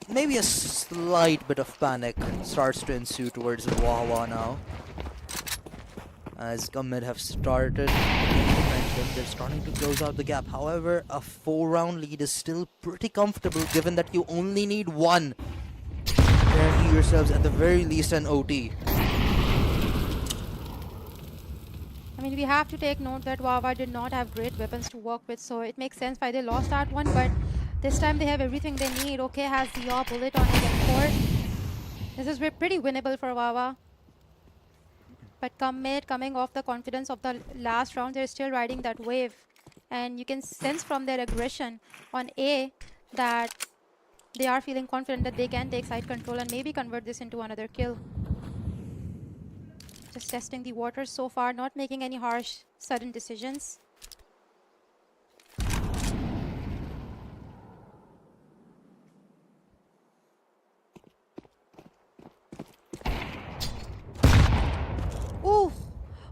maybe a slight bit of panic starts to ensue towards Wahh now, as Come Mid have started momentum. They're starting to close out the gap. However, a 4-round lead is still pretty comfortable, given that you only need 1. Guarantee yourselves at the very least an OT. I mean, we have to take note that Wahh did not have great weapons to work with, so it makes sense why they lost that one, but this time they have everything they need. Okay, has the bullet on his M4. This is pretty winnable for Wahh. But Come Mid, coming off the confidence of the last round, they're still riding that wave. And you can sense from their aggression on A that They are feeling confident that they can take side control and maybe convert this into another kill. Just testing the waters so far, not making any harsh, sudden decisions. Ooh.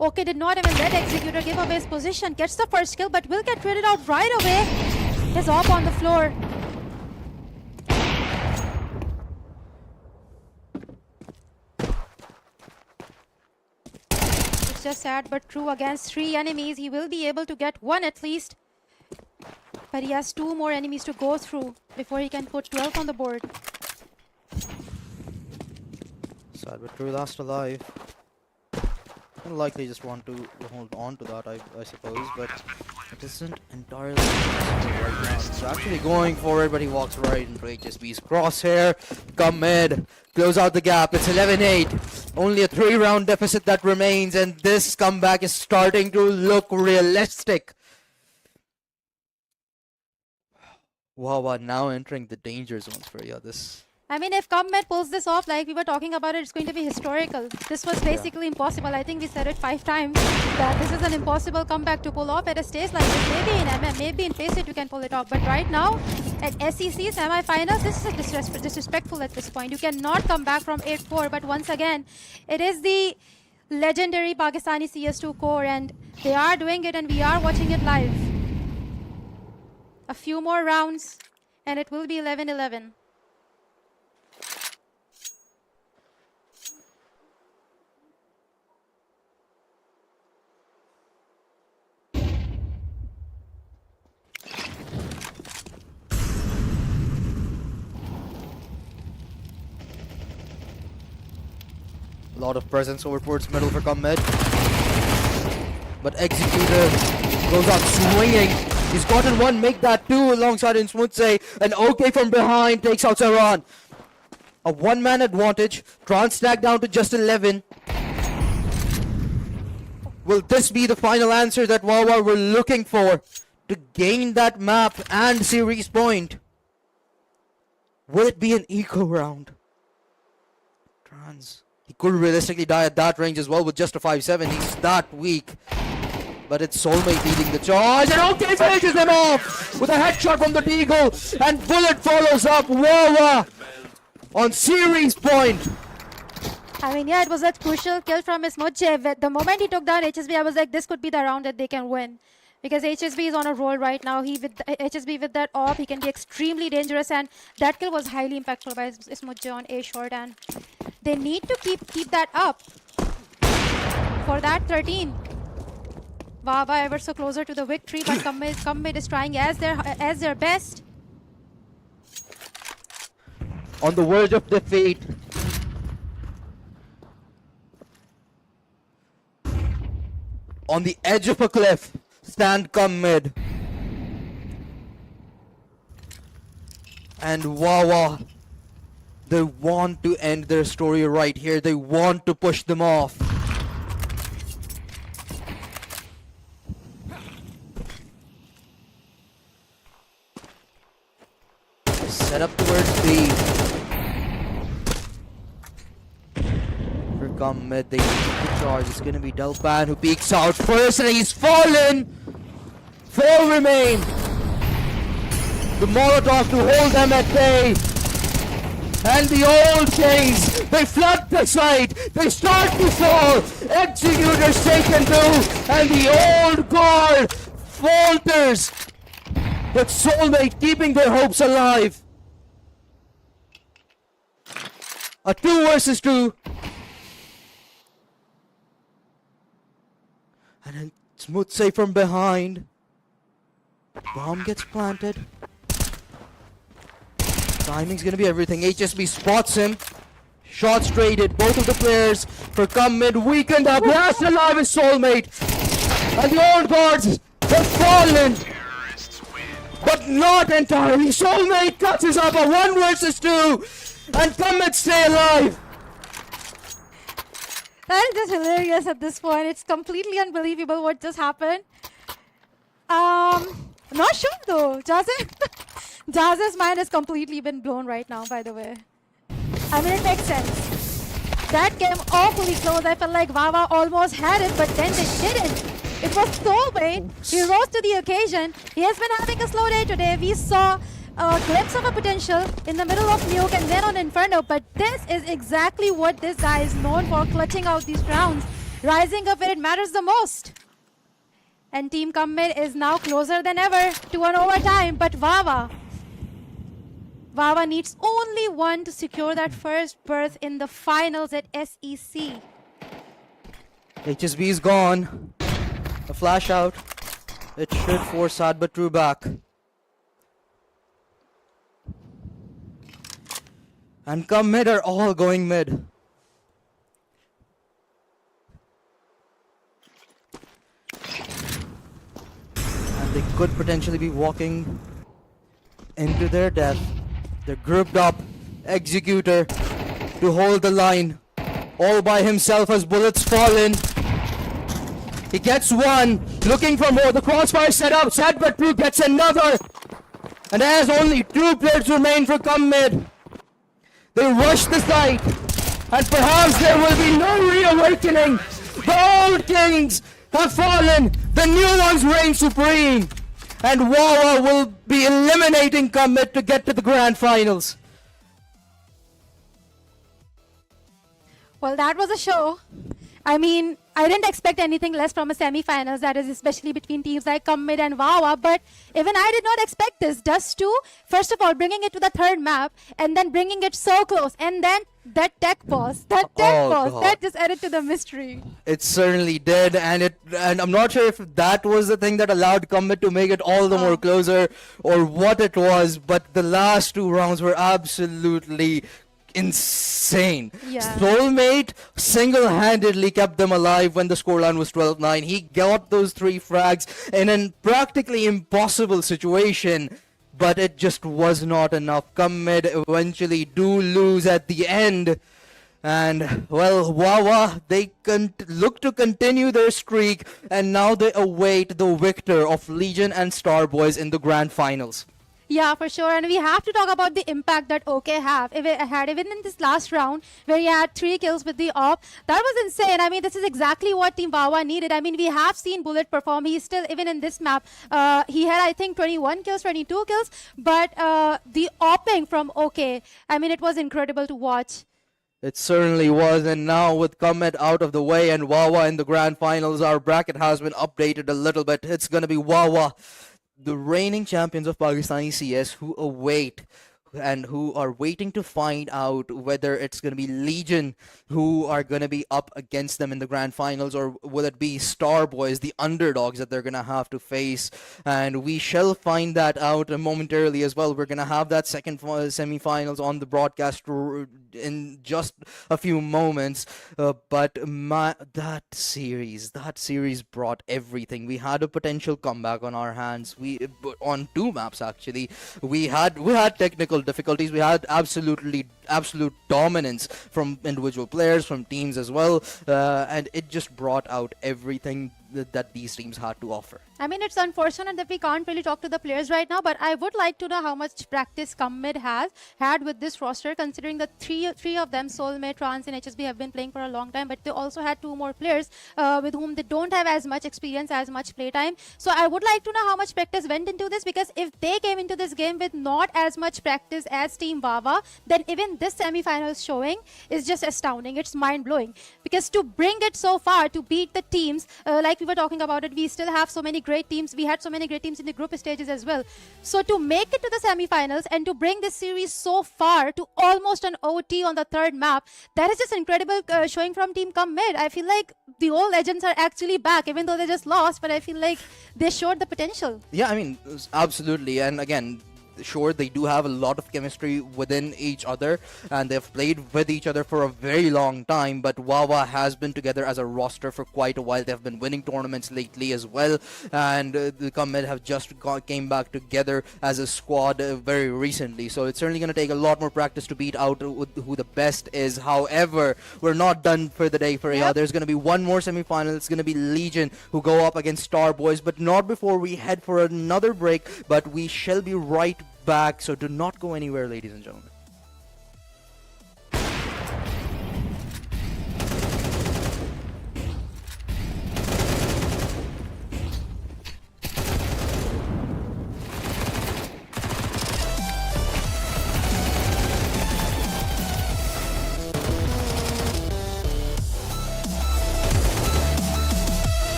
Okay, did not even let Executor give away his position. Gets the first kill, but will get traded out right away. His op on the floor. It's just sad but true. Against 3 enemies, he will be able to get 1 at least. But he has 2 more enemies to go through before he can put 12 on the board. Sad but true, last alive. And likely just want to hold on to that, I suppose, but it isn't entirely possible right now. He's actually going for it, but he walks right into HSB's crosshair. Come mid, close out the gap. It's 11-8. Only a 3-round deficit that remains, and this comeback is starting to look realistic. Wahh now entering the danger zones for this. I mean, if Combat pulls this off, like we were talking about it's going to be historical. This was basically impossible. I think we said it 5 times that this is an impossible comeback to pull off at a stage like this. Maybe in MM, maybe in Face It you can pull it off. But right now, at SEC semi-finals, this is disrespectful at this point. You cannot come back from 8-4. But once again, it is the legendary Pakistani CS2 core, and they are doing it, and we are watching it live. A few more rounds, and it will be 11-11. A lot of presence over towards middle for Mid. But Executor goes out swinging. He's gotten 1, make that 2 alongside in Smoothsay. And OK from behind takes out Saran. A 1-man advantage. Trans stack down to just 11. Will this be the final answer that Wahh were looking for to gain that map and series point? Will it be an eco round? Trans. He could realistically die at that range as well with just a 5-7. He's that weak. But it's Soulmate leading the charge. And OK finishes him off with a headshot from the Deagle. And Bullet follows up Wahh on series point. I mean, yeah, it was a crucial kill from Ismoche. The moment he took down HSB, I was like, this could be the round that they can win. Because HSB is on a roll right now. HSB with that op, he can be extremely dangerous. And that kill was highly impactful by Ismoche on A short. And they need to keep that up for that 13. Wahh ever so closer to the victory, but Commit is trying as their best. On the verge of defeat. On the edge of a cliff, stand Mid. And Wahh, they want to end their story right here. They want to push them off. Set up towards B. For Mid, they need the charge. It's gonna be Delpan who peeks out first, and he's fallen. 4 remain. The Molotov to hold them at bay. And the old chains, they flood the site. They start to fall. Executors taken too, and the old guard falters. But Soulmate keeping their hopes alive. A 2 versus 2. And a Smoothsay from behind. Bomb gets planted. Timing's gonna be everything. HSB spots him. Shots traded. Both of the players for Mid weakened up. Last alive is Soulmate. And the old guards have fallen. But not entirely. Soulmate catches up a 1 versus 2. And Mid stay alive. That is just hilarious at this point. It's completely unbelievable what just happened. Not sure though. Doesn't Jaz's mind has completely been blown right now, by the way. I mean, it makes sense. That came awfully close. I felt like Wawa almost had it, but then they didn't. It was Soulmate. He rose to the occasion. He has been having a slow day today. We saw a glimpse of a potential in the middle of Nuke and then on Inferno, but this is exactly what this guy is known for, clutching out these rounds, rising up when it matters the most. And Team Commit is now closer than ever to an overtime, but Wawa needs only one to secure that first berth in the finals at SEC. HSB is gone. A flash out. It should force Sad but True back. And come mid are all going mid. And they could potentially be walking into their death. They're grouped up. Executor to hold the line. All by himself as bullets fall in. He gets one. Looking for more. The crossfire set up. Sad but True gets another. And as only 2 players remain for come mid. They rush the site, and perhaps there will be no reawakening. The old kings have fallen, the new ones reign supreme, and Wahh will be eliminating Commit to get to the grand finals. Well, that was a show. I mean, I didn't expect anything less from a semi-finals, that is especially between teams like Commit and Wahh, but even I did not expect this. Dust 2, first of all, bringing it to the third map, and then bringing it so close, and then that tech pause, that just added to the mystery. It certainly did, and I'm not sure if that was the thing that allowed Commit to make it all the more closer, or what it was, but the last 2 rounds were absolutely insane. Yeah. Soulmate single-handedly kept them alive when the scoreline was 12-9. He got those 3 frags in a practically impossible situation, but it just was not enough. Commit eventually do lose at the end. And, well, Wahh, they look to continue their streak, and now they await the victor of Legion and Starbois in the grand finals. Yeah, for sure. And we have to talk about the impact that OK had even in this last round where he had 3 kills with the op. That was insane. I mean, this is exactly what Team Wahh needed. I mean, we have seen Bullet perform. He's still, even in this map, he had, I think, 21 kills, 22 kills. But the opping from OK, I mean, it was incredible to watch. It certainly was, and now with Commit out of the way and Wahh in the grand finals, our bracket has been updated a little bit. It's going to be Wahh, the reigning champions of Pakistani CS, who await and who are waiting to find out whether it's going to be Legion who are going to be up against them in the grand finals, or will it be Starbois, the underdogs that they're going to have to face. And we shall find that out momentarily as well. We're going to have that second semi-finals on the broadcast in just a few moments. But that series brought everything. We had a potential comeback on our hands. On 2 maps actually. We had technical difficulties. We had absolute dominance from individual players, from teams as well, and it just brought out everything that these teams had to offer. I mean, it's unfortunate that we can't really talk to the players right now, but I would like to know how much practice Commit has had with this roster, considering that three of them, Soulmate, Trans, and HSB, have been playing for a long time, but they also had 2 more players with whom they don't have as much experience, as much playtime. So I would like to know how much practice went into this, because if they came into this game with not as much practice as Team Wahh, then even this semi-finals showing is just astounding. It's mind-blowing, because to bring it so far, to beat the teams, like we were talking about it, we still have so many great teams. We had so many great teams in the group stages as well. So to make it to the semi-finals and to bring this series so far to almost an OT on the 3rd map, that is just incredible showing from Team Commit. I feel like the old legends are actually back, even though they just lost, but I feel like they showed the potential. Yeah, I mean, absolutely. And again, sure, they do have a lot of chemistry within each other, and they've played with each other for a very long time, but Wahh has been together as a roster for quite a while. They've been winning tournaments lately as well, and the Commit have just came back together as a squad very recently, so it's certainly going to take a lot more practice to beat out who the best is. However, we're not done for the day, Freya. There's going to be one more semi-final. It's going to be Legion who go up against Starbois, but not before we head for another break, but we shall be right back, so do not go anywhere, ladies and gentlemen.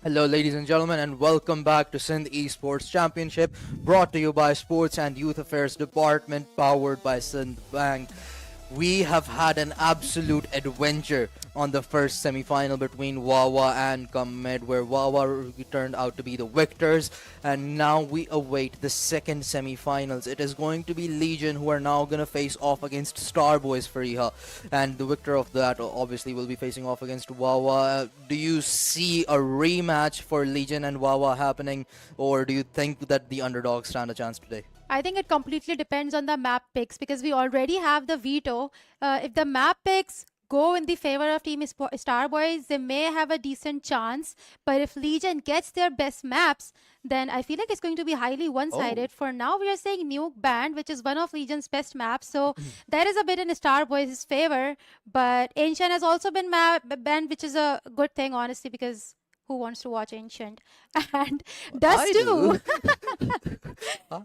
Hello, ladies and gentlemen, and welcome back to Sindh Esports Championship, brought to you by Sports and Youth Affairs Department, powered by Sindh Bank. We have had an absolute adventure on the first semi-final between Wawa and Comed, where Wawa turned out to be the victors, and now we await the second semi-finals. It is going to be Legion who are now going to face off against Starbois Fariha, and the victor of that obviously will be facing off against Wawa. Do you see a rematch for Legion and Wawa happening, or do you think that the underdogs stand a chance today? I think it completely depends on the map picks because we already have the veto. If the map picks go in the favor of Team Starboys, they may have a decent chance. But if Legion gets their best maps, then I feel like it's going to be highly one-sided. For now, we are saying Nuke Band, which is one of Legion's best maps. So that is a bit in Starboys' favor. But Ancient has also been banned, which is a good thing, honestly, because who wants to watch Ancient? And Dust I too. do.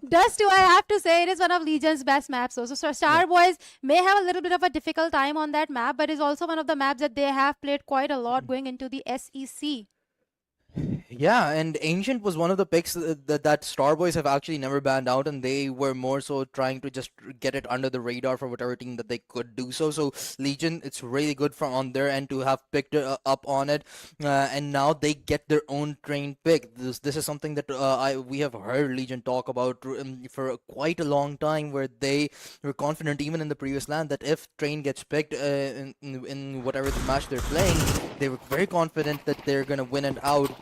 Dust 2, I have to say, it is one of Legion's best maps. Also, so Starboys may have a little bit of a difficult time on that map, but it's also one of the maps that they have played quite a lot going into the SEC. Yeah, and Ancient was one of the picks that Starboys have actually never banned out, and they were more so trying to just get it under the radar for whatever team that they could do so. So Legion, it's really good from on their end to have picked up on it, and now they get their own train pick. This is something that we have heard Legion talk about for quite a long time, where they were confident even in the previous land that if train gets picked in whatever the match they're playing, they were very confident that they're gonna win it out.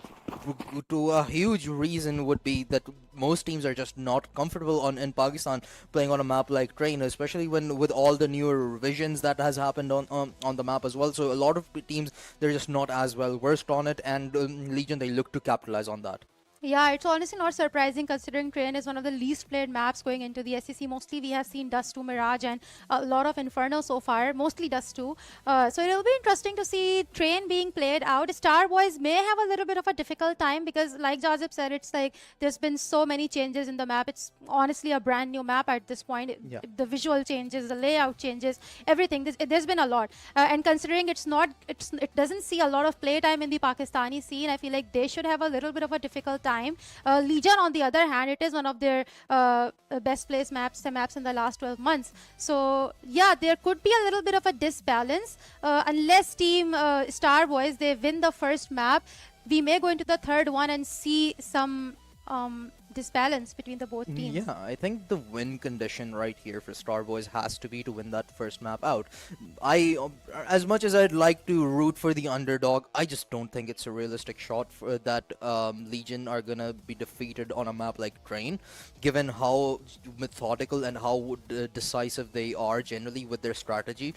To a huge reason would be that most teams are just not comfortable in Pakistan playing on a map like Train, especially when with all the newer revisions that has happened on the map as well. So a lot of teams, they're just not as well versed on it, and Legion, they look to capitalize on that. Yeah, it's honestly not surprising considering Train is one of the least played maps going into the SEC. Mostly we have seen Dust 2, Mirage, and a lot of Inferno so far, mostly Dust 2. So it'll be interesting to see Train being played out. Starboys may have a little bit of a difficult time because, like Jazib said, it's like there's been so many changes in the map. It's honestly a brand new map at this point. Yeah. The visual changes, the layout changes, everything. There's been a lot. And considering it doesn't see a lot of playtime in the Pakistani scene, I feel like they should have a little bit of a difficult time. Legion, on the other hand, it is one of their best placed maps in the last 12 months. So yeah, there could be a little bit of a disbalance unless Team Starboys, they win the first map. We may go into the third one and see some disbalance between the both teams. Yeah, I think the win condition right here for Starboys has to be to win that first map out. As much as I'd like to root for the underdog, I just don't think it's a realistic shot for that Legion are gonna be defeated on a map like Train, given how methodical and how decisive they are generally with their strategy.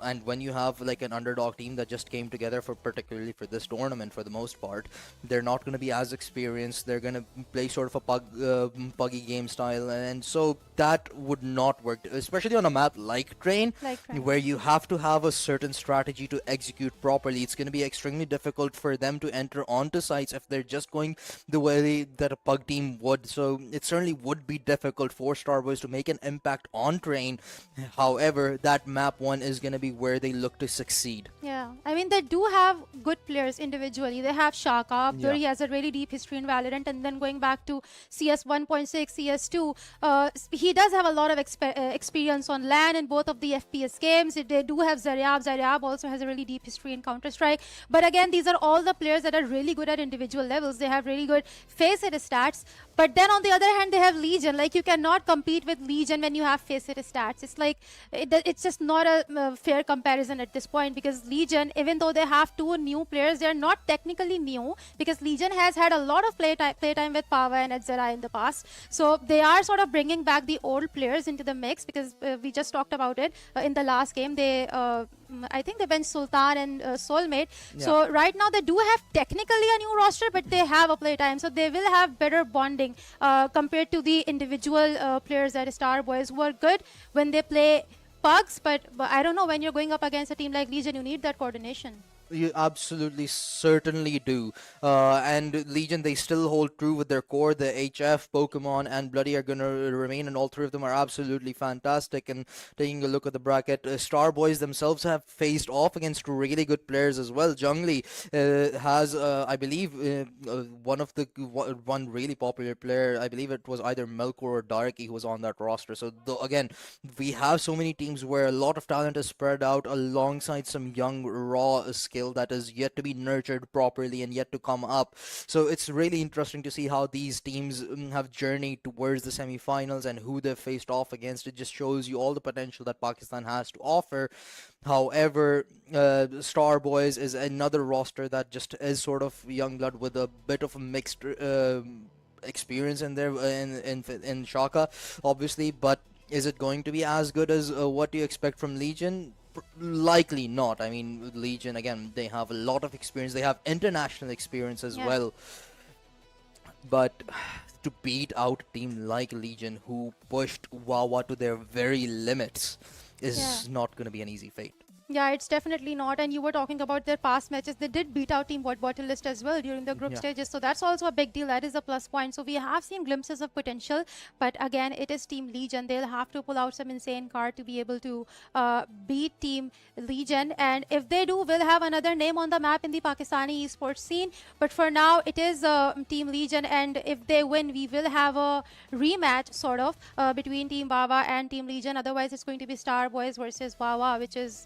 And when you have like an underdog team that just came together for particularly for this tournament, for the most part, they're not going to be as experienced. They're going to play sort of a puggy game style, and so that would not work, especially on a map like Train, where you have to have a certain strategy to execute properly. It's going to be extremely difficult for them to enter onto sites if they're just going the way that a pug team would. So it certainly would be difficult for Starboys to make an impact on Train. However, that map one is going to be where they look to succeed. Yeah, I mean, they do have good players individually. They have Shaka Abdur, he has a really deep history in Valorant, and then going back to CS 1.6, CS2, he does have a lot of experience on LAN in both of the FPS games. They do have Zaryab. Zaryab also has a really deep history in Counter-Strike. But again, these are all the players that are really good at individual levels. They have really good face-hit stats. But then on the other hand, they have Legion. Like, you cannot compete with Legion when you have face-hit stats. It's like, it's just not a fair comparison at this point, because Legion, even though they have two new players, they're not technically new, because Legion has had a lot of playtime with Pava and Edzera in the past. So they are sort of bringing back the old players into the mix, because we just talked about it in the last game. They I think they benched Sultan and Soulmate. Yeah. So right now they do have technically a new roster, but they have a playtime, so they will have better bonding compared to the individual players at Starboys, who are good when they play pugs, but I don't know, when you're going up against a team like Legion, you need that coordination. You absolutely certainly do. And Legion, they still hold true with their core. The HF, Pokemon, and Bloody are going to remain, and all three of them are absolutely fantastic. And taking a look at the bracket, Starboys themselves have faced off against really good players as well. Jungli has, I believe, one really popular player. I believe it was either Melkor or Darky who was on that roster. So, again, we have so many teams where a lot of talent is spread out alongside some young raw skill that is yet to be nurtured properly and yet to come up. So it's really interesting to see how these teams have journeyed towards the semi-finals and who they've faced off against. It just shows you all the potential that Pakistan has to offer. However, Starboys is another roster that just is sort of young blood with a bit of a mixed experience in there in Shaka, obviously, but is it going to be as good as what you expect from Legion? Likely not. I mean, Legion, again, they have a lot of experience. They have international experience as Yeah. well. But to beat out a team like Legion, who pushed Wawa to their very limits, Yeah. is not going to be an easy fate. Yeah, it's definitely not. And you were talking about their past matches. They did beat out Team Bottle List as well during the group Yeah. stages. So that's also a big deal. That is a plus point. So we have seen glimpses of potential. But again, it is Team Legion. They'll have to pull out some insane card to be able to beat Team Legion. And if they do, we'll have another name on the map in the Pakistani esports scene. But for now, it is Team Legion. And if they win, we will have a rematch sort of between Team Wawa and Team Legion. Otherwise, it's going to be Starboys versus Wawa, which is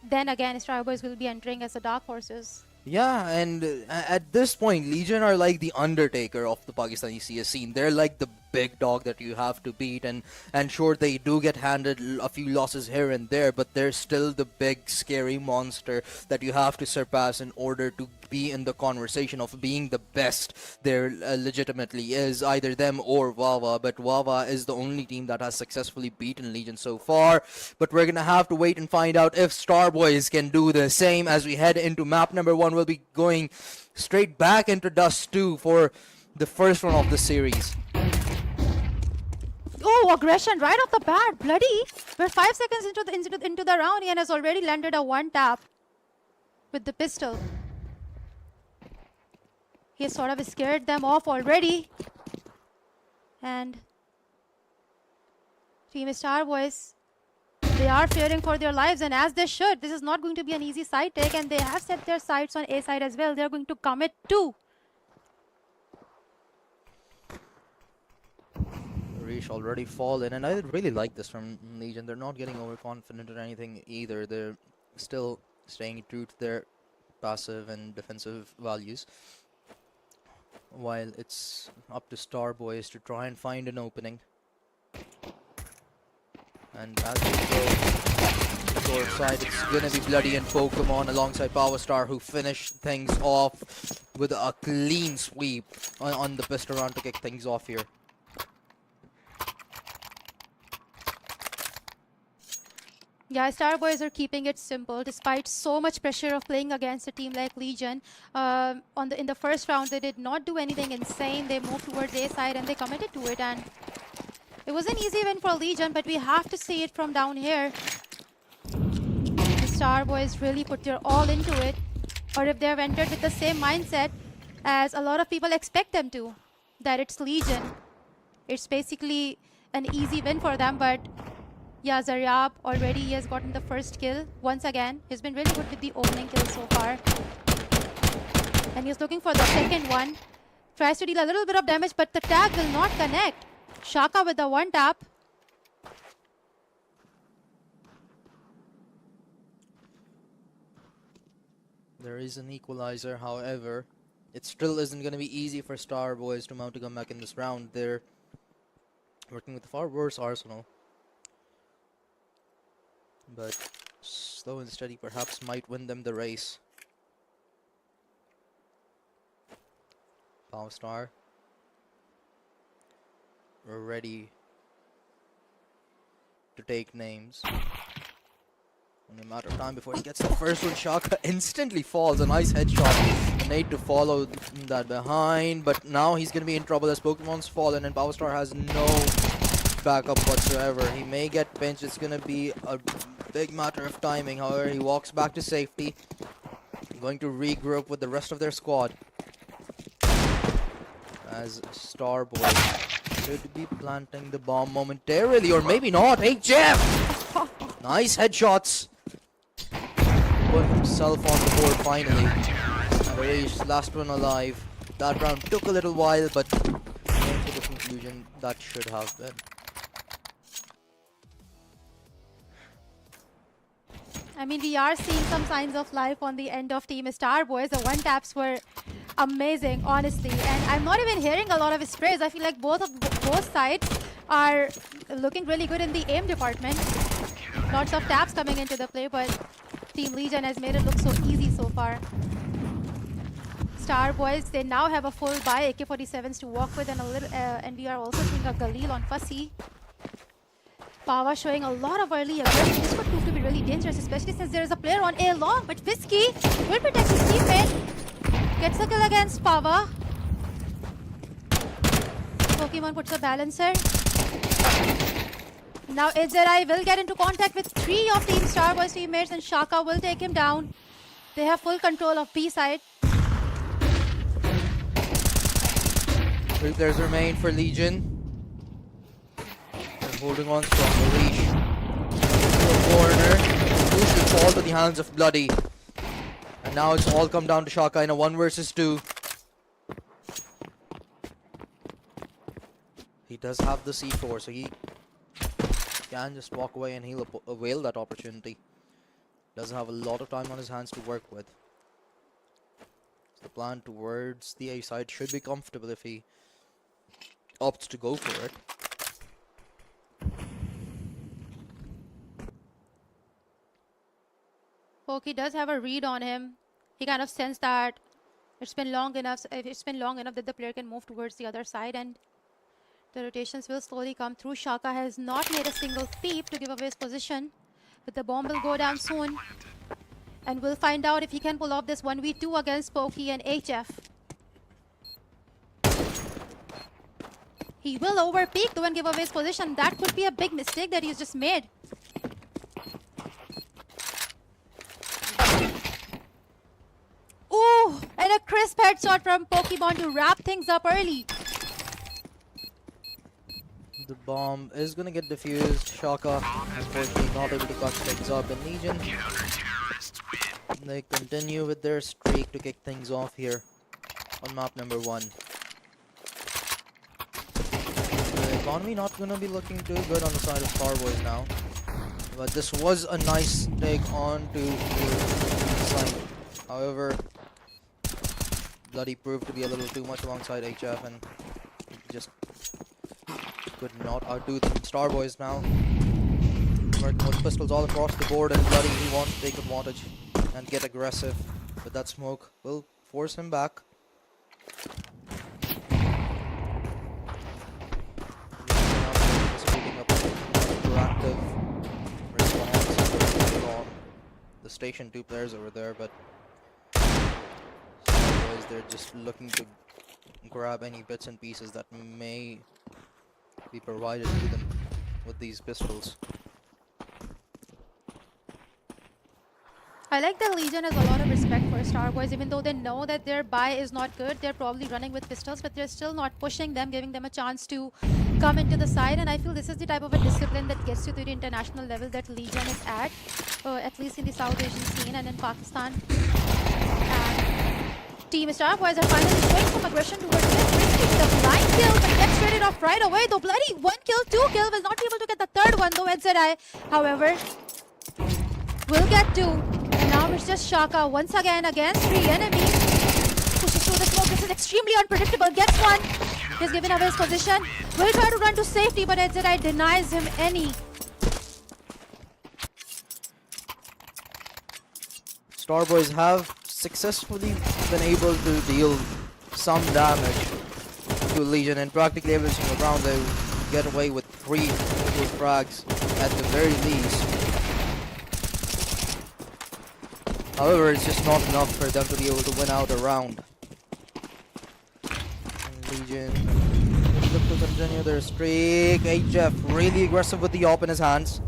then again Starboys will be entering as the dark horses. Yeah, and at this point, Legion are like the Undertaker of the Pakistani CS scene. They're like the big dog that you have to beat, and sure, they do get handed a few losses here and there, but they're still the big scary monster that you have to surpass in order to be in the conversation of being the best. There legitimately is either them or Wawa, but Wawa is the only team that has successfully beaten Legion so far. But we're gonna have to wait and find out if Starboys can do the same as we head into map number 1. We'll be going straight back into Dust 2 for the first one of the series. Oh, aggression right off the bat, bloody! We're 5 seconds into the round and has already landed a one tap with the pistol. He has sort of scared them off already. And Team Starboys, they are fearing for their lives, and as they should. This is not going to be an easy side take, and they have set their sights on A side as well. They're going to commit too. Reach already fallen, and I really like this from Legion. They're not getting overconfident or anything either. They're still staying true to their passive and defensive values, while it's up to Starboys to try and find an opening. And as we go north side, it's gonna be Bloody and Pokemon alongside Power Star, who finish things off with a clean sweep on the pistol round to kick things off here. Yeah, Starboys are keeping it simple despite so much pressure of playing against a team like Legion. In the first round, they did not do anything insane. They moved towards A side and they committed to it. And it was an easy win for Legion, but we have to see it from down here. The Starboys really put their all into it. Or if they have entered with the same mindset as a lot of people expect them to, that it's Legion. It's basically an easy win for them, but yeah, Zaryab already he has gotten the first kill. Once again, he's been really good with the opening kill so far. And he's looking for the second one. Tries to deal a little bit of damage, but the tag will not connect. Shaka with the one tap. There is an equalizer, however, it still isn't going to be easy for Starboys to mount a comeback in this round. They're working with a far worse arsenal, but slow and steady perhaps might win them the race. Power Star, we're ready to take names. Only a matter of time before he gets the first one. Shaka instantly falls. A nice headshot. A nade to follow that behind. But now he's going to be in trouble as Pokemon's fallen and Power Star has no backup whatsoever. He may get pinched. It's going to be a big matter of timing. However, he walks back to safety. Going to regroup with the rest of their squad. As Starbois should be planting the bomb momentarily, or maybe not. HF! Nice headshots. Put himself on the board finally. And Rage, last one alive. That round took a little while, but came to the conclusion that should have been. I mean, we are seeing some signs of life on the end of Team Starbois. The one taps were amazing, honestly. And I'm not even hearing a lot of sprays. I feel like both sides are looking really good in the aim department. Lots of taps coming into the play, but Team Legion has made it look so easy so far. Starbois, they now have a full buy AK-47s to work with, and and we are also seeing a Galil on Fussy. Pawa showing a lot of early aggression. This could prove to be really dangerous, especially since there is a player on A long. But Fisky will protect his teammate. Gets a kill against Pawa. Pokemon puts a balancer. Now Idzerai will get into contact with 3 of Team Starbois teammates, and Shaka will take him down. They have full control of B side. 3 players remain for Legion. They're holding on strong. Leash to a corner. Usually fall to the hands of Bloody. And now it's all come down to Shaka in a 1 versus 2. He does have the C4, so he can just walk away and he'll avail that opportunity. Doesn't have a lot of time on his hands to work with. So the plan towards the A side should be comfortable if he opts to go for it. Pokey does have a read on him. He kind of sensed that it's been long enough that the player can move towards the other side, and the rotations will slowly come through. Shaka has not made a single peep to give away his position, but the bomb will go down soon. And we'll find out if he can pull off this 1v2 against Pokey and HF. He will overpeak though and give away his position. That could be a big mistake that he's just made. Ooh, and a crisp headshot from Pokemon to wrap things up early. The bomb is gonna get defused. Shaka, unfortunately, not able to catch things up. And Legion, they continue with their streak to kick things off here on map number 1. The economy not gonna be looking too good on the side of Starbois now. But this was a nice take on to the side. However, Bloody proved to be a little too much alongside HF and just could not outdo them. Starbois now working with pistols all across the board, and Bloody, he wants to take advantage and get aggressive, but that smoke will force him back. Just picking up proactive response on the station 2 players over there, but Starbois, they're just looking to grab any bits and pieces that may be provided to them with these pistols. I like that Legion has a lot of respect for Starbois, even though they know that their buy is not good. They're probably running with pistols, but they're still not pushing them, giving them a chance to come into the side. And I feel this is the type of a discipline that gets you to the international level that Legion is at least in the South Asian scene and in Pakistan. And Team Starbois are finally showing some aggression towards the blind kill, but gets traded off right away. Though Bloody 1 kill, 2 kill, was not able to get the third one, though Edzerai, however, will get 2. And now it's just Shaka once again against 3 enemies. Pushes through the smoke. This is extremely unpredictable. Gets 1. He's given away his position. Will try to run to safety, but Edzerai denies him any. Starbois have successfully been able to deal some damage to Legion, and practically every single round they get away with 3 total frags at the very least. However, it's just not enough for them to be able to win out a round. And Legion look to continue their streak. HF really aggressive with the AWP in his hands.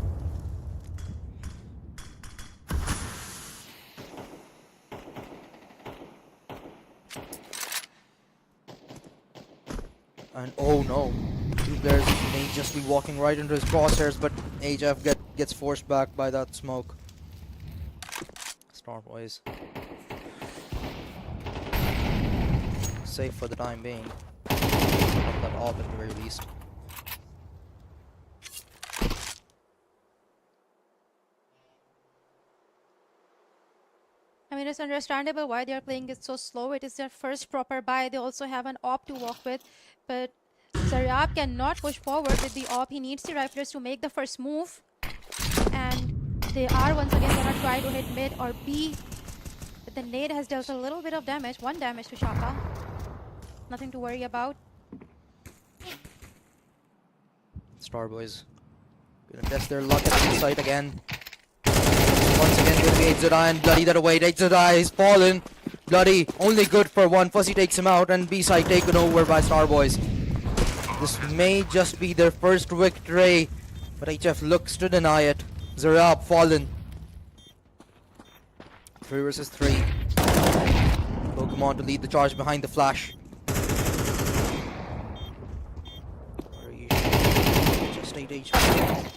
And oh no, two players may just be walking right into his crosshairs, but HF gets forced back by that smoke. Starbois safe for the time being. Not that off at the very least. I mean, it's understandable why they are playing it so slow. It is their first proper buy. They also have an op to walk with, but Zaryab cannot push forward with the op. He needs the riflers to make the first move, and they are once again gonna try to hit mid or B. But the nade has dealt a little bit of damage, 1 damage to Shaka. Nothing to worry about. Starbois gonna test their luck at the site again. Once again going to be HZI and Bloody that away. HZI is fallen. Bloody only good for one. Fussy takes him out and B-side taken over by Starbois. This may just be their first victory, but HF looks to deny it. Zaryab fallen. 3 versus 3. Pokemon to lead the charge behind the flash. Just 8 HP.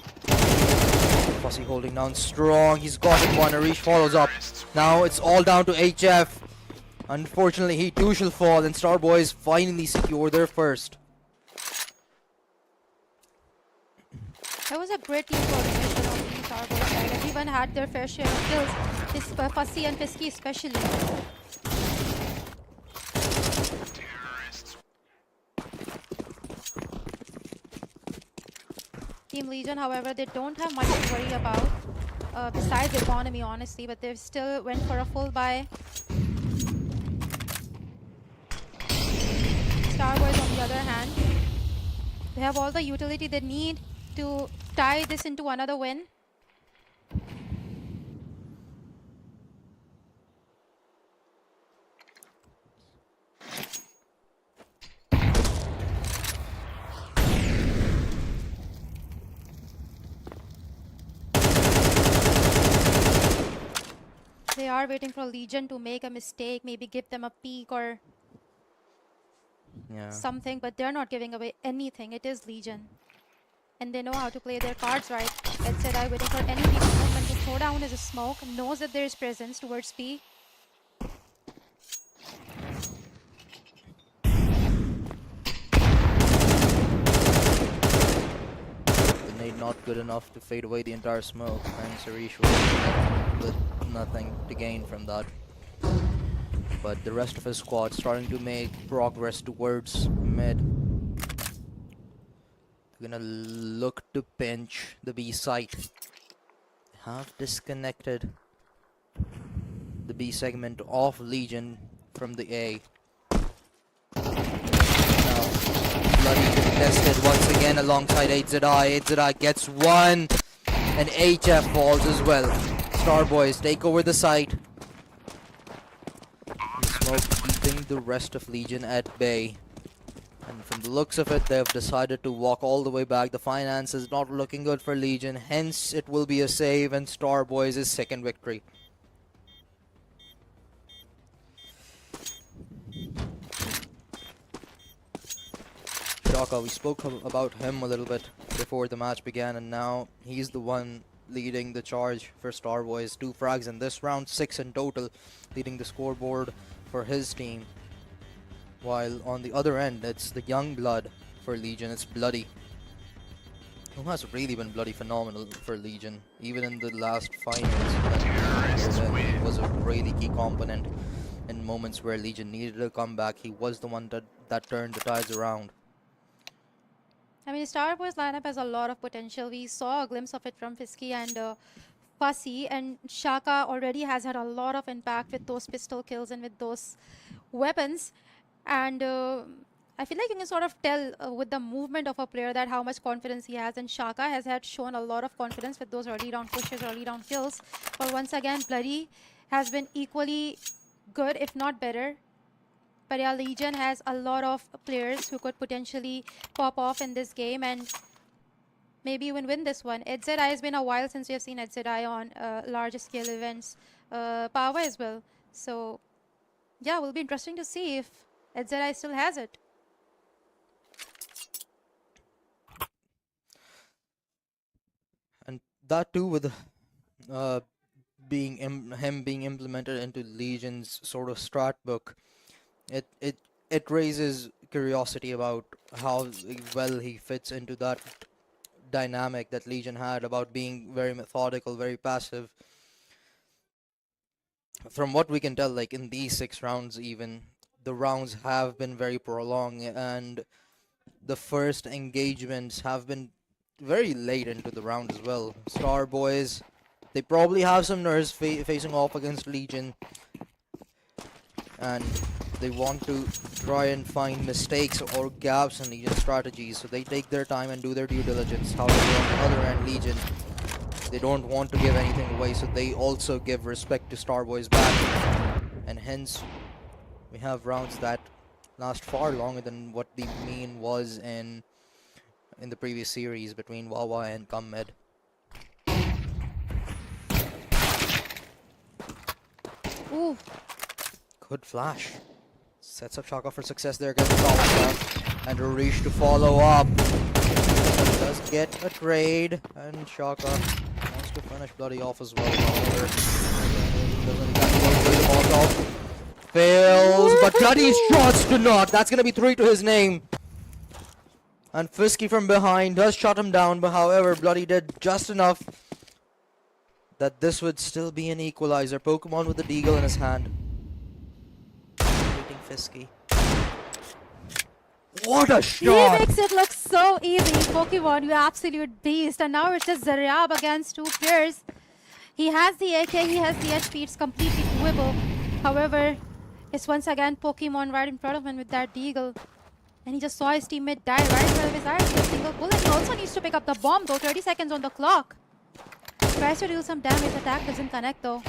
Fussy holding down strong. He's got it one. Arish follows up. Now it's all down to HF. Unfortunately, he too shall fall, and Starbois finally secure their first. That was a great team coordination on the Starbois side. Everyone had their fair share of kills. Fussy and Fisky especially. Terrorists. Team Legion, however, they don't have much to worry about besides economy, honestly, but they still went for a full buy. Starbois, on the other hand, they have all the utility they need to tie this into another win. They are waiting for Legion to make a mistake, maybe give them a peek or Yeah. something, but they're not giving away anything. It is Legion. And they know how to play their cards right. LZI waiting for any big movement to throw down his smoke, knows that there is presence towards B. The nade not good enough to fade away the entire smoke, and Sarish was left with nothing to gain from that. But the rest of his squad starting to make progress towards mid. They're gonna look to pinch the B site. Have disconnected the B segment of Legion from the A. Now, Bloody contested once again alongside HZI. HZI gets one, and HF falls as well. Starbois take over the site. The smoke keeping the rest of Legion at bay. And from the looks of it, they've decided to walk all the way back. The finance is not looking good for Legion, hence it will be a save and Starbois' second victory. Shaka, we spoke about him a little bit before the match began, and now he's the one leading the charge for Starbois. 2 frags in this round, 6 in total, leading the scoreboard for his team. While on the other end, it's the young blood for Legion. It's Bloody, who has really been bloody phenomenal for Legion. Even in the last finals, he was a really key component in moments where Legion needed a comeback. He was the one that turned the tides around. I mean, Starbois lineup has a lot of potential. We saw a glimpse of it from Fisky and Fussy, and Shaka already has had a lot of impact with those pistol kills and with those weapons. And I feel like you can sort of tell with the movement of a player that how much confidence he has. And Shaka has had shown a lot of confidence with those early round pushes, early round kills. But once again, Bloody has been equally good, if not better. But yeah, Legion has a lot of players who could potentially pop off in this game and maybe even win this one. HZI has been a while since we have seen HZI on larger scale events. Power as well. So yeah, will be interesting to see if HZI still has it. That too with uh, him being implemented into Legion's sort of strat book, it raises curiosity about how well he fits into that dynamic that Legion had about being very methodical, very passive. From what we can tell, like in these 6 rounds, even the rounds have been very prolonged, and the first engagements have been very late into the round as well. Starbois, they probably have some nerves facing off against Legion, and they want to try and find mistakes or gaps in Legion strategies, so they take their time and do their due diligence. However, on the other end, Legion, they don't want to give anything away, so they also give respect to Starbois back, and hence we have rounds that last far longer than what the mean was in the previous series between Wahh and Mid. Ooh, Good flash. Sets up Shaka for success there against the top, and Harish to follow up. Does get a trade, and Shaka wants to finish Bloody off as well. However, fails, but Bloody's shots do not. That's gonna be 3 to his name. And Fisky from behind does shut him down, but however, Bloody did just enough that this would still be an equalizer. Pokemon with the Deagle in his hand. Waiting Fisky. What a he shot! makes it look so easy. Pokemon, you absolute beast. And now it's just Zaryab against 2 players. He has the AK, he has the HP, it's completely doable. However, it's once again Pokemon right in front of him with that Deagle. And he just saw his teammate die right in front of his eyes with a single bullet. He also needs to pick up the bomb though, 30 seconds on the clock. Tries to deal some damage, attack doesn't connect though.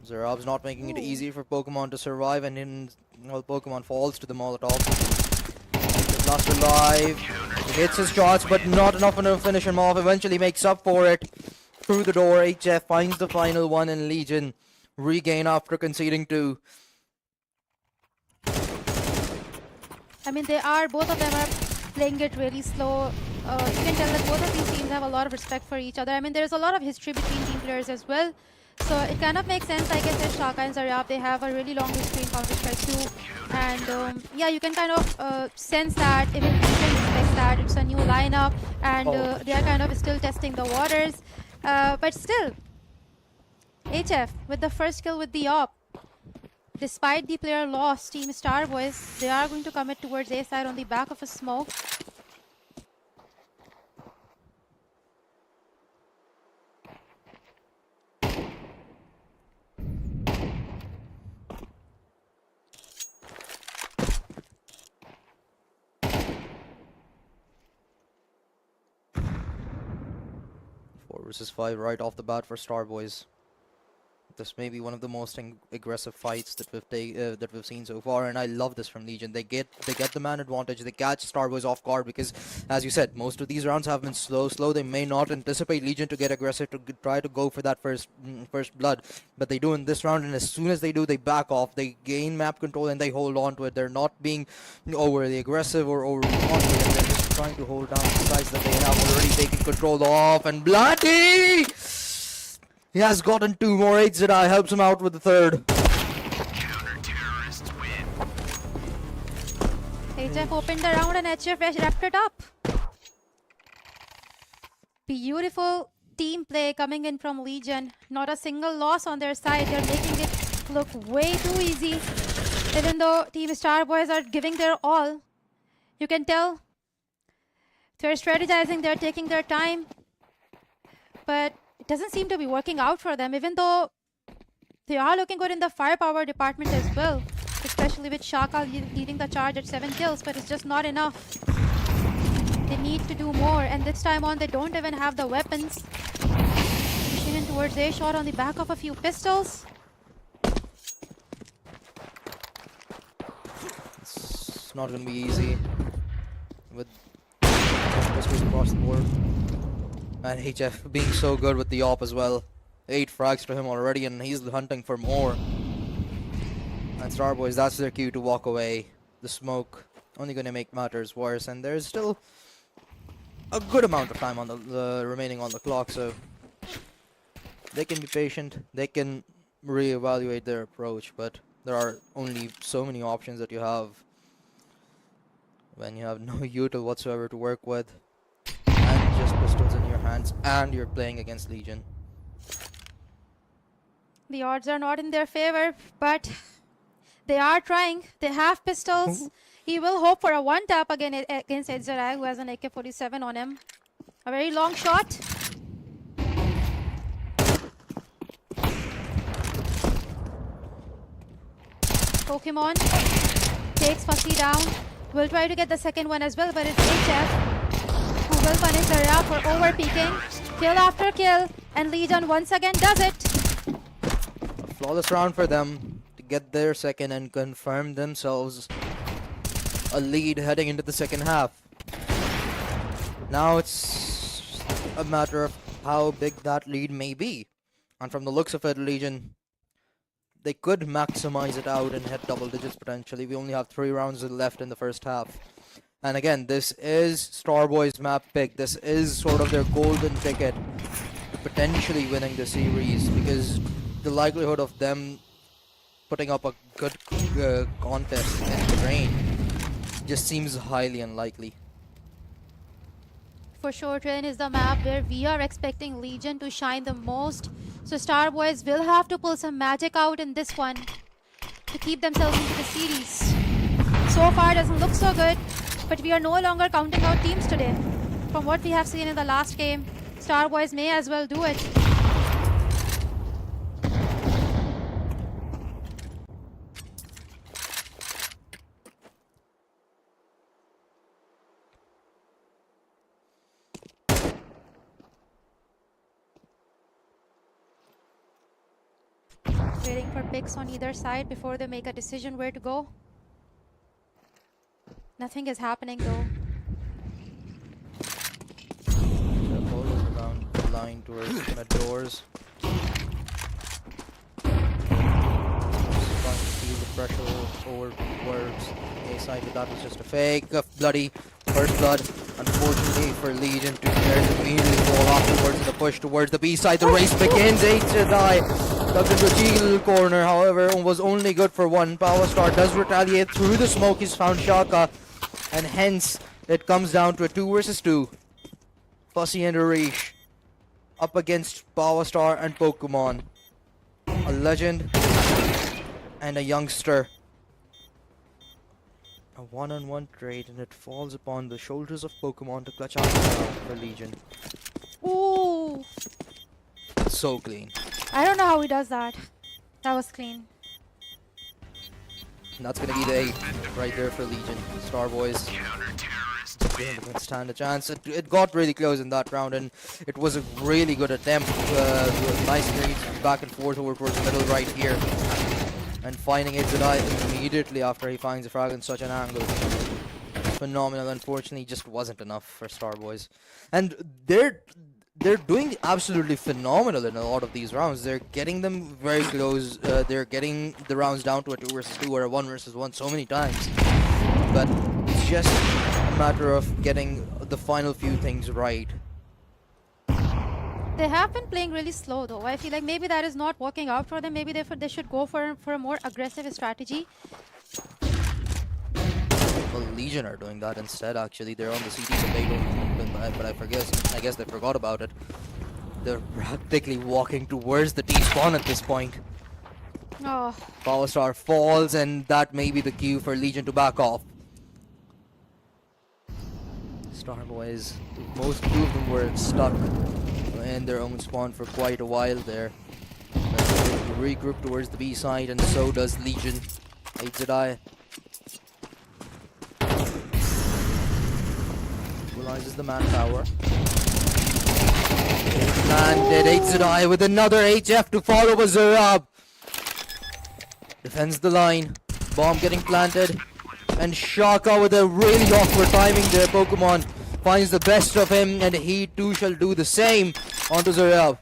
Zarab's not making it easy for Pokemon to survive, and in well, Pokemon falls to the Molotov. Blaster alive. He hits his shots, but not enough to finish him off. Eventually makes up for it through the door. HF finds the final one, and Legion regain after conceding 2. I mean, both of them are playing it really slow. You can tell that both of these teams have a lot of respect for each other. I mean, there's a lot of history between team players as well. So it kind of makes sense. Like I said, Shaka and Zaryab, they have a really long history in Counter-Strike 2. And yeah, you can kind of sense that, even if you can respect that, it's a new lineup. And they are kind of still testing the waters. But still, HF with the first kill with the op. Despite the player loss, Team Starbois, they are going to commit towards A side on the back of a smoke. Four versus 5 right off the bat for Starbois. This may be one of the most aggressive fights that we've seen so far, and I love this from Legion. They get the man advantage. They catch Starbois off guard because, as you said, most of these rounds have been slow. They may not anticipate Legion to get aggressive to try to go for that first blood, but they do in this round. And as soon as they do, they back off. They gain map control and they hold on to it. They're not being overly aggressive or overly confident. They're just trying to hold down the sides that they have already taken control of. And Bloody! He has gotten 2 more. HZI helps him out with the 3rd. Counter-terrorists win. HF opened the round and HF wrapped it up. Beautiful team play coming in from Legion. Not a single loss on their side. They're making it look way too easy. Even though Team Starbois are giving their all, you can tell they're strategizing, they're taking their time. But it doesn't seem to be working out for them, even though they are looking good in the firepower department as well, especially with Shaka leading the charge at 7 kills, but it's just not enough. They need to do more, and this time on they don't even have the weapons. Pushing in towards A shot on the back of a few pistols. It's not going to be easy with pistols across the board. And HF being so good with the op as well. 8 frags to him already, and he's hunting for more. And Starbois, that's their cue to walk away. The smoke only going to make matters worse. And there's still a good amount of time on the remaining on the clock, so they can be patient. They can reevaluate their approach, but there are only so many options that you have when you have no util whatsoever to work with, and just pistols in your hands, and you're playing against Legion. The odds are not in their favor, but they are trying. They have pistols. He will hope for a one tap again against Edzerai, who has an AK-47 on him. A very long shot. Pokemon takes Fussy down. Will try to get the second one as well, but it's HF who will punish Zarya for over peeking. Kill after kill, and Legion once again does it. A flawless round for them to get their second and confirm themselves a lead heading into the second half. Now it's a matter of how big that lead may be. And from the looks of it, Legion, they could maximize it out and hit double digits potentially. We only have 3 rounds left in the first half. And again, this is Starbois' map pick. This is sort of their golden ticket to potentially winning the series, because the likelihood of them putting up a good contest in the rain just seems highly unlikely. For sure, Train is the map where we are expecting Legion to shine the most. So Starbois will have to pull some magic out in this one to keep themselves into the series. So far doesn't look so good, but we are no longer counting out teams today. From what we have seen in the last game, Starbois may as well do it. Waiting for picks on either side before they make a decision where to go. Nothing is happening though. The ball is around the line towards the doors. Trying to feel the pressure over towards A side, but that was just a fake. Bloody first blood. Unfortunately for Legion, 2 players immediately fall off towards the push towards the B side. The race begins. 8 to die. Tucked into a cheeky little corner, however, was only good for 1. Power Star does retaliate through the smoke. He's found Shaka, and hence it comes down to a 2 versus 2. Fussy and Arish up against Power Star and Pokemon. A legend and a youngster. A one-on-one trade, and it falls upon the shoulders of Pokemon to clutch out for Legion. Ooh! So clean. I don't know how he does that. That was clean. And that's gonna be the 8 right there for Legion. Starbois Counter-terrorist win. didn't stand a chance. It got really close in that round, and it was a really good attempt. Nice reads back and forth over towards the middle right here. And finding Itzadai immediately after he finds a frag in such an angle. Phenomenal. Unfortunately, just wasn't enough for Starbois. And they're doing absolutely phenomenal in a lot of these rounds. They're getting them very close. They're getting the rounds down to a 2 versus 2 or a 1 versus 1 so many times. But it's just a matter of getting the final few things right. They have been playing really slow though. I feel like maybe that is not working out for them. Maybe they should go for a more aggressive strategy. Well, Legion are doing that instead, actually. They're on the CD, but they don't. But I guess they forgot about it. They're practically walking towards the T-spawn at this point. Oh, Power Star falls, and that may be the cue for Legion to back off. Starbois, two of them were stuck in their own spawn for quite a while there. But they regroup towards the B side, and so does Legion. Aitzadai equalizes the manpower. Landed Aitzadai with another HF to follow with Zarab. Defends the line. Bomb getting planted. And Shaka with a really awkward timing there. Pokemon finds the best of him, and he too shall do the same onto Zarab.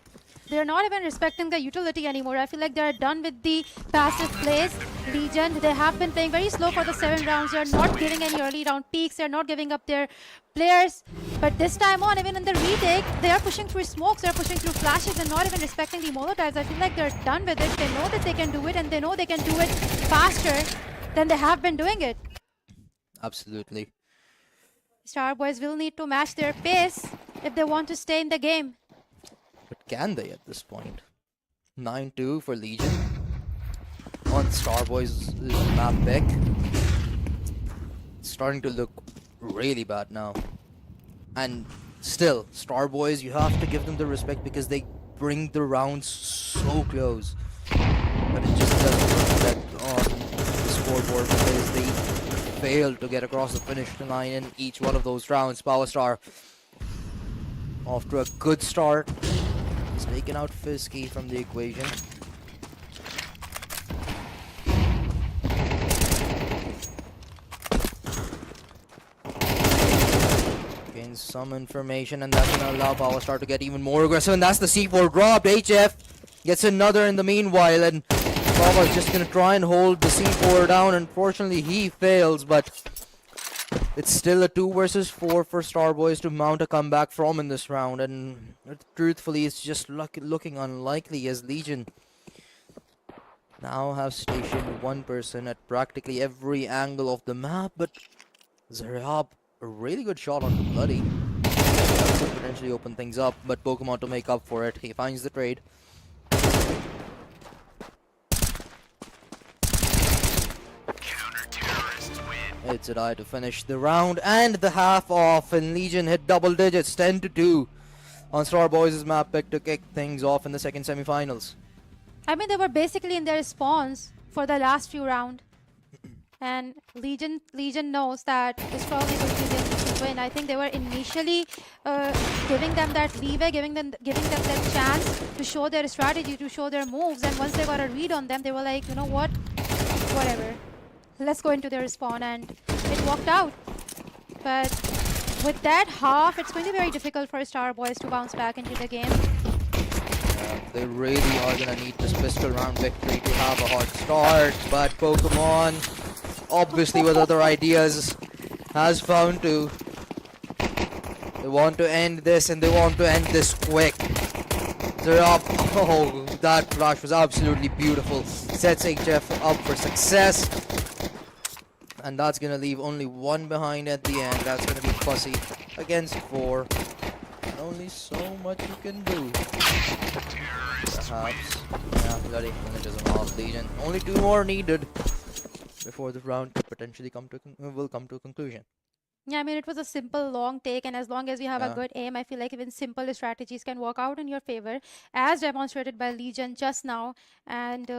They're not even respecting the utility anymore. I feel like they're done with the passive plays. Legion, they have been playing very slow for the 7 rounds. They're not giving any early round peaks. They're not giving up their players. But this time on, even in the retake, they are pushing through smokes. They're pushing through flashes and not even respecting the Molotovs. I feel like they're done with it. They know that they can do it, and they know they can do it faster than they have been doing it. Absolutely. Starbois will need to match their pace if they want to stay in the game. But can they at this point? 9-2 for Legion on Starbois' map pick. It's starting to look really bad now. And still, Starbois, you have to give them the respect because they bring the rounds so close. But it just doesn't reflect on the scoreboard because they failed to get across the finish line in each one of those rounds. Power Star off to a good start. He's taken out Fisky from the equation. Gains some information, and that's gonna allow Power Star to get even more aggressive, and that's the C4 dropped. HF gets another in the meanwhile, and Starbois just gonna try and hold the C4 down. Unfortunately, he fails, but it's still a 2 versus 4 for Starbois to mount a comeback from in this round, and truthfully, it's just looking unlikely as Legion now have stationed one person at practically every angle of the map. But Zaryab, a really good shot on Bloody. That could potentially open things up, but Pokemon to make up for it. He finds the trade. It's a die to finish the round and the half off, and Legion hit double digits, 10-2 on Starbois' map pick to kick things off in the second semifinals. I mean, they were basically in their spawns for the last few rounds. And Legion knows that it's probably going to be their easy win. I think they were initially giving them that leeway, giving them that chance to show their strategy, to show their moves. And once they got a read on them, they were like, you know what, whatever. Let's go into their spawn, and it worked out. But with that half, it's going to be very difficult for Starbois to bounce back into the game. They really are going to need this pistol round victory to have a hot start, but Pokemon, obviously with other ideas, has found to. They want to end this, and they want to end this quick. They're up. Oh, that flash was absolutely beautiful. Sets HF up for success. And that's going to leave only one behind at the end. That's going to be Fussy against 4. And only so much you can do. Perhaps. Yeah, Bloody finishes him off. Legion. Only 2 more needed before the round could potentially come to a conclusion. Yeah, I mean, it was a simple long take, and as long as you have a good aim, I feel like even simple strategies can work out in your favor, as demonstrated by Legion just now. And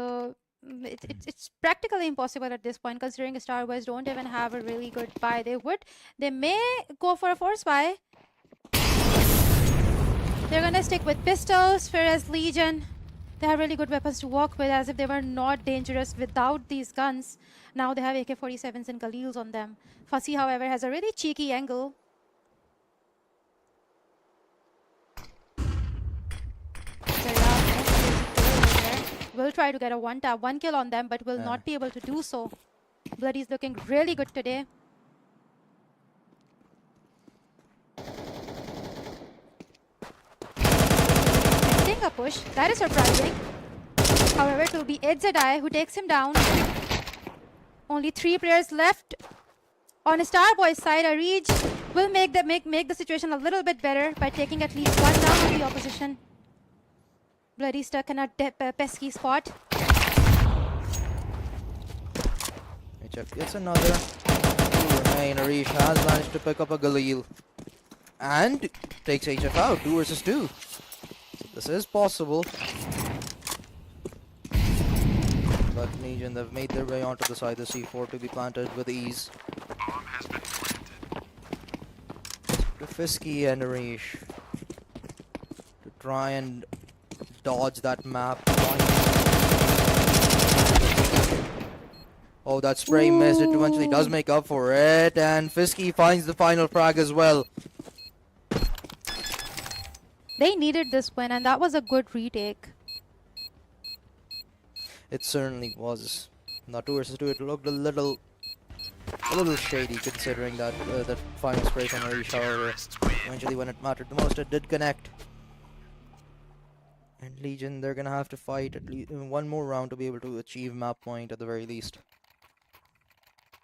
it's practically impossible at this point, considering Starbois don't even have a really good buy. They may go for a force buy. They're gonna stick with pistols, whereas Legion, they have really good weapons to work with, as if they were not dangerous without these guns. Now they have AK-47s and Galils on them. Fussy, however, has a really cheeky angle. Will try to get a one kill on them, but will not be able to do so. Bloody's looking really good today. Getting a push, that is surprising. However, it will be Edzadai who takes him down. Only 3 players left. On Starbois' side, a reach will make the situation a little bit better by taking at least 1 down on the opposition. Bloody stuck in a pesky spot. HF gets another. 2 remain. Arish has managed to pick up a Galil. And takes HF out. 2 versus 2. This is possible. But Legion, they've made their way onto the side. The C4 to be planted with ease. To Fisky and Arish to try and dodge that map. Oh, that spray missed. It eventually does make up for it. And Fisky finds the final frag as well. They needed this win, and that was a good retake. It certainly was. Now 2 versus 2, it looked a little shady considering that that final spray from Arish. However, eventually when it mattered the most, it did connect. And Legion, they're gonna have to fight at least one more round to be able to achieve map point at the very least.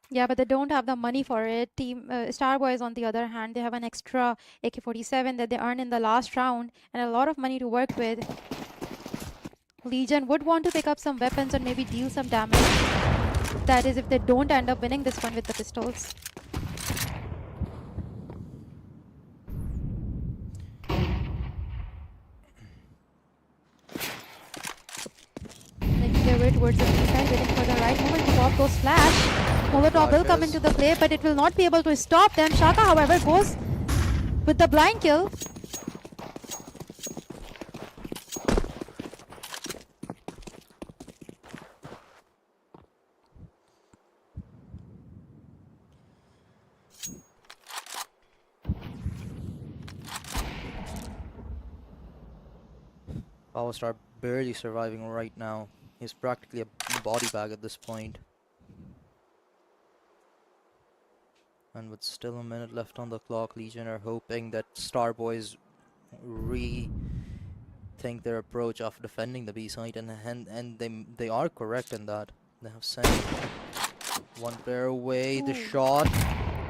Yeah, but they don't have the money for it. Team Starbois, on the other hand, they have an extra AK-47 that they earned in the last round and a lot of money to work with. Legion would want to pick up some weapons and maybe deal some damage. That is if they don't end up winning this one with the pistols. Making their way towards the B side, waiting for the right moment to pop those flash. Molotov will come into the play, but it will not be able to stop them. Shaka, however, goes with the blind kill. Powerstar barely surviving right now. He's practically a body bag at this point. And with still a minute left on the clock, Legion are hoping that Starbois rethink their approach of defending the B site, and they are correct in that. They have sent one player away. The shot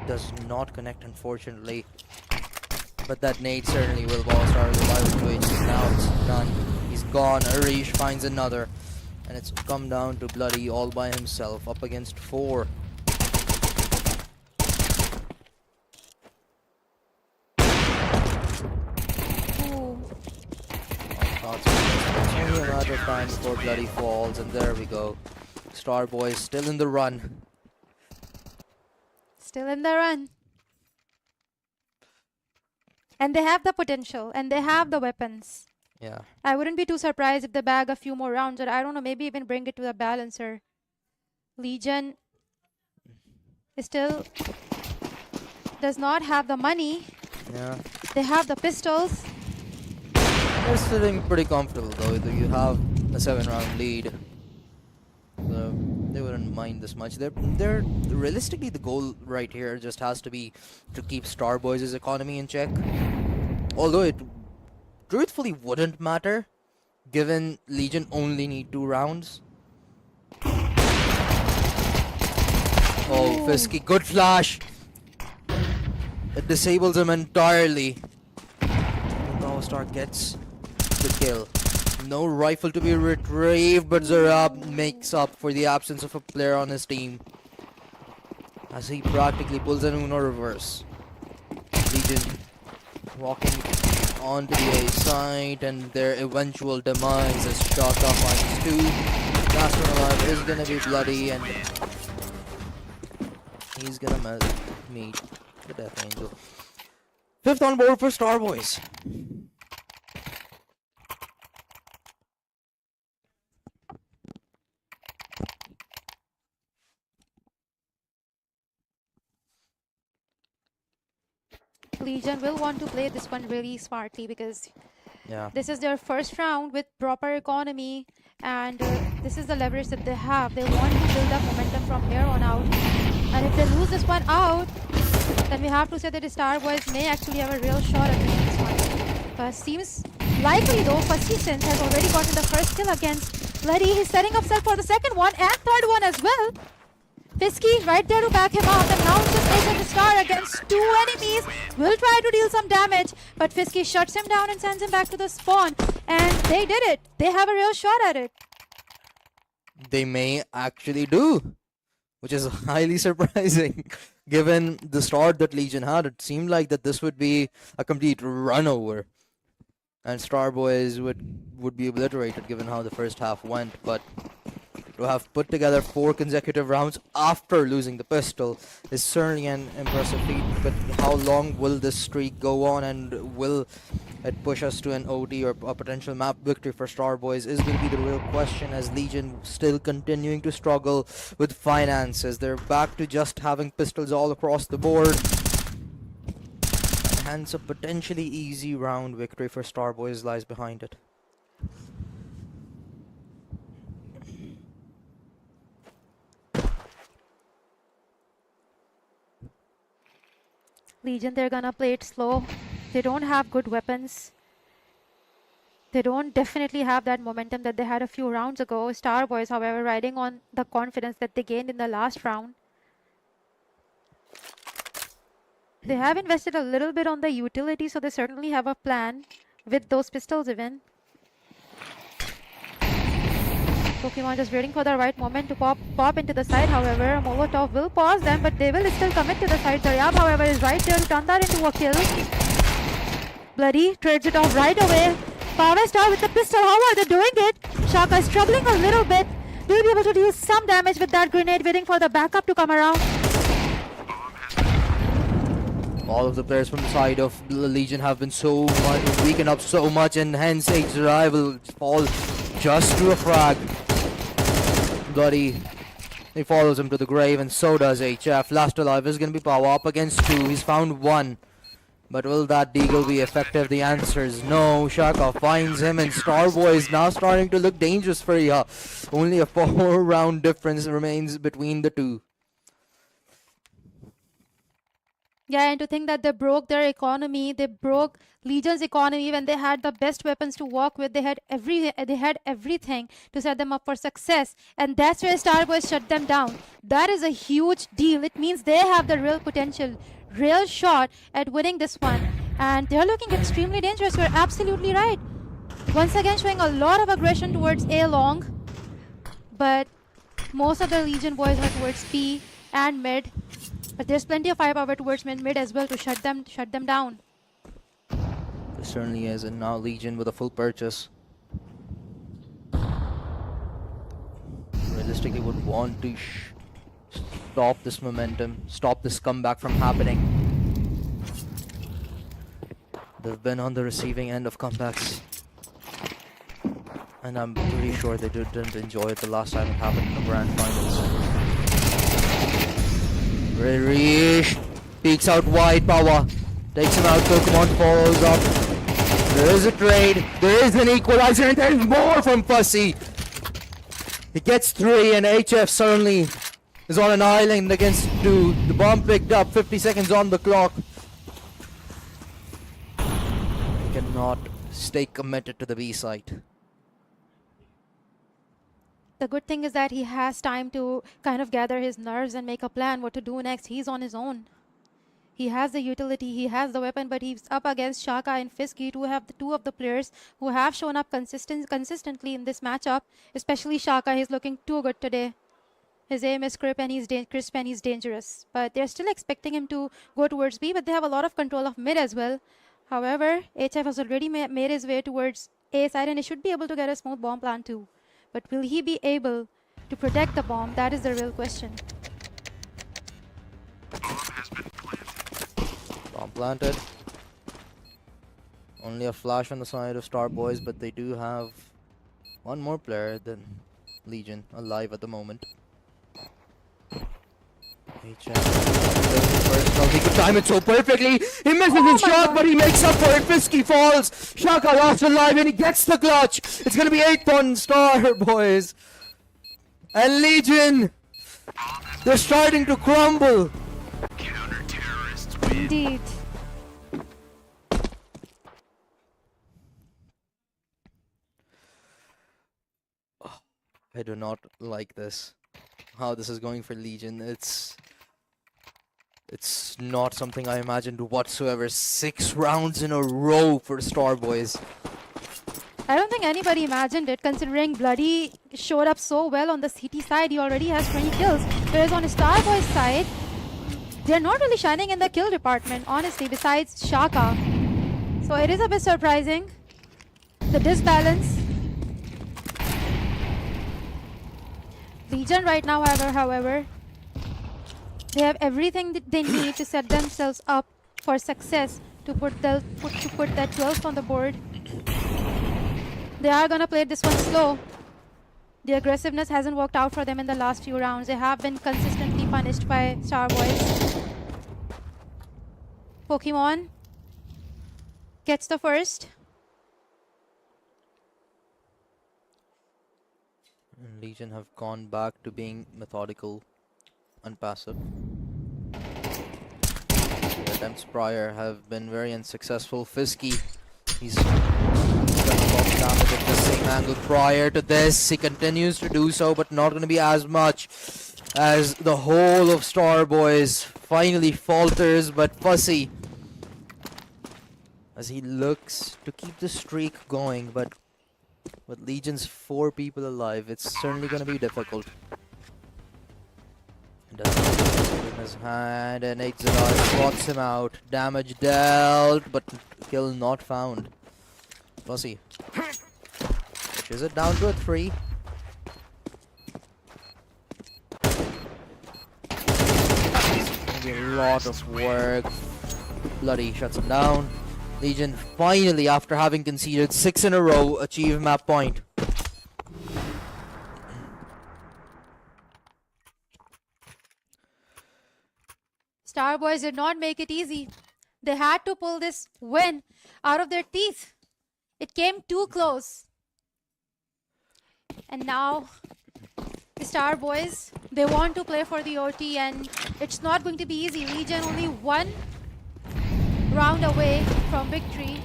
does not connect, unfortunately. But that nade certainly will Powerstar revive situation. Now it's done. He's gone. Arish finds another. And it's come down to Bloody all by himself, up against 4. It's only a matter of time before Bloody falls, and there we go. Starbois still in the run. Still in the run. And they have the potential, and they have the weapons. Yeah. I wouldn't be too surprised if they bag a few more rounds, or I don't know, maybe even bring it to the balancer. Legion still does not have the money. Yeah. They have the pistols. They're sitting pretty comfortable though. You have a 7-round lead. So they wouldn't mind this much. They're realistically, the goal right here just has to be to keep Starbois' economy in check. Although it truthfully wouldn't matter, given Legion only need 2 rounds. Oh, Fisky, good flash! It disables him entirely. Powerstar gets the kill. No rifle to be retrieved, but Zarab makes up for the absence of a player on his team, as he practically pulls an Uno reverse. Legion walking onto the A side, and their eventual demise is Shaka finds 2. Last one alive is gonna be Bloody, and he's gonna meet the Death Angel. 5th on board for Starbois. Legion will want to play this one really smartly, because Yeah. this is their first round with proper economy, and this is the leverage that they have. They want to build up momentum from here on out. And if they lose this one out, then we have to say that the Starbois may actually have a real shot at winning this one. But seems likely though, Fusky Sindh has already gotten the first kill against Bloody. He's setting up for the second one and third one as well. Fisky right there to back him up, and now it's just Agent Star against 2 enemies. Will try to deal some damage, but Fisky shuts him down and sends him back to the spawn. And they did it. They have a real shot at it. They may actually do, which is highly surprising. Given the start that Legion had, it seemed like that this would be a complete run over, and Starbois would be obliterated given how the first half went. But to have put together 4 consecutive rounds after losing the pistol is certainly an impressive feat. But how long will this streak go on, and will it push us to an OT or a potential map victory for Starbois is going to be the real question, as Legion still continuing to struggle with finances. They're back to just having pistols all across the board. hence a potentially easy round victory for Starbois lies behind it. Legion, they're gonna play it slow. They don't have good weapons. They don't definitely have that momentum that they had a few rounds ago. Starbois, however, riding on the confidence that they gained in the last round. They have invested a little bit on the utility, so they certainly have a plan with those pistols even. Pokemon just waiting for the right moment to pop into the side. However, Molotov will pause them, but they will still commit to the side. Zaryab, however, is right there to turn that into a kill. Bloody trades it off right away. Power Star with the pistol. How are they doing it? Shaka is struggling a little bit. Will be able to deal some damage with that grenade, waiting for the backup to come around. All of the players from the side of the Legion have been so much weakened up so much, and hence HRI will fall just to a frag. Bloody, he follows him to the grave, and so does HF. Last alive is going to be Power up against 2. He's found 1. But will that deagle be effective? The answer is no. Shaka finds him, and Starboy is now starting to look dangerous for ya. Only a 4-round difference remains between the two. Yeah, and to think that they broke their economy, they broke Legion's economy when they had the best weapons to work with. They had everything to set them up for success, and that's where Starboy shut them down. That is a huge deal. It means they have the real potential, real shot at winning this one, and they're looking extremely dangerous. You're absolutely right. Once again, showing a lot of aggression towards A long, but most of the Legion boys are towards B and mid. But there's plenty of firepower towards mid as well to shut them down. There certainly is, and now Legion with a full purchase. Realistically would want to stop this momentum, stop this comeback from happening. They've been on the receiving end of comebacks, and I'm pretty sure they didn't enjoy it the last time it happened in the grand finals. Rish peeks out wide. Power takes him out. Pokemon follows up. There is a trade. There is an equalizer, and there's more from Fussy. He gets 3, and HF certainly is on an island against 2. The bomb picked up. 50 seconds on the clock. He cannot stay committed to the B site. The good thing is that he has time to kind of gather his nerves and make a plan what to do next. He's on his own. He has the utility, he has the weapon, but he's up against Shaka and Fisky, two of the players who have shown up consistently in this matchup. Especially Shaka, he's looking too good today. His aim is crisp and he's dangerous. But they're still expecting him to go towards B, but they have a lot of control of mid as well. However, HF has already made his way towards A side, and he should be able to get a smooth bomb plan too. But will he be able to protect the bomb? That is the real question. Bomb planted. Only a flash on the side of Starboys, but they do have one more player than Legion alive at the moment. He could time it so perfectly. He misses his shot, but he makes up for it. Fisky falls. Shaka last alive, and he gets the clutch. It's gonna be 8-1 Starboys. And Legion, they're starting to crumble. Counter-terrorists win. Indeed. I do not like this. How this is going for Legion. It's not something I imagined whatsoever. 6 rounds in a row for Starboys. I don't think anybody imagined it, considering Bloody showed up so well on the CT side. He already has 20 kills. Whereas on Starboy's side, they're not really shining in the kill department, honestly, besides Shaka. So it is a bit surprising. The disbalance. Legion right now, however, they have everything that they need to set themselves up for success, to put that 12th on the board. They are gonna play this one slow. The aggressiveness hasn't worked out for them in the last few rounds. They have been consistently punished by Starboys. Pokemon Gets the first. And Legion have gone back to being methodical and passive. The attempts prior have been very unsuccessful. Fisky, he's done a lot of damage at the same angle prior to this. He continues to do so, but not going to be as much as the whole of Starbois finally falters. But Fussy, as he looks to keep the streak going, but with Legion's 4 people alive, it's certainly going to be difficult. Doesn't have it in his hand, and Exodus spots him out. Damage dealt, but kill not found. Fussy pushes it down to a 3. Maybe a lot of work. Bloody shuts him down. Legion finally, after having conceded 6 in a row, achieve map point. Starbois did not make it easy. They had to pull this win out of their teeth. It came too close. And now the Starbois, they want to play for the OT, and it's not going to be easy. Legion only 1 round away from victory.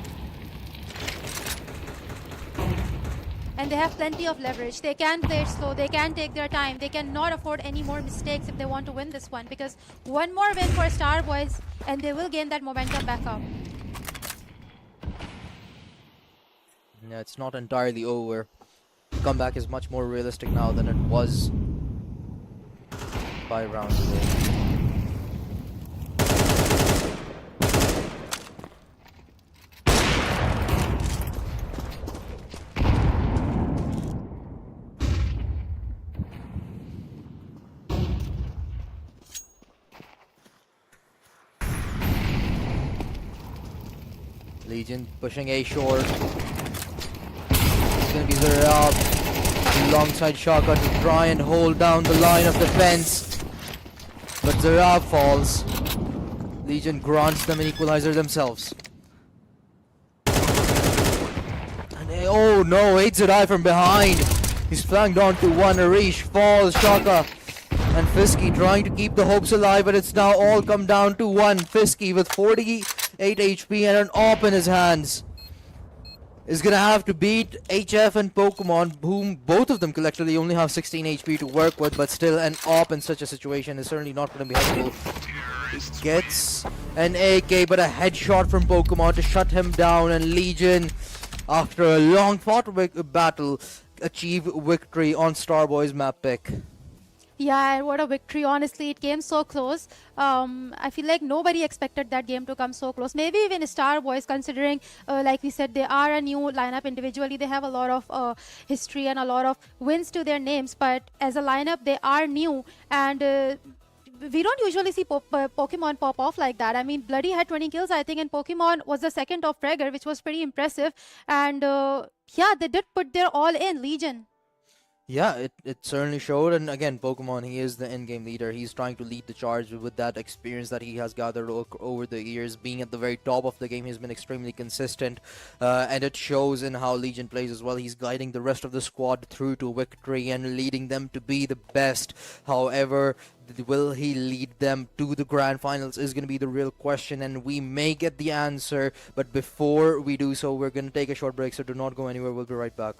And they have plenty of leverage. They can play it slow. They can take their time. They cannot afford any more mistakes if they want to win this one, because one more win for Starbois and they will gain that momentum back up. Yeah, it's not entirely over. The comeback is much more realistic now than it was 5 rounds ago. Legion pushing A short. It's gonna be Zarab alongside Shaka to try and hold down the line of defense. But Zarab falls. Legion grants them an equalizer themselves. And oh no, 8 Zerai from behind. He's flanked onto 1. Arish falls. Shaka and Fisky trying to keep the hopes alive, but it's now all come down to 1. Fisky with 48 HP and an AWP in his hands is gonna have to beat HF and Pokemon, whom both of them collectively only have 16 HP to work with, but still an AWP in such a situation is certainly not gonna be helpful. He gets an AK, but a headshot from Pokemon to shut him down, and Legion, after a long fought battle, achieve victory on Starbois map pick. Yeah, and what a victory. Honestly, it came so close. I feel like nobody expected that game to come so close. Maybe even Starbois, considering, like we said, they are a new lineup individually. They have a lot of history and a lot of wins to their names. But as a lineup, they are new. And we don't usually see Pokemon pop off like that. I mean, Bloody had 20 kills, I think, and Pokemon was the second of Prager, which was pretty impressive. And yeah, they did put their all in, Legion. Yeah, it certainly showed, and again, Pokemon, he is the in-game leader. He's trying to lead the charge with that experience that he has gathered over the years. Being at the very top of the game, he's been extremely consistent, and it shows in how Legion plays as well. He's guiding the rest of the squad through to victory and leading them to be the best. However, will he lead them to the grand finals is going to be the real question, and we may get the answer, but before we do so, we're going to take a short break, so do not go anywhere. We'll be right back.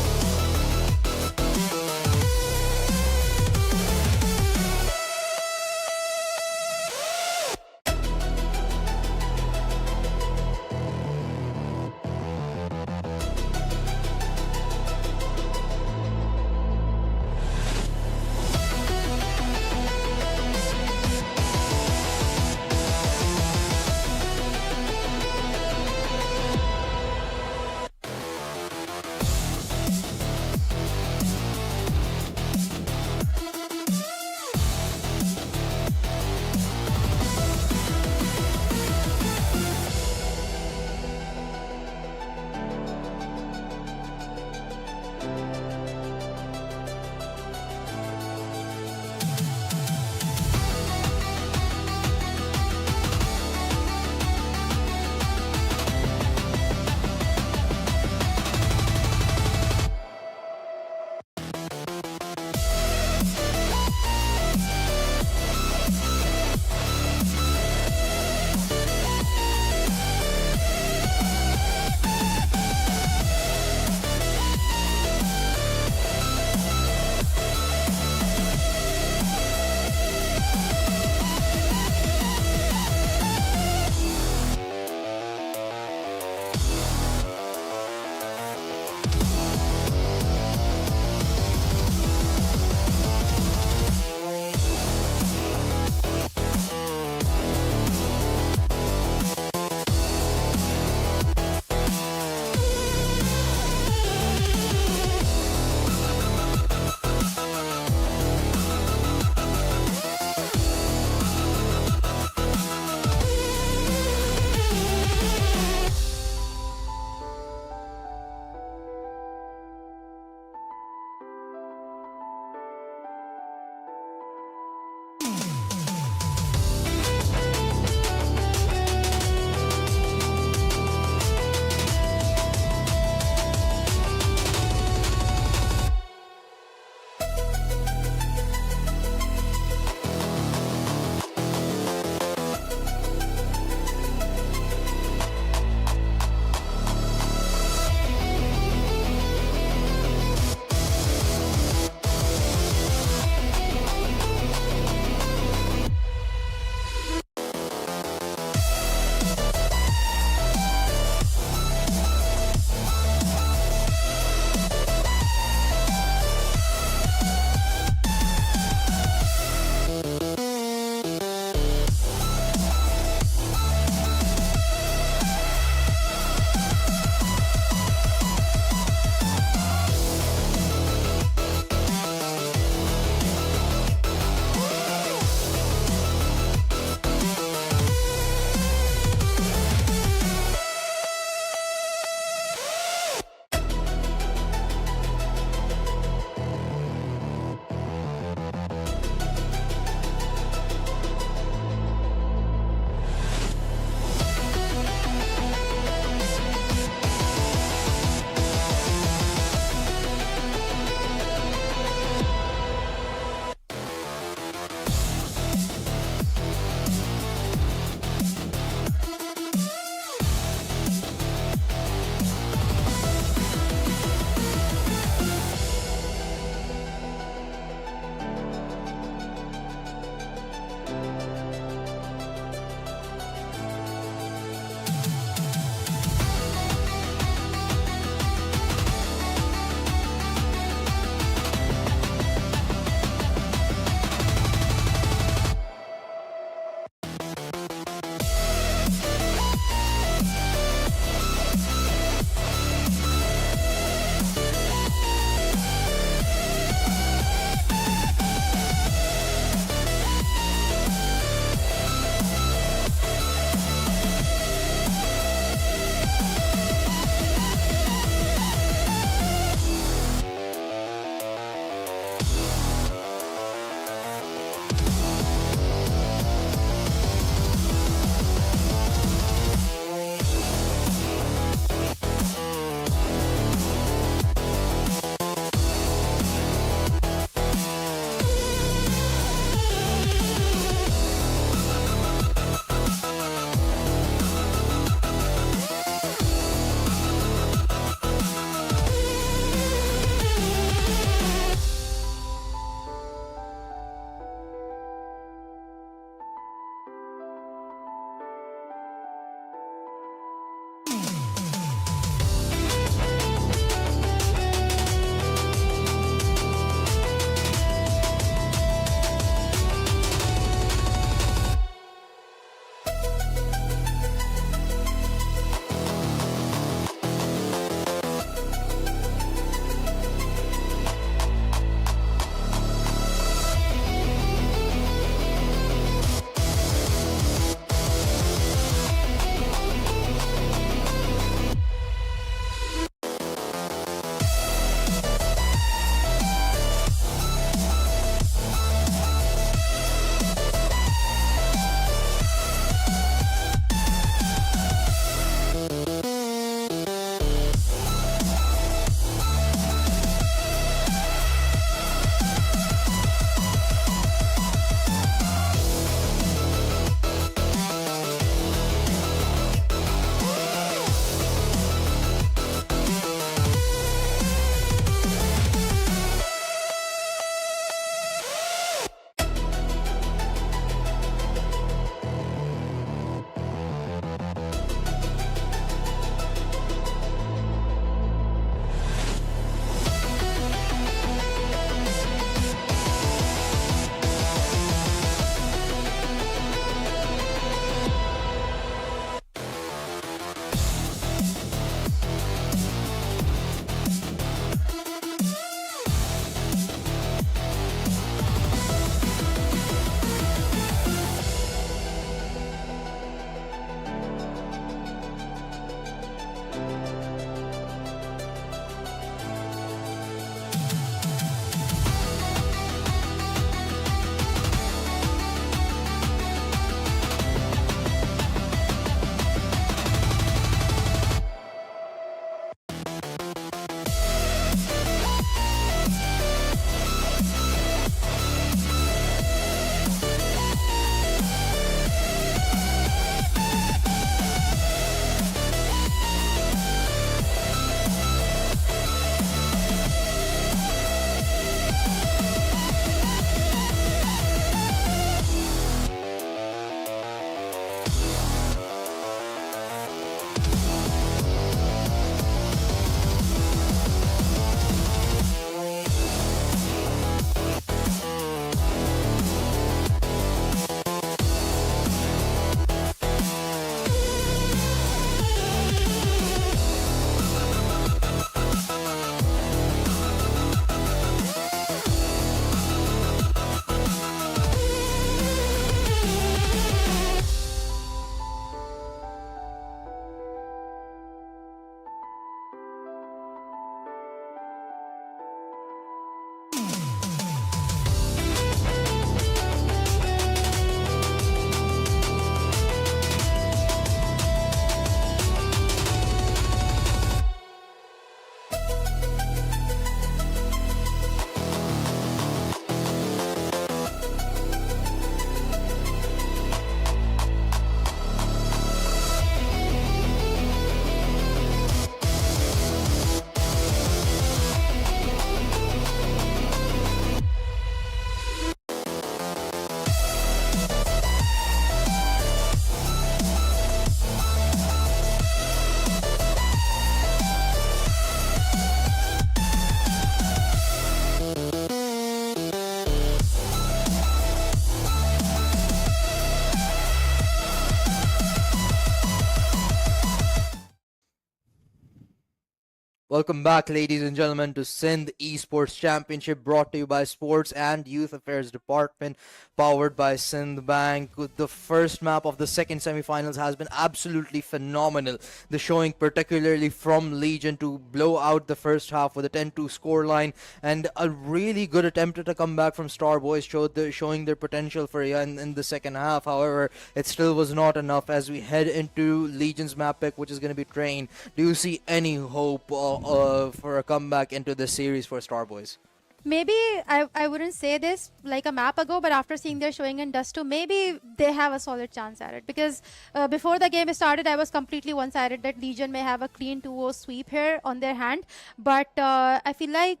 Welcome back, ladies and gentlemen, to Sindh Esports Championship, brought to you by Sports and Youth Affairs Department, powered by Sindh Bank. The first map of the second semifinals has been absolutely phenomenal. The showing, particularly from Legion, to blow out the first half with a 10-2 scoreline, and a really good attempt at a comeback from Starbois, showing their potential for in the second half. However, it still was not enough as we head into Legion's map pick, which is going to be Train. Do you see any hope for a comeback into the series for Starboys? Maybe I wouldn't say this like a map ago, but after seeing their showing in Dust 2, maybe they have a solid chance at it. Because before the game started, I was completely one-sided that Legion may have a clean 2-0 sweep here on their hand. But I feel like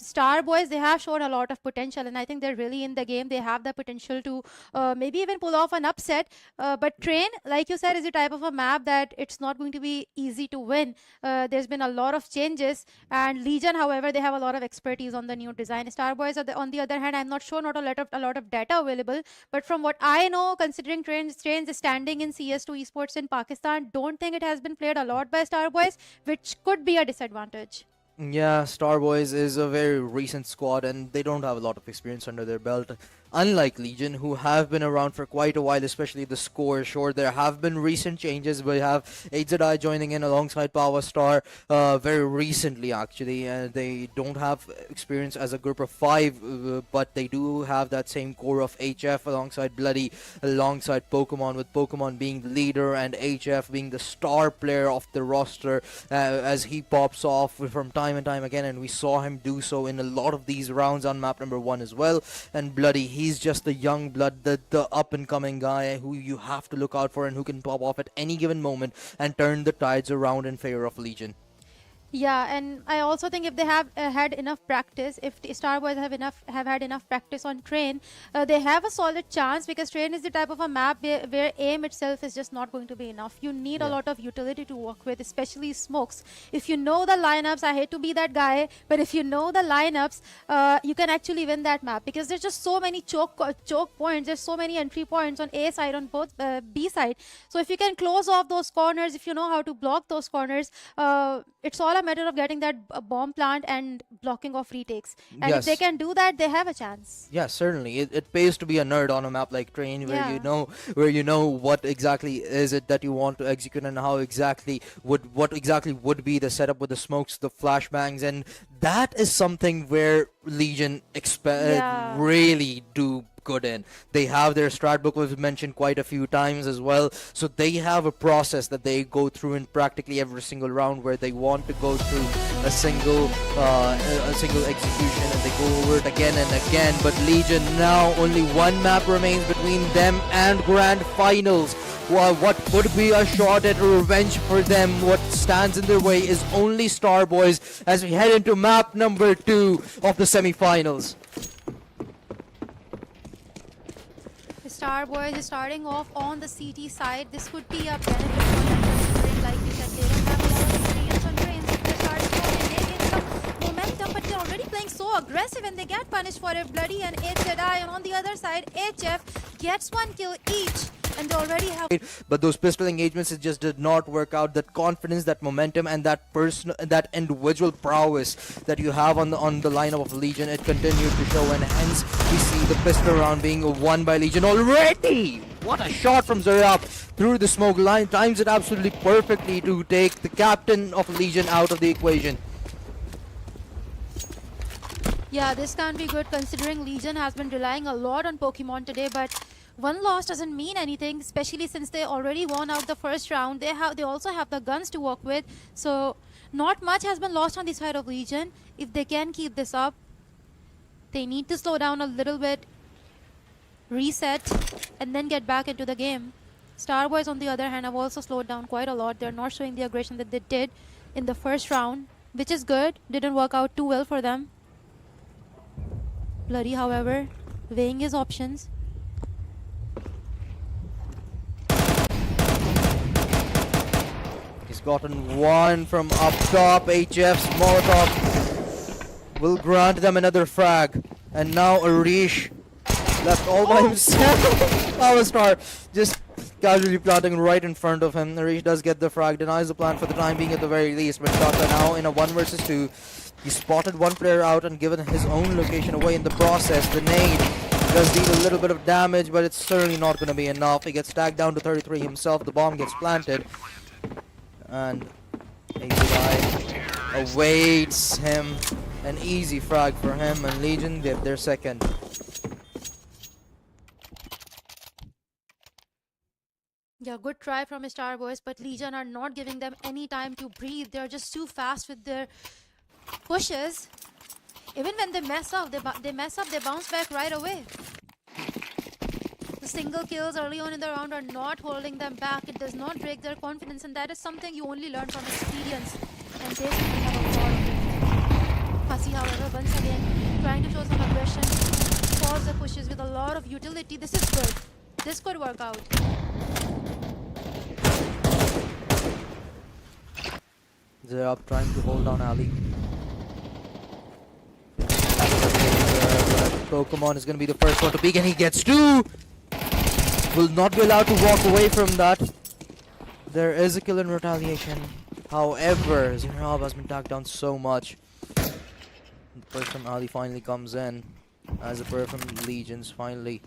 Starboys, they have shown a lot of potential, and I think they're really in the game. They have the potential to maybe even pull off an upset. But Train, like you said, is a type of a map that it's not going to be easy to win. There's been a lot of changes, and Legion, however, they have a lot of expertise on the new design. Starboys, on the other hand, I'm not sure, not a lot of data available. But from what I know, considering Train's standing in CS2 Esports in Pakistan, don't think it has been played a lot by Starboys, which could be a disadvantage. Yeah, Starboys is a very recent squad and they don't have a lot of experience under their belt. Unlike Legion, who have been around for quite a while, especially the score. Sure, there have been recent changes. We have HZI joining in alongside Power Star very recently, actually. They don't have experience as a group of five, but they do have that same core of HF alongside Bloody, alongside Pokemon, with Pokemon being the leader and HF being the star player of the roster as he pops off from time and time again. And we saw him do so in a lot of these rounds on map number 1 as well. And Bloody, he's just the young blood, the up-and-coming guy who you have to look out for and who can pop off at any given moment and turn the tides around in favor of Legion. Yeah, and I also think if they have had enough practice, if the Starboys have had enough practice on Train, they have a solid chance, because Train is the type of a map where aim itself is just not going to be enough. You need a lot of utility to work with, especially smokes. If you know the lineups, I hate to be that guy, but if you know the lineups, you can actually win that map, because there's just so many choke points. There's so many entry points on A side, on both B side. So if you can close off those corners, if you know how to block those corners, it's all a matter of getting that bomb plant and blocking off retakes. And if they can do that, they have a chance. Yeah, certainly. It pays to be a nerd on a map like Train, where you know what exactly is it that you want to execute and how exactly what exactly would be the setup with the smokes, the flashbangs, and that is something where Legion really do good in. They have their strat book, was mentioned quite a few times as well, so they have a process that they go through in practically every single round, where they want to go through a single execution and they go over it again and again. But Legion, now only one map remains between them and grand finals. What could be a shot at revenge for them? What stands in their way is only Starboys as we head into map number 2 of the semi-finals. Starboys is starting off on the CT side. This could be a benefit for them, considering, like you said, they don't have a lot of experience on trains. If they're starting off, they may gain some momentum, but they're already playing so aggressive and they get punished for it. Bloody and HZI, and on the other side, HF gets 1 kill each. And they already have. But those pistol engagements, it just did not work out. That confidence, that momentum, and that individual prowess that you have on the lineup of Legion, it continued to show, and hence we see the pistol round being won by Legion already. What a shot from Zarab through the smoke line, times it absolutely perfectly to take the captain of Legion out of the equation. Yeah, this can be good, considering Legion has been relying a lot on Pokemon today, but one loss doesn't mean anything, especially since they already won out the first round. They also have the guns to work with, so not much has been lost on the side of Legion. If they can keep this up, they need to slow down a little bit, reset, and then get back into the game. Starboys, on the other hand, have also slowed down quite a lot. They're not showing the aggression that they did in the first round, which is good. Didn't work out too well for them. Bloody, however, weighing his options. He's gotten one from up top. HF's Molotov will grant them another frag. And now Arish left all by himself. Power Star just Casually planting right in front of him. Narish does get the frag, denies the plan for the time being at the very least, but Shaka now in a 1 versus 2. He spotted one player out and given his own location away in the process. The nade does deal a little bit of damage, but it's certainly not going to be enough. He gets tagged down to 33 himself. The bomb gets planted. And ACI awaits him. An easy frag for him, and Legion get their second. Yeah, good try from Starbois, but Legion are not giving them any time to breathe. They're just too fast with their pushes. Even when they mess up, they bounce back right away. The single kills early on in the round are not holding them back. It does not break their confidence, and that is something you only learn from experience. And they certainly have a lot of it. Fussy, however, once again, trying to show some aggression, pause the pushes with a lot of utility. This is good. This could work out. They're up trying to hold down Ali. Pokemon is going to be the first one to peek, and he gets two! Will not be allowed to walk away from that. There is a kill in retaliation. However, Zinrab has been tagged down so much. The push from Ali finally comes in. As a pair from Legions finally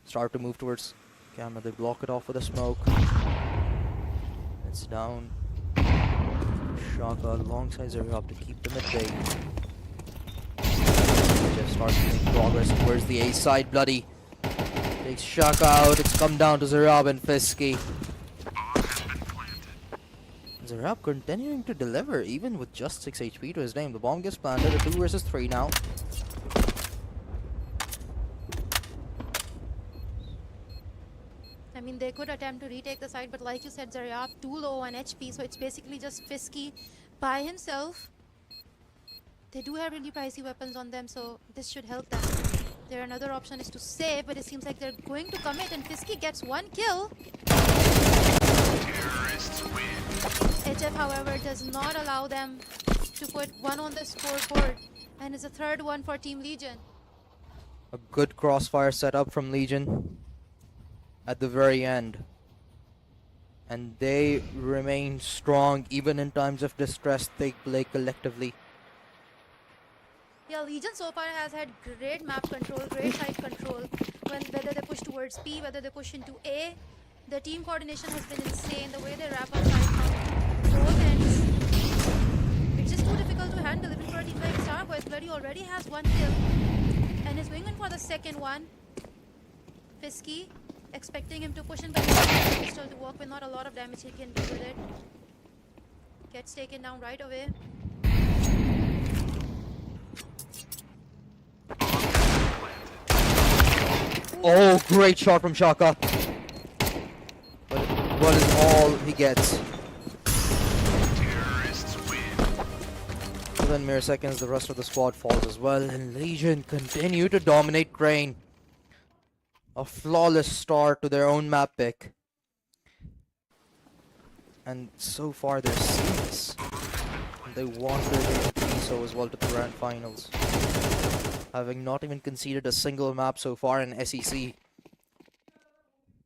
start to move towards camera. They block it off with a smoke. It's down. Shaka alongside Zinrab to keep them at bay. Just starts to make progress towards the A side. Bloody takes Shaka out. It's come down to Zerab and Fisky. Zerab continuing to deliver even with just 6 HP to his name. The bomb gets planted. A 2 versus 3 now. I mean, they could attempt to retake the side, but like you said, Zaryab too low on HP, so it's basically just Fisky by himself. They do have really pricey weapons on them, so this should help them. Their another option is to save, but it seems like they're going to commit, and Fisky gets one kill. Terrorists win. HF, however, does not allow them to put one on the scoreboard, and it's a third one for Team Legion. A good crossfire setup from Legion at the very end. And they remain strong even in times of distress. They play collectively. Yeah, Legion so far has had great map control, great side control. Whether they push towards B, whether they push into A, the team coordination has been insane. The way they wrap up side from both ends, it's just too difficult to handle. Even for a team like Starbois, Bloody already has one kill and is going in for the second one. Fisky expecting him to push in, but still to walk with not a lot of damage he can do with it. Gets taken down right away. Oh, great shot from Shaka. But what is all he gets? Terrorists win. Within mere seconds, the rest of the squad falls as well, and Legion continue to dominate Crane. A flawless start to their own map pick. And so far they're seamless. And they want their game to be so as well to the grand finals. Having not even conceded a single map so far in SEC.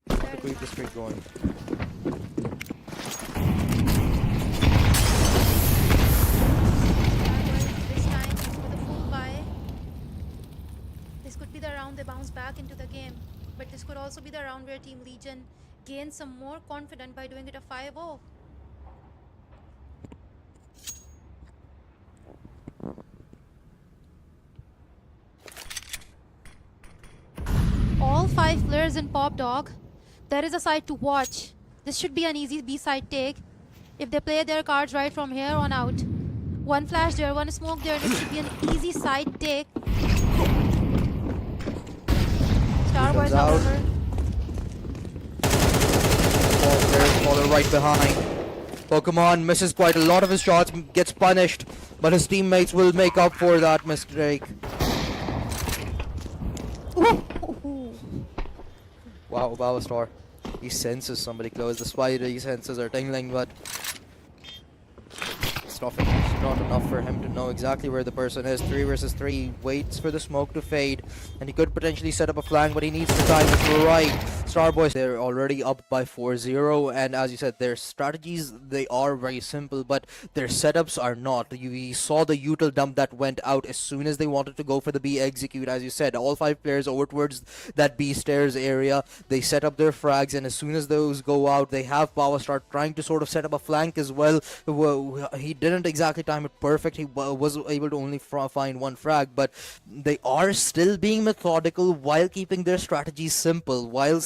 To keep the streak going. This time with a full buy. This could be the round they bounce back into the game. But this could also be the round where Team Legion gains some more confidence by doing it a 5-0. All 5 players in Pop Dog. There is a side to watch. This should be an easy B-side take. If they play their cards right from here on out. One flash there, one smoke there, and it should be an easy side take. Starbois, out. however. Ball players follow right behind. Pokemon misses quite a lot of his shots, gets punished, but his teammates will make up for that mistake. Wow, Babastar. He senses somebody close. The spider senses are tingling, but stuff is not enough for him to know exactly where the person is. 3 versus 3. He waits for the smoke to fade, and he could potentially set up a flank, but he needs to time it right. Starbois, they're already up by 4-0, and as you said, their strategies, they are very simple, but their setups are not. We saw the util dump that went out as soon as they wanted to go for the B execute. As you said, all 5 players over towards that B stairs area, they set up their frags, and as soon as those go out, they have Power start trying to sort of set up a flank as well. He didn't exactly time it perfect. He was able to only find one frag, but they are still being methodical while keeping their strategies simple, while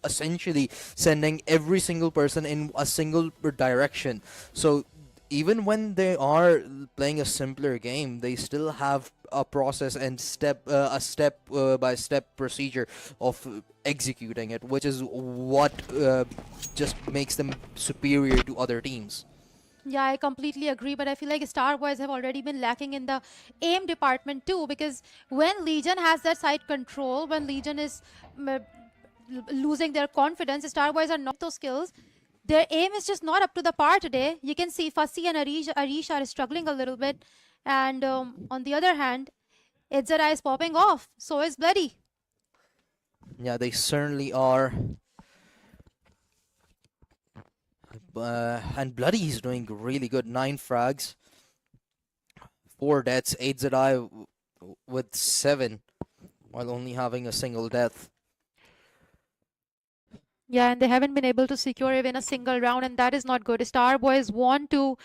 essentially sending every single person in a single direction. So even when they are playing a simpler game, they still have a process and step by step procedure of executing it, which is what just makes them superior to other teams. Yeah, I completely agree, but I feel like Starboys have already been lacking in the aim department too, because when Legion has that side control, when Legion is losing their confidence, Starboys are not those skills. Their aim is just not up to the par today. You can see Fussy and Arish are struggling a little bit, and on the other hand, Itzara is popping off. So is Bloody. Yeah, they certainly are. And Bloody is doing really good. 9 frags, 4 deaths, 8 Zedai with 7, while only having a single death. Yeah, and they haven't been able to secure even a single round, and that is not good. Starboys want to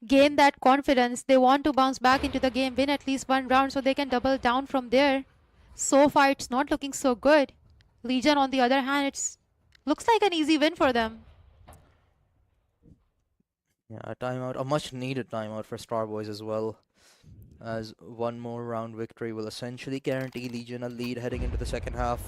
gain that confidence. They want to bounce back into the game, win at least one round so they can double down from there. So far, it's not looking so good. Legion, on the other hand, it's looks like an easy win for them. Yeah, a timeout, a much needed timeout for Starboys as well, as one more round victory will essentially guarantee Legion a lead heading into the second half.